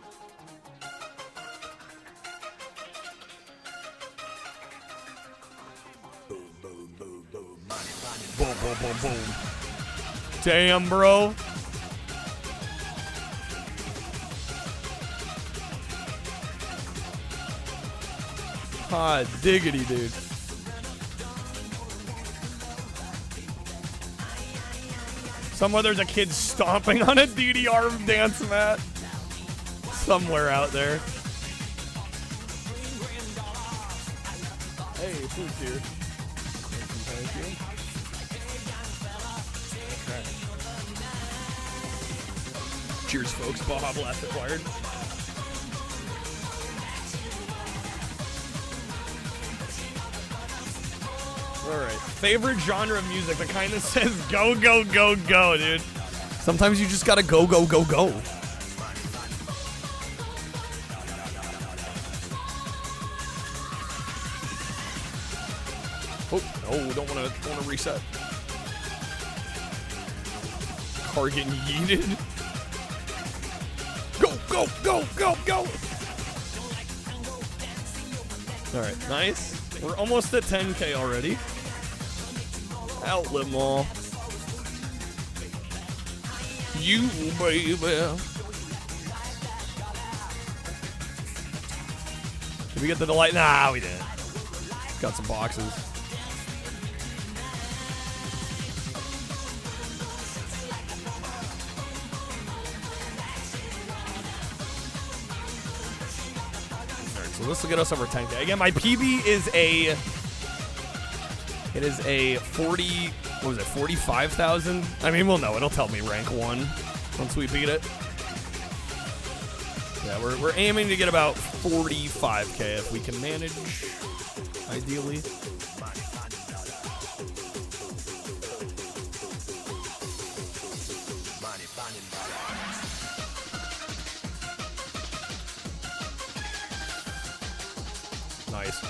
Boom, boom, boom, boom. Damn, bro. Hot diggity, dude. Somewhere there's a kid stomping on a DDR dance mat. Somewhere out there. Hey, food's here. Okay. Cheers, folks. Baja Blast acquired. Alright. Favorite genre of music? The kind that says go, go, go, go, dude. Sometimes you just gotta go, go, go, go. Oh, no, don't wanna reset. Car getting yeeted. Go, go, go, go, go! Alright, nice. We're almost at 10K already. Outlet Mall. You, baby. Did we get the delight? Nah, we didn't. Got some boxes. Alright, so this will get us over 10K. Again, my PB is a... It is a 40, what was it, 45,000? I mean, we'll know. It'll tell me rank 1 once we beat it. Yeah, we're aiming to get about 45K if we can manage, ideally. Nice.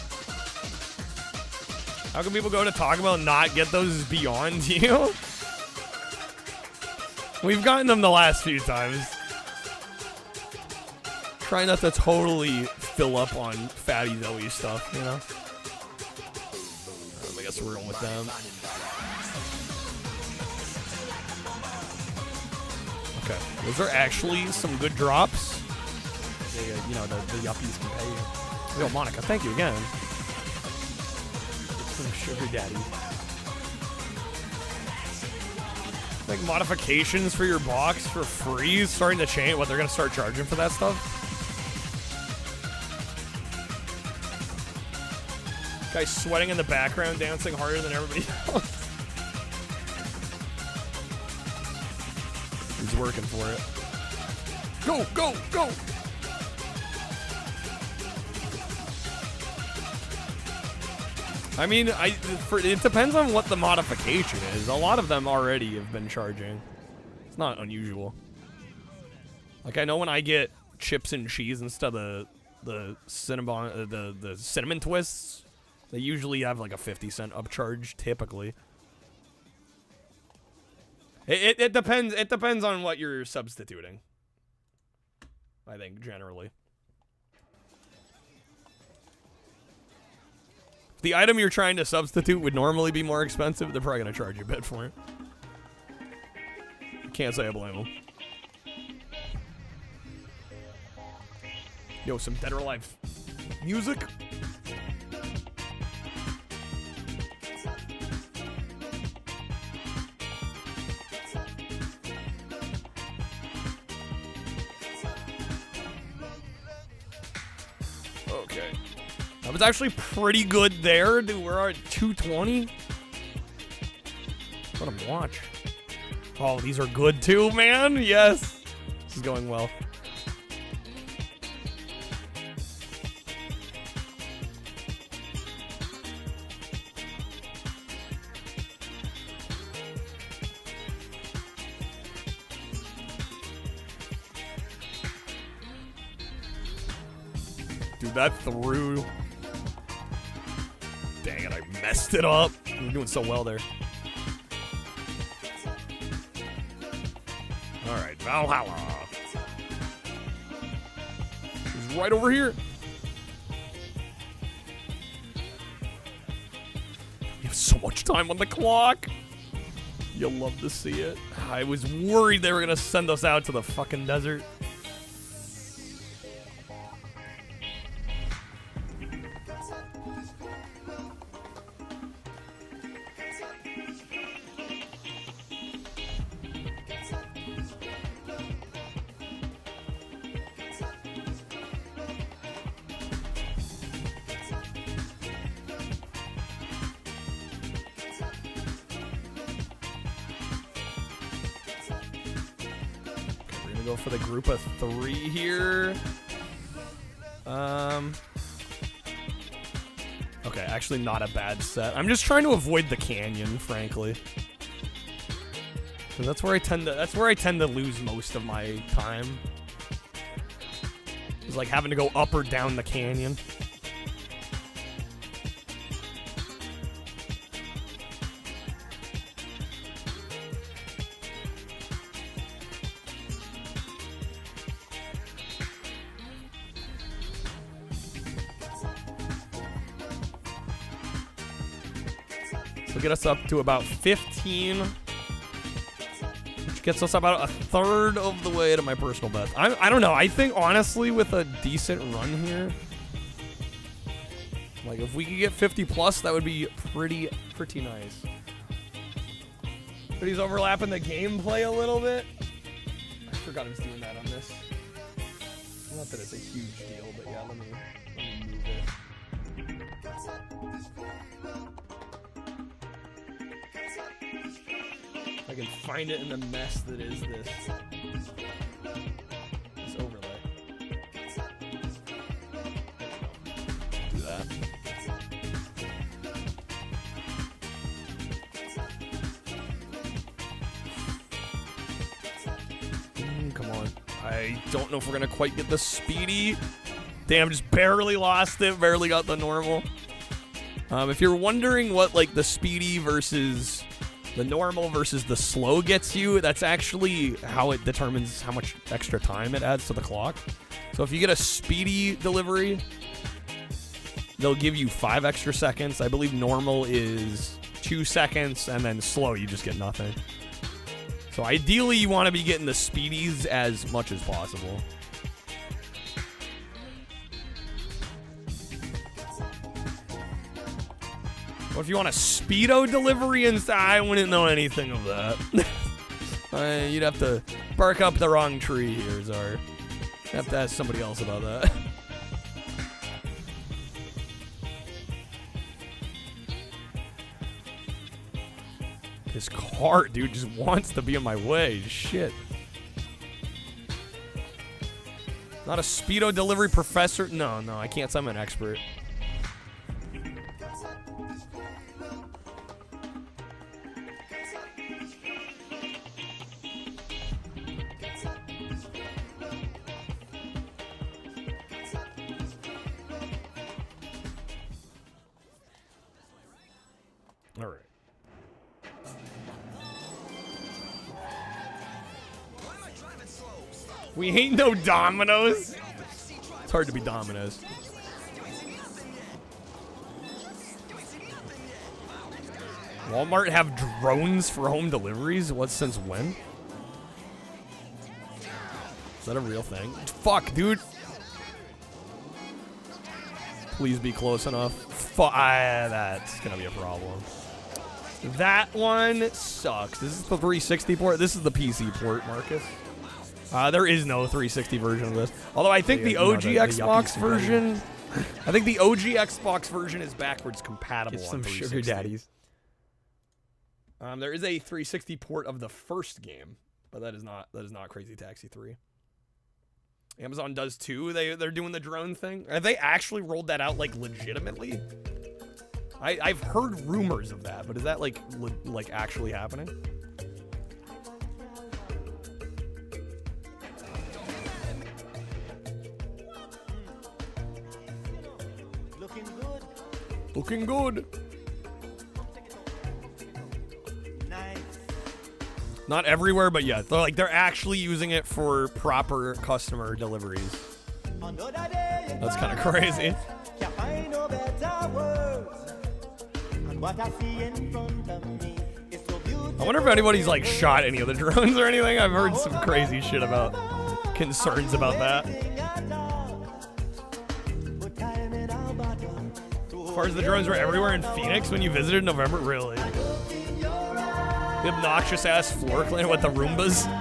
How can people go to Taco Bell and not get those beyond you? We've gotten them the last few times. Try not to totally fill up on Fatty Zoe stuff, you know? I guess we're going with them. Okay, those are actually some good drops. You know, the yuppies can pay you. Yo, Monica, thank you again. Some sugar daddy. Like modifications for your box for free is starting to change. What, they're gonna start charging for that stuff? Guy sweating in the background, dancing harder than everybody else. He's working for it. Go, go, go! I mean, it depends on what the modification is. A lot of them already have been charging. It's not unusual. Like, I know when I get chips and cheese instead of the cinnamon twists, they usually have like a 50-cent upcharge, typically. It depends. It depends on what you're substituting, I think, generally. If the item you're trying to substitute would normally be more expensive, they're probably going to charge you a bit for it. Can't say I blame them. Yo, some Dead or Alive music. Okay. That was actually pretty good there. Dude, we're at 220. Let him watch. Oh, these are good too, man. Yes. This is going well. Dude, that threw. Dang it, I messed it up. We're doing so well there. Alright, Valhalla. He's right over here. We have so much time on the clock. You'll love to see it. I was worried they were going to send us out to the fucking desert. For the group of 3 here. Okay, actually not a bad set. I'm just trying to avoid the canyon, frankly. So that's where I tend to lose most of my time. It's like having to go up or down the canyon. Get us up to about 15, which gets us about a third of the way to my personal best. I don't know. I think honestly, with a decent run here, like if we could get 50 plus, that would be pretty nice. But he's overlapping the gameplay a little bit. I forgot he's doing that on this. Not that it's a huge deal, but yeah, let me move it. I can find it in the mess that is this overlay. Do that. Come on. I don't know if we're gonna quite get the speedy. Damn, just barely lost it. Barely got the normal. If you're wondering what like the speedy versus the normal versus the slow gets you, that's actually how it determines how much extra time it adds to the clock. So if you get a speedy delivery, they'll give you 5 extra seconds. I believe normal is 2 seconds, and then slow, you just get nothing. So ideally, you want to be getting the speedies as much as possible. What if you want a speedo delivery instead? I wouldn't know anything of that. You'd have to bark up the wrong tree here, Czar. You'd have to ask somebody else about that. This car, dude, just wants to be in my way. Shit. Not a Speedo delivery professor. No, I can't say I'm an expert. All right. We ain't no Domino's. It's hard to be Domino's. Walmart have drones for home deliveries? What, since when? Is that a real thing? Fuck, dude. Please be close enough. That's gonna be a problem. That one sucks. This is the 360 port. This is the PC port, Marcus. There is no 360 version of this. Although I think the OG Xbox version, I think the OG Xbox version is backwards compatible. Get some on 360. sugar daddies. There is a 360 port of the first game, but that is not Crazy Taxi 3. Amazon does too. They're doing the drone thing. Have they actually rolled that out like legitimately? I've heard rumors of that, but is that like actually happening? Looking good. Nice. Not everywhere, but yeah, they're actually using it for proper customer deliveries. That's kind of crazy. I wonder if anybody's like shot any of the drones or anything. I've heard some crazy shit about concerns about that. As far as the drones were everywhere in Phoenix when you visited in November, really? The obnoxious ass floor cleaner with the Roombas. You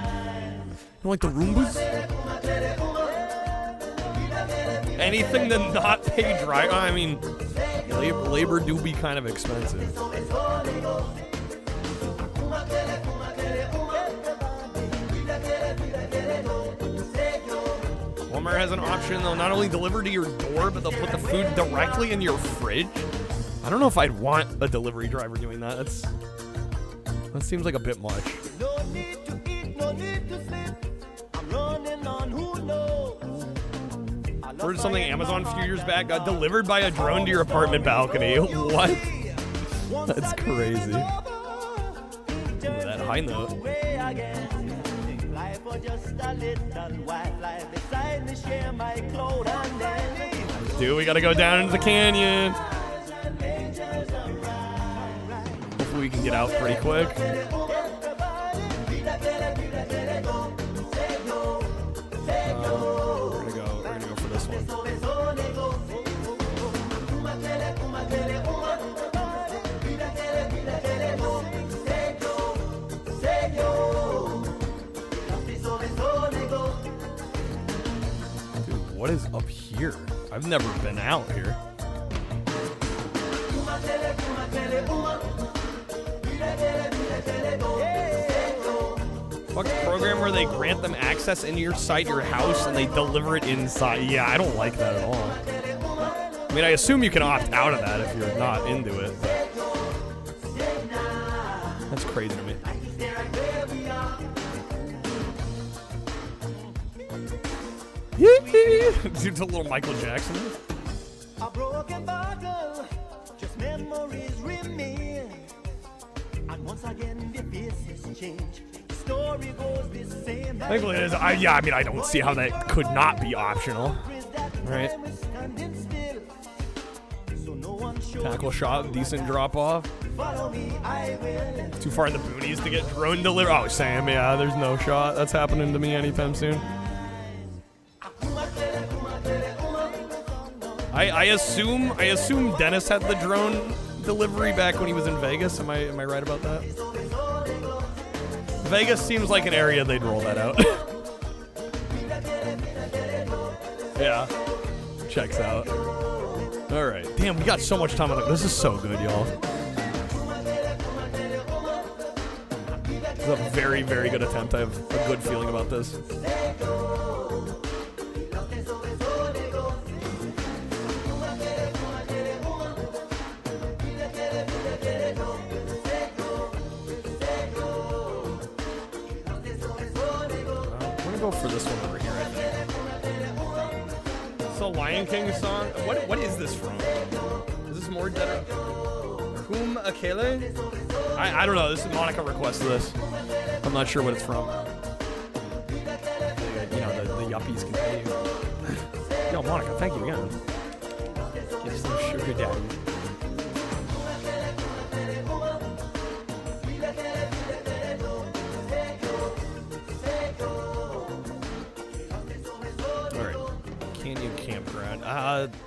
don't like the Roombas? Anything to not pay dry. I mean, labor do be kind of expensive. Walmart has an option. They'll not only deliver to your door, but they'll put the food directly in your fridge. I don't know if I'd want a delivery driver doing that. That seems like a bit much. No need to eat, no need to sleep. I'm running on who knows. Heard something Amazon a few years back got delivered by a drone to your apartment balcony. What? That's crazy. That high note. Dude, we gotta go down into the canyon. Hopefully we can get out pretty quick. We're gonna go for this one. Dude, what is up here? I've never been out here. Fuck the program where they grant them access inside your house and they deliver it inside. Yeah, I don't like that at all. I mean, I assume you can opt out of that if you're not into it, but that's crazy to me. Dude, a little Michael Jackson. A broken bottle, just memories remain. And once again, the faces change. The story goes the same. Thankfully, it is. I mean, I don't see how that could not be optional, right? Tackle shot, decent drop off. Too far in the boonies to get drone delivery. Oh, Sam, yeah, there's no shot. That's happening to me anytime soon. I assume Dennis had the drone delivery back when he was in Vegas. Am I right about that? Vegas seems like an area they'd roll that out. Yeah. Checks out. Alright. Damn, we got so much time on it. This is so good, y'all. This is a very, very good attempt. I have a good feeling about this. Go for this one over here, I think. It's a Lion King song. What is this from? Is this more Dead Kum Akele? I don't know. This is Monica requested this. I'm not sure what it's from. You know, the yuppies can pay you. Yo, Monica, thank you again. Give some sugar daddy.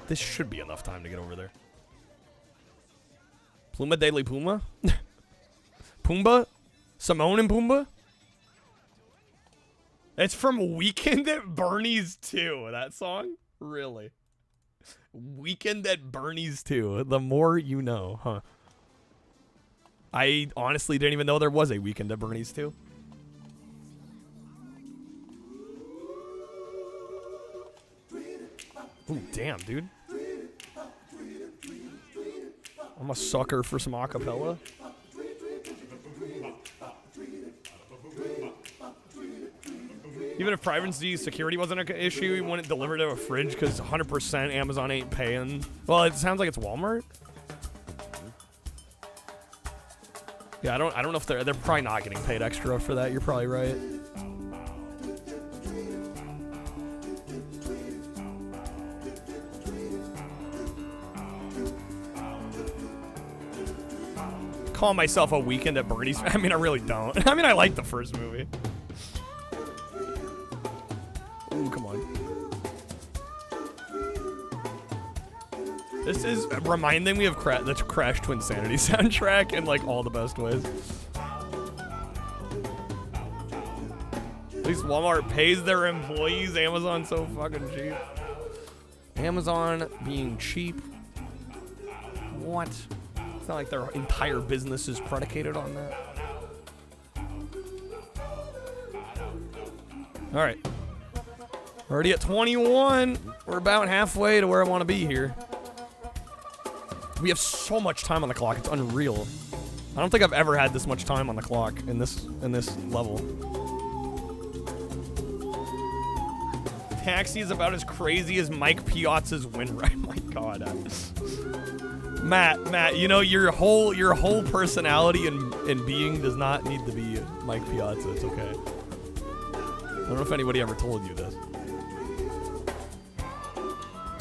This should be enough time to get over there. Pluma Daily Puma? Pumbaa? Simone and Pumbaa? It's from Weekend at Bernie's 2, that song? Really? Weekend at Bernie's 2. The more you know, huh? I honestly didn't even know there was a Weekend at Bernie's 2. Ooh, damn, dude. I'm a sucker for some acapella. Even if privacy security wasn't an issue, we wouldn't deliver to a fridge because 100% Amazon ain't paying. Well, it sounds like it's Walmart. Yeah, I don't know if they're probably not getting paid extra for that. You're probably right. Call myself a Weekend at Bernie's. I mean, I really don't. I mean, I like the first movie. Ooh, come on. This is reminding me of the Crash to Insanity soundtrack in like all the best ways. At least Walmart pays their employees. Amazon's so fucking cheap. Amazon being cheap. What? It's not like their entire business is predicated on that. All right. Already at 21. We're about halfway to where I want to be here. We have so much time on the clock. It's unreal. I don't think I've ever had this much time on the clock in this level. Taxi is about as crazy as Mike Piazza's win rate. Oh my god. Matt, you know, your whole personality and being does not need to be Mike Piazza. It's okay. I don't know if anybody ever told you this.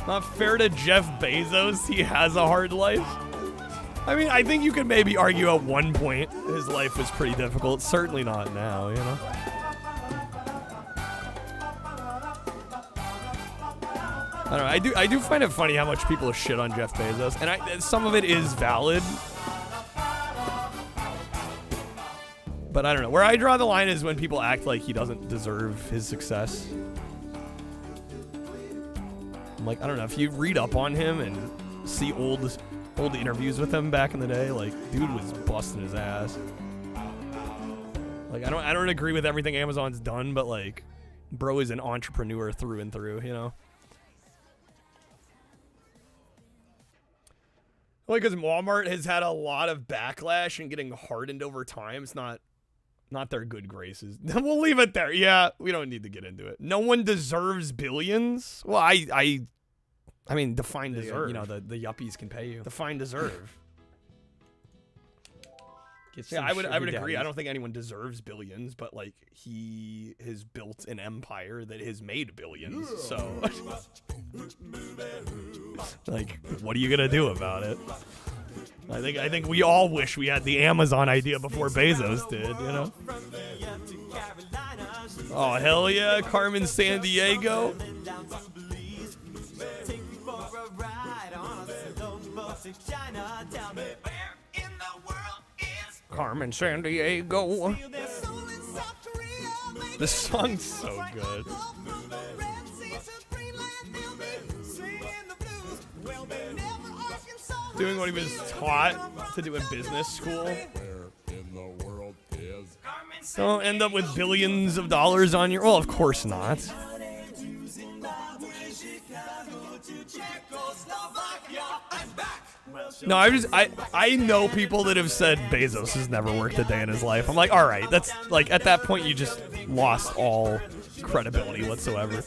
Not fair to Jeff Bezos. He has a hard life. I mean, I think you could maybe argue at one point his life was pretty difficult. Certainly not now, you know? I don't know. I do find it funny how much people shit on Jeff Bezos, and some of it is valid. But I don't know. Where I draw the line is when people act like he doesn't deserve his success. I'm like, I don't know. If you read up on him and see old interviews with him back in the day, like, dude was busting his ass. Like, I don't agree with everything Amazon's done, but like, bro is an entrepreneur through and through, you know? Well, because Walmart has had a lot of backlash and getting hardened over time. It's not their good graces. We'll leave it there. Yeah, we don't need to get into it. No one deserves billions. Well, I mean, define deserve. You know, the yuppies can pay you. Define deserve. Yeah, I would agree. I don't think anyone deserves billions, but like, he has built an empire that has made billions. So, like, what are you gonna do about it? I think we all wish we had the Amazon idea before Bezos did, you know? Oh, hell yeah, Carmen Sandiego. Carmen Sandiego. This song's so good. Doing what he was taught to do in business school. Don't end up with billions of dollars on your... Well, of course not. No, I know people that have said Bezos has never worked a day in his life. I'm like, all right, that's like at that point you just lost all credibility whatsoever.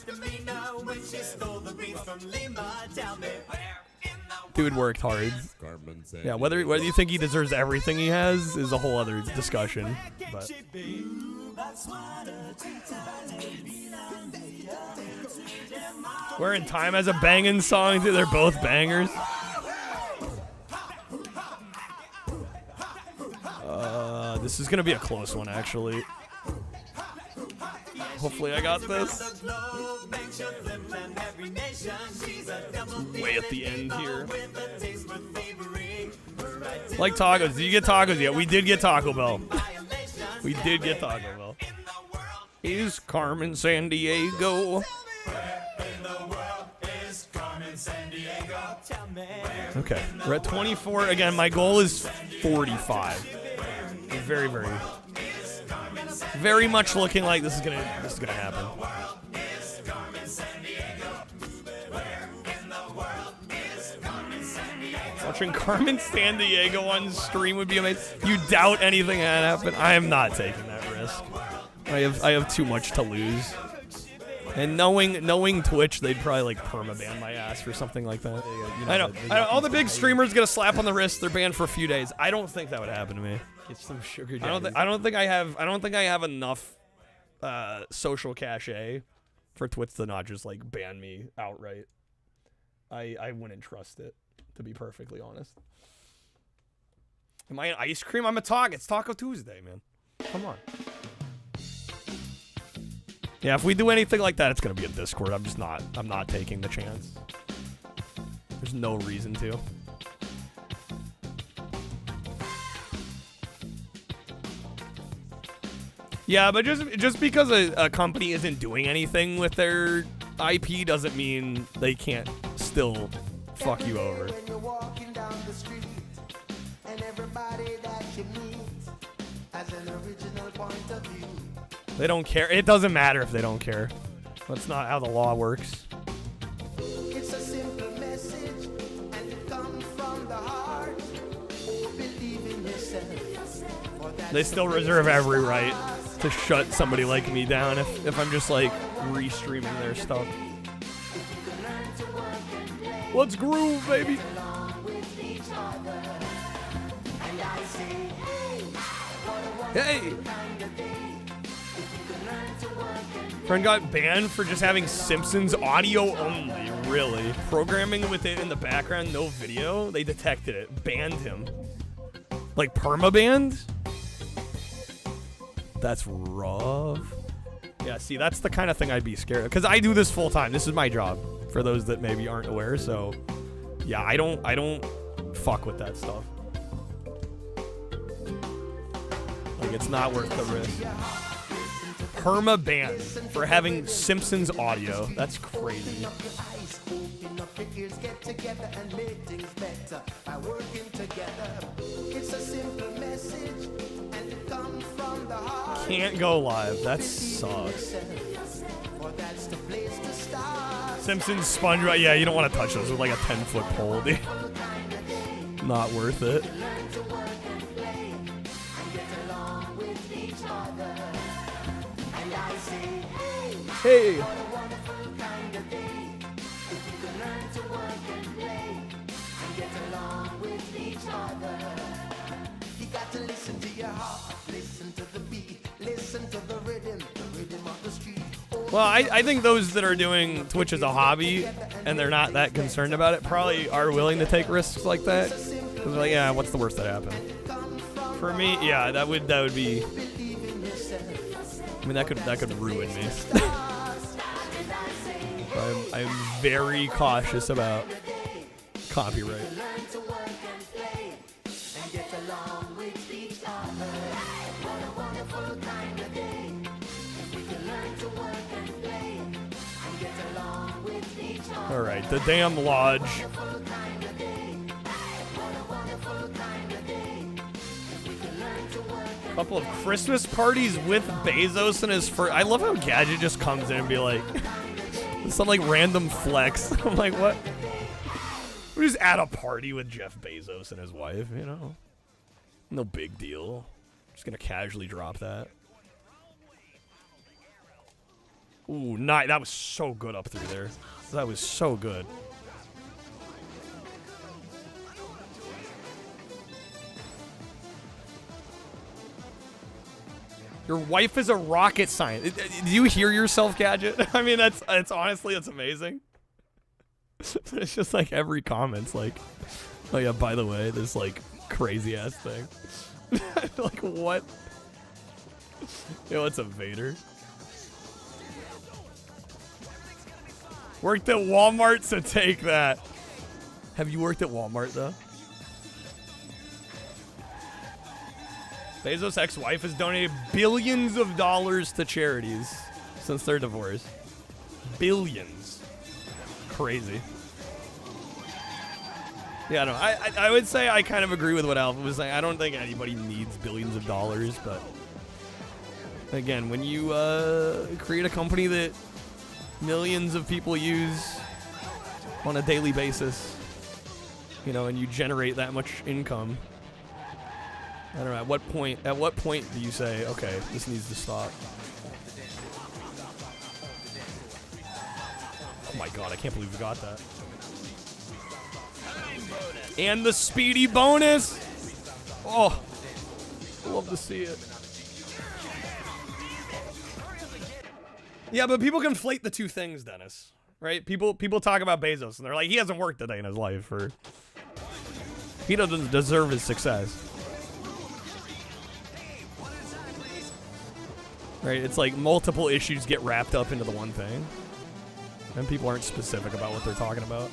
Dude worked hard. Yeah, whether you think he deserves everything he has is a whole other discussion. But Where in Time has a banging song too. They're both bangers. This is gonna be a close one, actually. Hopefully, I got this. Way at the end here. Like tacos. Did you get tacos yet? We did get Taco Bell. We did get Taco Bell. Is Carmen Sandiego? Okay, we're at 24. Again, my goal is 45. Very, very much looking like this is gonna happen. Watching Carmen Sandiego on stream would be amazing. You doubt anything had happened? I am not taking that risk. I have too much to lose. And knowing Twitch, they'd probably like permaban my ass for something like that. I know. All the big streamers get a slap on the wrist. They're banned for a few days. I don't think that would happen to me. Get some sugar daddies. I don't think I have enough social cachet for Twitch to not just like ban me outright. I wouldn't trust it, to be perfectly honest. Am I an ice cream? I'm a taco. It's Taco Tuesday, man. Come on. Yeah, if we do anything like that, it's gonna be a Discord. I'm not taking the chance. There's no reason to. Yeah, but just because a company isn't doing anything with their IP doesn't mean they can't still fuck you over. They don't care. It doesn't matter if they don't care. That's not how the law works. It's a simple message, and it comes from the heart. Believe in yourself. They still reserve every right to shut somebody like me down if I'm just like restreaming their stuff. Let's groove, baby. Hey. Friend got banned for just having Simpsons audio only, really. Programming with it in the background, no video. They detected it, banned him. Like perma-banned? That's rough. Yeah, see, that's the kind of thing I'd be scared of. Because I do this full time. This is my job, for those that maybe aren't aware. So, yeah, I don't fuck with that stuff. Like, it's not worth the risk. Perma-banned for having Simpsons audio. That's crazy. Can't go live. That sucks. Simpsons SpongeBob. Yeah, you don't want to touch those with like a 10-foot pole, dude. Not worth it. Hey. Well, I think those that are doing Twitch as a hobby and they're not that concerned about it probably are willing to take risks like that. Because they're like, yeah, what's the worst that happened? For me, yeah, that would be. I mean, that could ruin me. I'm very cautious about copyright. Alright, the damn lodge. Couple of Christmas parties with Bezos and his first. I love how Gadget just comes in and be like, some like random flex. I'm like, what? We're just at a party with Jeff Bezos and his wife, you know? No big deal. Just gonna casually drop that. Ooh, nice. That was so good up through there. That was so good. Your wife is a rocket scientist. Do you hear yourself, Gadget? I mean, that's honestly, it's amazing. It's just like every comment's like, oh yeah, by the way, this like crazy ass thing. Like what? Yo, what's up, Vader? Worked at Walmart, so take that. Have you worked at Walmart though? Bezos' ex-wife has donated billions of dollars to charities since their divorce. Billions. Crazy. Yeah, no, I would say I kind of agree with what Alpha was saying. I don't think anybody needs billions of dollars, but again, when you create a company that millions of people use on a daily basis, you know, and you generate that much income, I don't know, at what point do you say, okay, this needs to stop? Oh my god, I can't believe we got that. And the speedy bonus! Oh, love to see it. Yeah, but people conflate the two things, Dennis. Right? People talk about Bezos, and they're like, he hasn't worked a day in his life, or he doesn't deserve his success. Right? It's like multiple issues get wrapped up into the one thing, and people aren't specific about what they're talking about.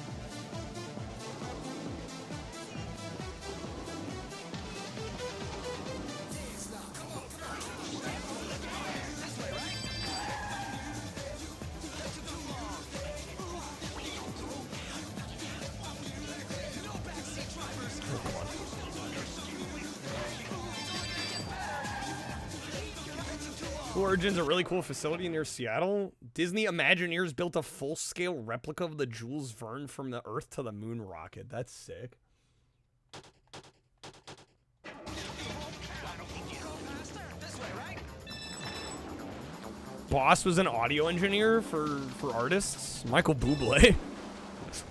Origin's a really cool facility near Seattle. Disney Imagineers built a full-scale replica of the Jules Verne from the Earth to the Moon rocket. That's sick. Boss was an audio engineer for artists. Michael Bublé.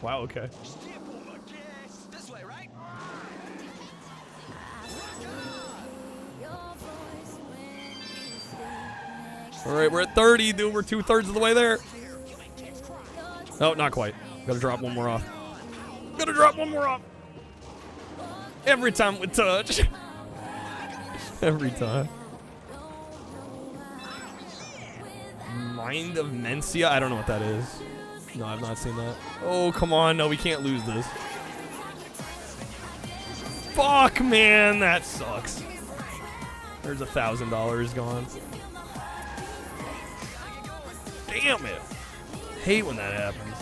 Wow, okay. All right, we're at 30, dude. We're 2/3 of the way there. No, not quite. Gotta drop one more off. Gotta drop one more off. Every time we touch. Every time. Mind of Mencia? I don't know what that is. No, I've not seen that. Oh, come on. No, we can't lose this. Fuck, man. That sucks. There's $1,000 gone. Damn it. Hate when that happens.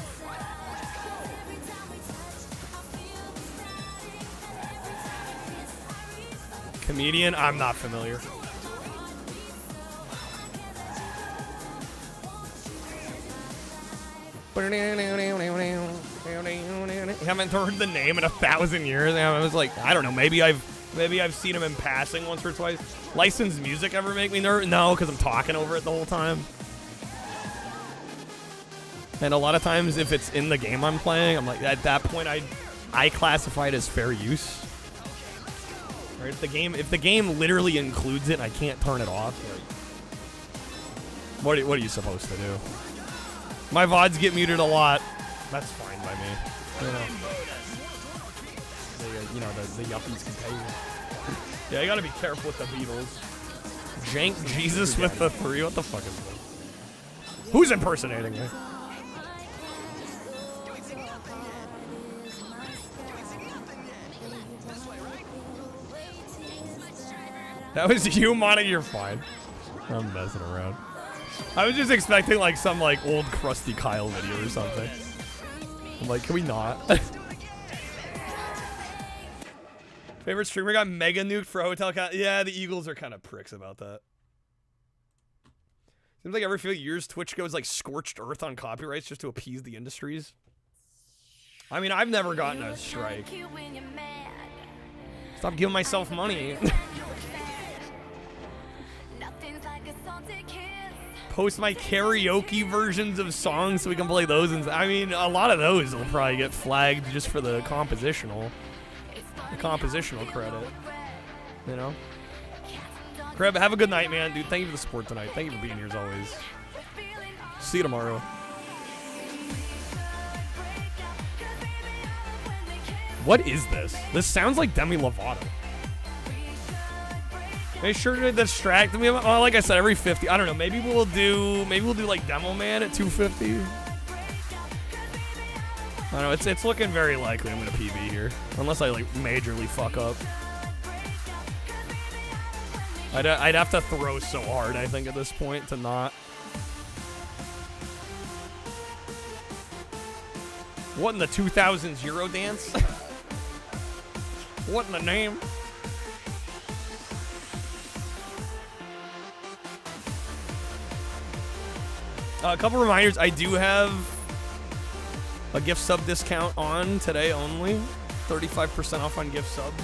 Comedian? I'm not familiar. Haven't heard the name in 1,000 years. I was like, I don't know. Maybe I've seen him in passing once or twice. Licensed music ever make me nervous? No, because I'm talking over it the whole time. And a lot of times, if it's in the game I'm playing, I'm like, at that point, I classify it as fair use. Right? If the game literally includes it, and I can't turn it off. Like, what are you supposed to do? My VODs get muted a lot. That's fine by me. You know, the yuppies can pay you. Yeah, you gotta be careful with the Beatles. Jank Jesus with the 3. What the fuck is this? Who's impersonating me? That was you, Monty. You're fine. I'm messing around. I was just expecting like some like old Krusty Kyle video or something. I'm like, can we not? Favorite streamer got mega nuked for hotel yeah, the Eagles are kind of pricks about that. Seems like every few years Twitch goes like scorched earth on copyrights just to appease the industries. I mean, I've never gotten a strike. Stop giving myself money. Post my karaoke versions of songs so we can play those. And I mean, a lot of those will probably get flagged just for the compositional credit. You know? Kreb, have a good night, man. Dude, thank you for the support tonight. Thank you for being here as always. See you tomorrow. What is this? This sounds like Demi Lovato. Make sure to distract me. Well, like I said, every 50. I don't know. Maybe we'll do like Demo Man at 250. I don't know. It's looking very likely I'm gonna PB here, unless I like majorly fuck up. I'd have to throw so hard, I think, at this point to not. What in the 2000s Euro dance? What in the name? A couple reminders. I do have a gift sub discount on today only. 35% off on gift subs.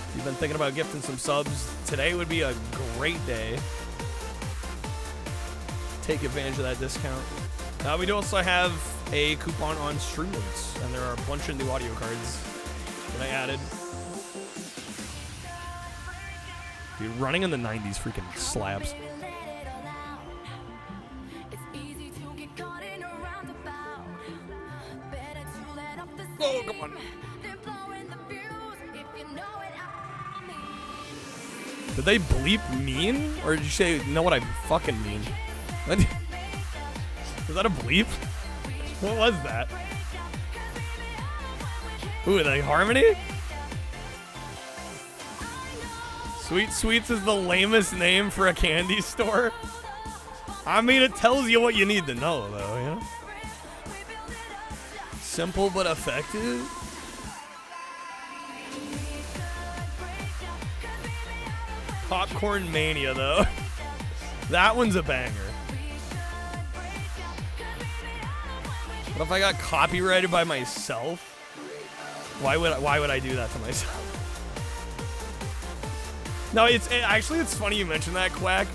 If you've been thinking about gifting some subs, today would be a great day. Take advantage of that discount. We do also have a coupon on Streamloots, and there are a bunch of new audio cards that I added. Dude, running in the 90s freaking slaps. Oh, come on. Did they bleep mean? Or did you say, know what I fucking mean? Was that a bleep? What was that? Ooh, like harmony? Sweet Sweets is the lamest name for a candy store. I mean, it tells you what you need to know, though, you know? Simple but effective. Popcorn Mania, though. That one's a banger. What if I got copyrighted by myself? Why would I do that to myself? No, it's funny you mentioned that, Quack,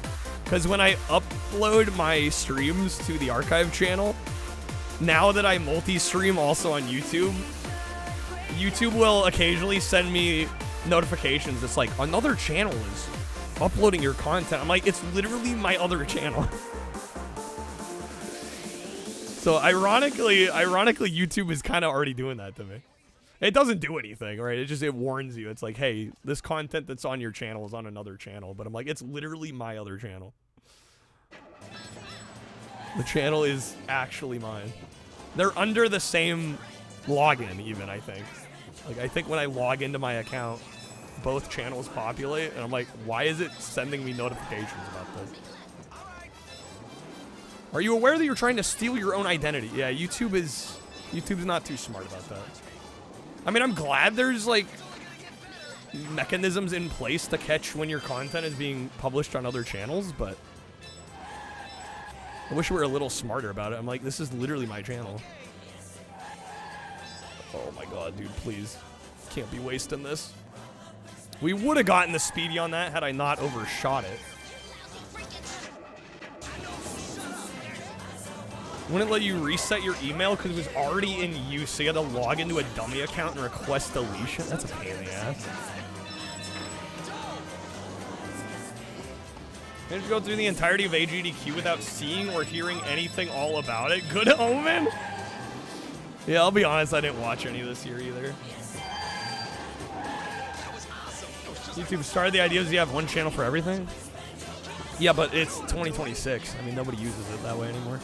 because when I upload my streams to the archive channel, now that I multi-stream also on YouTube, YouTube will occasionally send me notifications. It's like, another channel is uploading your content. I'm like, it's literally my other channel. So ironically, YouTube is kind of already doing that to me. It doesn't do anything, right? It warns you. It's like, hey, this content that's on your channel is on another channel. But I'm like, it's literally my other channel. The channel is actually mine. They're under the same login even, I think. Like, I think when I log into my account, both channels populate. And I'm like, why is it sending me notifications about this? Are you aware that you're trying to steal your own identity? Yeah, YouTube's not too smart about that. I mean, I'm glad there's, like, mechanisms in place to catch when your content is being published on other channels, but I wish we were a little smarter about it. I'm like, this is literally my channel. Oh my god, dude, please. Can't be wasting this. We would have gotten the speedy on that had I not overshot it. Wouldn't let you reset your email because it was already in use, so you had to log into a dummy account and request deletion? That's a pain in the ass. Managed to go through the entirety of AGDQ without seeing or hearing anything all about it. Good omen? Yeah, I'll be honest, I didn't watch any of this year either. YouTube started the idea is you have one channel for everything? Yeah, but it's 2026. I mean, nobody uses it that way anymore.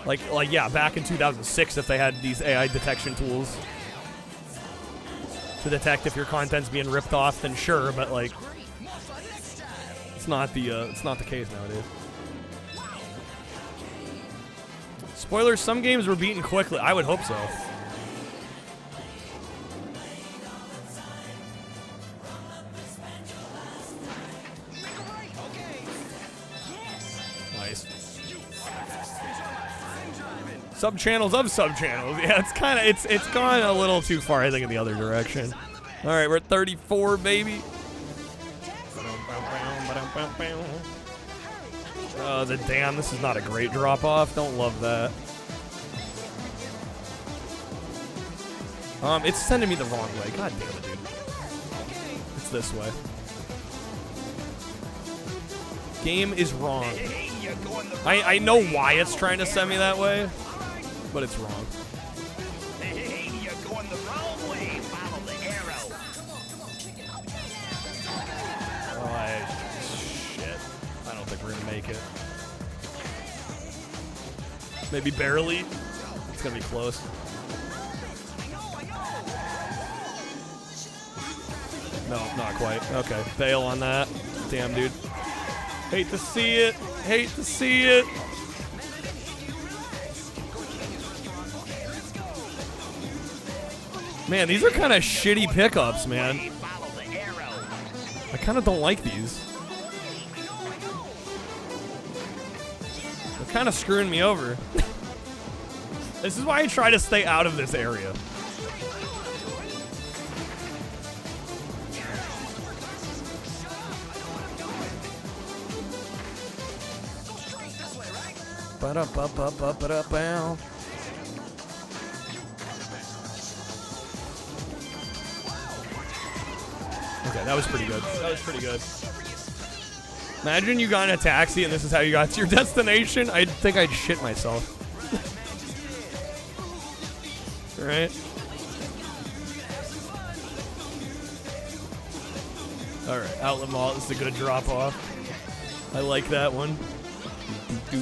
Like, yeah, back in 2006, if they had these AI detection tools to detect if your content's being ripped off, then sure, but, like, It's not the case nowadays. Spoilers, some games were beaten quickly. I would hope so. Nice. Sub-channels of sub-channels. Yeah, it's gone a little too far, I think, in the other direction. All right, we're at 34, baby. Oh, damn, this is not a great drop-off. Don't love that. It's sending me the wrong way. God damn it, dude. It's this way. Game is wrong. I know why it's trying to send me that way, but it's wrong. Hey, you're going the wrong way. Follow the arrow. Oh, shit. I don't think we're gonna make it. Maybe barely. It's gonna be close. No, not quite. Okay, fail on that. Damn, dude. Hate to see it. Hate to see it. Man, these are kind of shitty pickups, man. I kind of don't like these. They're kind of screwing me over. This is why I try to stay out of this area. Ba-da-ba-ba-ba-ba-da-bow. Okay, that was pretty good. That was pretty good. Imagine you got in a taxi and this is how you got to your destination. I think I'd shit myself. Right? Alright, Outlet Mall. This is a good drop off. I like that one. I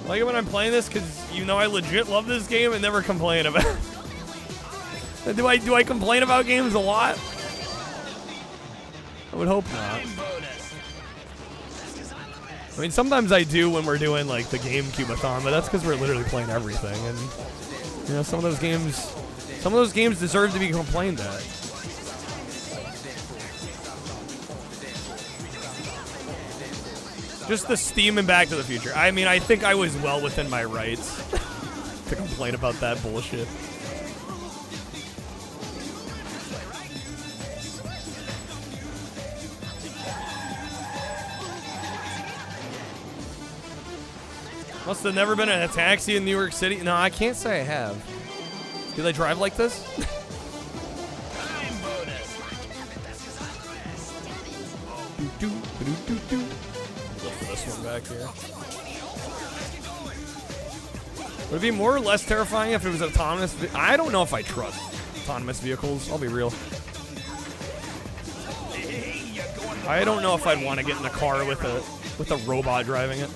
like it when I'm playing this because you know I legit love this game and never complain about it. Do I complain about games a lot? I would hope not. I mean, sometimes I do when we're doing like the GameCube-a-thon, but that's because we're literally playing everything, and you know some of those games deserve to be complained at. Just the Steam and Back to the Future. I mean, I think I was well within my rights to complain about that bullshit. Must have never been in a taxi in New York City. No, I can't say I have. Did I drive like this? Look for this one back here. Would it be more or less terrifying if it was autonomous? I don't know if I trust autonomous vehicles. I'll be real. I don't know if I'd want to get in a car with a robot driving it.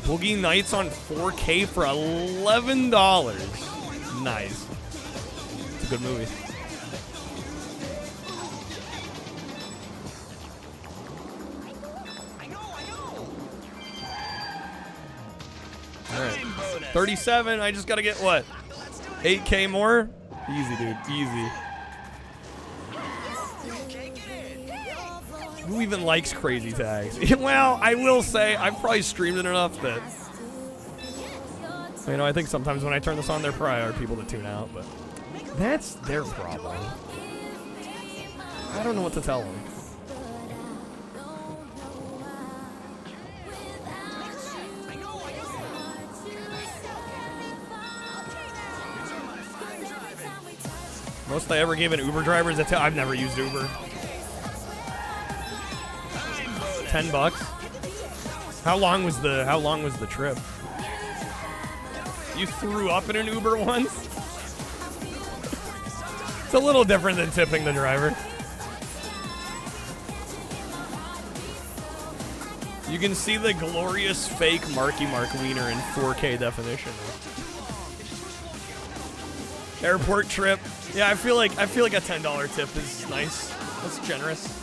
Boogie Nights on 4K for $11. Nice. It's a good movie. Alright. 37. I just gotta get what? 8K more? Easy, dude. Easy. Who even likes Crazy Tags? Well, I will say, I've probably streamed it enough that, you know, I think sometimes when I turn this on, there probably are people that tune out, but that's their problem. I don't know what to tell them. Most I ever gave an Uber driver is I've never used Uber. $10. How long was the trip? You threw up in an Uber once? It's a little different than tipping the driver. You can see the glorious fake Marky Mark wiener in 4K definition. Airport trip. Yeah, I feel like a $10 tip is nice. That's generous.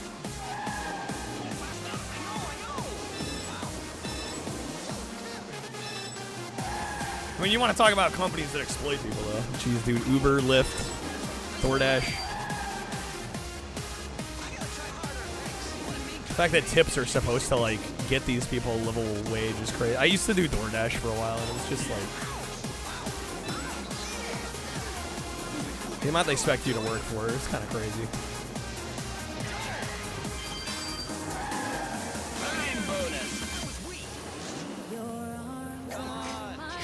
I mean, you want to talk about companies that exploit people, though. Jeez, dude. Uber, Lyft, DoorDash. The fact that tips are supposed to, like, get these people a livable wage is crazy. I used to do DoorDash for a while, and it was just, like... the amount they expect you to work for is kind of crazy.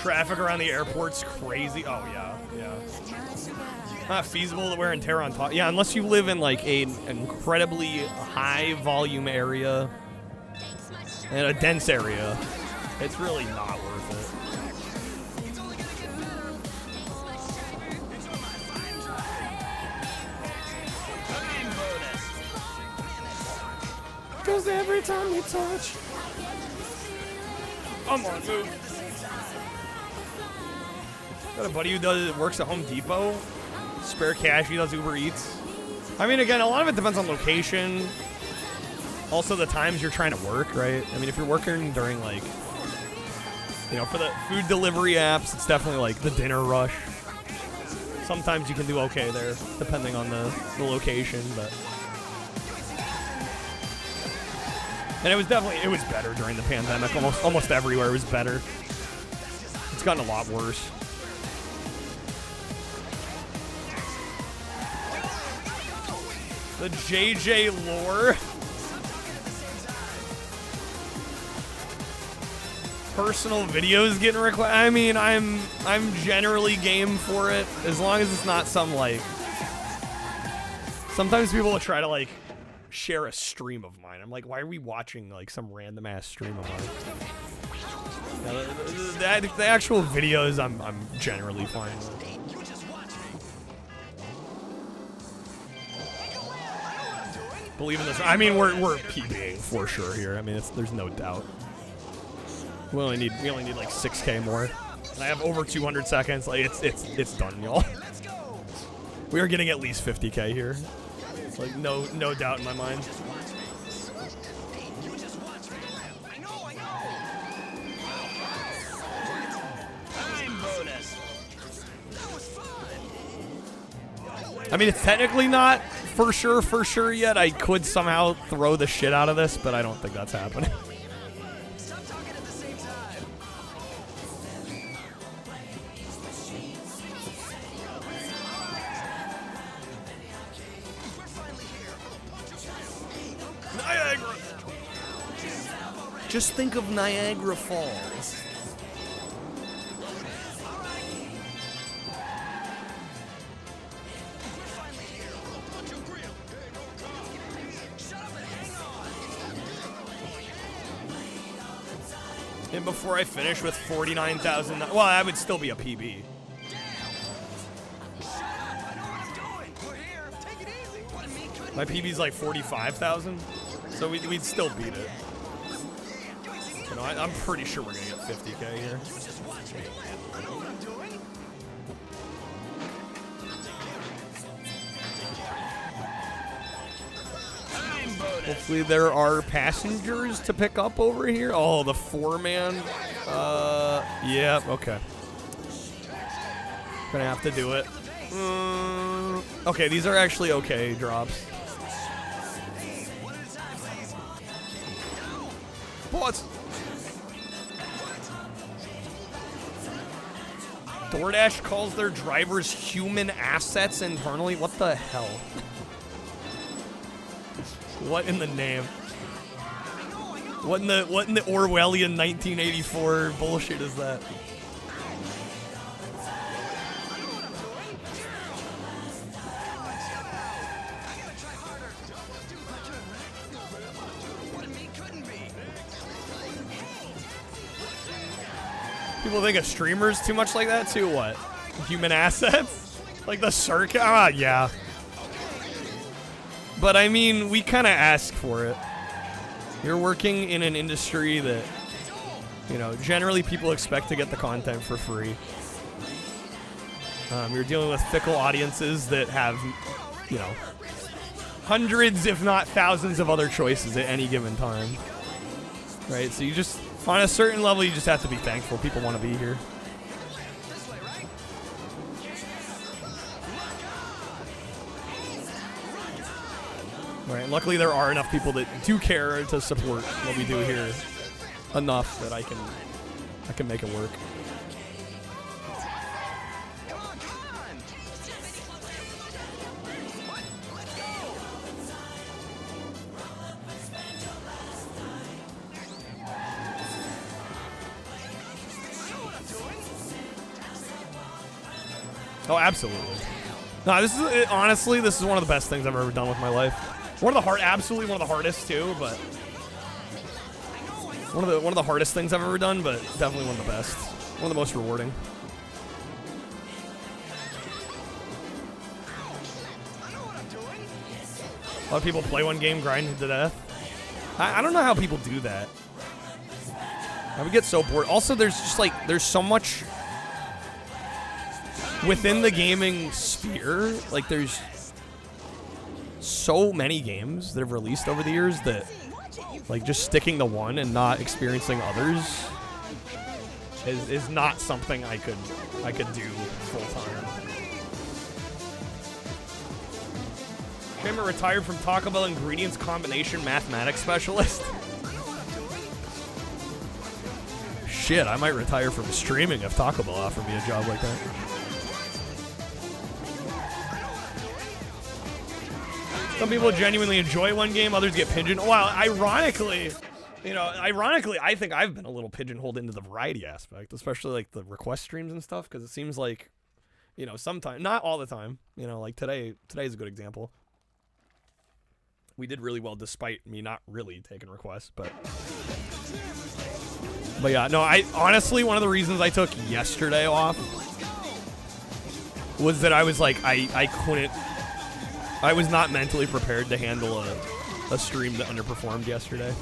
Traffic around the airport's crazy. Oh, yeah, yeah. Not feasible to wear and tear on top. Yeah, unless you live in, like, an incredibly high-volume area and a dense area. It's really not worth it. Cause every time you touch. Come on, move. Got a buddy who works at Home Depot. Spare cash, he does Uber Eats. I mean, again, a lot of it depends on location. Also, the times you're trying to work, right? I mean, if you're working during, like, you know, for the food delivery apps, it's definitely, like, the dinner rush. Sometimes you can do okay there, depending on the location, but... and it was better during the pandemic. Almost everywhere was better. It's gotten a lot worse. The JJ lore. Personal videos getting requested. I mean, I'm generally game for it, as long as it's not some, like... sometimes people will try to, like, share a stream of mine. I'm like, why are we watching, like, some random ass stream of mine? Now, the actual videos, I'm generally fine with. Believe in this. I mean, we're PBing for sure here. I mean, there's no doubt. We only need like 6K more. And I have over 200 seconds. Like it's done, y'all. We are getting at least 50K here. It's like no doubt in my mind. I mean, it's technically not for sure yet. I could somehow throw the shit out of this, but I don't think that's happening. Niagara! Just think of Niagara Falls. And before I finish with 49,000, well, that would still be a PB. My PB's like 45,000, so we'd still beat it. You know, I'm pretty sure we're gonna get 50K here. Hopefully there are passengers to pick up over here. Oh, the 4-man. Yeah, okay. Gonna have to do it. Okay, these are actually okay drops. What? DoorDash calls their drivers human assets internally? What the hell? What in the name? What in the Orwellian 1984 bullshit is that? People think of streamers too much like that too? What? Human assets? Like the circuit? Ah, yeah. But I mean, we kind of ask for it. You're working in an industry that, you know, generally people expect to get the content for free. You're dealing with fickle audiences that have, you know, hundreds, if not thousands, of other choices at any given time. Right? So you just, on a certain level, you just have to be thankful people want to be here. Right? Luckily, there are enough people that do care to support what we do here enough that I can make it work. Oh, absolutely. No, this is honestly, this is one of the best things I've ever done with my life. Absolutely one of the hardest too, but one of the hardest things I've ever done, but definitely one of the best, one of the most rewarding. A lot of people play one game, grind to death. I don't know how people do that. I would get so bored. Also, there's just like, there's so much within the gaming sphere. Like, there's so many games that have released over the years that, like, just sticking to one and not experiencing others is not something I could do full time. Kramer retired from Taco Bell ingredients combination mathematics specialist. Shit, I might retire from streaming if Taco Bell offered me a job like that. Some people genuinely enjoy one game, others get pigeonholed. Well, ironically, I think I've been a little pigeonholed into the variety aspect, especially like the request streams and stuff, because it seems like, you know, sometimes, not all the time, you know, like today's a good example. We did really well despite me not really taking requests, but yeah, no, honestly, one of the reasons I took yesterday off was that I was like, I was not mentally prepared to handle a stream that underperformed yesterday.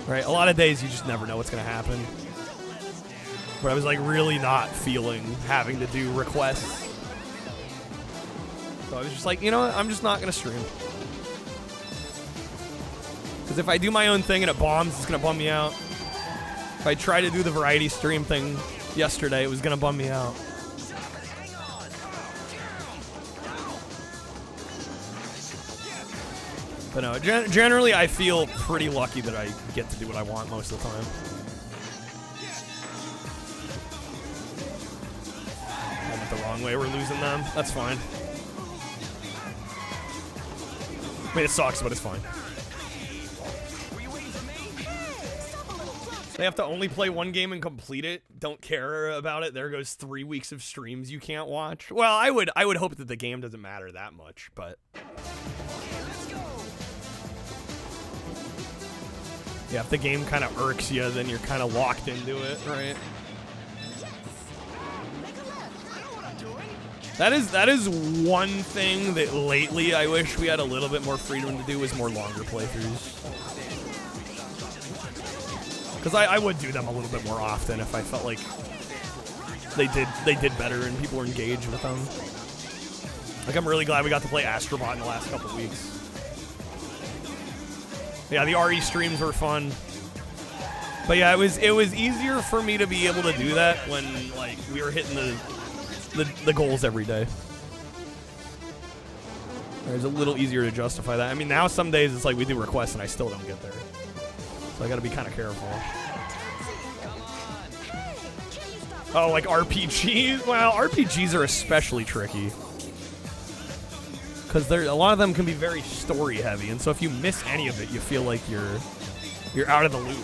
Right, a lot of days you just never know what's gonna happen. But I was like really not feeling having to do requests. So I was just like, you know what, I'm just not gonna stream. Because if I do my own thing and it bombs, it's gonna bum me out. If I try to do the variety stream thing yesterday, it was gonna bum me out. But no, generally I feel pretty lucky that I get to do what I want most of the time. I went the wrong way, we're losing them. That's fine. I mean, it sucks, but it's fine. They have to only play one game and complete it. Don't care about it. There goes 3 weeks of streams you can't watch. Well, I would hope that the game doesn't matter that much, but yeah, if the game kind of irks you, then you're kind of locked into it, right? That is one thing that lately I wish we had a little bit more freedom to do, is more longer playthroughs. Because I would do them a little bit more often if I felt like they did better and people were engaged with them. Like, I'm really glad we got to play Astrobot in the last couple weeks. Yeah, the RE streams were fun. But yeah, it was easier for me to be able to do that when, like, we were hitting the goals every day. It was a little easier to justify that. I mean, now some days it's like we do requests and I still don't get there. So I gotta be kind of careful. Oh, like RPGs? Well, RPGs are especially tricky. Because a lot of them can be very story heavy, and so if you miss any of it, you feel like you're out of the loop.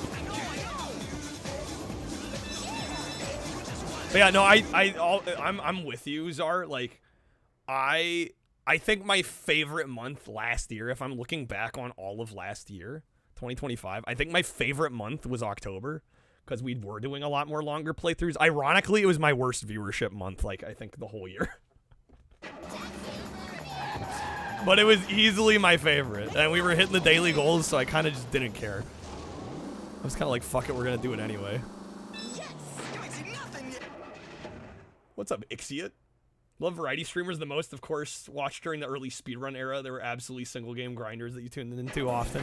But yeah, no, I'm with you, Czar. Like, I think my favorite month last year, if I'm looking back on all of last year, 2025, I think my favorite month was October, because we were doing a lot more longer playthroughs. Ironically, it was my worst viewership month, like, I think the whole year. But it was easily my favorite, and we were hitting the daily goals, so I kind of just didn't care. I was kind of like, fuck it, we're gonna do it anyway. What's up, Ixiot? Love variety streamers the most, of course. Watched during the early speedrun era. There were absolutely single game grinders that you tuned into often.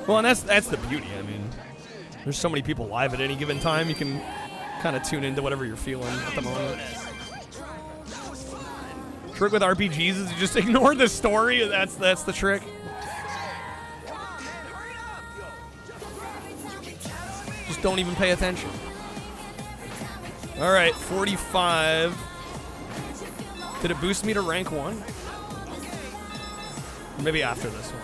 Well, and that's the beauty. I mean, there's so many people live at any given time. You can kind of tune into whatever you're feeling at the moment. Trick with RPGs is you just ignore the story. That's the trick. Just don't even pay attention. All right, 45. Did it boost me to rank 1? Maybe after this one.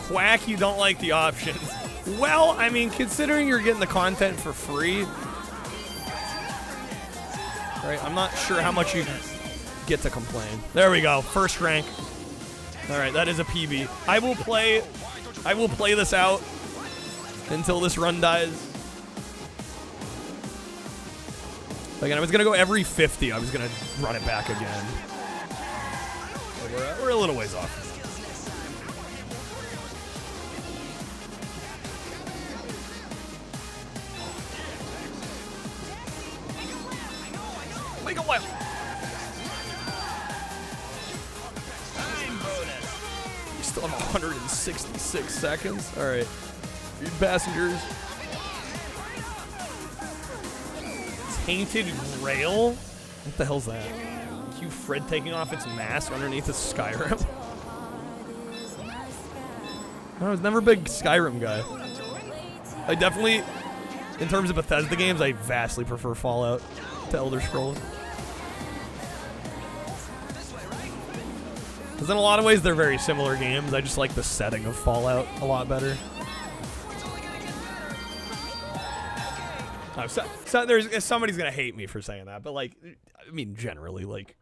Quack, you don't like the options. Well, I mean, considering you're getting the content for free, right? I'm not sure how much you get to complain. There we go, first rank. All right, that is a PB. I will play this out until this run dies. Again, I was gonna go every 50. I was gonna run it back again. So we're a little ways off. Make a while. We still have 166 seconds. All right. Read passengers. Tainted Grail? What the hell's that? Cue Fred taking off its mask underneath a Skyrim? I was never a big Skyrim guy. I definitely, in terms of Bethesda games, I vastly prefer Fallout to Elder Scrolls. Because in a lot of ways, they're very similar games. I just like the setting of Fallout a lot better. Oh, so there's somebody's gonna hate me for saying that, but like, I mean, generally, like,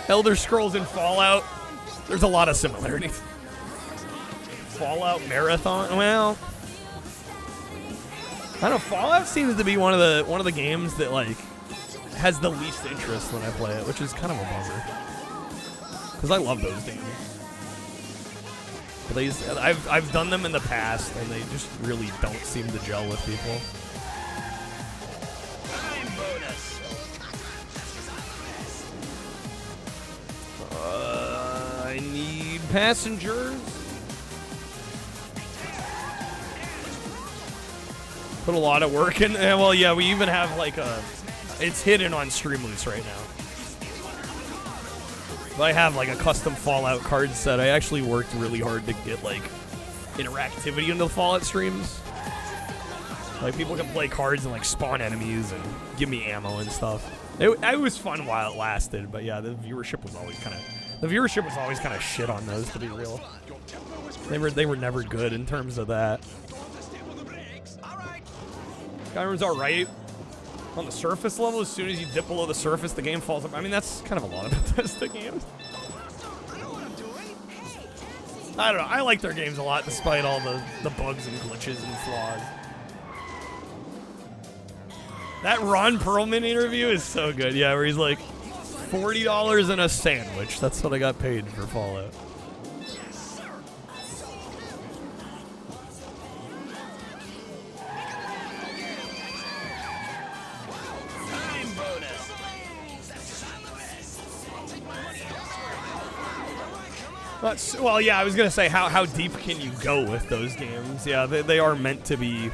Elder Scrolls and Fallout, there's a lot of similarities. Fallout Marathon, well, I don't know. Fallout seems to be one of the games that like has the least interest when I play it, which is kind of a bummer. Because I love those games. But I've done them in the past, and they just really don't seem to gel with people. I need passengers. Put a lot of work in. Well, yeah, we even have like it's hidden on Streamloots right now. I have like a custom Fallout card set. I actually worked really hard to get like interactivity into the Fallout streams. Like people can play cards and like spawn enemies and give me ammo and stuff. It was fun while it lasted, but yeah, the viewership was always kind of shit on those, to be real. They were never good in terms of that. Skyrim's alright. On the surface level, as soon as you dip below the surface, the game falls apart. I mean, that's kind of a lot of Bethesda games. I don't know. I like their games a lot, despite all the bugs and glitches and flaws. That Ron Perlman interview is so good. Yeah, where he's like, $40 and a sandwich. That's what I got paid for Fallout. Well, yeah, I was going to say, how deep can you go with those games? Yeah, they are meant to be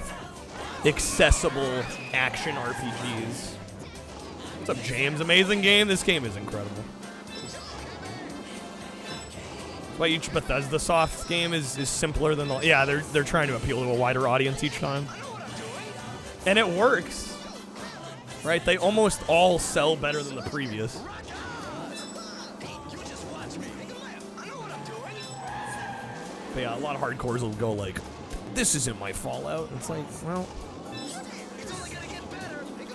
accessible action RPGs. What's up, James? Amazing game? This game is incredible. That's why each Bethesda Soft game is simpler than the... Yeah, they're trying to appeal to a wider audience each time. And it works. Right? They almost all sell better than the previous. But yeah, a lot of hardcores will go like, this isn't my Fallout. It's like, well,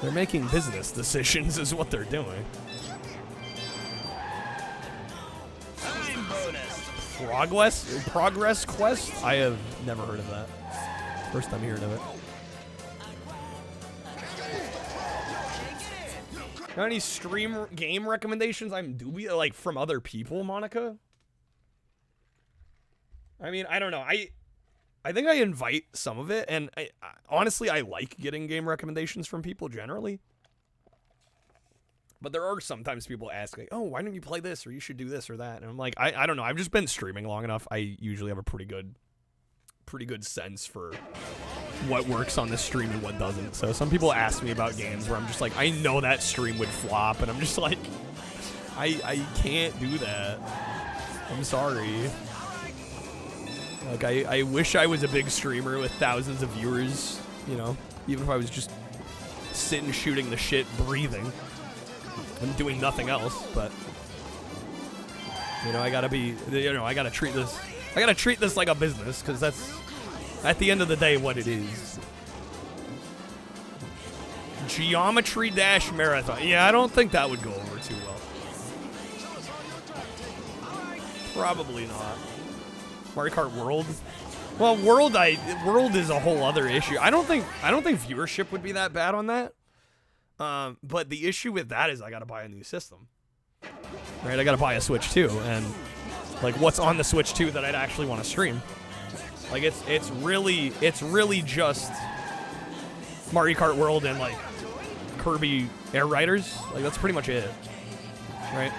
they're making business decisions is what they're doing. Progress Quest? I have never heard of that. First time hearing of it. Got any stream game recommendations? I'm dubious, like from other people, Monica? I mean, I don't know. I think I invite some of it, and honestly, I like getting game recommendations from people generally. But there are sometimes people ask, like, oh, why don't you play this, or you should do this or that, and I'm like, I don't know. I've just been streaming long enough. I usually have a pretty good sense for what works on the stream and what doesn't. So some people ask me about games where I'm just like, I know that stream would flop, and I'm just like, I can't do that. I'm sorry. Like, I wish I was a big streamer with thousands of viewers, you know, even if I was just sitting shooting the shit, breathing, and doing nothing else, but, you know, I gotta treat this like a business, because that's, at the end of the day, what it is. Geometry Dash Marathon. Yeah, I don't think that would go over too well. Probably not. Mario Kart World? Well, World is a whole other issue. I don't think viewership would be that bad on that. But the issue with that is I gotta buy a new system. Right? I gotta buy a Switch 2, and like, what's on the Switch 2 that I'd actually want to stream? Like, it's really just Mario Kart World and like Kirby Air Riders. Like, that's pretty much it. Right?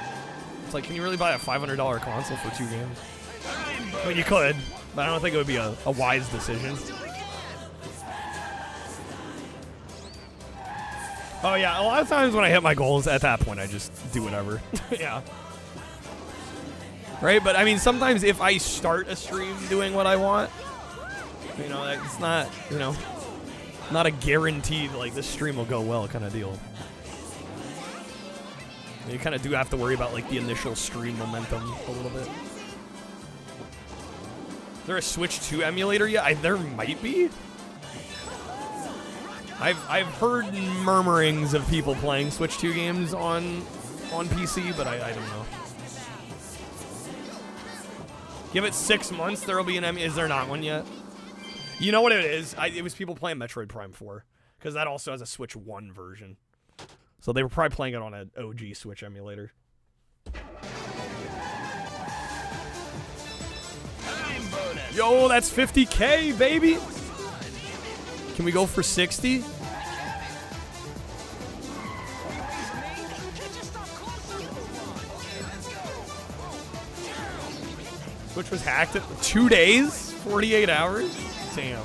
It's like, can you really buy a $500 console for 2 games? Well, you could, but I don't think it would be a wise decision. Oh yeah, a lot of times when I hit my goals, at that point I just do whatever. Yeah. Right, but I mean, sometimes if I start a stream doing what I want, you know, it's not, you know, not a guaranteed, like, this stream will go well kind of deal. You kind of do have to worry about, like, the initial stream momentum a little bit. Is there a Switch 2 emulator yet? There might be. I've heard murmurings of people playing Switch 2 games on PC, but I don't know. Give it 6 months, there'll be an Is there not one yet? You know what it is? It was people playing Metroid Prime 4, because that also has a Switch 1 version. So they were probably playing it on an OG Switch emulator. Yo, that's 50K, baby! Can we go for 60? Switch was hacked at 2 days? 48 hours? Damn.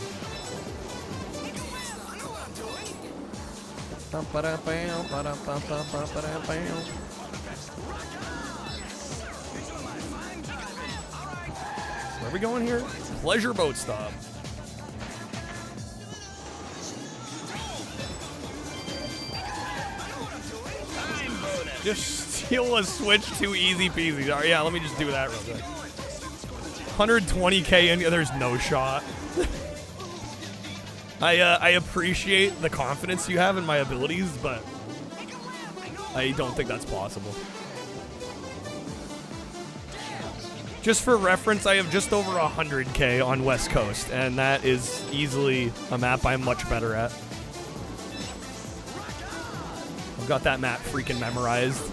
Where are we going here? Pleasure boat stop. Just steal a Switch 2 easy peasy. Oh, yeah, let me just do that real quick. 120K in, there's no shot. I appreciate the confidence you have in my abilities, but I don't think that's possible. Just for reference, I have just over 100K on West Coast, and that is easily a map I'm much better at. I've got that map freaking memorized.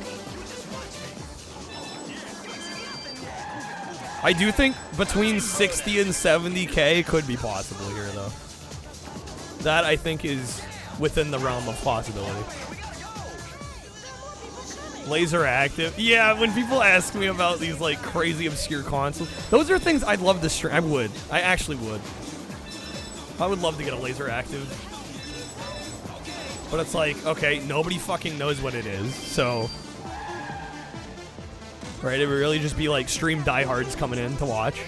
I do think between 60 and 70K could be possible here, though. That, I think, is within the realm of possibility. Laser active. Yeah, when people ask me about these, like, crazy obscure consoles, those are things I'd love to stream. I would. I actually would. I would love to get a laser active. But it's like, okay, nobody fucking knows what it is, so... Right, it would really just be like stream diehards coming in to watch.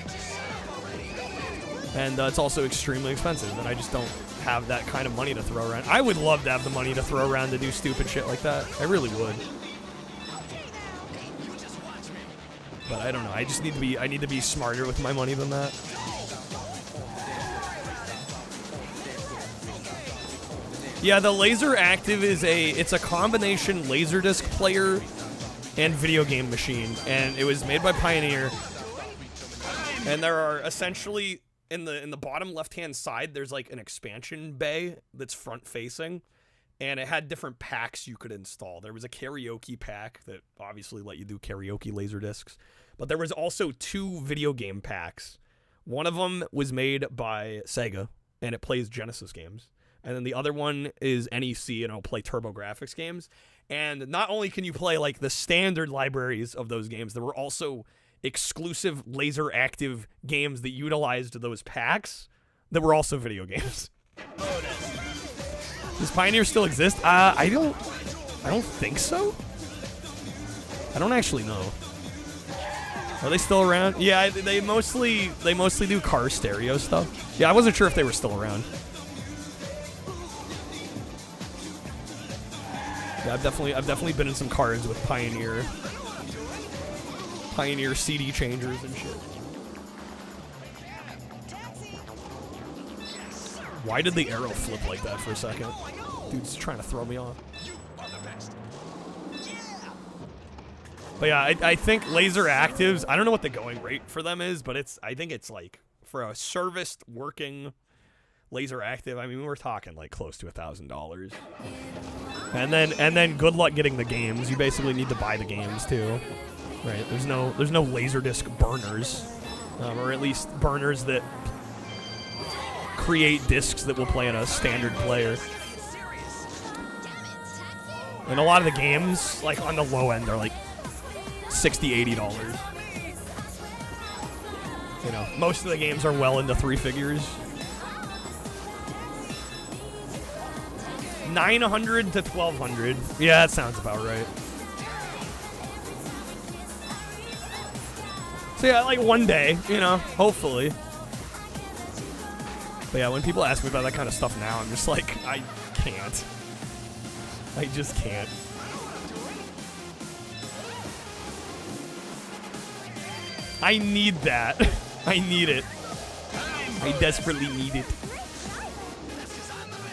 And it's also extremely expensive, and I just don't have that kind of money to throw around. I would love to have the money to throw around to do stupid shit like that. I really would. But I don't know. I just need to be smarter with my money than that. Yeah, the Laser Active is it's a combination Laserdisc player and video game machine, and it was made by Pioneer. And there are essentially in the bottom left-hand side, there's like an expansion bay that's front facing, and it had different packs you could install. There was a karaoke pack that obviously let you do karaoke Laserdiscs, but there was also 2 video game packs One of them was made by Sega, and it plays Genesis games. And then the other one is NEC, and it'll play TurboGrafx games. And not only can you play like the standard libraries of those games, there were also exclusive laser active games that utilized those packs that were also video games. Does Pioneer still exist? I don't think so. I don't actually know. Are they still around? Yeah, they mostly do car stereo stuff. Yeah, I wasn't sure if they were still around. Yeah, I've definitely been in some cars with Pioneer CD changers and shit. Why did the arrow flip like that for a second? Dude's trying to throw me off. But yeah, I think laser actives, I don't know what the going rate for them is, but I think it's like for a serviced working laser active, I mean, we're talking like close to $1,000. And then good luck getting the games. You basically need to buy the games too. Right? There's no Laserdisc burners. Or at least burners that create discs that will play in a standard player. And a lot of the games, like on the low end, are like $60, $80. You know, most of the games are well into 3 figures. 900 to 1,200. Yeah, that sounds about right. So yeah, like one day, you know, hopefully. But yeah, when people ask me about that kind of stuff now, I'm just like, I can't. I just can't. I need that. I need it. I desperately need it.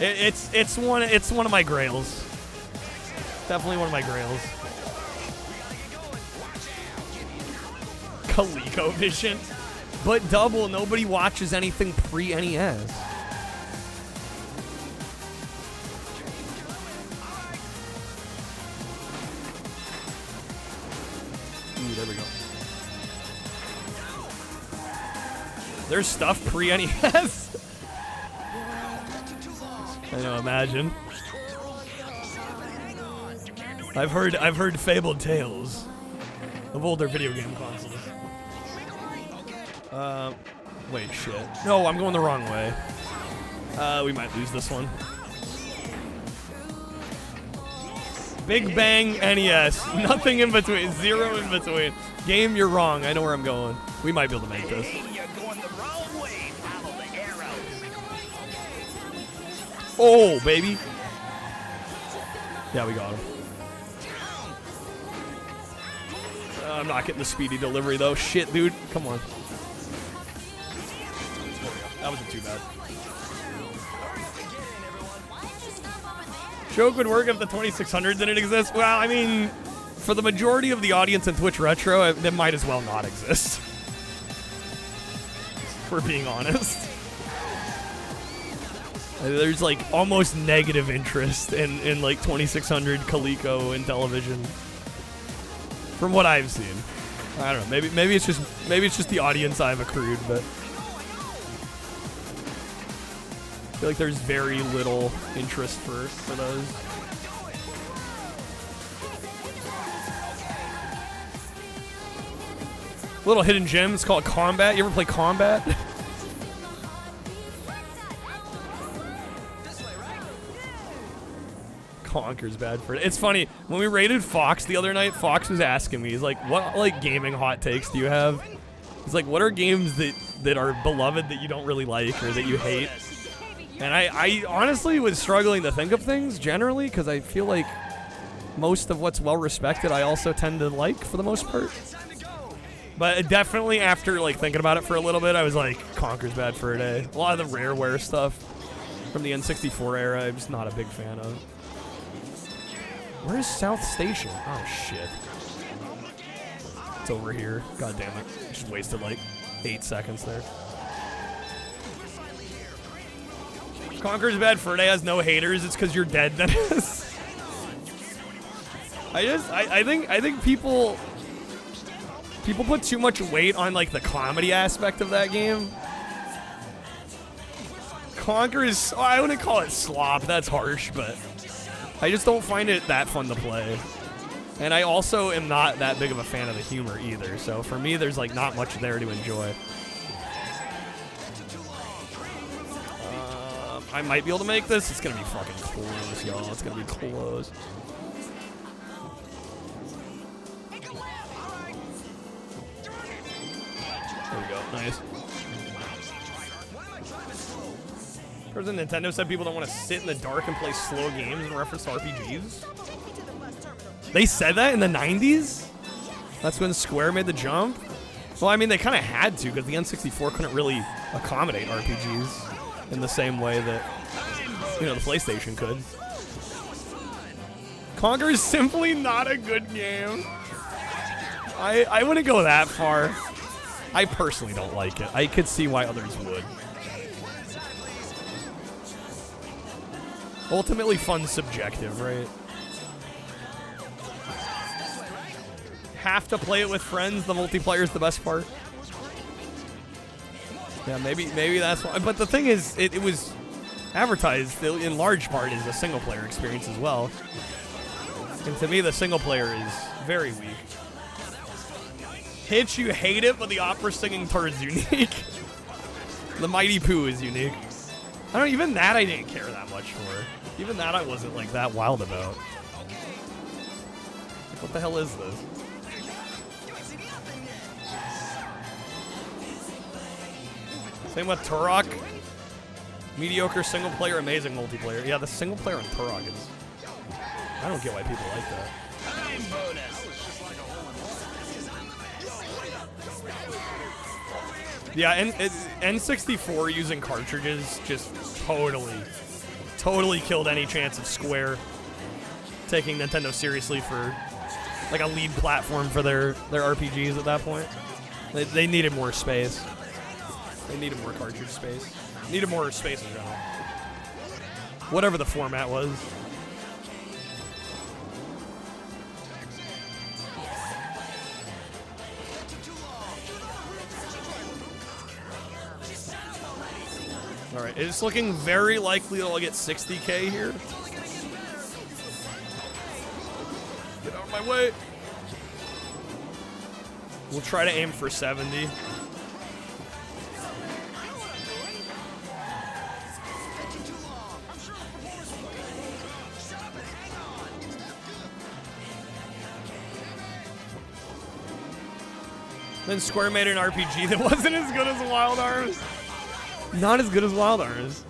It's one of my grails. Definitely one of my grails. ColecoVision. But double, nobody watches anything pre-NES. Ooh, there we go. There's stuff pre-NES? I know, imagine. I've heard fabled tales of older video game consoles. Wait, shit. No, I'm going the wrong way. We might lose this one. Big Bang NES. Nothing in between. Zero in between. Game, you're wrong. I know where I'm going. We might be able to make this. Oh, baby. Yeah, we got him. I'm not getting the speedy delivery, though. Shit, dude. Come on. That wasn't too bad. Joke would work if the 2600 didn't exist. Well, I mean, for the majority of the audience in Twitch Retro, it might as well not exist. If we're being honest. There's like almost negative interest in like 2600 Coleco in television. From what I've seen. I don't know. Maybe it's just the audience I've accrued, but I feel like there's very little interest for those. Little hidden gem. It's called Combat. You ever play Combat? Conker's bad for it. It's funny, when we raided Fox the other night, Fox was asking me, he's like, what like gaming hot takes do you have? He's like, what are games that are beloved that you don't really like or that you hate? And I honestly was struggling to think of things generally because I feel like most of what's well respected I also tend to like for the most part. But definitely after like thinking about it for a little bit, I was like, Conker's bad for a day. A lot of the Rareware stuff from the N64 era, I'm just not a big fan of. Where's South Station? Oh, shit. It's over here. God damn it. Just wasted like 8 seconds there. Conker's bad for a day has no haters. It's because you're dead, Dennis. I think people put too much weight on like the comedy aspect of that game. Conquer is, oh, I wouldn't call it slop, that's harsh, but I just don't find it that fun to play. And I also am not that big of a fan of the humor either, so for me there's like not much there to enjoy. I might be able to make this. It's gonna be fucking close, y'all. It's gonna be close. There we go. Nice. President Nintendo said people don't want to sit in the dark and play slow games in reference to RPGs. They said that in the 90s? That's when Square made the jump? Well, I mean, they kind of had to because the N64 couldn't really accommodate RPGs in the same way that, you know, the PlayStation could. Conquer is simply not a good game. I wouldn't go that far. I personally don't like it. I could see why others would. Ultimately, fun's subjective, right? Have to play it with friends. The multiplayer is the best part. Yeah, maybe that's why. But the thing is, it was advertised in large part as a single player experience as well. And to me, the single player is very weak. Hitch, you hate it, but the opera singing turd's unique. The Mighty Pooh is unique. I don't even that I didn't care that much for. Even that I wasn't like that wild about. What the hell is this? Same with Turok. Mediocre single player, amazing multiplayer. Yeah, the single player on Turok is... I don't get why people like that. Yeah, N64 using cartridges just totally killed any chance of Square taking Nintendo seriously for like a lead platform for their RPGs at that point. They needed more space. They needed more cartridge space. Needed more space in general. Whatever the format was. Alright, it's looking very likely that I'll get 60K here. Get out of my way. We'll try to aim for 70. Then Square made an RPG that wasn't as good as Wild Arms. Not as good as Wild Arms.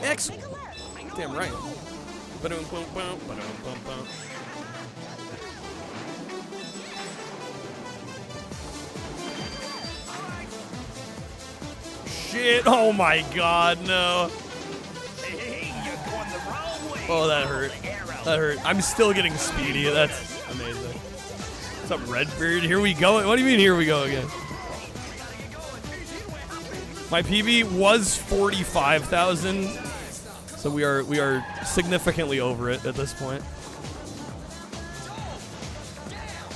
Excellent. Damn right. Ba-dum, bum, bum, ba-dum, bum, bum. Shit. Oh my god, no. Oh, that hurt. That hurt. I'm still getting speedy. That's amazing. What's up, Redbeard? Here we go. What do you mean, here we go again? My PB was 45,000, so we are significantly over it at this point.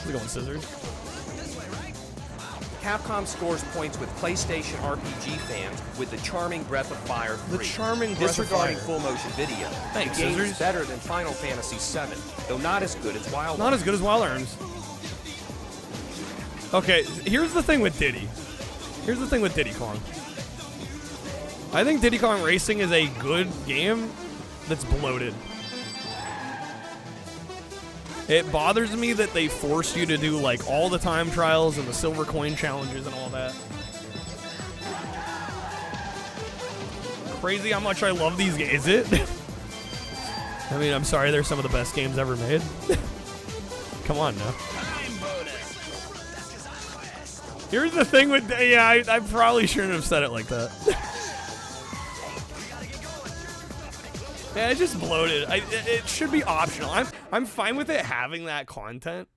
We're going scissors. Capcom scores points with PlayStation RPG fans with the charming Breath of Fire 3. The charming Breath of Fire. Disregarding full motion video. Thanks, the game scissors. is better than Final Fantasy VII, though not as good as Wild Arms. Not as good as Wild Arms. Okay, here's the thing with Diddy. Here's the thing with Diddy Kong. I think Diddy Kong Racing is a good game that's bloated. It bothers me that they force you to do like all the time trials and the silver coin challenges and all that. Crazy how much I love these games. Is it? I mean, I'm sorry, they're some of the best games ever made. Come on now. Here's the thing with, yeah, I probably shouldn't have said it like that. Yeah, it's just bloated. It should be optional. I'm fine with it having that content,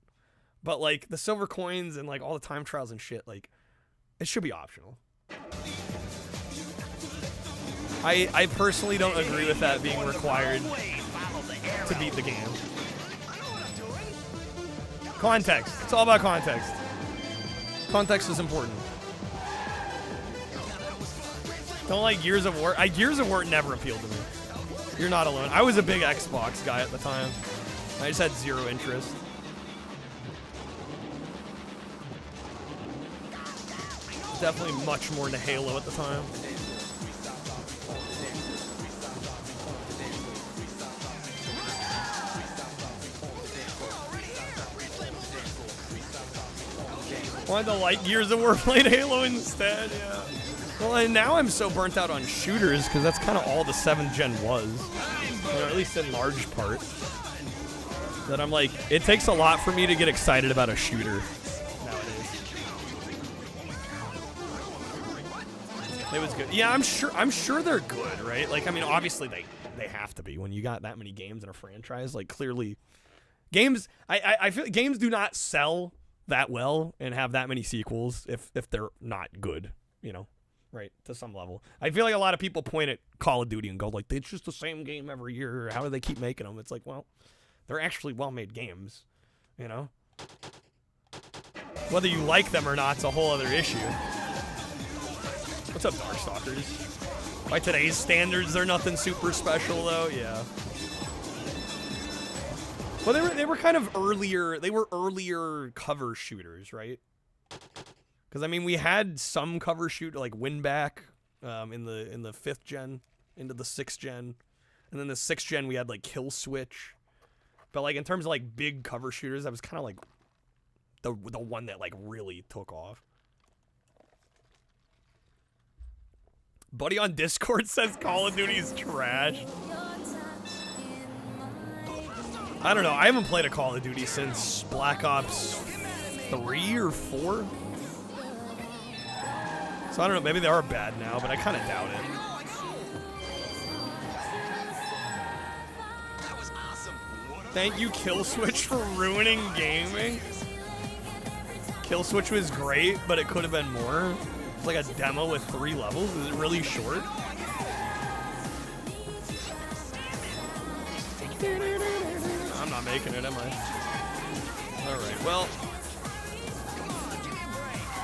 but like the silver coins and like all the time trials and shit, like it should be optional. I personally don't agree with that being required to beat the game. Context. It's all about context. Context is important. Don't like Gears of War. Gears of War never appealed to me. You're not alone. I was a big Xbox guy at the time. I just had zero interest. Definitely much more into Halo at the time. Wanted to like Gears of War, played Halo instead, yeah. Well, and now I'm so burnt out on shooters because that's kind of all the 7th gen was, or at least in large part, that I'm like, it takes a lot for me to get excited about a shooter nowadays. It was good. Yeah, I'm sure they're good, right? Like, I mean, obviously they have to be when you got that many games in a franchise. Like, clearly, games. I feel games do not sell that well and have that many sequels if they're not good, you know. Right, to some level. I feel like a lot of people point at Call of Duty and go like, it's just the same game every year. How do they keep making them? It's like, well, they're actually well-made games, you know? Whether you like them or not, it's a whole other issue. What's up, Darkstalkers? By today's standards, they're nothing super special, though. Yeah. Well, they were kind of earlier. They were earlier cover shooters, right? Because I mean, we had some cover shoot like Winback in the 5th gen into the 6th gen, and then the 6th gen we had like Kill Switch. But like in terms of like big cover shooters, that was kind of like the one that like really took off. Buddy on Discord says Call of Duty is trash. I don't know. I haven't played a Call of Duty since Black Ops 3 or 4. So I don't know, maybe they are bad now, but I kind of doubt it. Thank you, Kill Switch, for ruining gaming. Kill Switch was great, but it could have been more. It's like a demo with 3 levels. Is it really short? I'm not making it, am I? Alright, well.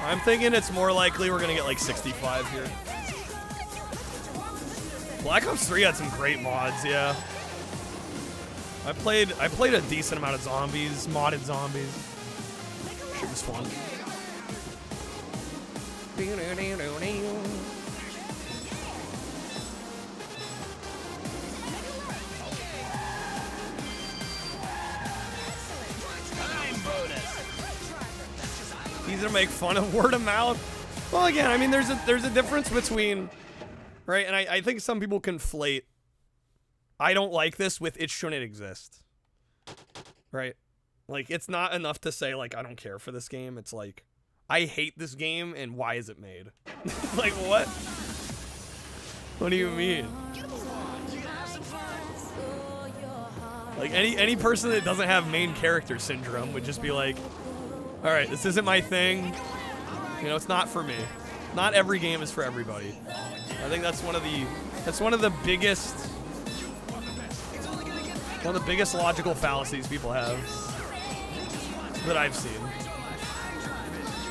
I'm thinking it's more likely we're gonna get like 65 here. Black Ops 3 had some great mods, yeah. I played a decent amount of zombies, modded zombies. Shit was fun. Easy to make fun of word of mouth. Well, again, I mean, there's a difference between, right? And I think some people conflate I don't like this with it shouldn't exist, right? Like, it's not enough to say, like, I don't care for this game. It's like, I hate this game, and why is it made? Like, what? What do you mean? Like, any person that doesn't have main character syndrome would just be like, all right, this isn't my thing. You know, it's not for me. Not every game is for everybody. I think that's one of the biggest logical fallacies people have that I've seen.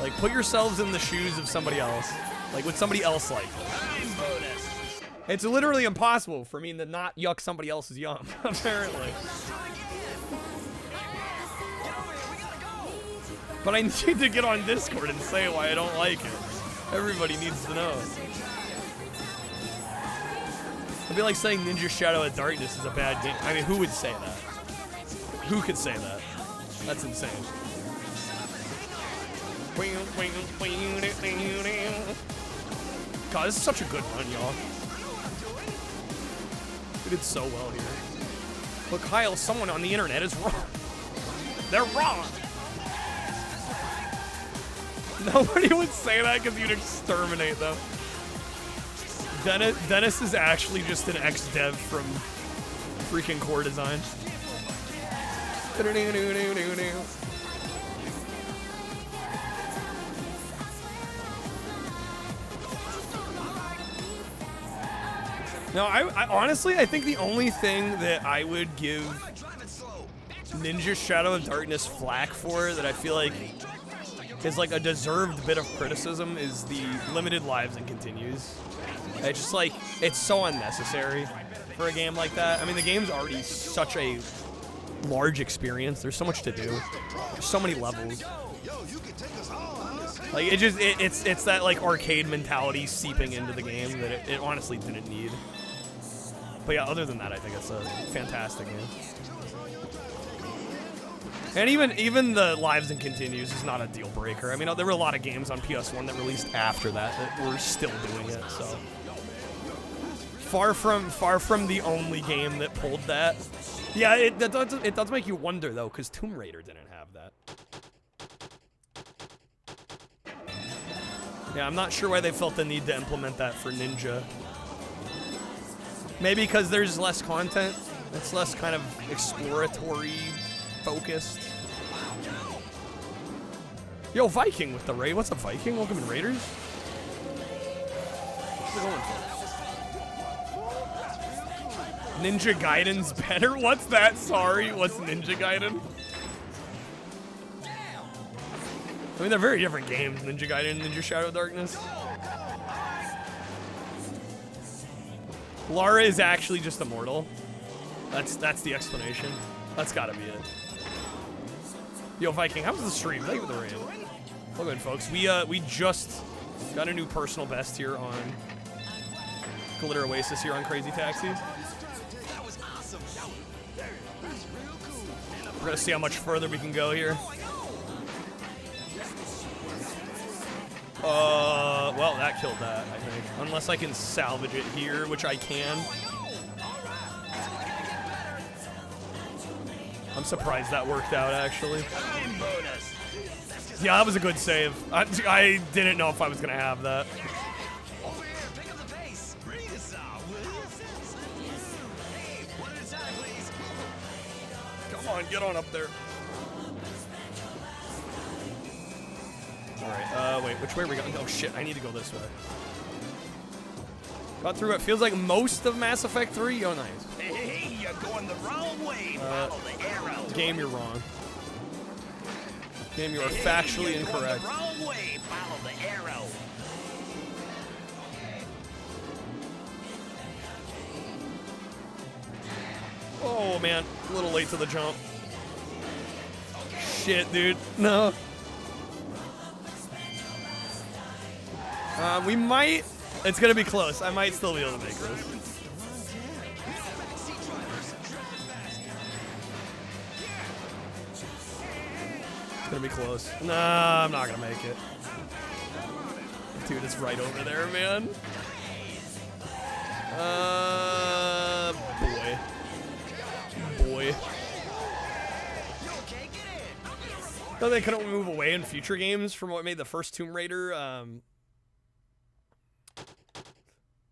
Like, put yourselves in the shoes of somebody else. Like, would somebody else like it? It's literally impossible for me to not yuck somebody else's yum, apparently. But I need to get on Discord and say why I don't like it. Everybody needs to know. It'd be like saying Ninja Shadow of Darkness is a bad game. I mean, who would say that? Who could say that? That's insane. God, this is such a good run, y'all. We did so well here. Look, Kyle, someone on the internet is wrong. They're wrong. Nobody would say that because you'd exterminate them. Dennis is actually just an ex-dev from freaking Core Design. No, I honestly, I think the only thing that I would give Ninja Shadow of Darkness flack for that I feel like is like a deserved bit of criticism is the limited lives and continues. It's just like, it's so unnecessary for a game like that. I mean, the game's already such a large experience. There's so much to do. There's so many levels. Like, it's that like arcade mentality seeping into the game that it honestly didn't need. But yeah, other than that, I think it's a fantastic game. And even the lives and continues is not a deal breaker. I mean, there were a lot of games on PS1 that released after that were still doing it. So far from the only game that pulled that. Yeah, it does make you wonder though, because Tomb Raider didn't have that. Yeah, I'm not sure why they felt the need to implement that for Ninja. Maybe because there's less content. It's less kind of exploratory focused. Yo, Viking with the raid. What's up, Viking? Welcome in, Raiders. What's it going for? Ninja Gaiden's better? What's that? Sorry, what's Ninja Gaiden? I mean, they're very different games, Ninja Gaiden and Ninja Shadow of Darkness. Lara is actually just immortal. That's the explanation. That's gotta be it. Yo, Viking, how was the stream? Thank you for the raid. Well, good, folks. We just got a new personal best here on Glitter Oasis here on Crazy Taxis. We're gonna see how much further we can go here. Well, that killed that, I think. Unless I can salvage it here, which I can. I'm surprised that worked out, actually. Yeah, that was a good save. I didn't know if I was gonna have that. Come on, get on up there. Alright, wait, which way are we going? Oh shit, I need to go this way. Got through it. Feels like most of Mass Effect 3. Oh, nice. Hey, you're going the wrong way. Follow the arrow. Game, you're wrong. Game, you are factually incorrect. You're going the wrong way. Follow the arrow. Oh, man. A little late to the jump. Shit, dude. No. We might... It's gonna be close. I might still be able to make this. It's gonna be close. Nah, I'm not gonna make it. Dude, it's right over there, man. Boy. No, they couldn't move away in future games from what made the first Tomb Raider,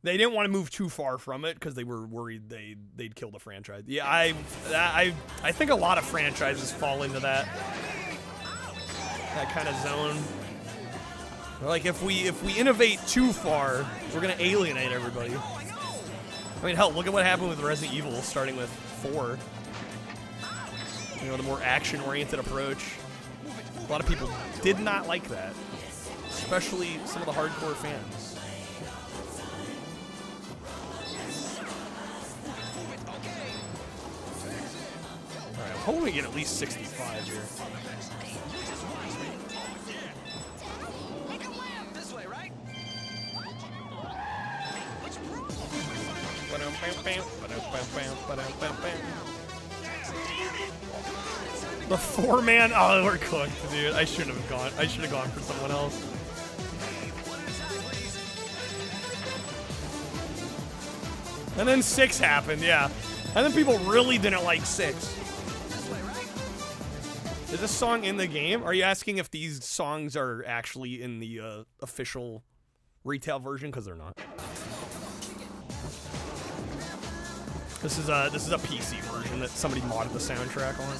they didn't want to move too far from it because they were worried they'd kill the franchise. Yeah, I think a lot of franchises fall into that kind of zone. Like if we innovate too far, we're gonna alienate everybody. I mean, hell, look at what happened with Resident Evil, starting with 4. You know, the more action-oriented approach. A lot of people did not like that, especially some of the hardcore fans. I'm hoping we get at least 65 here. The 4-man, oh, we're cooked, dude. I should have gone for someone else. And then 6 happened, yeah. And then people really didn't like 6. Is this song in the game? Are you asking if these songs are actually in the official retail version? Because they're not. This is a PC version that somebody modded the soundtrack on.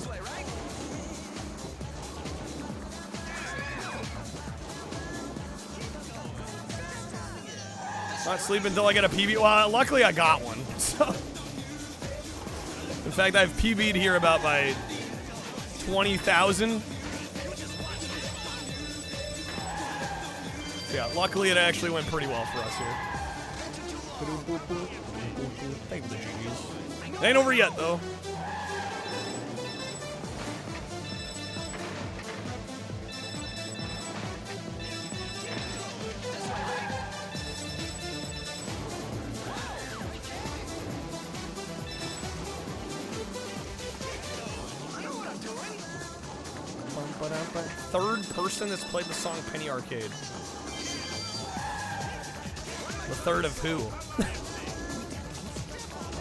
Not sleeping until I get a PB. Well, luckily I got one. So. In fact, I've PB'd here about by 20,000. Yeah, luckily it actually went pretty well for us here. Thank you for the GGs. Ain't over yet, though. Third person that's played the song Penny Arcade. The third of who?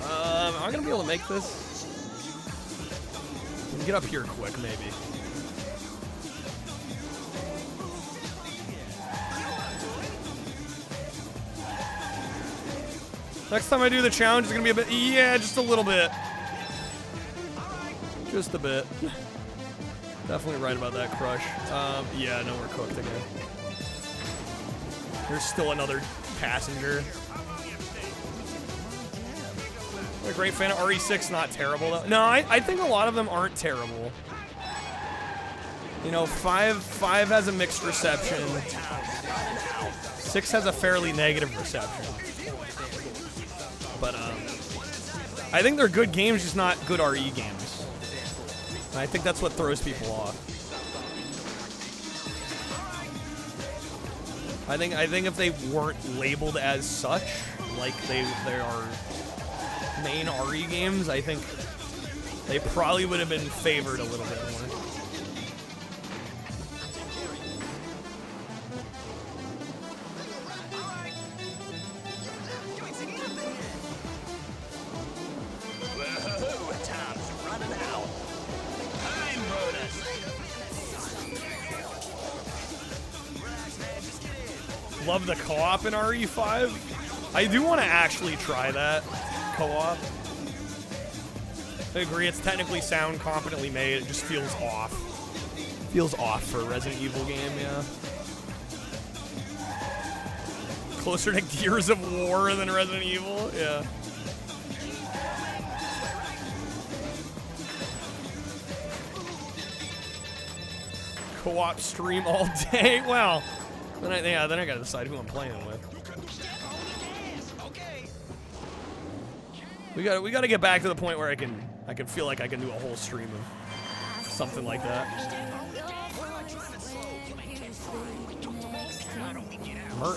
Am I gonna be able to make this? Let me get up here quick, maybe. Next time I do the challenge, it's gonna be a bit. Yeah, just a little bit. Just a bit. Definitely right about that, Crush. Yeah, no, we're cooked again. There's still another passenger. I'm a great fan of RE6, not terrible though. No, I think a lot of them aren't terrible. You know, 5 has a mixed reception. 6 has a fairly negative reception. But I think they're good games, just not good RE games. And I think that's what throws people off. I think if they weren't labeled as such, like they are main RE games, I think they probably would have been favored a little bit more. Love the co-op in RE5. I do want to actually try that co-op. I agree, it's technically sound, competently made. It just feels off. Feels off for a Resident Evil game, yeah. Closer to Gears of War than Resident Evil, yeah. Co-op stream all day. Well, then I gotta decide who I'm playing with. We gotta get back to the point where I can feel like I can do a whole stream of something like that.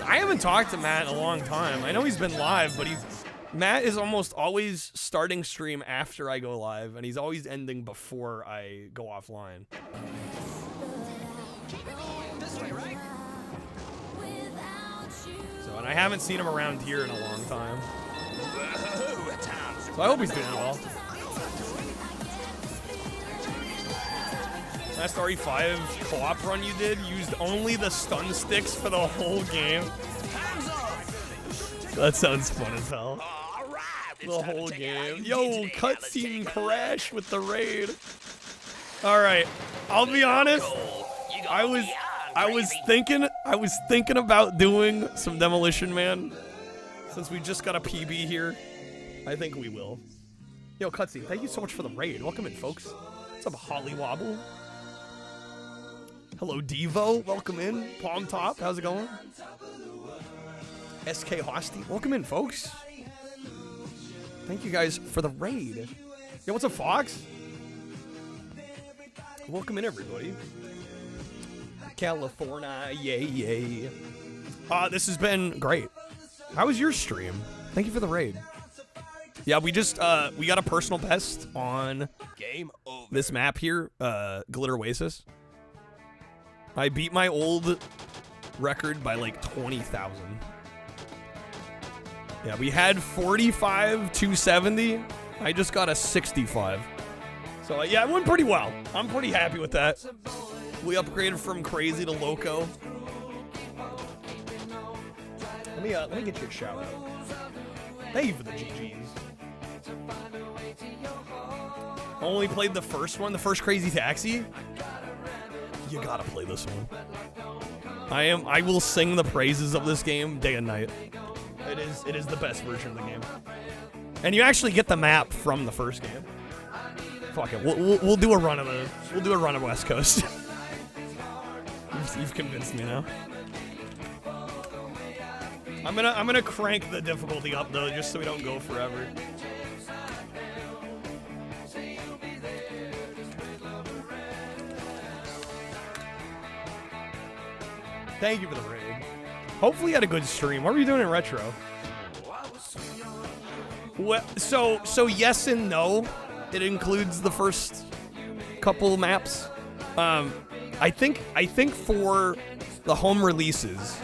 I haven't talked to Matt in a long time. I know he's been live, but Matt is almost always starting stream after I go live, and he's always ending before I go offline. So, and I haven't seen him around here in a long time. So I hope he's doing well. Last RE5 co-op run you did used only the stun sticks for the whole game. That sounds fun as hell. The whole game. Yo, cutscene crash with the raid. All right, I'll be honest. I was thinking about doing some Demolition Man. Since we just got a PB here, I think we will. Yo, cutscene, thank you so much for the raid. Welcome in, folks. What's up, Holly Wobble? Hello, Devo. Welcome in. Palm Top, how's it going? SK Hosty, welcome in, folks. Thank you guys for the raid. Yo, what's up, Fox? Welcome in, everybody. California, yay, yay. This has been great. How was your stream? Thank you for the raid. Yeah, we just, we got a personal best on Game over. This map here, Glitter Oasis. I beat my old record by like 20,000. Yeah, we had 45, 270. I just got a 65. So yeah, it went pretty well. I'm pretty happy with that. We upgraded from crazy to loco. Let me get you a shout out. Thank you for the GGs. Only played the first one, the first Crazy Taxi. You gotta play this one. I will sing the praises of this game day and night. it is the best version of the game. And you actually get the map from the first game. Fuck it, we'll do a run of West Coast. You've convinced me now. I'm gonna crank the difficulty up though, just so we don't go forever. Thank you for the raid. Hopefully you had a good stream. What were you doing in retro? Well, so yes and no. It includes the first couple maps. I think for the home releases,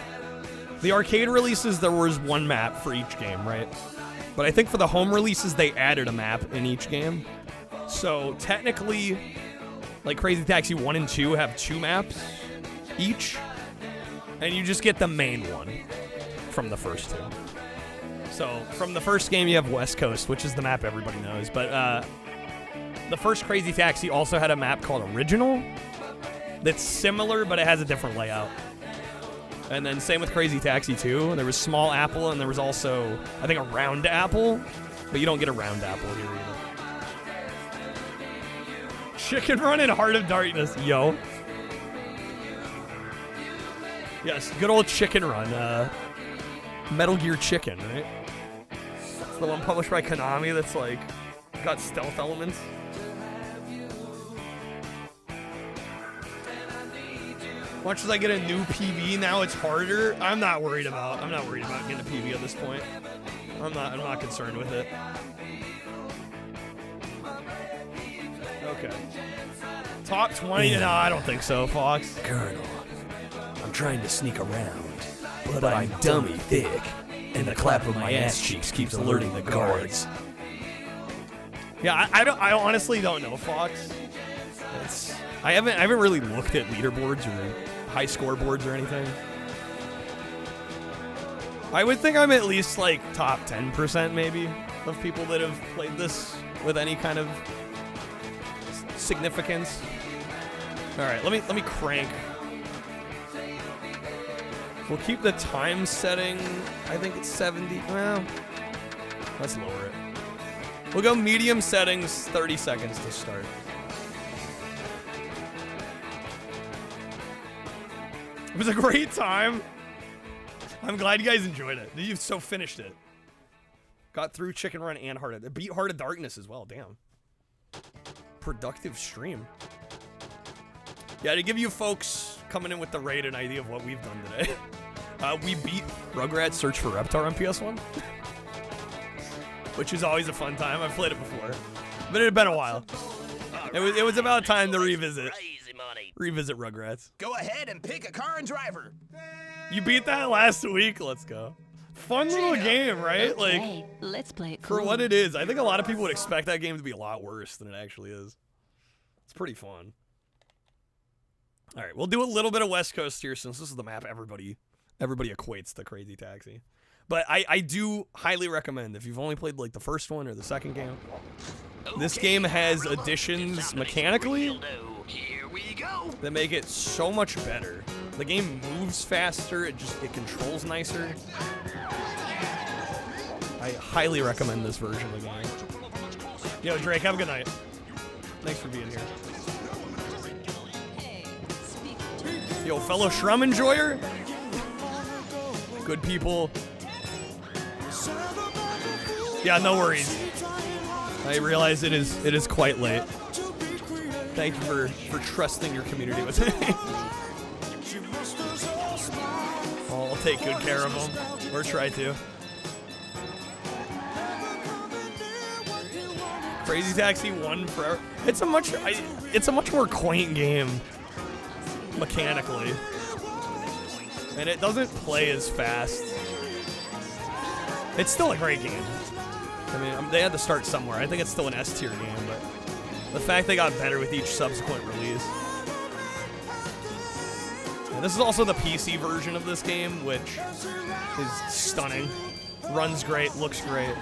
the arcade releases, there was one map for each game, right? But I think for the home releases, they added a map in each game. So technically, like Crazy Taxi 1 and 2 have 2 maps each. And you just get the main one from the first 2. So from the first game, you have West Coast, which is the map everybody knows. But the first Crazy Taxi also had a map called Original that's similar, but it has a different layout. And then same with Crazy Taxi 2. There was Small Apple, and there was also, I think, a Round Apple. But you don't get a Round Apple here either. Chicken Run and Heart of Darkness. Yo. Yes, good old Chicken Run. Metal Gear Chicken, right? It's the one published by Konami that's like got stealth elements. Much as I get a new PB now, it's harder. I'm not worried about getting a PB at this point. I'm not concerned with it. Okay. Top 20? No, I don't think so, Fox. Colonel, I'm trying to sneak around, but I'm dummy thick, and the clap of my ass cheeks keeps alerting the guards. Yeah, I honestly don't know, Fox. I haven't really looked at leaderboards or high scoreboards or anything. I would think I'm at least like top 10% maybe of people that have played this with any kind of significance. All right, let me crank. We'll keep the time setting. I think it's 70. Well, let's lower it. We'll go medium settings, 30 seconds to start. It was a great time. I'm glad you guys enjoyed it. You've so finished it. Got through Chicken Run and Heart of... Beat Heart of Darkness as well. Damn. Productive stream. Yeah, to give you folks coming in with the raid an idea of what we've done today. We beat Rugrats Search for Reptar on PS1. Which is always a fun time. I've played it before. But it had been a while. It was about time to revisit Rugrats. Go ahead and pick a car and driver. You beat that last week. Let's go. Fun little game, right? Okay, like, let's play it for cool. what it is. I think a lot of people would expect that game to be a lot worse than it actually is. It's pretty fun. All right, we'll do a little bit of West Coast here since this is the map everybody equates to Crazy Taxi. But I do highly recommend, if you've only played like the first one or the second game, this game has additions mechanically that make it so much better. The game moves faster, it controls nicer. I highly recommend this version of the game. Yo, Drake, have a good night. Thanks for being here. Yo, fellow Shrum enjoyer. Good people. Yeah, no worries. I realize it is quite late. Thank you for trusting your community with me. I'll take good care of them, or try to. Crazy Taxi 1 forever. It's a much more quaint game mechanically, and it doesn't play as fast. It's still a great game. I mean, they had to start somewhere. I think it's still an S tier game, but the fact they got better with each subsequent release. And this is also the PC version of this game, which is stunning. Runs great, looks great.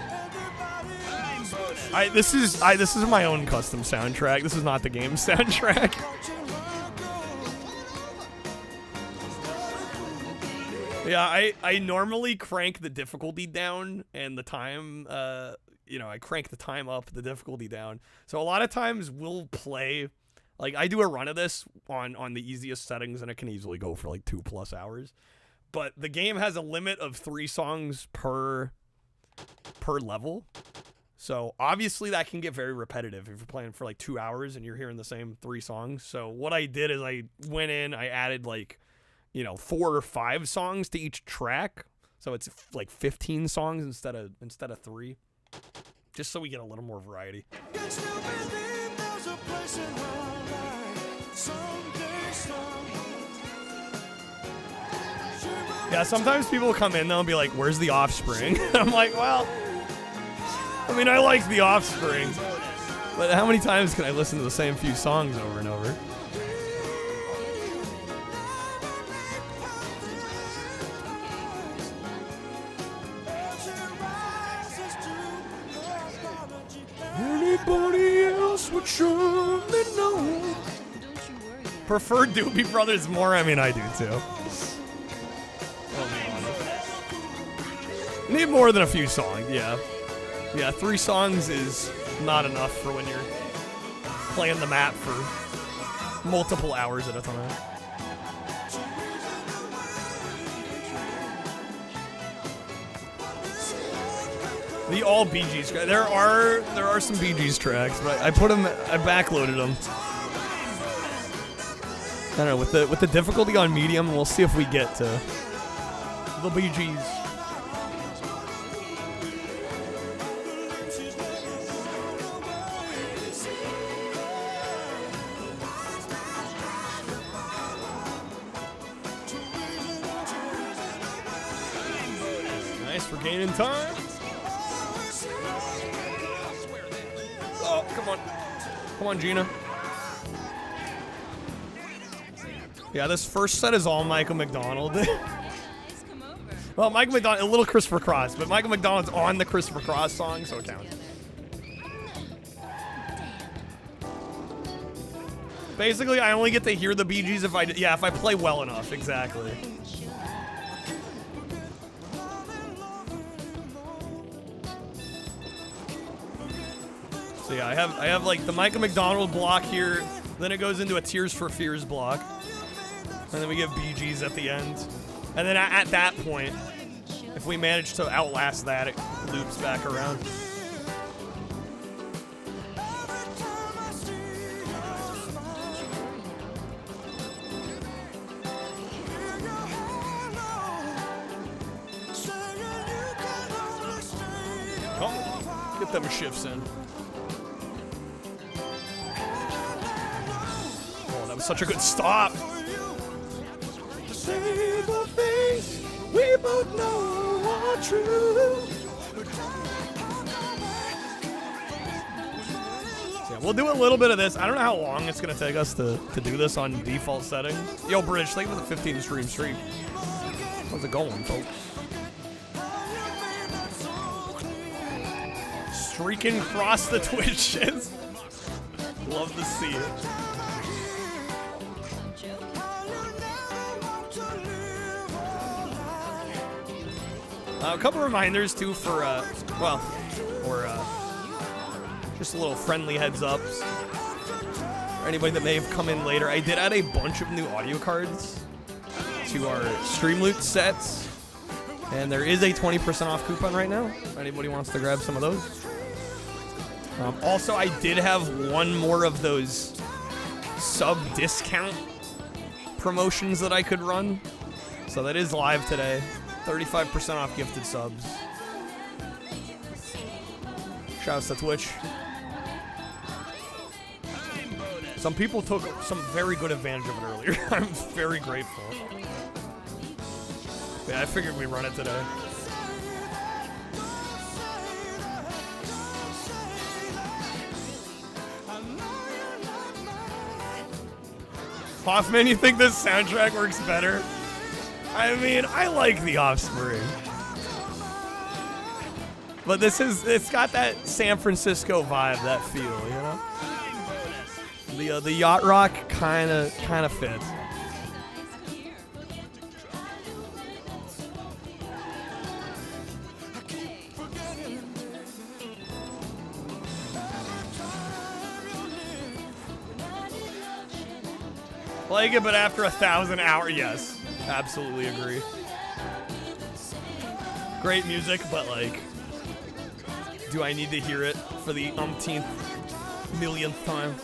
This is my own custom soundtrack. This is not the game soundtrack. Yeah, I normally crank the difficulty down and the time, you know, I crank the time up, the difficulty down. So a lot of times we'll play, like I do a run of this on the easiest settings and it can easily go for like 2+ hours. But the game has a limit of 3 songs per level. So obviously that can get very repetitive if you're playing for like 2 hours and you're hearing the same 3 songs. So what I did is I went in, I added like, you know, 4 or 5 songs to each track. So it's like 15 songs instead of 3. Just so we get a little more variety. Yeah, sometimes people come in, they'll be like, where's The Offspring? I'm like, well, I mean, I like The Offspring, but how many times can I listen to the same few songs over and over? Anybody else would surely know. Prefer Doobie Brothers more? I mean, I do too. Need more than a few songs, yeah. Yeah, 3 songs is not enough for when you're playing the map for multiple hours at a time. The all Bee Gees. There are some Bee Gees tracks, but I backloaded them. I don't know, with the difficulty on medium, we'll see if we get to the Bee Gees. Nice for gaining time. Oh, come on. Come on, Gina. Yeah, this first set is all Michael McDonald. Well, Michael McDonald, a little Christopher Cross, but Michael McDonald's on the Christopher Cross song, so it counts. Basically, I only get to hear the Bee Gees if I play well enough, exactly. So yeah, I have like the Michael McDonald block here, then it goes into a Tears for Fears block. And then we get Bee Gees at the end. And then at that point, if we manage to outlast that, it loops back around. Oh, get them shifts in. Oh, that was such a good stop. We both know are true. So yeah, we'll do a little bit of this. I don't know how long it's gonna take us to do this on default settings. Yo, Bridge, thank you for the 15 stream. How's it going, folks? Streaking across the Twitches. Love to see it. A couple reminders too for just a little friendly heads ups for anybody that may have come in later. I did add a bunch of new audio cards to our Streamloot sets, and there is a 20% off coupon right now if anybody wants to grab some of those. Also, I did have one more of those sub discount promotions that I could run, so that is live today. 35% off gifted subs. Shouts to Twitch. Some people took some very good advantage of it earlier. I'm very grateful. Yeah, I figured we'd run it today. Hoffman, you think this soundtrack works better? I mean, I like The Offspring. But it's got that San Francisco vibe, that feel, you know? The yacht rock kind of fits. Like it, but after 1,000 hours, yes. Absolutely agree. Great music, but like, do I need to hear it for the umpteenth millionth time?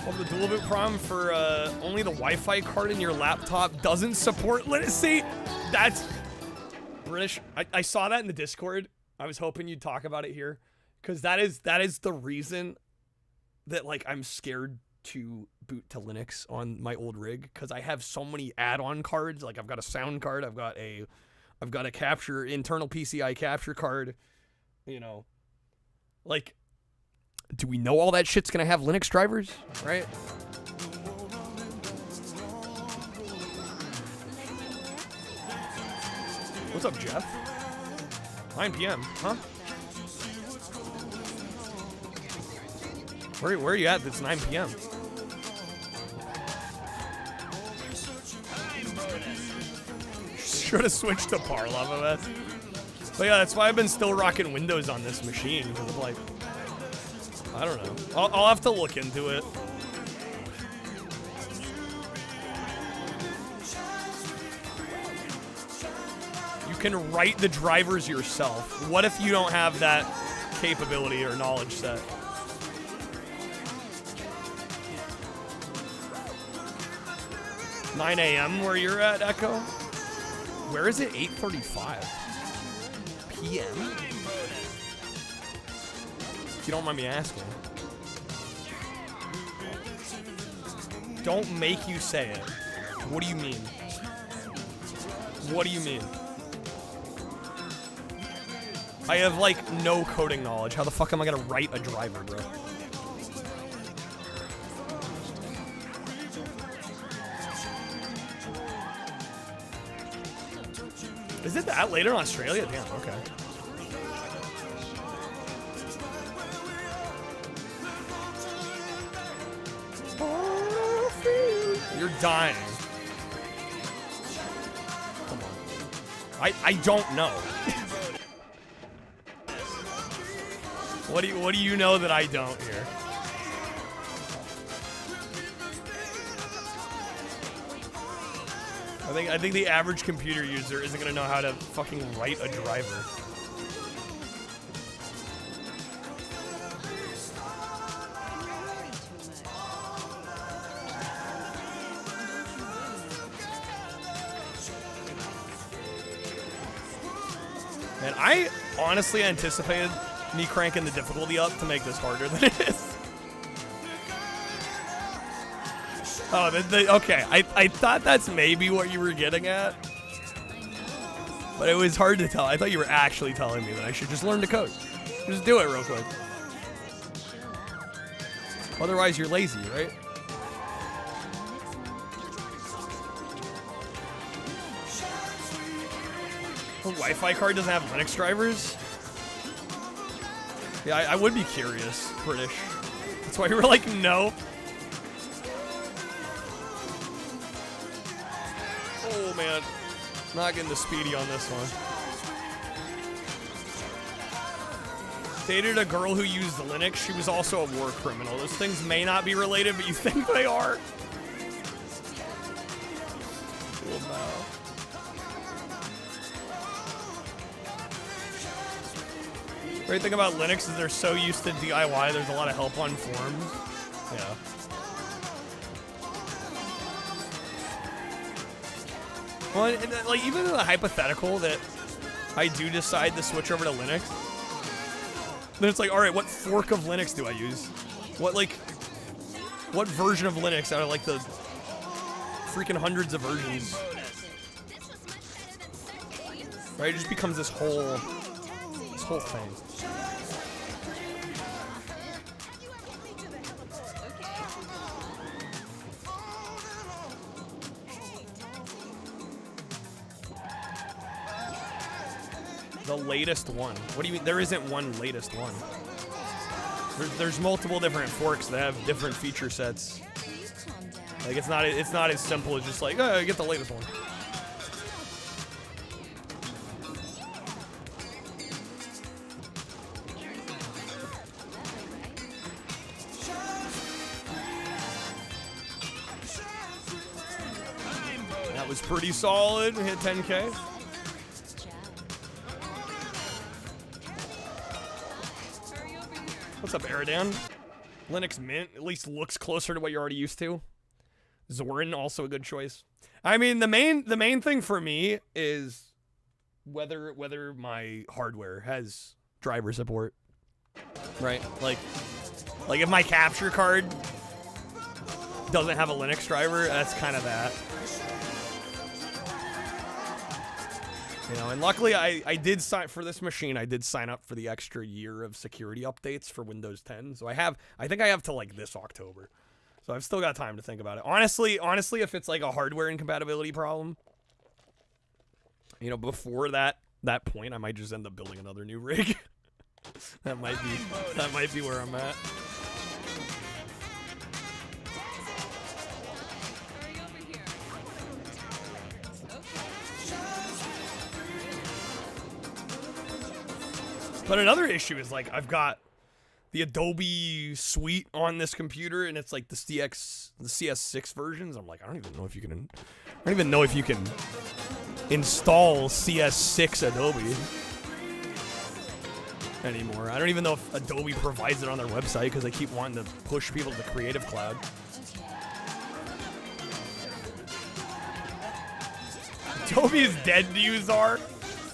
Well, the dual boot problem for only the Wi-Fi card in your laptop doesn't support Linux. See, that's British. I saw that in the Discord. I was hoping you'd talk about it here, because that is the reason that like I'm scared to boot to Linux on my old rig, because I have so many add-on cards. Like I've got a sound card, I've got a capture internal PCI capture card. You know, like, do we know all that shit's gonna have Linux drivers, right? What's up, Jeff? 9 p.m., huh? Where are you at? It's 9 p.m. Should have switched to Parlov OS. But yeah, that's why I've been still rocking Windows on this machine, because I'm like, I don't know. I'll have to look into it. You can write the drivers yourself. What if you don't have that capability or knowledge set? $9 a.m. where you're at, Echo? Where is it? 8:35 p.m.? If you don't mind me asking. Don't make you say it. What do you mean? What do you mean? I have, like, no coding knowledge. How the fuck am I gonna write a driver, bro? Is it that late in Australia? Damn, okay. You're dying. Come on. I don't know. What do you know that I don't here? I think the average computer user isn't gonna know how to fucking write a driver. And I honestly anticipated me cranking the difficulty up to make this harder than it is. Oh, okay. I thought that's maybe what you were getting at. But it was hard to tell. I thought you were actually telling me that I should just learn to code. Just do it real quick. Otherwise, you're lazy, right? The Wi-Fi card doesn't have Linux drivers? Yeah, I would be curious, British. That's why you were like, no. Oh man, not getting the speedy on this one. Dated a girl who used Linux. She was also a war criminal. Those things may not be related, but you think they are. Cool, wow. Great thing about Linux is they're so used to DIY, there's a lot of help on forums. Yeah. Well, and, like, even in the hypothetical that I do decide to switch over to Linux, then it's like, all right, what fork of Linux do I use? What version of Linux out of, like, the freaking hundreds of versions? Right? It just becomes this whole thing. The latest one. What do you mean? There isn't one latest one. There's multiple different forks that have different feature sets. Like it's not as simple as just like, oh, get the latest one. was pretty solid. Hit 10K. What's up, Eridan? Linux Mint at least looks closer to what you're already used to. Zorin, also a good choice. I mean, the main thing for me is whether my hardware has driver support. Right? Like if my capture card doesn't have a Linux driver, that's kind of that. You know, and luckily I did sign for this machine. I did sign up for the extra year of security updates for Windows 10. So I think I have till like this October. So I've still got time to think about it. Honestly, if it's like a hardware incompatibility problem, you know, before that point, I might just end up building another new rig. that might be where I'm at. But another issue is, like, I've got the Adobe suite on this computer, and it's like the CS6 versions. I'm like, I don't even know if you can install CS6 Adobe anymore. I don't even know if Adobe provides it on their website because they keep wanting to push people to the Creative Cloud. Adobe is dead to you, Czar.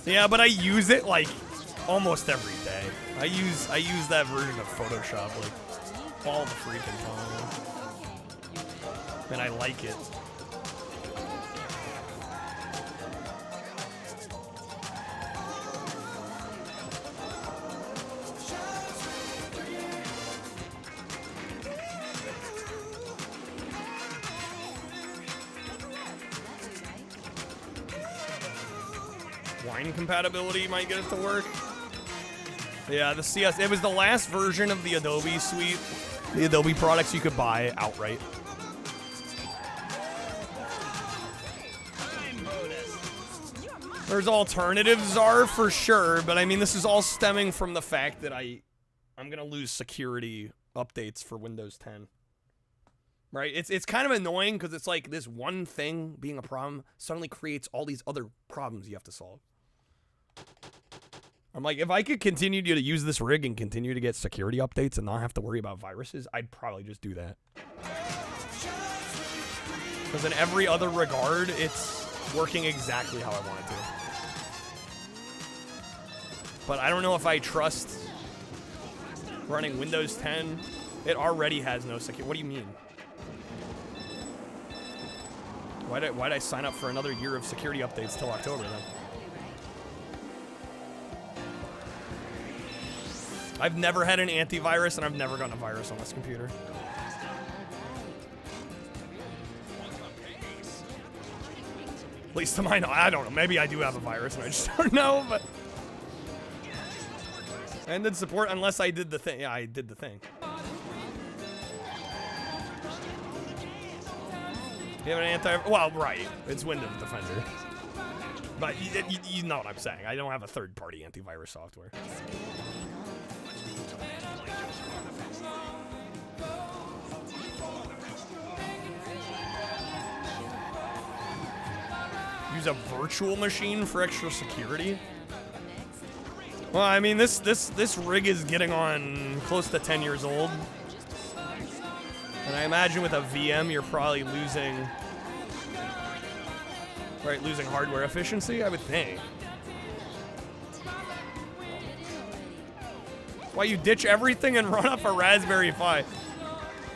Yeah, but I use it like almost every day. I use that version of Photoshop like all the freaking time, and I like it. Wine compatibility might get it to work. Yeah, the CS, it was the last version of the Adobe suite, the Adobe products you could buy outright. There's alternatives are for sure, but I mean, this is all stemming from the fact that I'm gonna lose security updates for Windows 10. Right? It's kind of annoying because it's like this one thing being a problem suddenly creates all these other problems you have to solve. I'm like, if I could continue to use this rig and continue to get security updates and not have to worry about viruses, I'd probably just do that. Because in every other regard, it's working exactly how I want it to. But I don't know if I trust running Windows 10. It already has no security. What do you mean? Why'd I sign up for another year of security updates till October then? I've never had an antivirus, and I've never gotten a virus on this computer. At least to my knowledge, I don't know. Maybe I do have a virus, and I just don't know, but... And then support unless I did the thing. Yeah, I did the thing. You have an anti... Well, right. It's Windows Defender. But you know what I'm saying. I don't have a third-party antivirus software. Use a virtual machine for extra security? Well, I mean, this rig is getting on close to 10 years old. And I imagine with a VM, you're probably losing hardware efficiency, I would think. Why you ditch everything and run up a Raspberry Pi?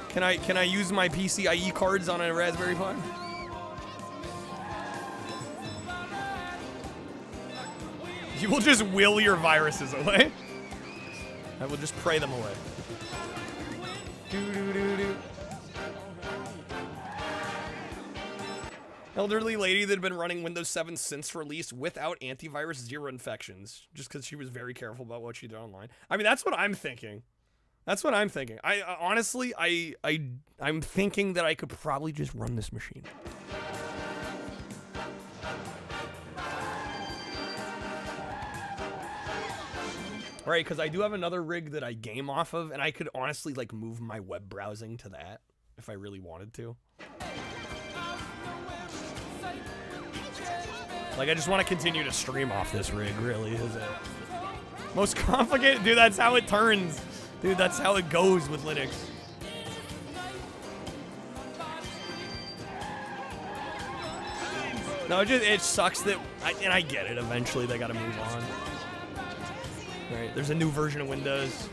Can I use my PCIe cards on a Raspberry Pi? You will just will your viruses away. I will just pray them away. Elderly lady that had been running Windows 7 since release without antivirus, 0 infections, just because she was very careful about what she did online. I mean, that's what I'm thinking. That's what I'm thinking. Honestly, I'm thinking that I could probably just run this machine. Right, because I do have another rig that I game off of, and I could honestly, like, move my web browsing to that if I really wanted to. Like, I just want to continue to stream off this rig, really, is it? Most complicated? Dude, that's how it turns. Dude, that's how it goes with Linux. No, it sucks that, and I get it, eventually they gotta move on. Right, there's a new version of Windows.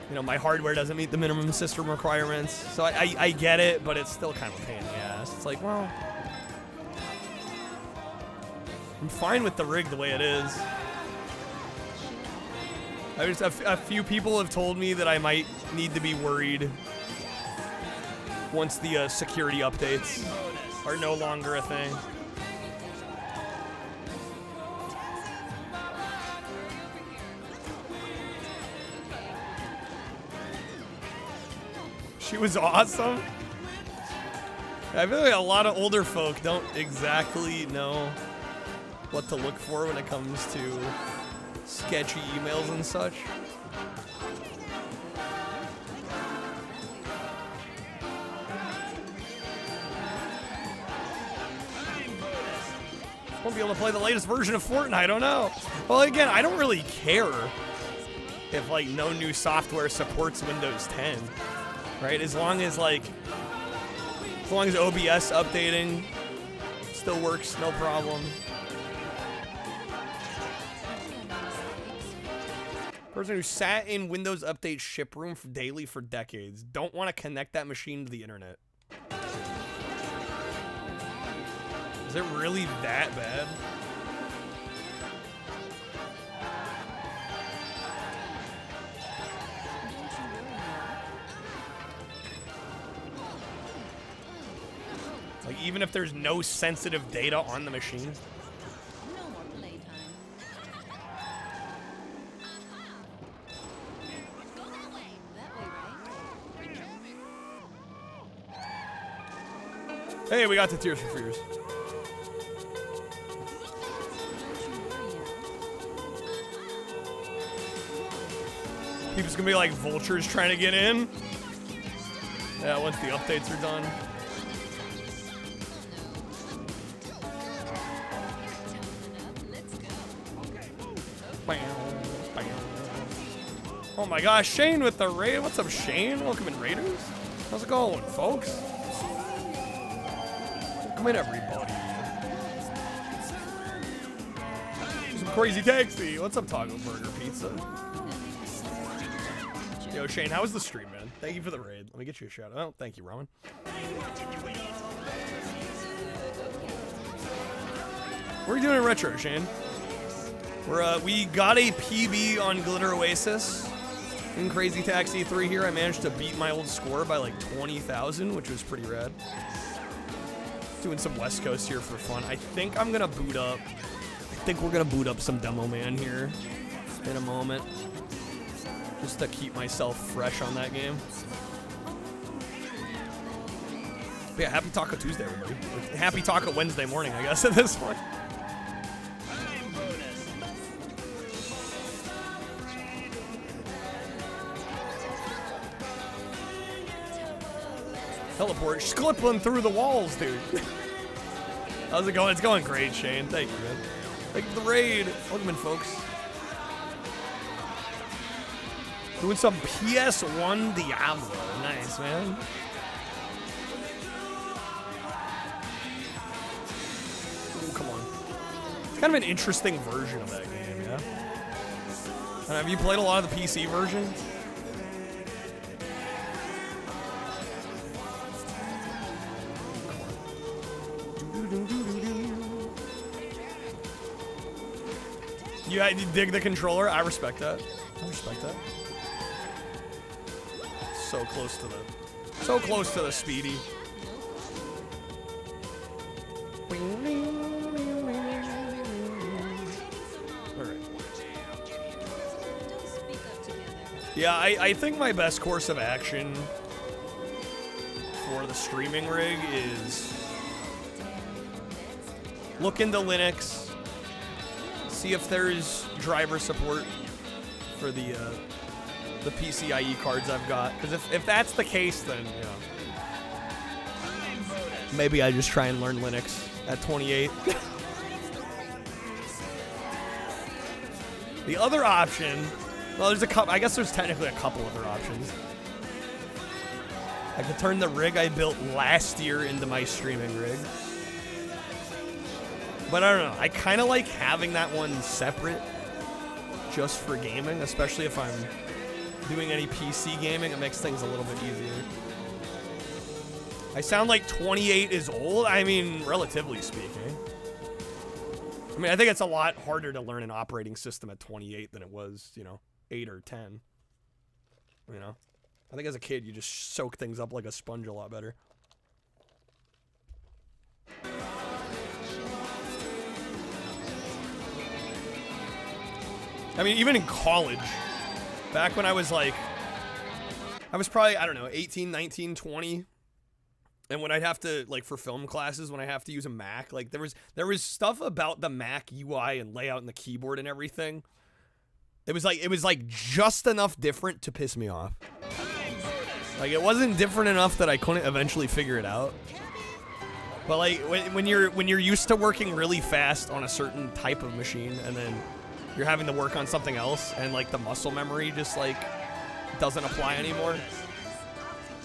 You know, my hardware doesn't meet the minimum system requirements, so I get it, but it's still kind of a pain in the ass. It's like, well, I'm fine with the rig the way it is. A few people have told me that I might need to be worried once the security updates are no longer a thing. She was awesome. I feel like a lot of older folk don't exactly know what to look for when it comes to sketchy emails and such. Won't be able to play the latest version of Fortnite, I don't know. Well, again, I don't really care if, like, no new software supports Windows 10, right? As long as OBS updating still works, no problem. Person who sat in Windows Update ship room daily for decades. Don't want to connect that machine to the internet. Is it really that bad? Like, even if there's no sensitive data on the machine? Hey, we got the Tears for Fears. People's gonna be like vultures trying to get in. Yeah, once the updates are done. Oh my gosh, Shane with the raid. What's up, Shane? Welcome in, Raiders. How's it going, folks? Welcome in, everybody. Some crazy taxi. What's up, Taco Burger Pizza? Yo, Shane, how was the stream, man? Thank you for the raid. Let me get you a shout out. Thank you, Roman. What are you doing in retro, Shane? We got a PB on Glitter Oasis in Crazy Taxi 3 here. I managed to beat my old score by like 20,000, which was pretty rad. Doing some West Coast here for fun. I think I'm gonna boot up. I think we're gonna boot up some Demo Man here in a moment, just to keep myself fresh on that game. But yeah, happy Taco Tuesday, everybody. Or happy Taco Wednesday morning, I guess, at this point. Teleport, slipping through the walls, dude. How's it going? It's going great, Shane. Thank you, man. Thank you for the raid. Welcome in, folks. Doing some PS1 Diablo. Nice, man. Ooh, come on. It's kind of an interesting version of that game, yeah? Have you played a lot of the PC version? You dig the controller? I respect that. I respect that. So close to the speedy. Alright. Yeah, I think my best course of action for the streaming rig is look into Linux. See if there's driver support for the PCIe cards I've got. Because if that's the case, then, you know, maybe I just try and learn Linux at 28. The other option, well, there's a couple. I guess there's technically a couple other options. I could turn the rig I built last year into my streaming rig. But I don't know. I kind of like having that one separate just for gaming, especially if I'm doing any PC gaming. It makes things a little bit easier. I sound like 28 is old. I mean, relatively speaking. I mean, I think it's a lot harder to learn an operating system at 28 than it was, you know, 8 or 10. You know? I think as a kid, you just soak things up like a sponge a lot better. I mean, even in college, back when I was like, I was probably, I don't know, 18, 19, 20. And when I'd have to, like, for film classes, when I have to use a Mac, like, there was stuff about the Mac UI and layout and the keyboard and everything. It was like just enough different to piss me off. Like, it wasn't different enough that I couldn't eventually figure it out. But like, when you're used to working really fast on a certain type of machine, and then you're having to work on something else, and like the muscle memory just like doesn't apply anymore.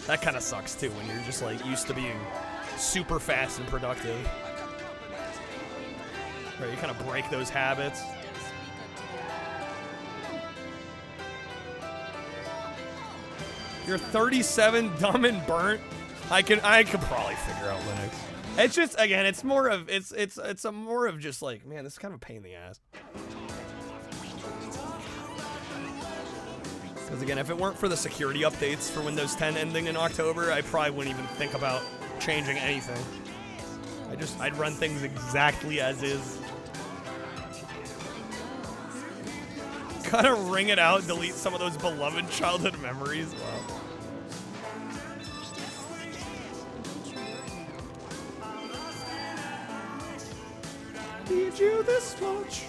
That kind of sucks too, when you're just like used to being super fast and productive. Right, you kind of break those habits. You're 37, dumb and burnt. I could probably figure out Linux. It's just, again, it's more of more of just like, man, this is kind of a pain in the ass. Because again, if it weren't for the security updates for Windows 10 ending in October, I probably wouldn't even think about changing anything. I'd run things exactly as is. Gotta ring it out, delete some of those beloved childhood memories. Wow. Need you this much.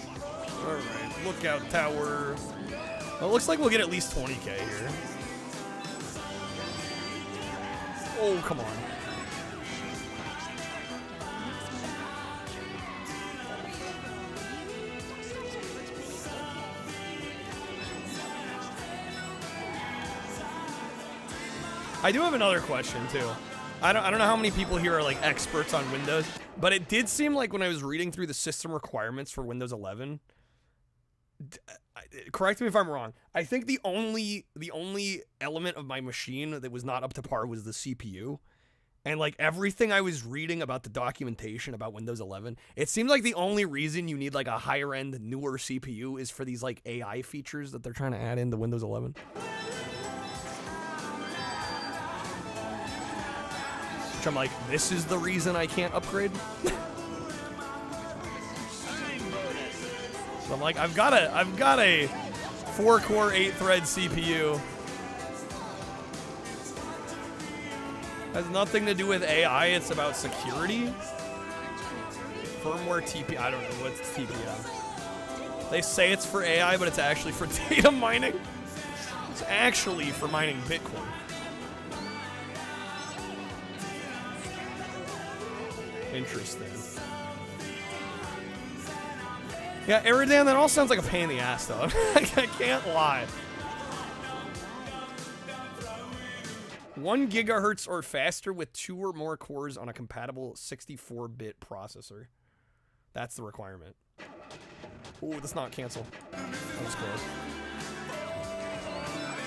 Alright, lookout tower. Well, it looks like we'll get at least 20k here. Oh, come on. I do have another question too. I don't know how many people here are like experts on Windows, but it did seem like when I was reading through the system requirements for Windows 11, correct me if I'm wrong, I think the only element of my machine that was not up to par was the CPU. And like everything I was reading about the documentation about Windows 11, it seemed like the only reason you need like a higher end, newer CPU is for these like AI features that they're trying to add into Windows 11. Which I'm like, this is the reason I can't upgrade? So I'm like, I've got a 4-core, 8-thread CPU. Has nothing to do with AI, it's about security. Firmware TP, I don't know what's TPM. They say it's for AI, but it's actually for data mining. It's actually for mining Bitcoin. Interesting. Yeah, Eridan, that all sounds like a pain in the ass, though. I can't lie. 1 gigahertz or faster with 2 or more cores on a compatible 64-bit processor. That's the requirement. Ooh, let's not cancel. That was close.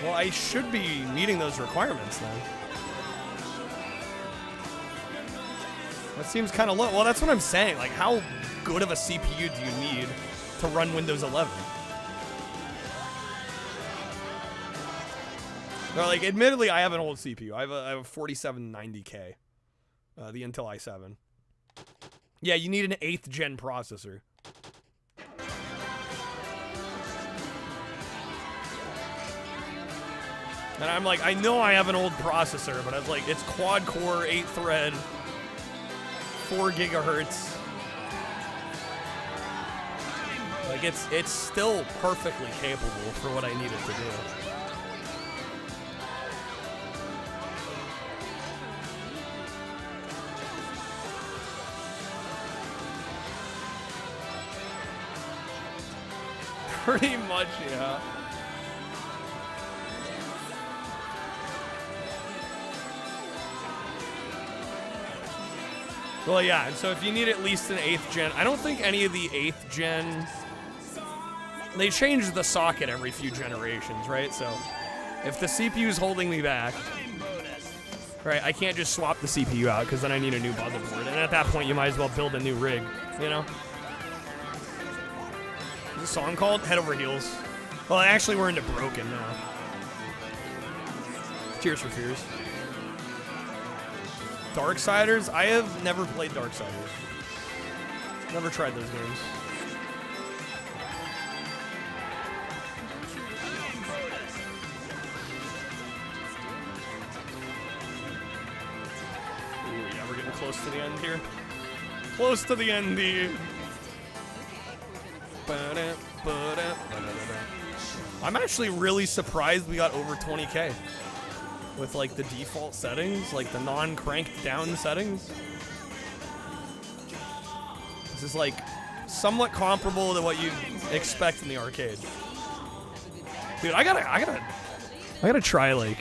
Well, I should be meeting those requirements then. That seems kind of low. Well, that's what I'm saying. Like, how good of a CPU do you need to run Windows 11? Well, like, admittedly, I have an old CPU. I have a 4790K, the Intel i7. Yeah, you need an 8th gen processor. And I'm like, I know I have an old processor, but I was like, it's quad core, 8 thread. 4 gigahertz. Like it's still perfectly capable for what I need it to do. Pretty much, yeah. Well, yeah, and so if you need at least an 8th gen, I don't think any of the 8th gen, they change the socket every few generations, right? So if the CPU is holding me back, right, I can't just swap the CPU out because then I need a new motherboard. And at that point, you might as well build a new rig, you know? What's the song called? Head Over Heels. Well, actually, we're into Broken now. Tears for Fears. Darksiders? I have never played Darksiders. Never tried those games. Ooh, yeah, we're getting close to the end here. Close to the end here. I'm actually really surprised we got over 20K. With like the default settings, like the non-cranked down settings. This is like somewhat comparable to what you'd expect in the arcade. Dude, I gotta try like,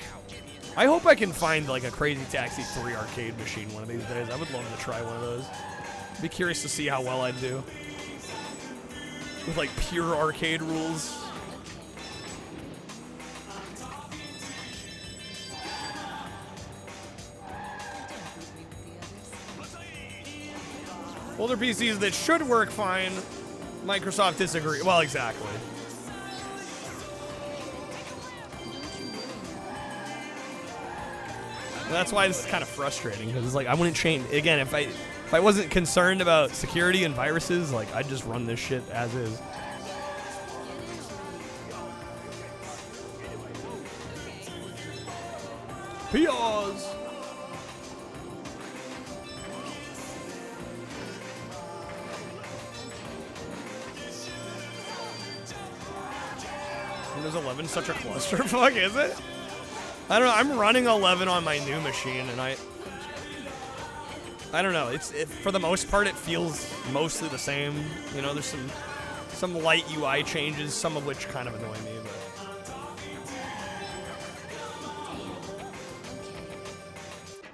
I hope I can find like a Crazy Taxi 3 arcade machine one of these days. I would love to try one of those. Be curious to see how well I'd do. With like pure arcade rules. Older PCs that should work fine, Microsoft disagree. Well, exactly. And that's why this is kind of frustrating, because it's like I wouldn't change. Again, if I wasn't concerned about security and viruses, like I'd just run this shit as is. Pios. Windows 11 such a clusterfuck, is it? I don't know. I'm running 11 on my new machine, and I don't know. It for the most part, it feels mostly the same. You know, there's some light UI changes, some of which kind of annoy me. But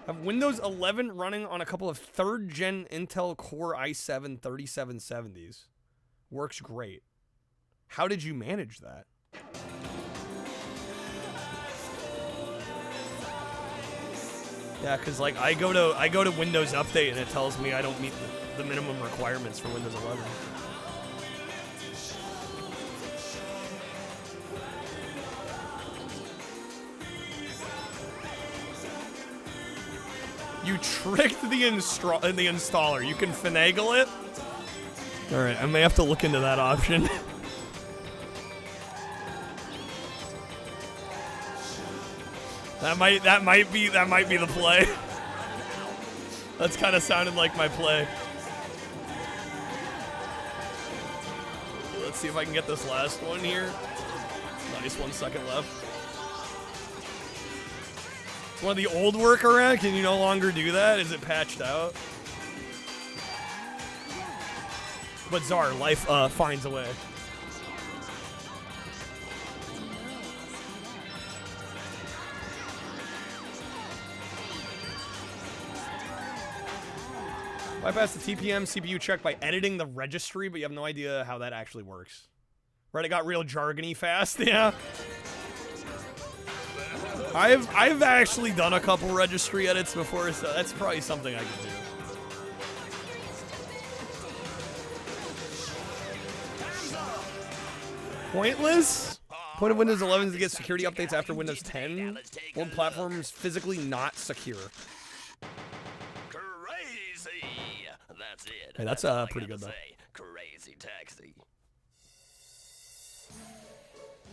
have Windows 11 running on a couple of 3rd gen Intel Core i7 3770s. Works great. How did you manage that? Yeah, because like I go to Windows Update and it tells me I don't meet the minimum requirements for Windows 11. You tricked the installer. You can finagle it. All right, I may have to look into that option. That might be the play. That's kind of sounded like my play. Let's see if I can get this last one here. Nice, 1 second left. It's one of the old workaround. Can you no longer do that? Is it patched out? But Czar, life finds a way. Bypass the TPM CPU check by editing the registry, but you have no idea how that actually works. Right, it got real jargony fast, yeah. I've actually done a couple registry edits before, so that's probably something I can do. Pointless? Point of Windows 11 is to get security updates after Windows 10. Old platforms physically not secure. That's it. Hey, that's pretty good though. Crazy Taxi.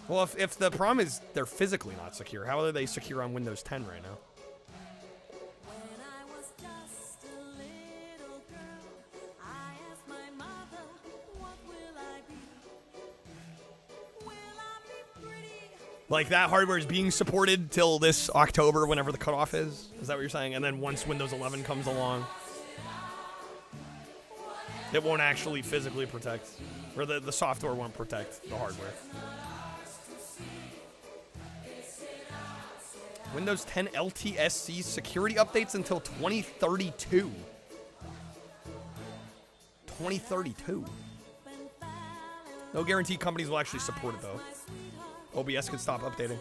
Well, if the problem is they're physically not secure, how are they secure on Windows 10 right now? Like that hardware is being supported till this October, whenever the cutoff is? Is that what you're saying? And then once Windows 11 comes along, it won't actually physically protect. Or the software won't protect the hardware. Windows 10 LTSC security updates until 2032. 2032. No guarantee companies will actually support it, though. OBS could stop updating.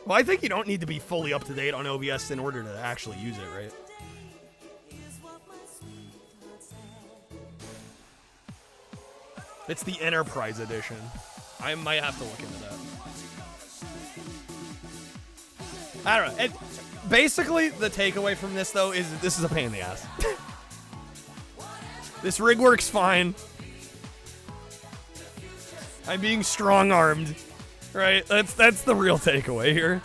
Well, I think you don't need to be fully up to date on OBS in order to actually use it, right? It's the Enterprise Edition. I might have to look into that. I don't know. Basically, the takeaway from this, though, is that this is a pain in the ass. This rig works fine. I'm being strong-armed, right? That's the real takeaway here.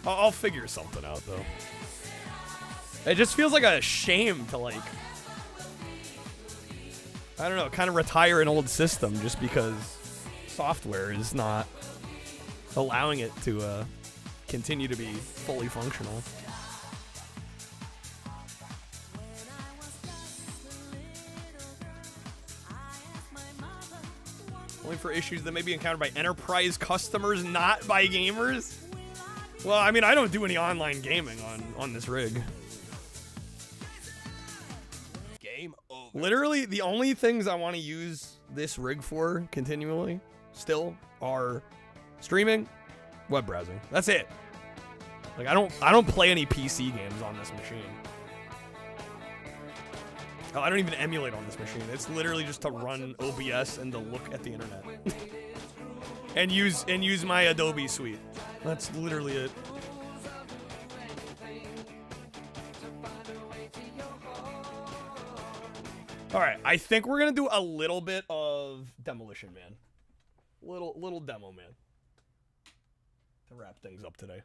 I'll figure something out, though. It just feels like a shame to, like, I don't know, kind of retire an old system just because software is not allowing it to continue to be fully functional. Only for issues that may be encountered by enterprise customers, not by gamers? Well, I mean, I don't do any online gaming on this rig. Game over. Literally, the only things I want to use this rig for continually still are streaming, web browsing. That's it. Like, I don't play any PC games on this machine. Oh, I don't even emulate on this machine. It's literally just to run OBS and to look at the internet. and use my Adobe suite. That's literally it. All right, I think we're gonna do a little bit of Demolition Man, little Demo Man, to wrap things up today.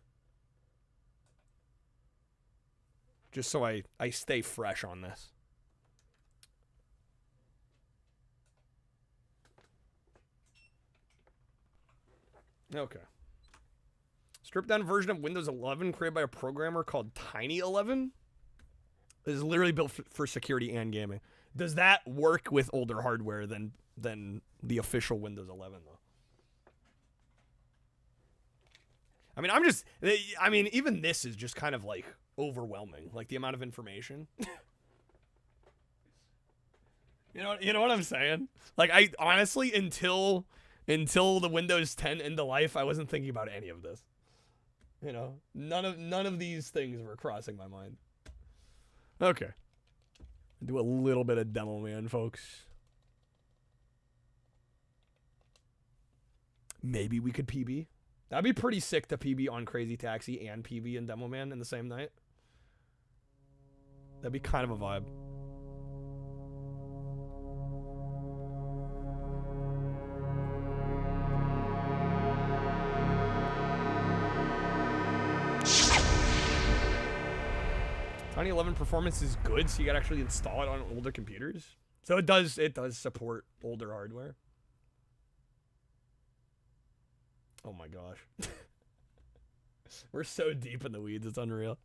Just so I stay fresh on this. Okay. Stripped down version of Windows 11 created by a programmer called Tiny11. This is literally built for security and gaming. Does that work with older hardware than the official Windows 11 though? I mean, even this is just kind of like overwhelming, like the amount of information. You know what I'm saying? Like, I honestly, until the Windows 10 end of life, I wasn't thinking about any of this. You know, none of these things were crossing my mind. Okay. Do a little bit of Demo Man, folks. Maybe we could PB. That'd be pretty sick to PB on Crazy Taxi and PB and Demo Man in the same night. That'd be kind of a vibe. Tiny 11 performance is good, so you gotta actually install it on older computers. So it does support older hardware. Oh my gosh. We're so deep in the weeds, it's unreal.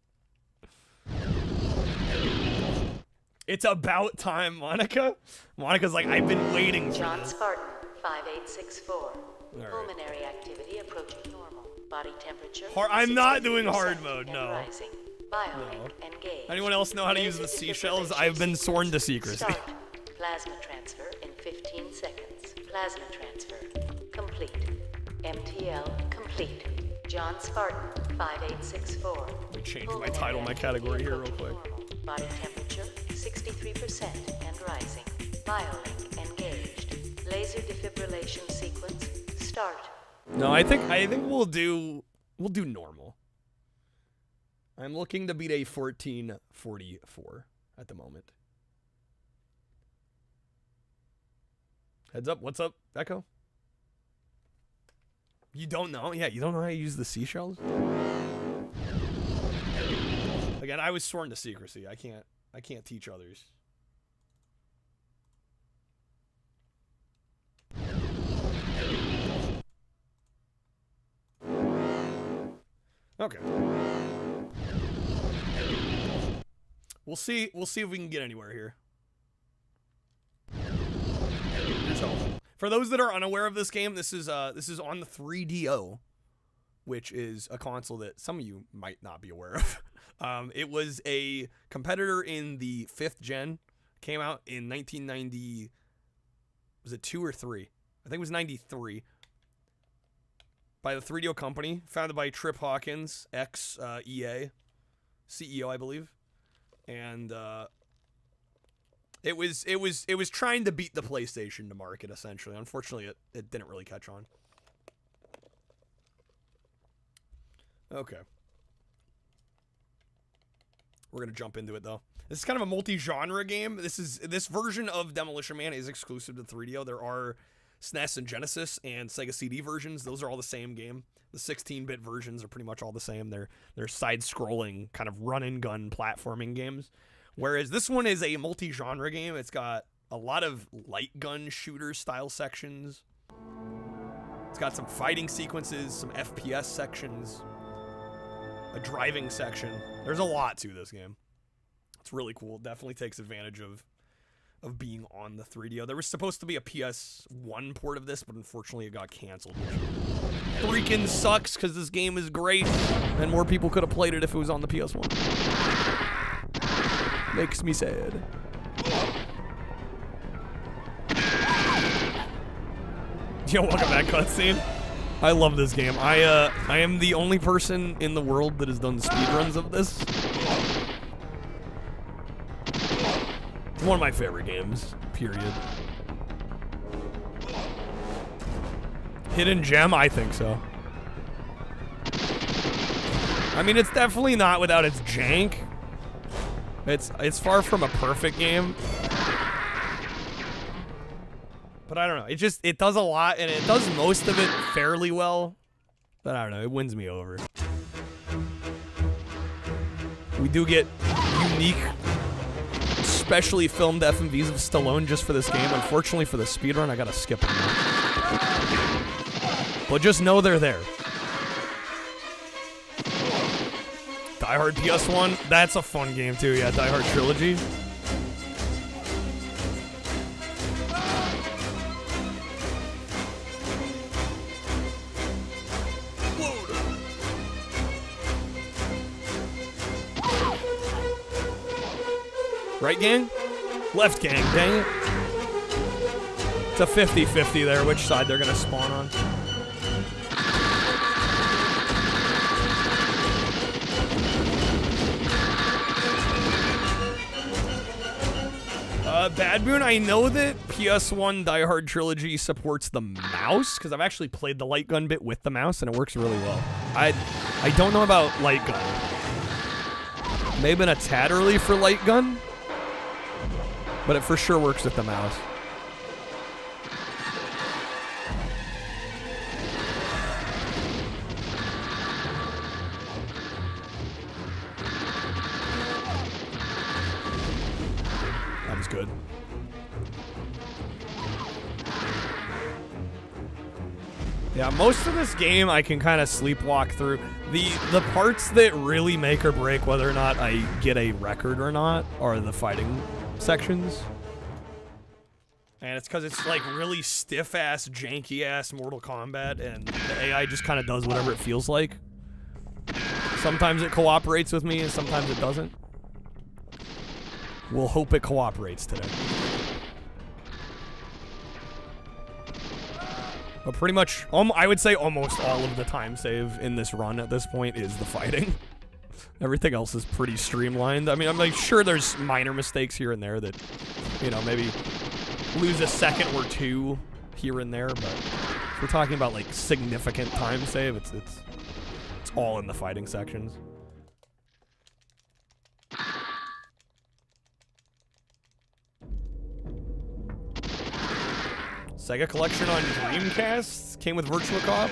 It's about time, Monica. Monica's like, I've been waiting for John this. Spartan, 5864. Right. Pulmonary activity approaching normal. Body temperature. I'm not doing hard mode, and no. rising. Biolink engaged. Anyone else know how to use the seashells? I've been sworn to secrecy. Start. Plasma transfer in 15 seconds. Plasma transfer complete. MTL complete. John Spartan, 5864. Let me change my title, my category here real quick. Body temperature 63% and rising. Biolink engaged. Laser defibrillation sequence start. No, I think we'll do normal. I'm looking to beat a 1444 at the moment. Heads up, what's up, Echo? You don't know? Yeah, you don't know how to use the seashells? Again, I was sworn to secrecy. I can't teach others. Okay. We'll see if we can get anywhere here. Here's hope. For those that are unaware of this game, this is on the 3DO, which is a console that some of you might not be aware of. It was a competitor in the 5th gen. Came out in 1990. Was it 2 or 3? I think it was 93. By the 3DO company, founded by Trip Hawkins, ex EA CEO, I believe, and it was trying to beat the PlayStation to market, essentially. Unfortunately, it didn't really catch on. Okay. We're going to jump into it, though. This is kind of a multi-genre game. This version of Demolition Man is exclusive to 3DO. There are SNES and Genesis and Sega CD versions. Those are all the same game. The 16-bit versions are pretty much all the same. They're side-scrolling, kind of run-and-gun platforming games. Whereas this one is a multi-genre game. It's got a lot of light gun shooter style sections. It's got some fighting sequences, some FPS sections, a driving section. There's a lot to this game. It's really cool. It definitely takes advantage of being on the 3DO. There was supposed to be a PS1 port of this, but unfortunately it got canceled. Freaking sucks, because this game is great, and more people could have played it if it was on the PS1. Makes me sad. Yo, welcome back, cutscene. I love this game. I am the only person in the world that has done speedruns of this. It's one of my favorite games, period. Hidden gem? I think so. I mean, it's definitely not without its jank. It's far from a perfect game. But I don't know. It does a lot, and it does most of it fairly well. But I don't know. It wins me over. We do get unique, specially filmed FMVs of Stallone just for this game. Unfortunately for the speedrun, I gotta skip them. But just know they're there. Die Hard PS1, that's a fun game too. Yeah, Die Hard Trilogy. Right, gang? Left, gang. Dang it. It's a 50-50 there, which side they're going to spawn on. Bad Moon, I know that PS1 Die Hard Trilogy supports the mouse, because I've actually played the light gun bit with the mouse, and it works really well. I don't know about light gun. Maybe been a tad early for light gun, but it for sure works with the mouse. That was good. Yeah, most of this game I can kind of sleepwalk through. The parts that really make or break whether or not I get a record or not are the fighting sections. And it's because it's like really stiff-ass, janky-ass Mortal Kombat, and the AI just kind of does whatever it feels like. Sometimes it cooperates with me, and sometimes it doesn't. We'll hope it cooperates today. But pretty much, I would say almost all of the time save in this run at this point is the fighting. Everything else is pretty streamlined. I mean, I'm like sure there's minor mistakes here and there that, you know, maybe lose a second or two here and there, but if we're talking about like significant time save, it's all in the fighting sections. Sega Collection on Dreamcast came with Virtua Cop.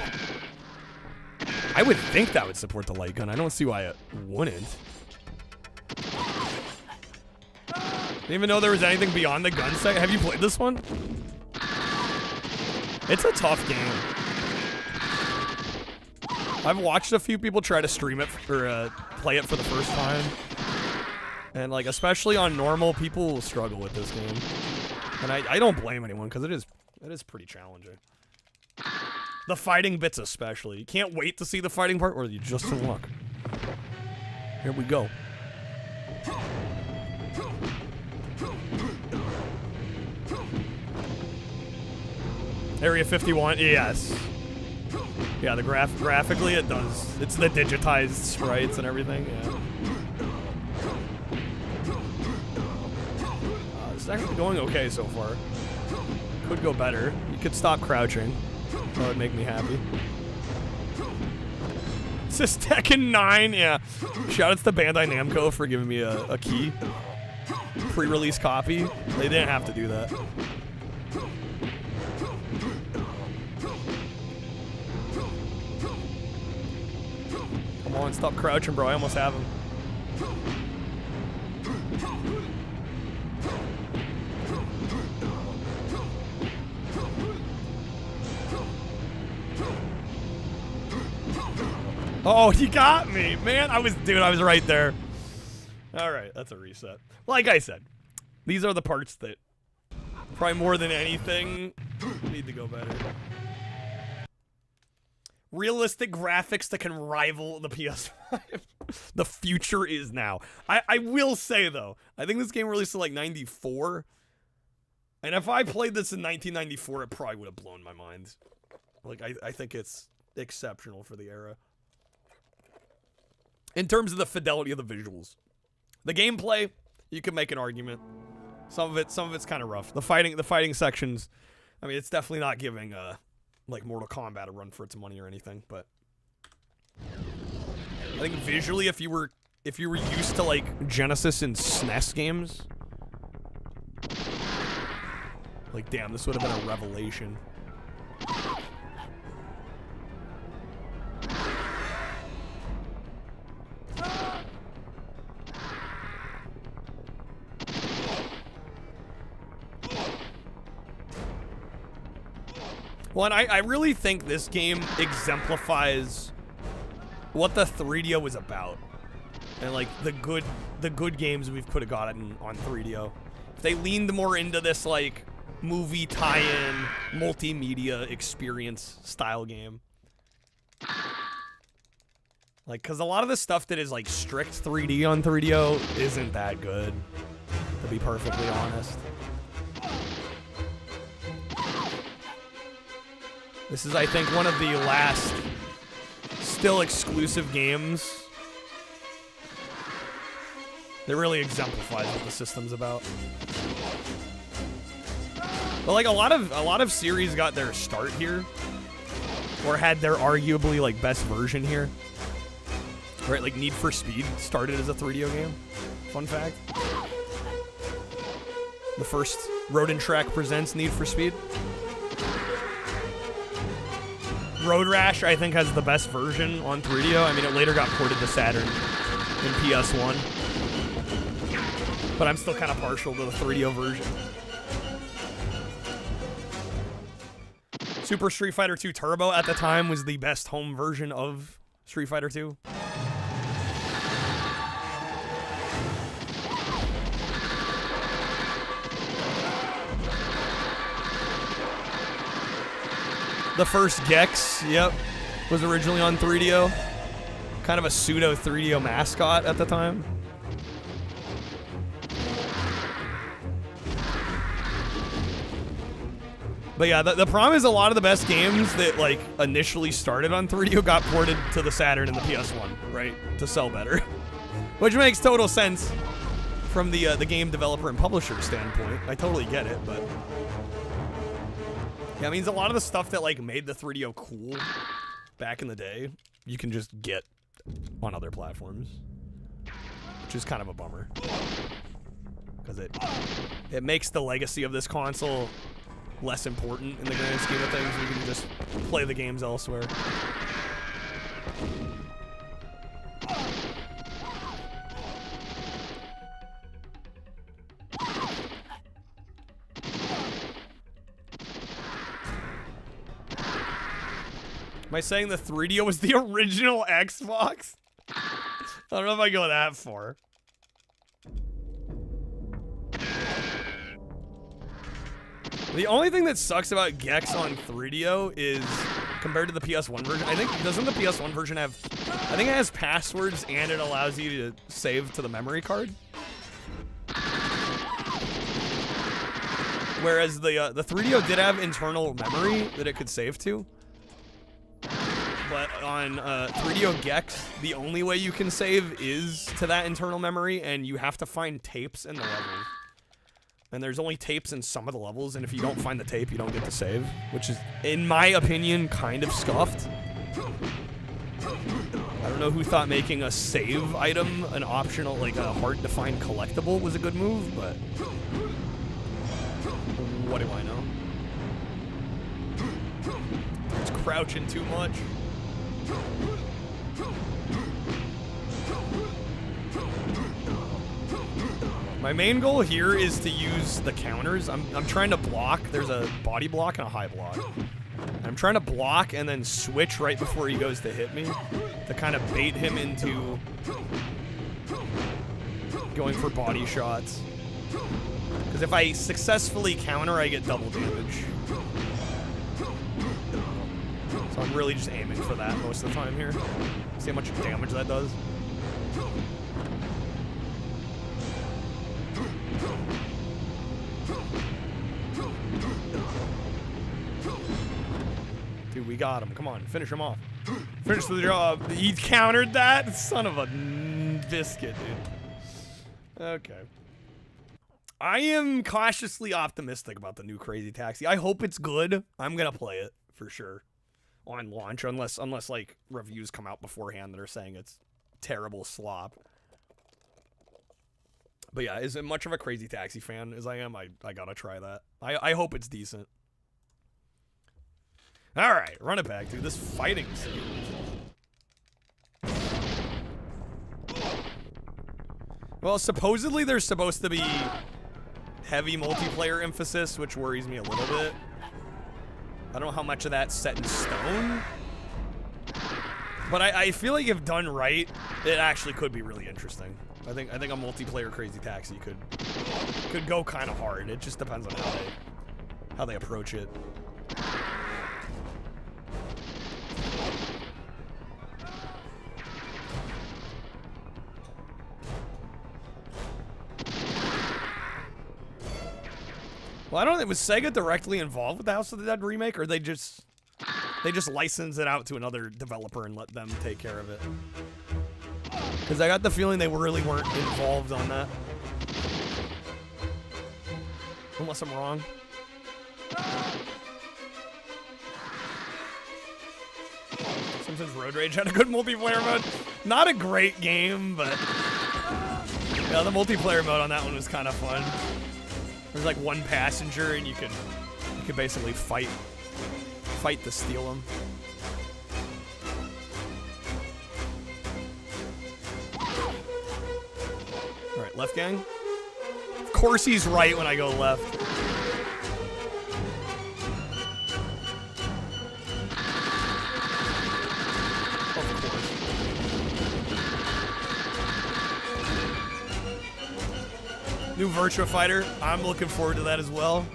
I would think that would support the light gun. I don't see why it wouldn't. Didn't even know there was anything beyond the gun set. Have you played this one? It's a tough game. I've watched a few people try to stream it or play it for the first time. And like, especially on normal, people will struggle with this game. And I don't blame anyone because it is It is pretty challenging. The fighting bits especially. You can't wait to see the fighting part, or you just in luck. Here we go. Area 51, yes. Yeah, the graphically it does. It's the digitized sprites and everything, yeah. It's actually going okay so far. Could go better. You could stop crouching. That would make me happy. It's just Tekken 9, yeah. Shout out to Bandai Namco for giving me a key. Pre-release copy. They didn't have to do that. Come on, stop crouching, bro. I almost have him. Oh, you got me, man. I was right there. All right, that's a reset. Like I said, these are the parts that probably more than anything need to go better. Realistic graphics that can rival the PS5. The future is now. I will say, though, I think this game released in like 94. And if I played this in 1994, it probably would have blown my mind. Like, I think it's exceptional for the era. In terms of the fidelity of the visuals. The gameplay, you can make an argument. Some of it's kind of rough. The fighting sections, I mean, it's definitely not giving like Mortal Kombat a run for its money or anything, but I think visually, if you were used to like Genesis and SNES games, like damn, this would have been a revelation. Well, and I really think this game exemplifies what the 3DO was about. And like the good games we could have gotten on 3DO. If they leaned more into this like movie tie-in, multimedia experience style game. Like, cause a lot of the stuff that is like strict 3D on 3DO isn't that good, to be perfectly honest. This is, I think, one of the last still exclusive games that really exemplifies what the system's about. But like a lot of series got their start here, or had their arguably like best version here. Right, like Need for Speed started as a 3DO game. Fun fact. The first Road and Track presents Need for Speed. Road Rash, I think, has the best version on 3DO. I mean, it later got ported to Saturn and PS1. But I'm still kind of partial to the 3DO version. Super Street Fighter 2 Turbo at the time was the best home version of Street Fighter 2. The first Gex, yep, was originally on 3DO. Kind of a pseudo 3DO mascot at the time. But yeah, the problem is a lot of the best games that like initially started on 3DO got ported to the Saturn and the PS1, right, to sell better. Which makes total sense from the game developer and publisher standpoint. I totally get it, but yeah, it means a lot of the stuff that like made the 3DO cool back in the day, you can just get on other platforms, which is kind of a bummer, because it makes the legacy of this console less important in the grand scheme of things. We can just play the games elsewhere. Am I saying the 3DO was the original Xbox? I don't know if I go that far. The only thing that sucks about Gex on 3DO is, compared to the PS1 version, I think, doesn't the PS1 version have, I think it has passwords and it allows you to save to the memory card? Whereas the 3DO did have internal memory that it could save to. But on 3DO Gex, the only way you can save is to that internal memory, and you have to find tapes in the levels. And there's only tapes in some of the levels, and if you don't find the tape, you don't get to save. Which is, in my opinion, kind of scuffed. I don't know who thought making a save item an optional, like a hard-to-find collectible was a good move, but... what do I know? It's crouching too much. My main goal here is to use the counters. I'm trying to block. There's a body block and a high block. I'm trying to block and then switch right before he goes to hit me to kind of bait him into going for body shots. Because if I successfully counter, I get double damage. So I'm really just aiming for that most of the time here. See how much damage that does. Dude, we got him. Come on, finish him off. Finish the job. He countered that? Son of a biscuit, dude. Okay. I am cautiously optimistic about the new Crazy Taxi. I hope it's good. I'm gonna play it for sure on launch, unless like reviews come out beforehand that are saying it's terrible slop. But yeah, as much of a Crazy Taxi fan as I am, I gotta try that. I hope it's decent. All right, run it back, dude. This fighting scene. Well, supposedly there's supposed to be heavy multiplayer emphasis, which worries me a little bit. I don't know how much of that's set in stone. But I feel like if done right, it actually could be really interesting. I think a multiplayer Crazy Taxi could go kind of hard. It just depends on how they approach it. Well, I don't think, was Sega directly involved with the House of the Dead remake, or they just licensed it out to another developer and let them take care of it? Because I got the feeling they really weren't involved on that. Unless I'm wrong. Simpsons Road Rage had a good multiplayer mode. Not a great game, but yeah, the multiplayer mode on that one was kind of fun. There's like one passenger, and you could basically fight to steal him. All right, left gang. Of course he's right when I go left. Of course. New Virtua Fighter. I'm looking forward to that as well.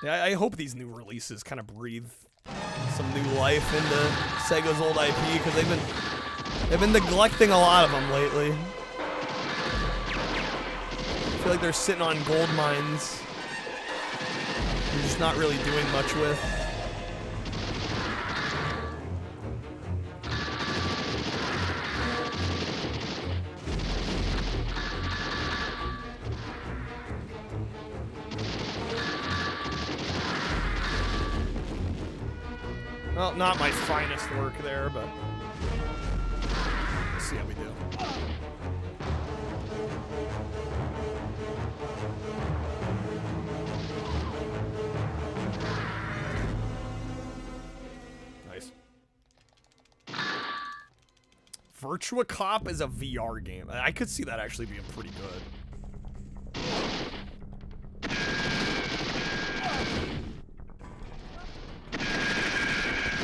Yeah, I hope these new releases kind of breathe some new life into Sega's old IP, because they've been neglecting a lot of them lately. I feel like they're sitting on gold mines they're just not really doing much with. Well, not my finest work there, but let's see how we do. Nice. Virtua Cop is a VR game. I could see that actually being pretty good.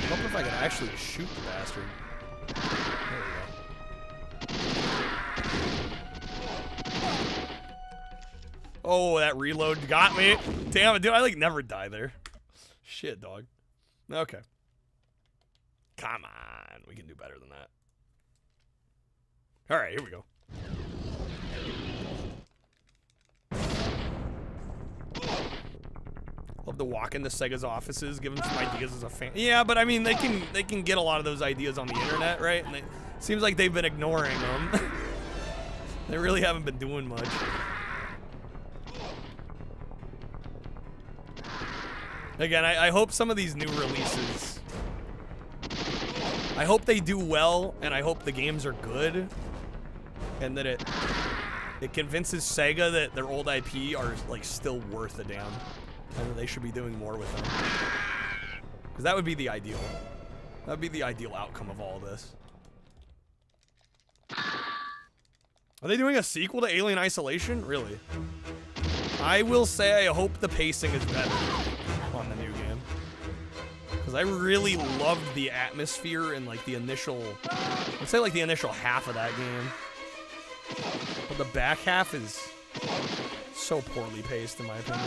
I wonder if I can actually shoot the bastard. There we go. Oh, that reload got me. Damn it, dude. I like never die there. Shit, dog. Okay. Come on. We can do better than that. All right, here we go. Love to walk into Sega's offices, give them some ideas as a fan. Yeah, but I mean, they can get a lot of those ideas on the internet, right? And it seems like they've been ignoring them. They really haven't been doing much. Again, I hope some of these new releases, I hope they do well, and I hope the games are good, and that it convinces Sega that their old IP are like still worth a damn, and that they should be doing more with them. Because that would be the ideal. That would be the ideal outcome of all this. Are they doing a sequel to Alien Isolation? Really? I will say I hope the pacing is better on the new game. Because I really loved the atmosphere and like the initial, let's say like the initial half of that game. But the back half is so poorly paced in my opinion.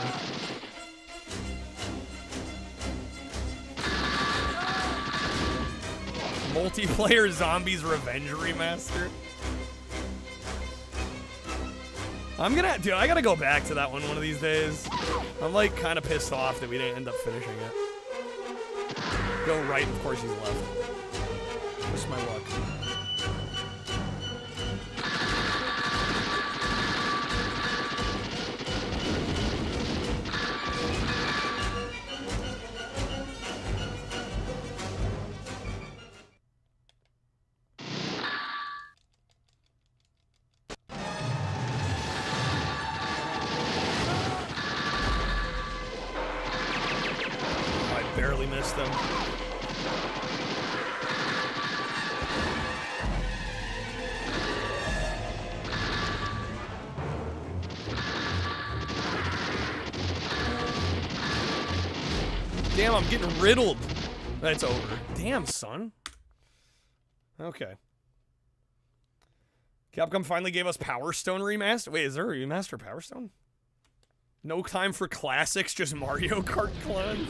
Multiplayer Zombies Revenge Remaster. Dude, I gotta go back to that one of these days. I'm like kind of pissed off that we didn't end up finishing it. Go right, of course he's left. Wish my luck. Them. Damn, I'm getting riddled. That's over. Damn, son. Okay. Capcom finally gave us Power Stone remaster. Wait, is there a remaster Power Stone? No time for classics, just Mario Kart clones.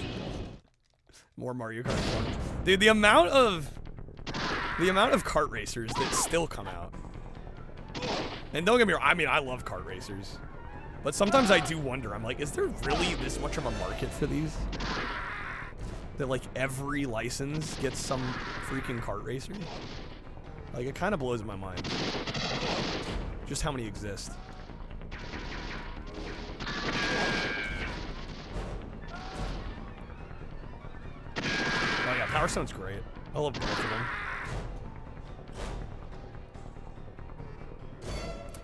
More Mario Kart clones. Dude, the amount of kart racers that still come out. And don't get me wrong, I mean, I love kart racers. But sometimes I do wonder, I'm like, is there really this much of a market for these? That like every license gets some freaking kart racer? Like, it kind of blows my mind. Just how many exist. Oh yeah, Power Stone's great. I love both of them.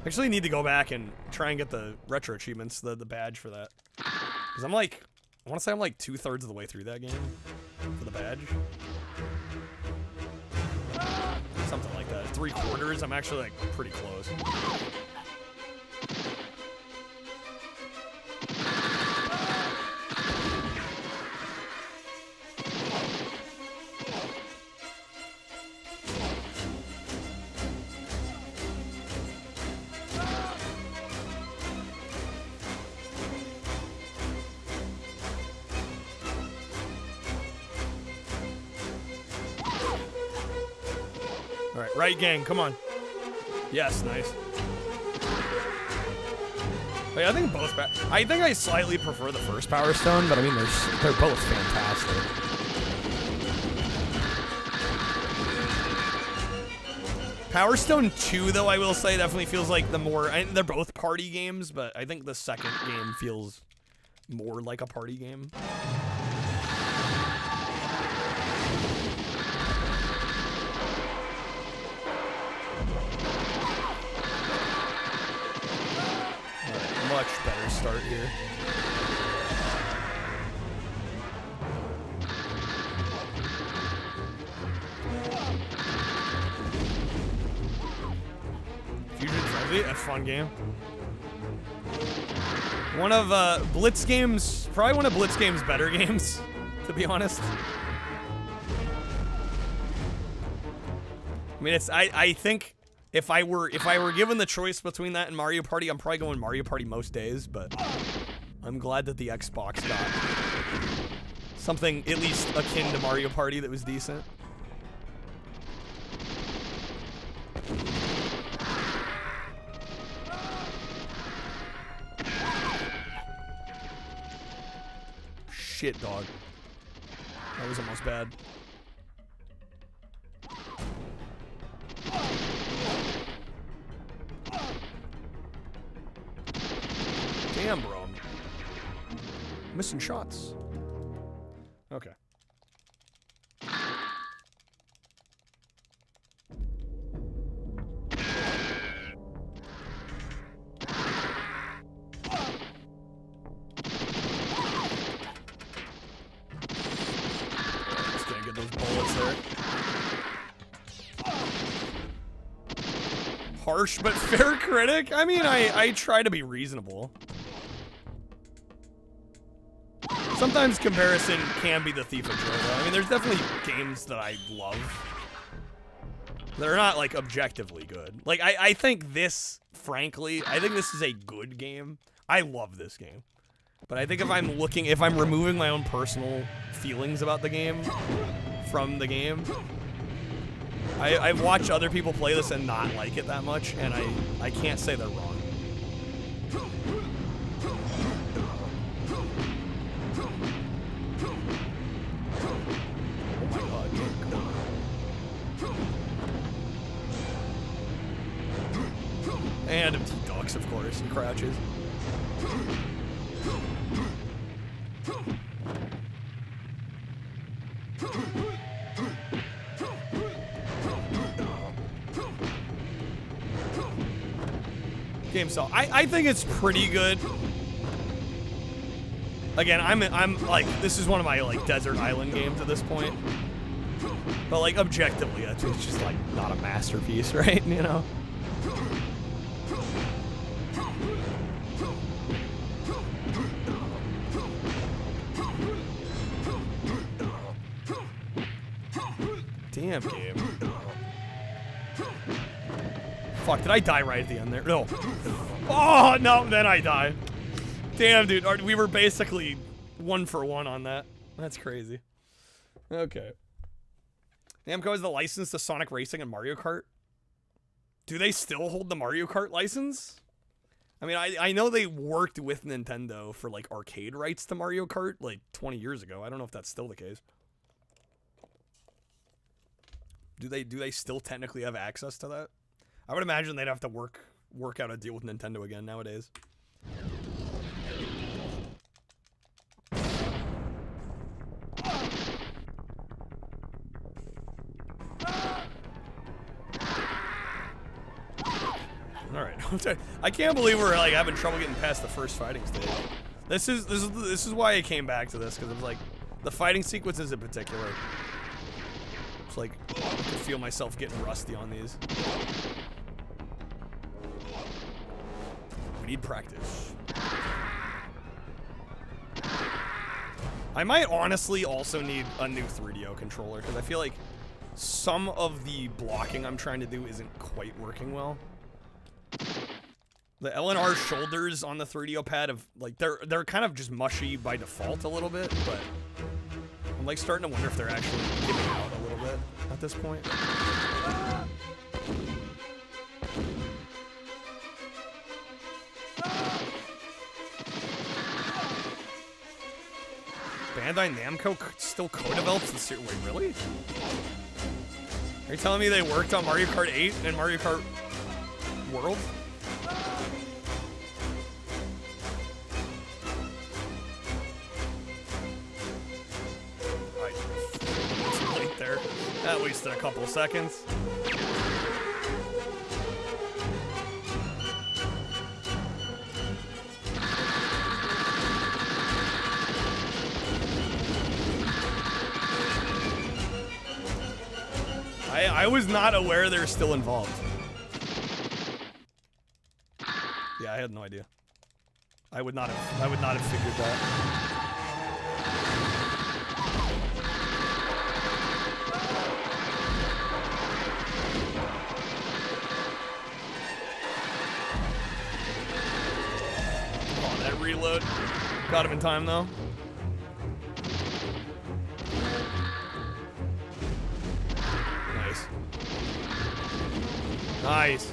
Actually need to go back and try and get the retro achievements, the badge for that. Because I'm like, I want to say I'm like 2/3 of the way through that game for the badge. Something like that. 3/4. I'm actually like pretty close. Alright, right gang, come on. Yes, nice. Wait, I think both I think I slightly prefer the first Power Stone, but I mean they're both fantastic. Power Stone 2, though, I will say, definitely feels like the more... they're both party games, but I think the second game feels more like a party game. Much better start here. Fusion Frenzy, a fun game. One of Blitz Games, probably one of Blitz Games' better games, to be honest. I mean, I think If I were given the choice between that and Mario Party, I'm probably going Mario Party most days, but I'm glad that the Xbox got something at least akin to Mario Party that was decent. Shit, dog. That was almost bad. Damn, bro. Missing shots. Okay. Just gonna get those bullets there. Harsh but fair critic? I mean, I try to be reasonable. Sometimes comparison can be the thief of joy, though. I mean, there's definitely games that I love. They're not, like, objectively good. Like, I think this, frankly, I think this is a good game. I love this game. But I think if I'm removing my own personal feelings about the game from the game, I've watched other people play this and not like it that much, and I can't say they're wrong. And empty ducks, of course, he crouches. Game so I think it's pretty good. Again, I'm like, this is one of my like desert island games at this point. But like objectively, it's just like not a masterpiece, right? You know. Damn game. Fuck, did I die right at the end there? No. Oh, no, then I die. Damn, dude, we were basically 1 for 1 on that. That's crazy. Okay. Namco has the license to Sonic Racing and Mario Kart. Do they still hold the Mario Kart license? I mean, I know they worked with Nintendo for, like, arcade rights to Mario Kart, like, 20 years ago. I don't know if that's still the case. Do they still technically have access to that? I would imagine they'd have to work out a deal with Nintendo again nowadays. All right, I can't believe we're like having trouble getting past the first fighting stage. This is why I came back to this, because it's like the fighting sequences in particular. It's like I can feel myself getting rusty on these. We need practice. I might honestly also need a new 3DO controller, because I feel like some of the blocking I'm trying to do isn't quite working well. The LNR shoulders on the 3DO pad have like they're kind of just mushy by default a little bit, but I'm like starting to wonder if they're actually giving out a little bit at this point. Bandai Namco still co-develops the series? Wait, really? Are you telling me they worked on Mario Kart 8 and Mario Kart World? Too late there. That wasted a couple of seconds. I was not aware they're still involved. Yeah, I had no idea. I would not have figured that. reload. Got him in time though. Nice. Nice.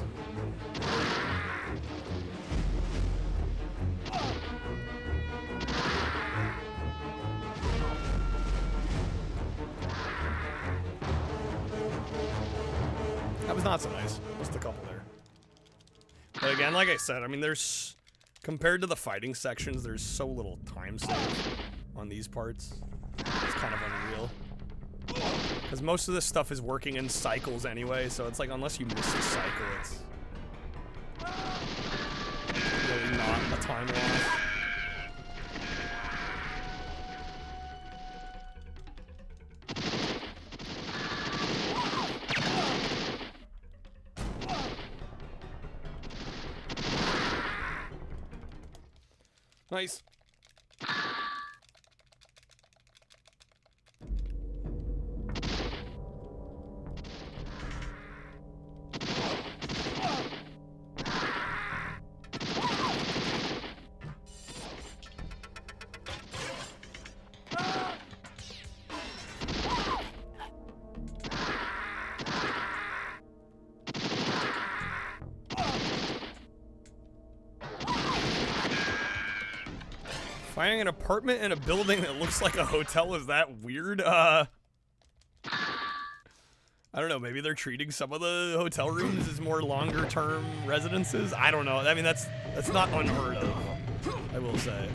That was not so nice. Just a couple there. But again, like I said, I mean, there's, compared to the fighting sections, there's so little time save on these parts. It's kind of unreal. Because most of this stuff is working in cycles anyway, so it's like, unless you miss a cycle, it's really not a time loss. Nice. Finding an apartment in a building that looks like a hotel is that weird? I don't know, maybe they're treating some of the hotel rooms as more longer term residences? I don't know. I mean, that's not unheard of, I will say.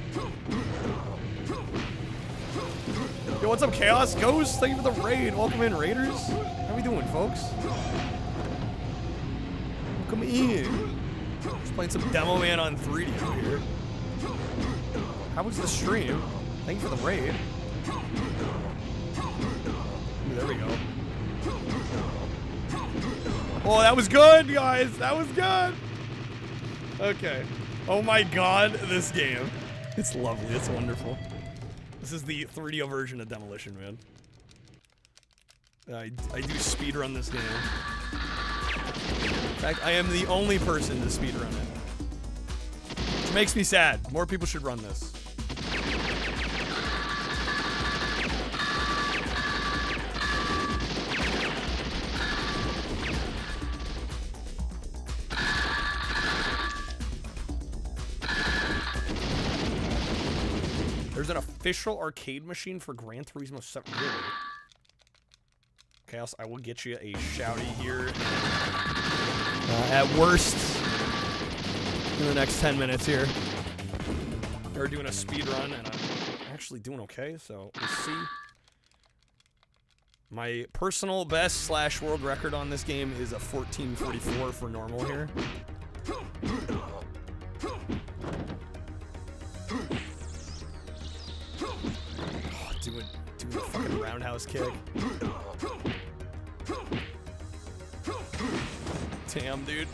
Yo, what's up, Chaos Ghost? Thank you for the raid. Welcome in, Raiders. How we doing, folks? Welcome in. Just playing some Demo Man on 3D over here. How was the stream? Thank you for the raid. Ooh, there we go. Oh, that was good, guys. That was good. Okay. Oh my god, this game. It's lovely. It's wonderful. This is the 3DO version of Demolition Man. I do speedrun this game. In fact, I am the only person to speedrun it. Which makes me sad. More people should run this. There's an official arcade machine for Gran Turismo 7. Really? Chaos, I will get you a shouty here. At worst, in the next 10 minutes here. We're doing a speed run, and I'm actually doing okay, so we'll see. My personal best / world record on this game is a 14:44 for normal here. Doing a fucking roundhouse kick. Damn, dude.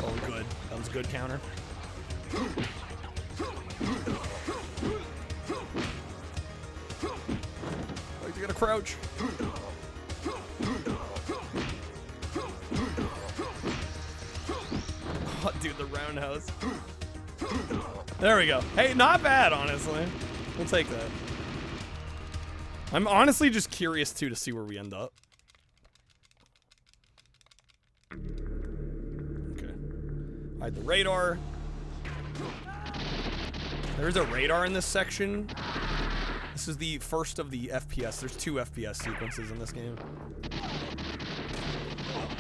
Oh, good. That was a good counter. Like to get a crouch. Oh, dude, the roundhouse. There we go. Hey, not bad, honestly. We'll take that. I'm honestly just curious, too, to see where we end up. Okay. Hide the radar. There's a radar in this section. This is the first of the FPS. There's 2 FPS sequences in this game.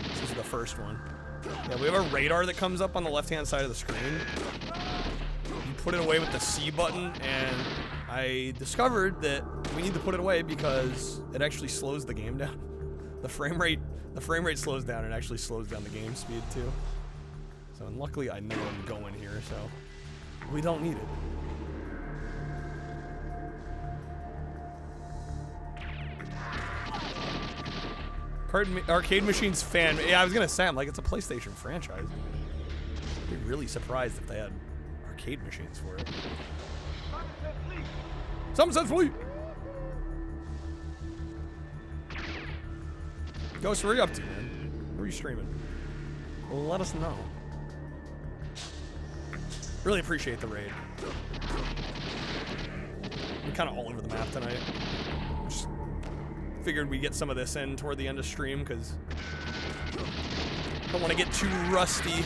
This is the first one. Yeah, we have a radar that comes up on the left-hand side of the screen. You put it away with the C button, and I discovered that we need to put it away because it actually slows the game down. The frame rate slows down, and actually slows down the game speed too. So, and luckily I know I'm going here, so we don't need it. Arcade Machines fan. Yeah, I was gonna say, I'm like, it's a PlayStation franchise. I'd be really surprised if they had arcade machines for it. Someone said fleet! Ghost, what are you up to, man? Where are you streaming? Well, let us know. Really appreciate the raid. We're kind of all over the map tonight. Just figured we'd get some of this in toward the end of stream, because don't want to get too rusty.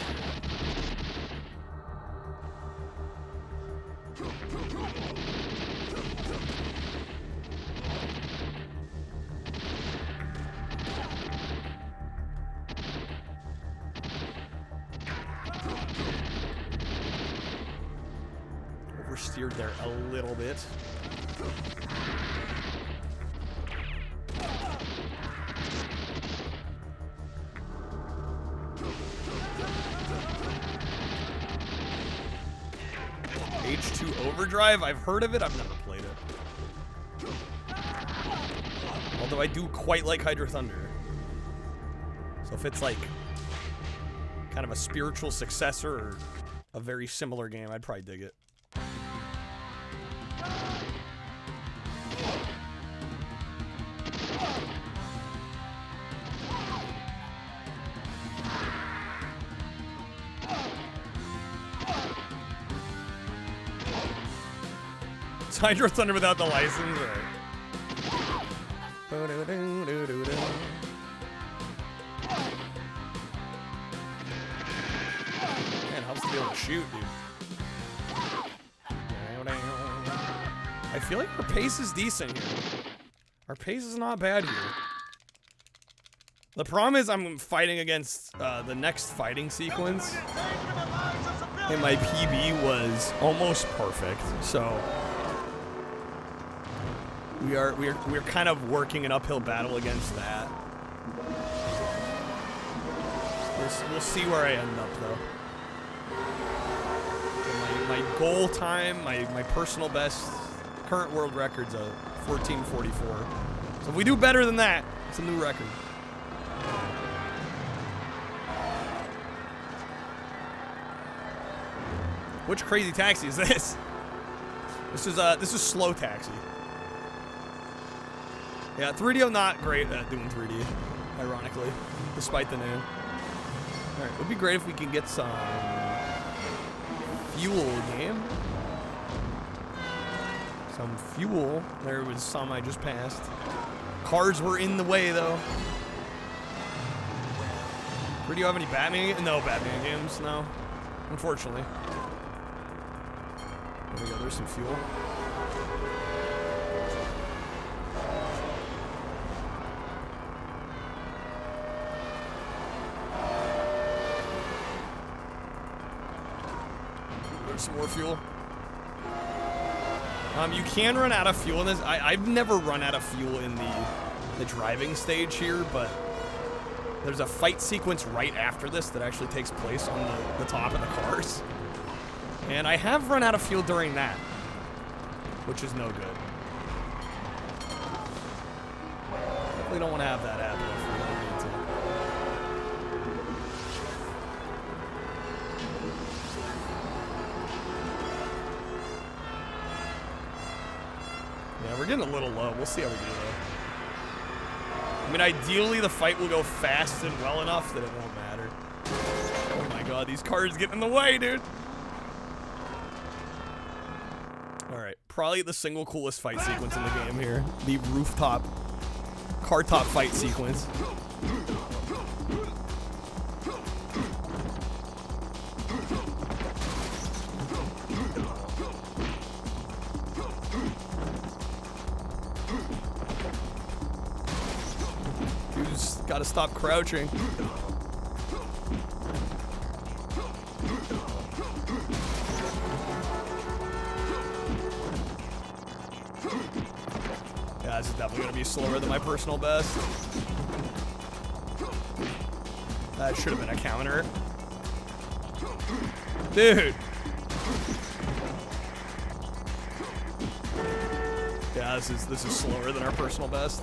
Oversteered there a little bit. H2 Overdrive, I've heard of it, I've never played it. Although I do quite like Hydro Thunder. So if it's like kind of a spiritual successor or a very similar game, I'd probably dig it. It's Hydro Thunder without the license, right? Man, helps to be able to shoot, dude. I feel like our pace is decent here. Our pace is not bad here. The problem is I'm fighting against the next fighting sequence, and my PB was almost perfect. So we're kind of working an uphill battle against that. We'll see where I end up though. My goal time, my personal best, current world record's a 14:44. So if we do better than that, it's a new record. Which crazy taxi is this? This is slow taxi. Yeah, 3DO not great at doing 3D, ironically, despite the name. All right, it would be great if we could get some fuel game. Some fuel. There was some I just passed. Cars were in the way though. 3DO have any Batman? No Batman games, no. Unfortunately. There we go, there's some fuel. There's some more fuel. You can run out of fuel in this. I've never run out of fuel in the driving stage here, but there's a fight sequence right after this that actually takes place on the top of the cars. And I have run out of fuel during that, which is no good. Definitely don't want to have that happen if we don't need to. Yeah, we're getting a little low. We'll see how we do though. I mean, ideally the fight will go fast and well enough that it won't matter. Oh my god, these cars get in the way, dude. Alright, probably the single coolest fight sequence in the game here. The rooftop, car top fight sequence. You just gotta stop crouching. Yeah, this is definitely gonna be slower than my personal best. That should have been a counter. Dude. Yeah, this is slower than our personal best.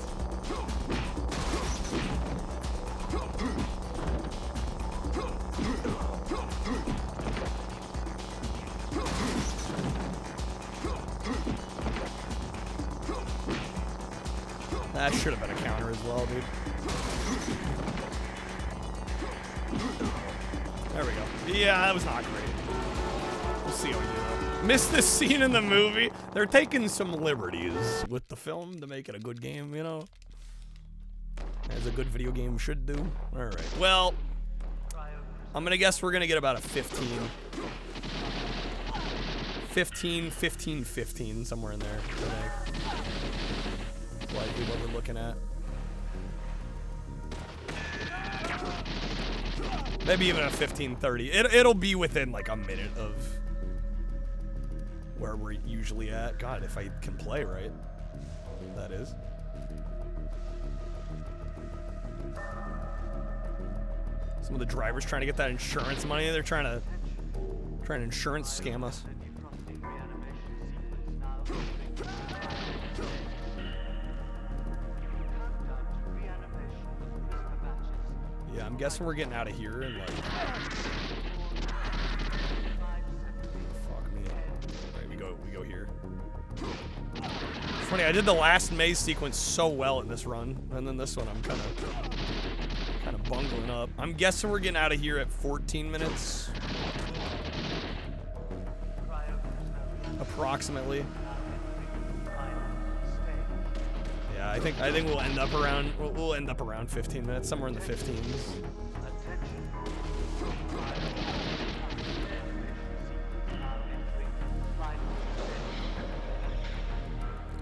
That should have been a counter as well, dude. There we go. Yeah, that was not great. see how we do that. Missed this scene in the movie. They're taking some liberties with the film to make it a good game, you know? As a good video game should do. Alright, well, I'm gonna guess we're gonna get about a 15. 15, 15, 15, somewhere in there. Likely what we're looking at. Maybe even a 15-30. It'll be within like a minute of where we're usually at. God, if I can play right, that is. Some of the drivers trying to get that insurance money. They're trying to insurance scam us. Yeah, I'm guessing we're getting out of here and like. Fuck me. Alright, we go here. It's funny, I did the last maze sequence so well in this run, and then this one I'm kind of bungling up. I'm guessing we're getting out of here at 14 minutes. Approximately. Yeah, I think we'll end up around 15 minutes, somewhere in the 15s.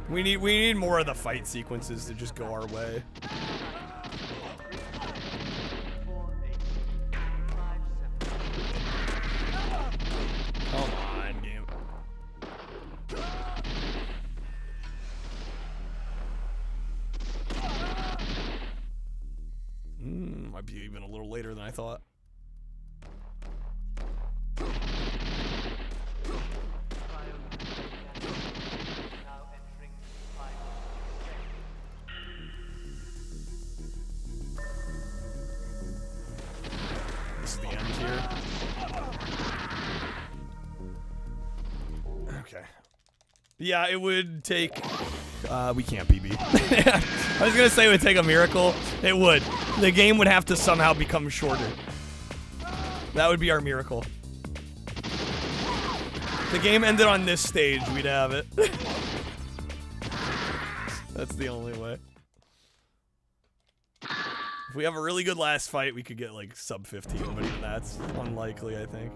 We need more of the fight sequences to just go our way. Come on, game. Might be even a little later than I thought. This is the end here. Okay. Yeah, it would take... we can't PB. I was gonna say it would take a miracle. It would. The game would have to somehow become shorter. That would be our miracle. If the game ended on this stage, we'd have it. That's the only way. If we have a really good last fight, we could get like sub 15, but even that's unlikely, I think.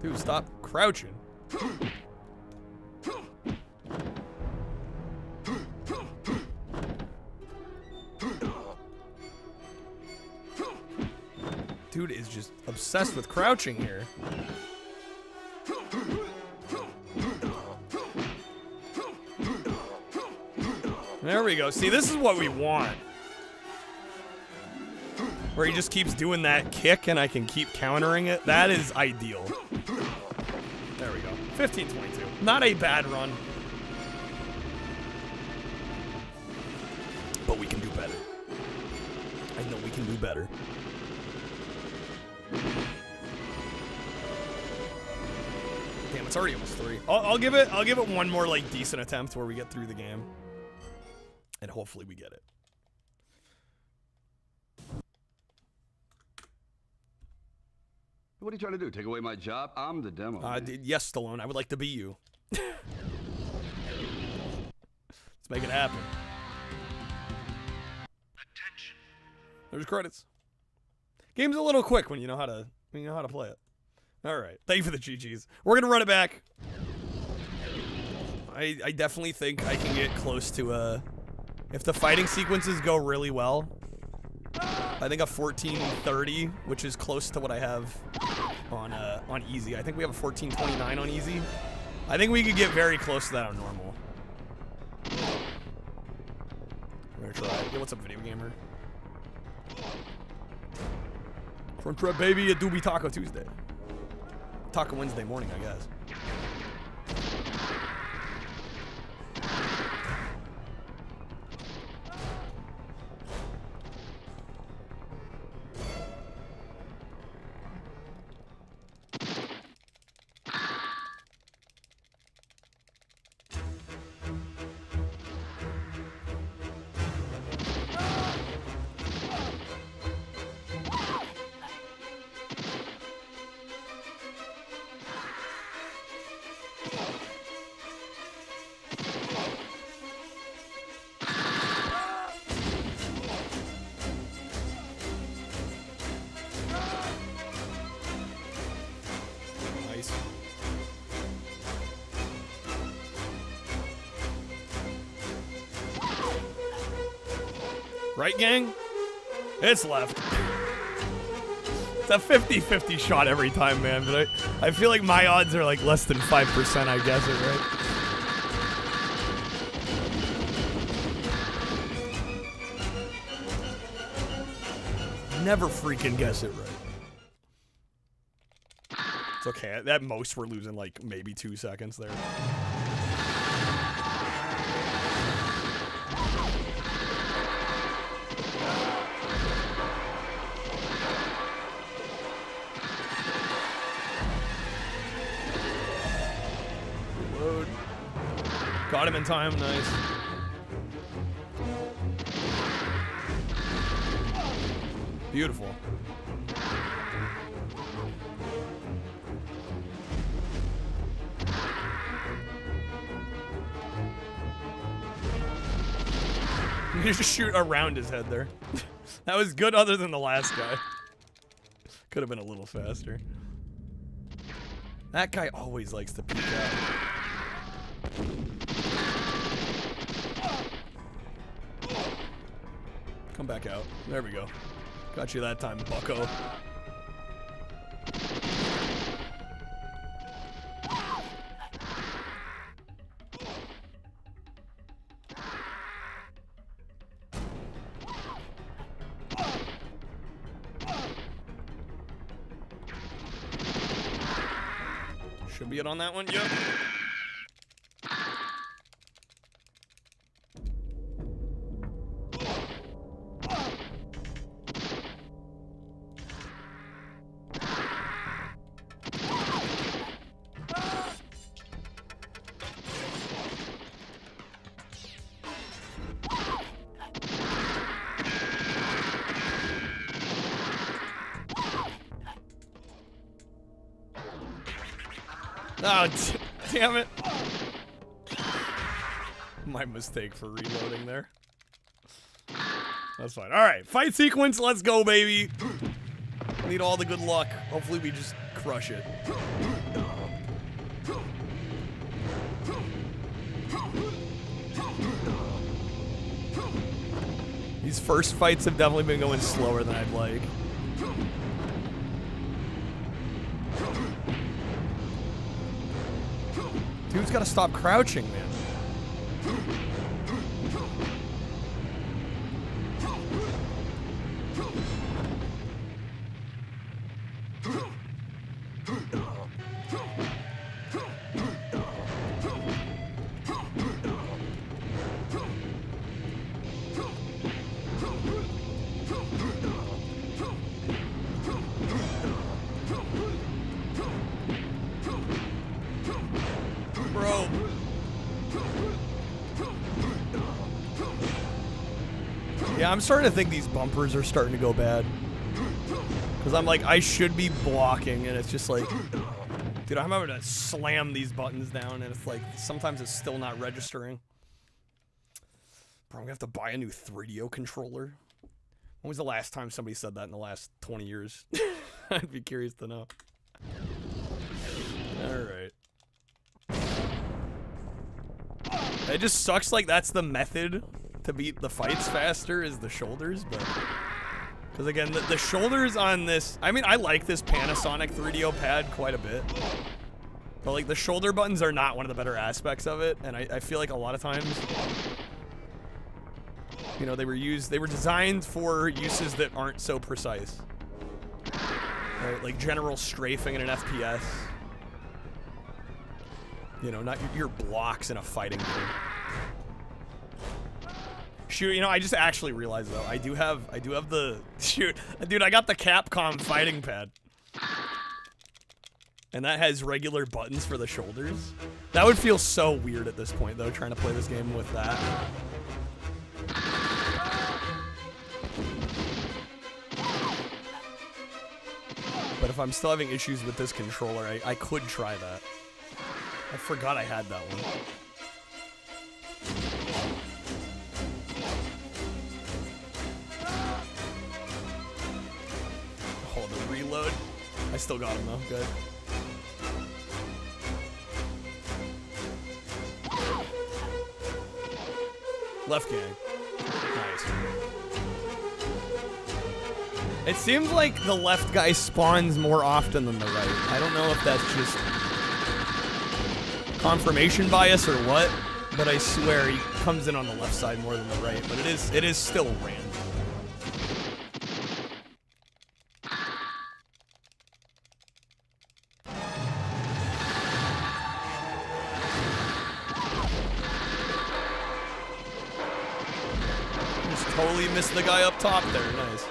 Dude, stop crouching. Dude is just obsessed with crouching here. There we go. See, this is what we want. Where he just keeps doing that kick and I can keep countering it. That is ideal. There we go. 15-22. Not a bad run. But we can do better. I know we can do better. Damn, it's already almost 3. I'll give it one more like decent attempt where we get through the game. And hopefully we get it. What are you trying to do? Take away my job? I'm the demo. Yes, Stallone. I would like to be you. Let's make it happen. Attention. There's credits. Game's a little quick when you know how to play it. All right. Thank you for the GGs. We're gonna run it back. I definitely think I can get close to if the fighting sequences go really well. I think a 14:30, which is close to what I have on easy. I think we have a 14:29 on easy. I think we could get very close to that on normal. We're gonna try. Yo, what's up, video gamer? Front trap, baby. A doobie Taco Tuesday. Taco Wednesday morning, I guess. Right, gang? It's left. It's a 50-50 shot every time, man, but I feel like my odds are like less than 5%, I guess it, right? Never freaking guess it right. It's okay. At most, we're losing like maybe 2 seconds there. Reload. Got him in time. Nice. Beautiful. You can just shoot around his head there. That was good other than the last guy. Could have been a little faster. That guy always likes to peek out. Come back out. There we go. Got you that time, bucko. Should be it on that one. Yep. Oh, damn it. My mistake for reloading there. That's fine. All right, fight sequence. Let's go, baby. Need all the good luck. Hopefully we just crush it. These first fights have definitely been going slower than I'd like. Dude's gotta stop crouching, man. Yeah, I'm starting to think these bumpers are starting to go bad. Because I'm like, I should be blocking, and it's just like, dude, I'm having to slam these buttons down, and it's like, sometimes it's still not registering. Bro, I'm gonna have to buy a new 3DO controller. When was the last time somebody said that in the last 20 years? I'd be curious to know. Alright. It just sucks like that's the method to beat the fights faster is the shoulders, but because again the shoulders on this, I mean I like this Panasonic 3DO pad quite a bit, but like the shoulder buttons are not one of the better aspects of it, and I feel like a lot of times, you know, they were designed for uses that aren't so precise, right? Like general strafing in an FPS, you know, not your blocks in a fighting game. Shoot, you know, I just actually realized though, I do have the, shoot, dude, I got the Capcom fighting pad. And that has regular buttons for the shoulders. That would feel so weird at this point though, trying to play this game with that. But if I'm still having issues with this controller, I could try that. I forgot I had that one. Reload. I still got him though. Good. Left gang. Nice. It seems like the left guy spawns more often than the right. I don't know if that's just confirmation bias or what, but I swear he comes in on the left side more than the right, but it is still random. Just totally missed the guy up top there. Nice.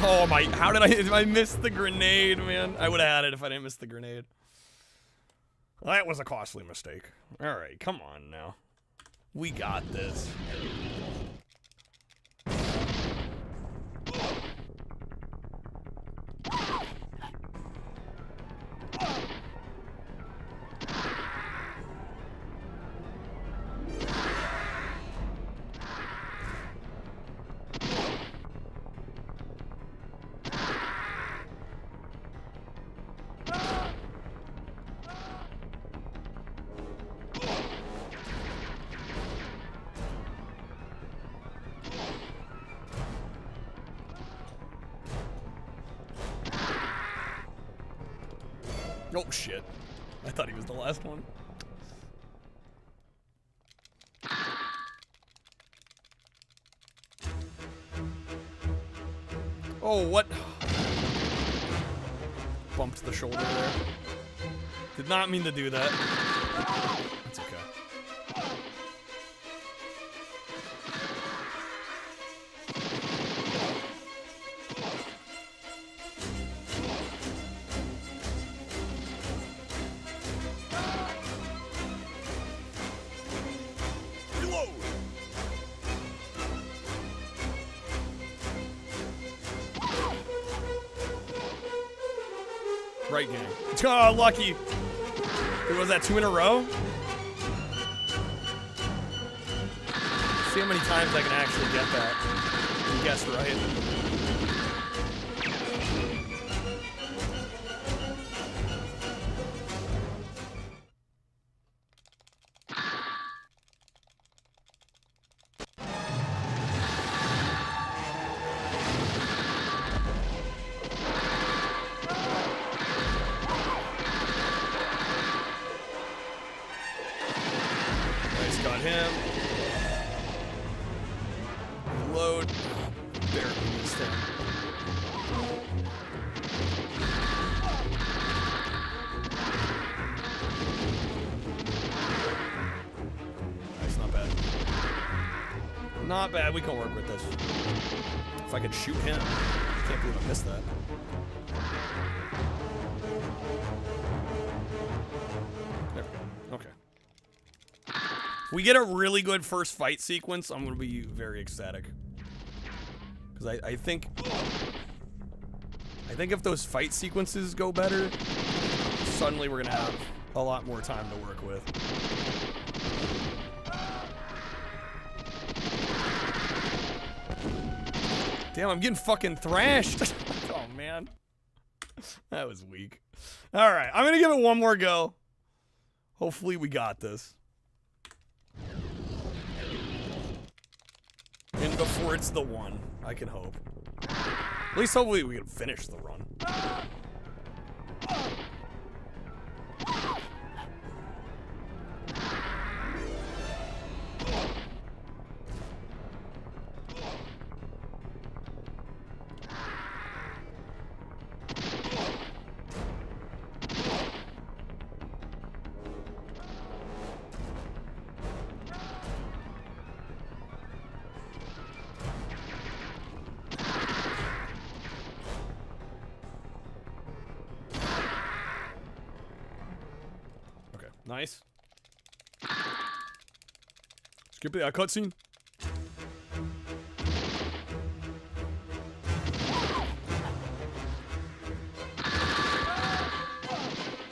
Oh my, how did I miss the grenade, man? I would have had it if I didn't miss the grenade. That was a costly mistake. Alright, come on now. We got this. Oh shit. I thought he was the last one. Oh, what? Bumped the shoulder there. Did not mean to do that. That's okay. Right game. Oh, lucky. Was that 2 in a row? See how many times I can actually get that. And guess right. Not bad, we can work with this. If I could shoot him. I can't believe I missed that. There we go. Okay. If we get a really good first fight sequence, I'm gonna be very ecstatic. Because I think if those fight sequences go better, suddenly we're gonna have a lot more time to work with. Damn, I'm getting fucking thrashed. Oh, man. That was weak. All right, I'm going to give it one more go. Hopefully we got this. And before it's the one, I can hope. At least hopefully we can finish the run. Nice. Skip the cutscene.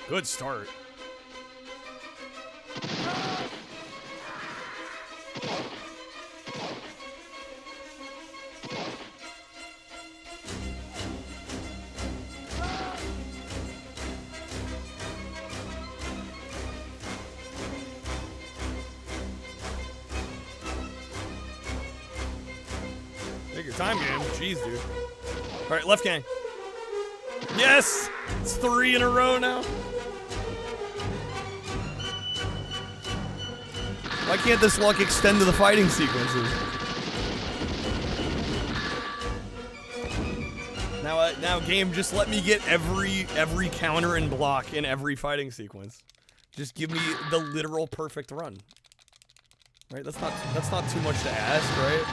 Good start. your time, game. Jeez, dude. All right, left gang. Yes! It's 3 in a row now. Why can't this luck extend to the fighting sequences? Now game, just let me get every counter and block in every fighting sequence. Just give me the literal perfect run. Right? That's not too much to ask, right?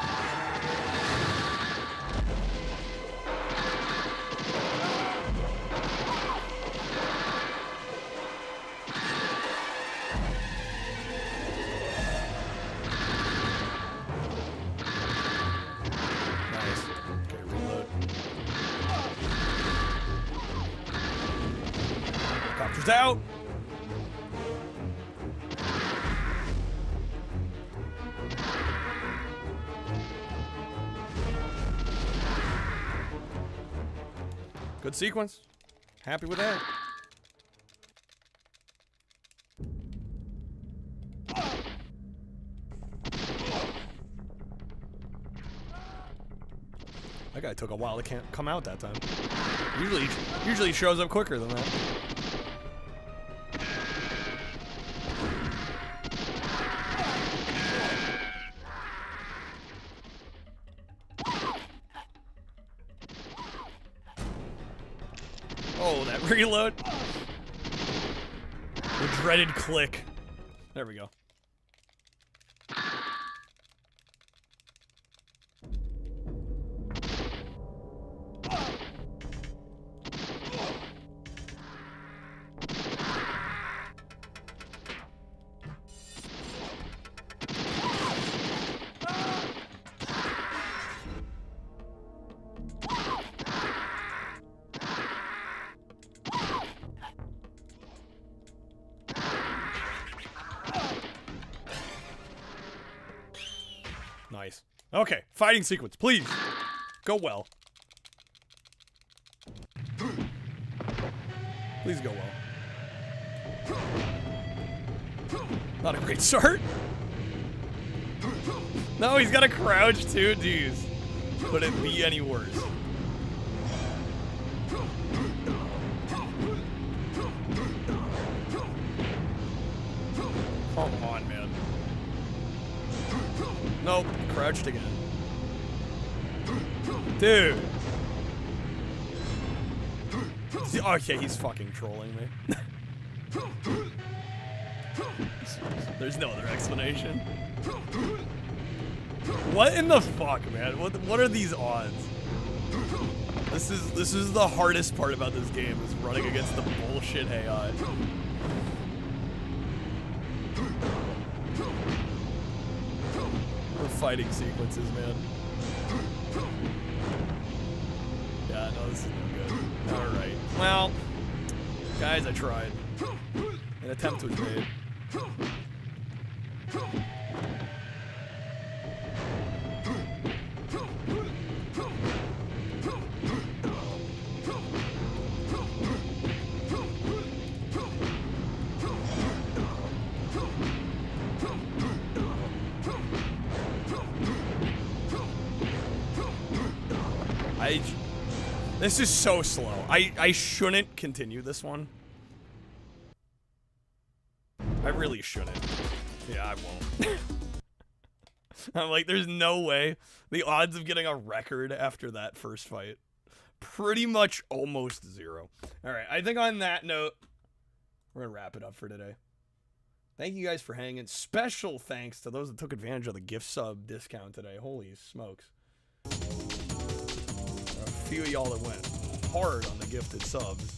Out. Good sequence. Happy with that. That guy took a while to come out that time. Usually he shows up quicker than that. Oh, that reload. The dreaded click. There we go. Nice. Okay, fighting sequence, please. Go well. Please go well. Not a great start. No, he's got a crouch too, jeez. Could it be any worse? Come on, man. Nope, crouched again. Dude. Okay, he's fucking trolling me. There's no other explanation. What in the fuck, man? What are these odds? This is the hardest part about this game, is running against the bullshit AI. The fighting sequences, man. Yeah, no, this is no good. Alright. Well, guys, I tried. An attempt was made. This is so slow. I shouldn't continue this one. I really shouldn't. Yeah, I won't. I'm like, there's no way. The odds of getting a record after that first fight, pretty much almost zero. All right, I think on that note, we're gonna wrap it up for today. Thank you guys for hanging. Special thanks to those that took advantage of the gift sub discount today. Holy smokes. A few of y'all that went hard on the gifted subs.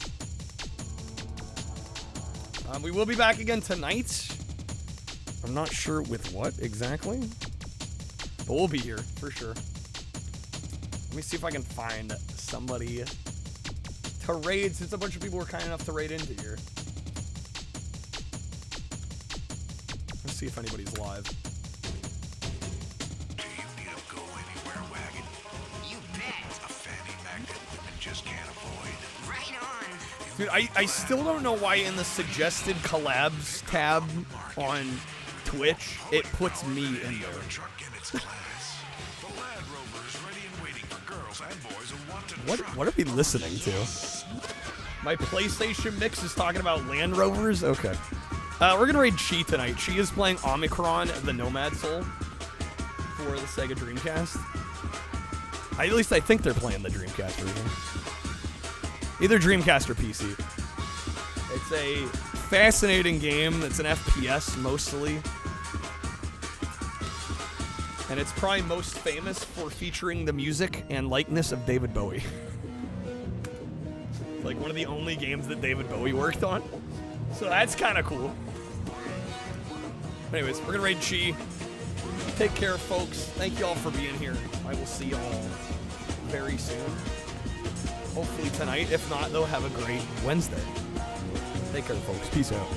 We will be back again tonight. I'm not sure with what exactly, but we'll be here for sure. Let me see if I can find somebody to raid, since a bunch of people were kind enough to raid into here. Let's see if anybody's live. Do you need a go anywhere wagon? You bet. A fanny magnet women just can't avoid. Right on. Dude, I still don't know why in the suggested collabs tab on Twitch, it puts me in there. Truck in its class. The Land Rover is ready and waiting girls and boys who want to What are we listening to? My PlayStation mix is talking about Land Rovers? Okay. We're gonna raid Chi tonight. Chi is playing Omicron, the Nomad Soul, for the Sega Dreamcast. At least I think they're playing the Dreamcast version. Either Dreamcast or PC. It's a fascinating game. It's an FPS mostly. And it's probably most famous for featuring the music and likeness of David Bowie. Like one of the only games that David Bowie worked on. So that's kind of cool. Anyways, we're gonna raid Chi. Take care, folks. Thank you all for being here. I will see y'all very soon. Hopefully tonight. If not, though, have a great Wednesday. Take care, folks. Peace out.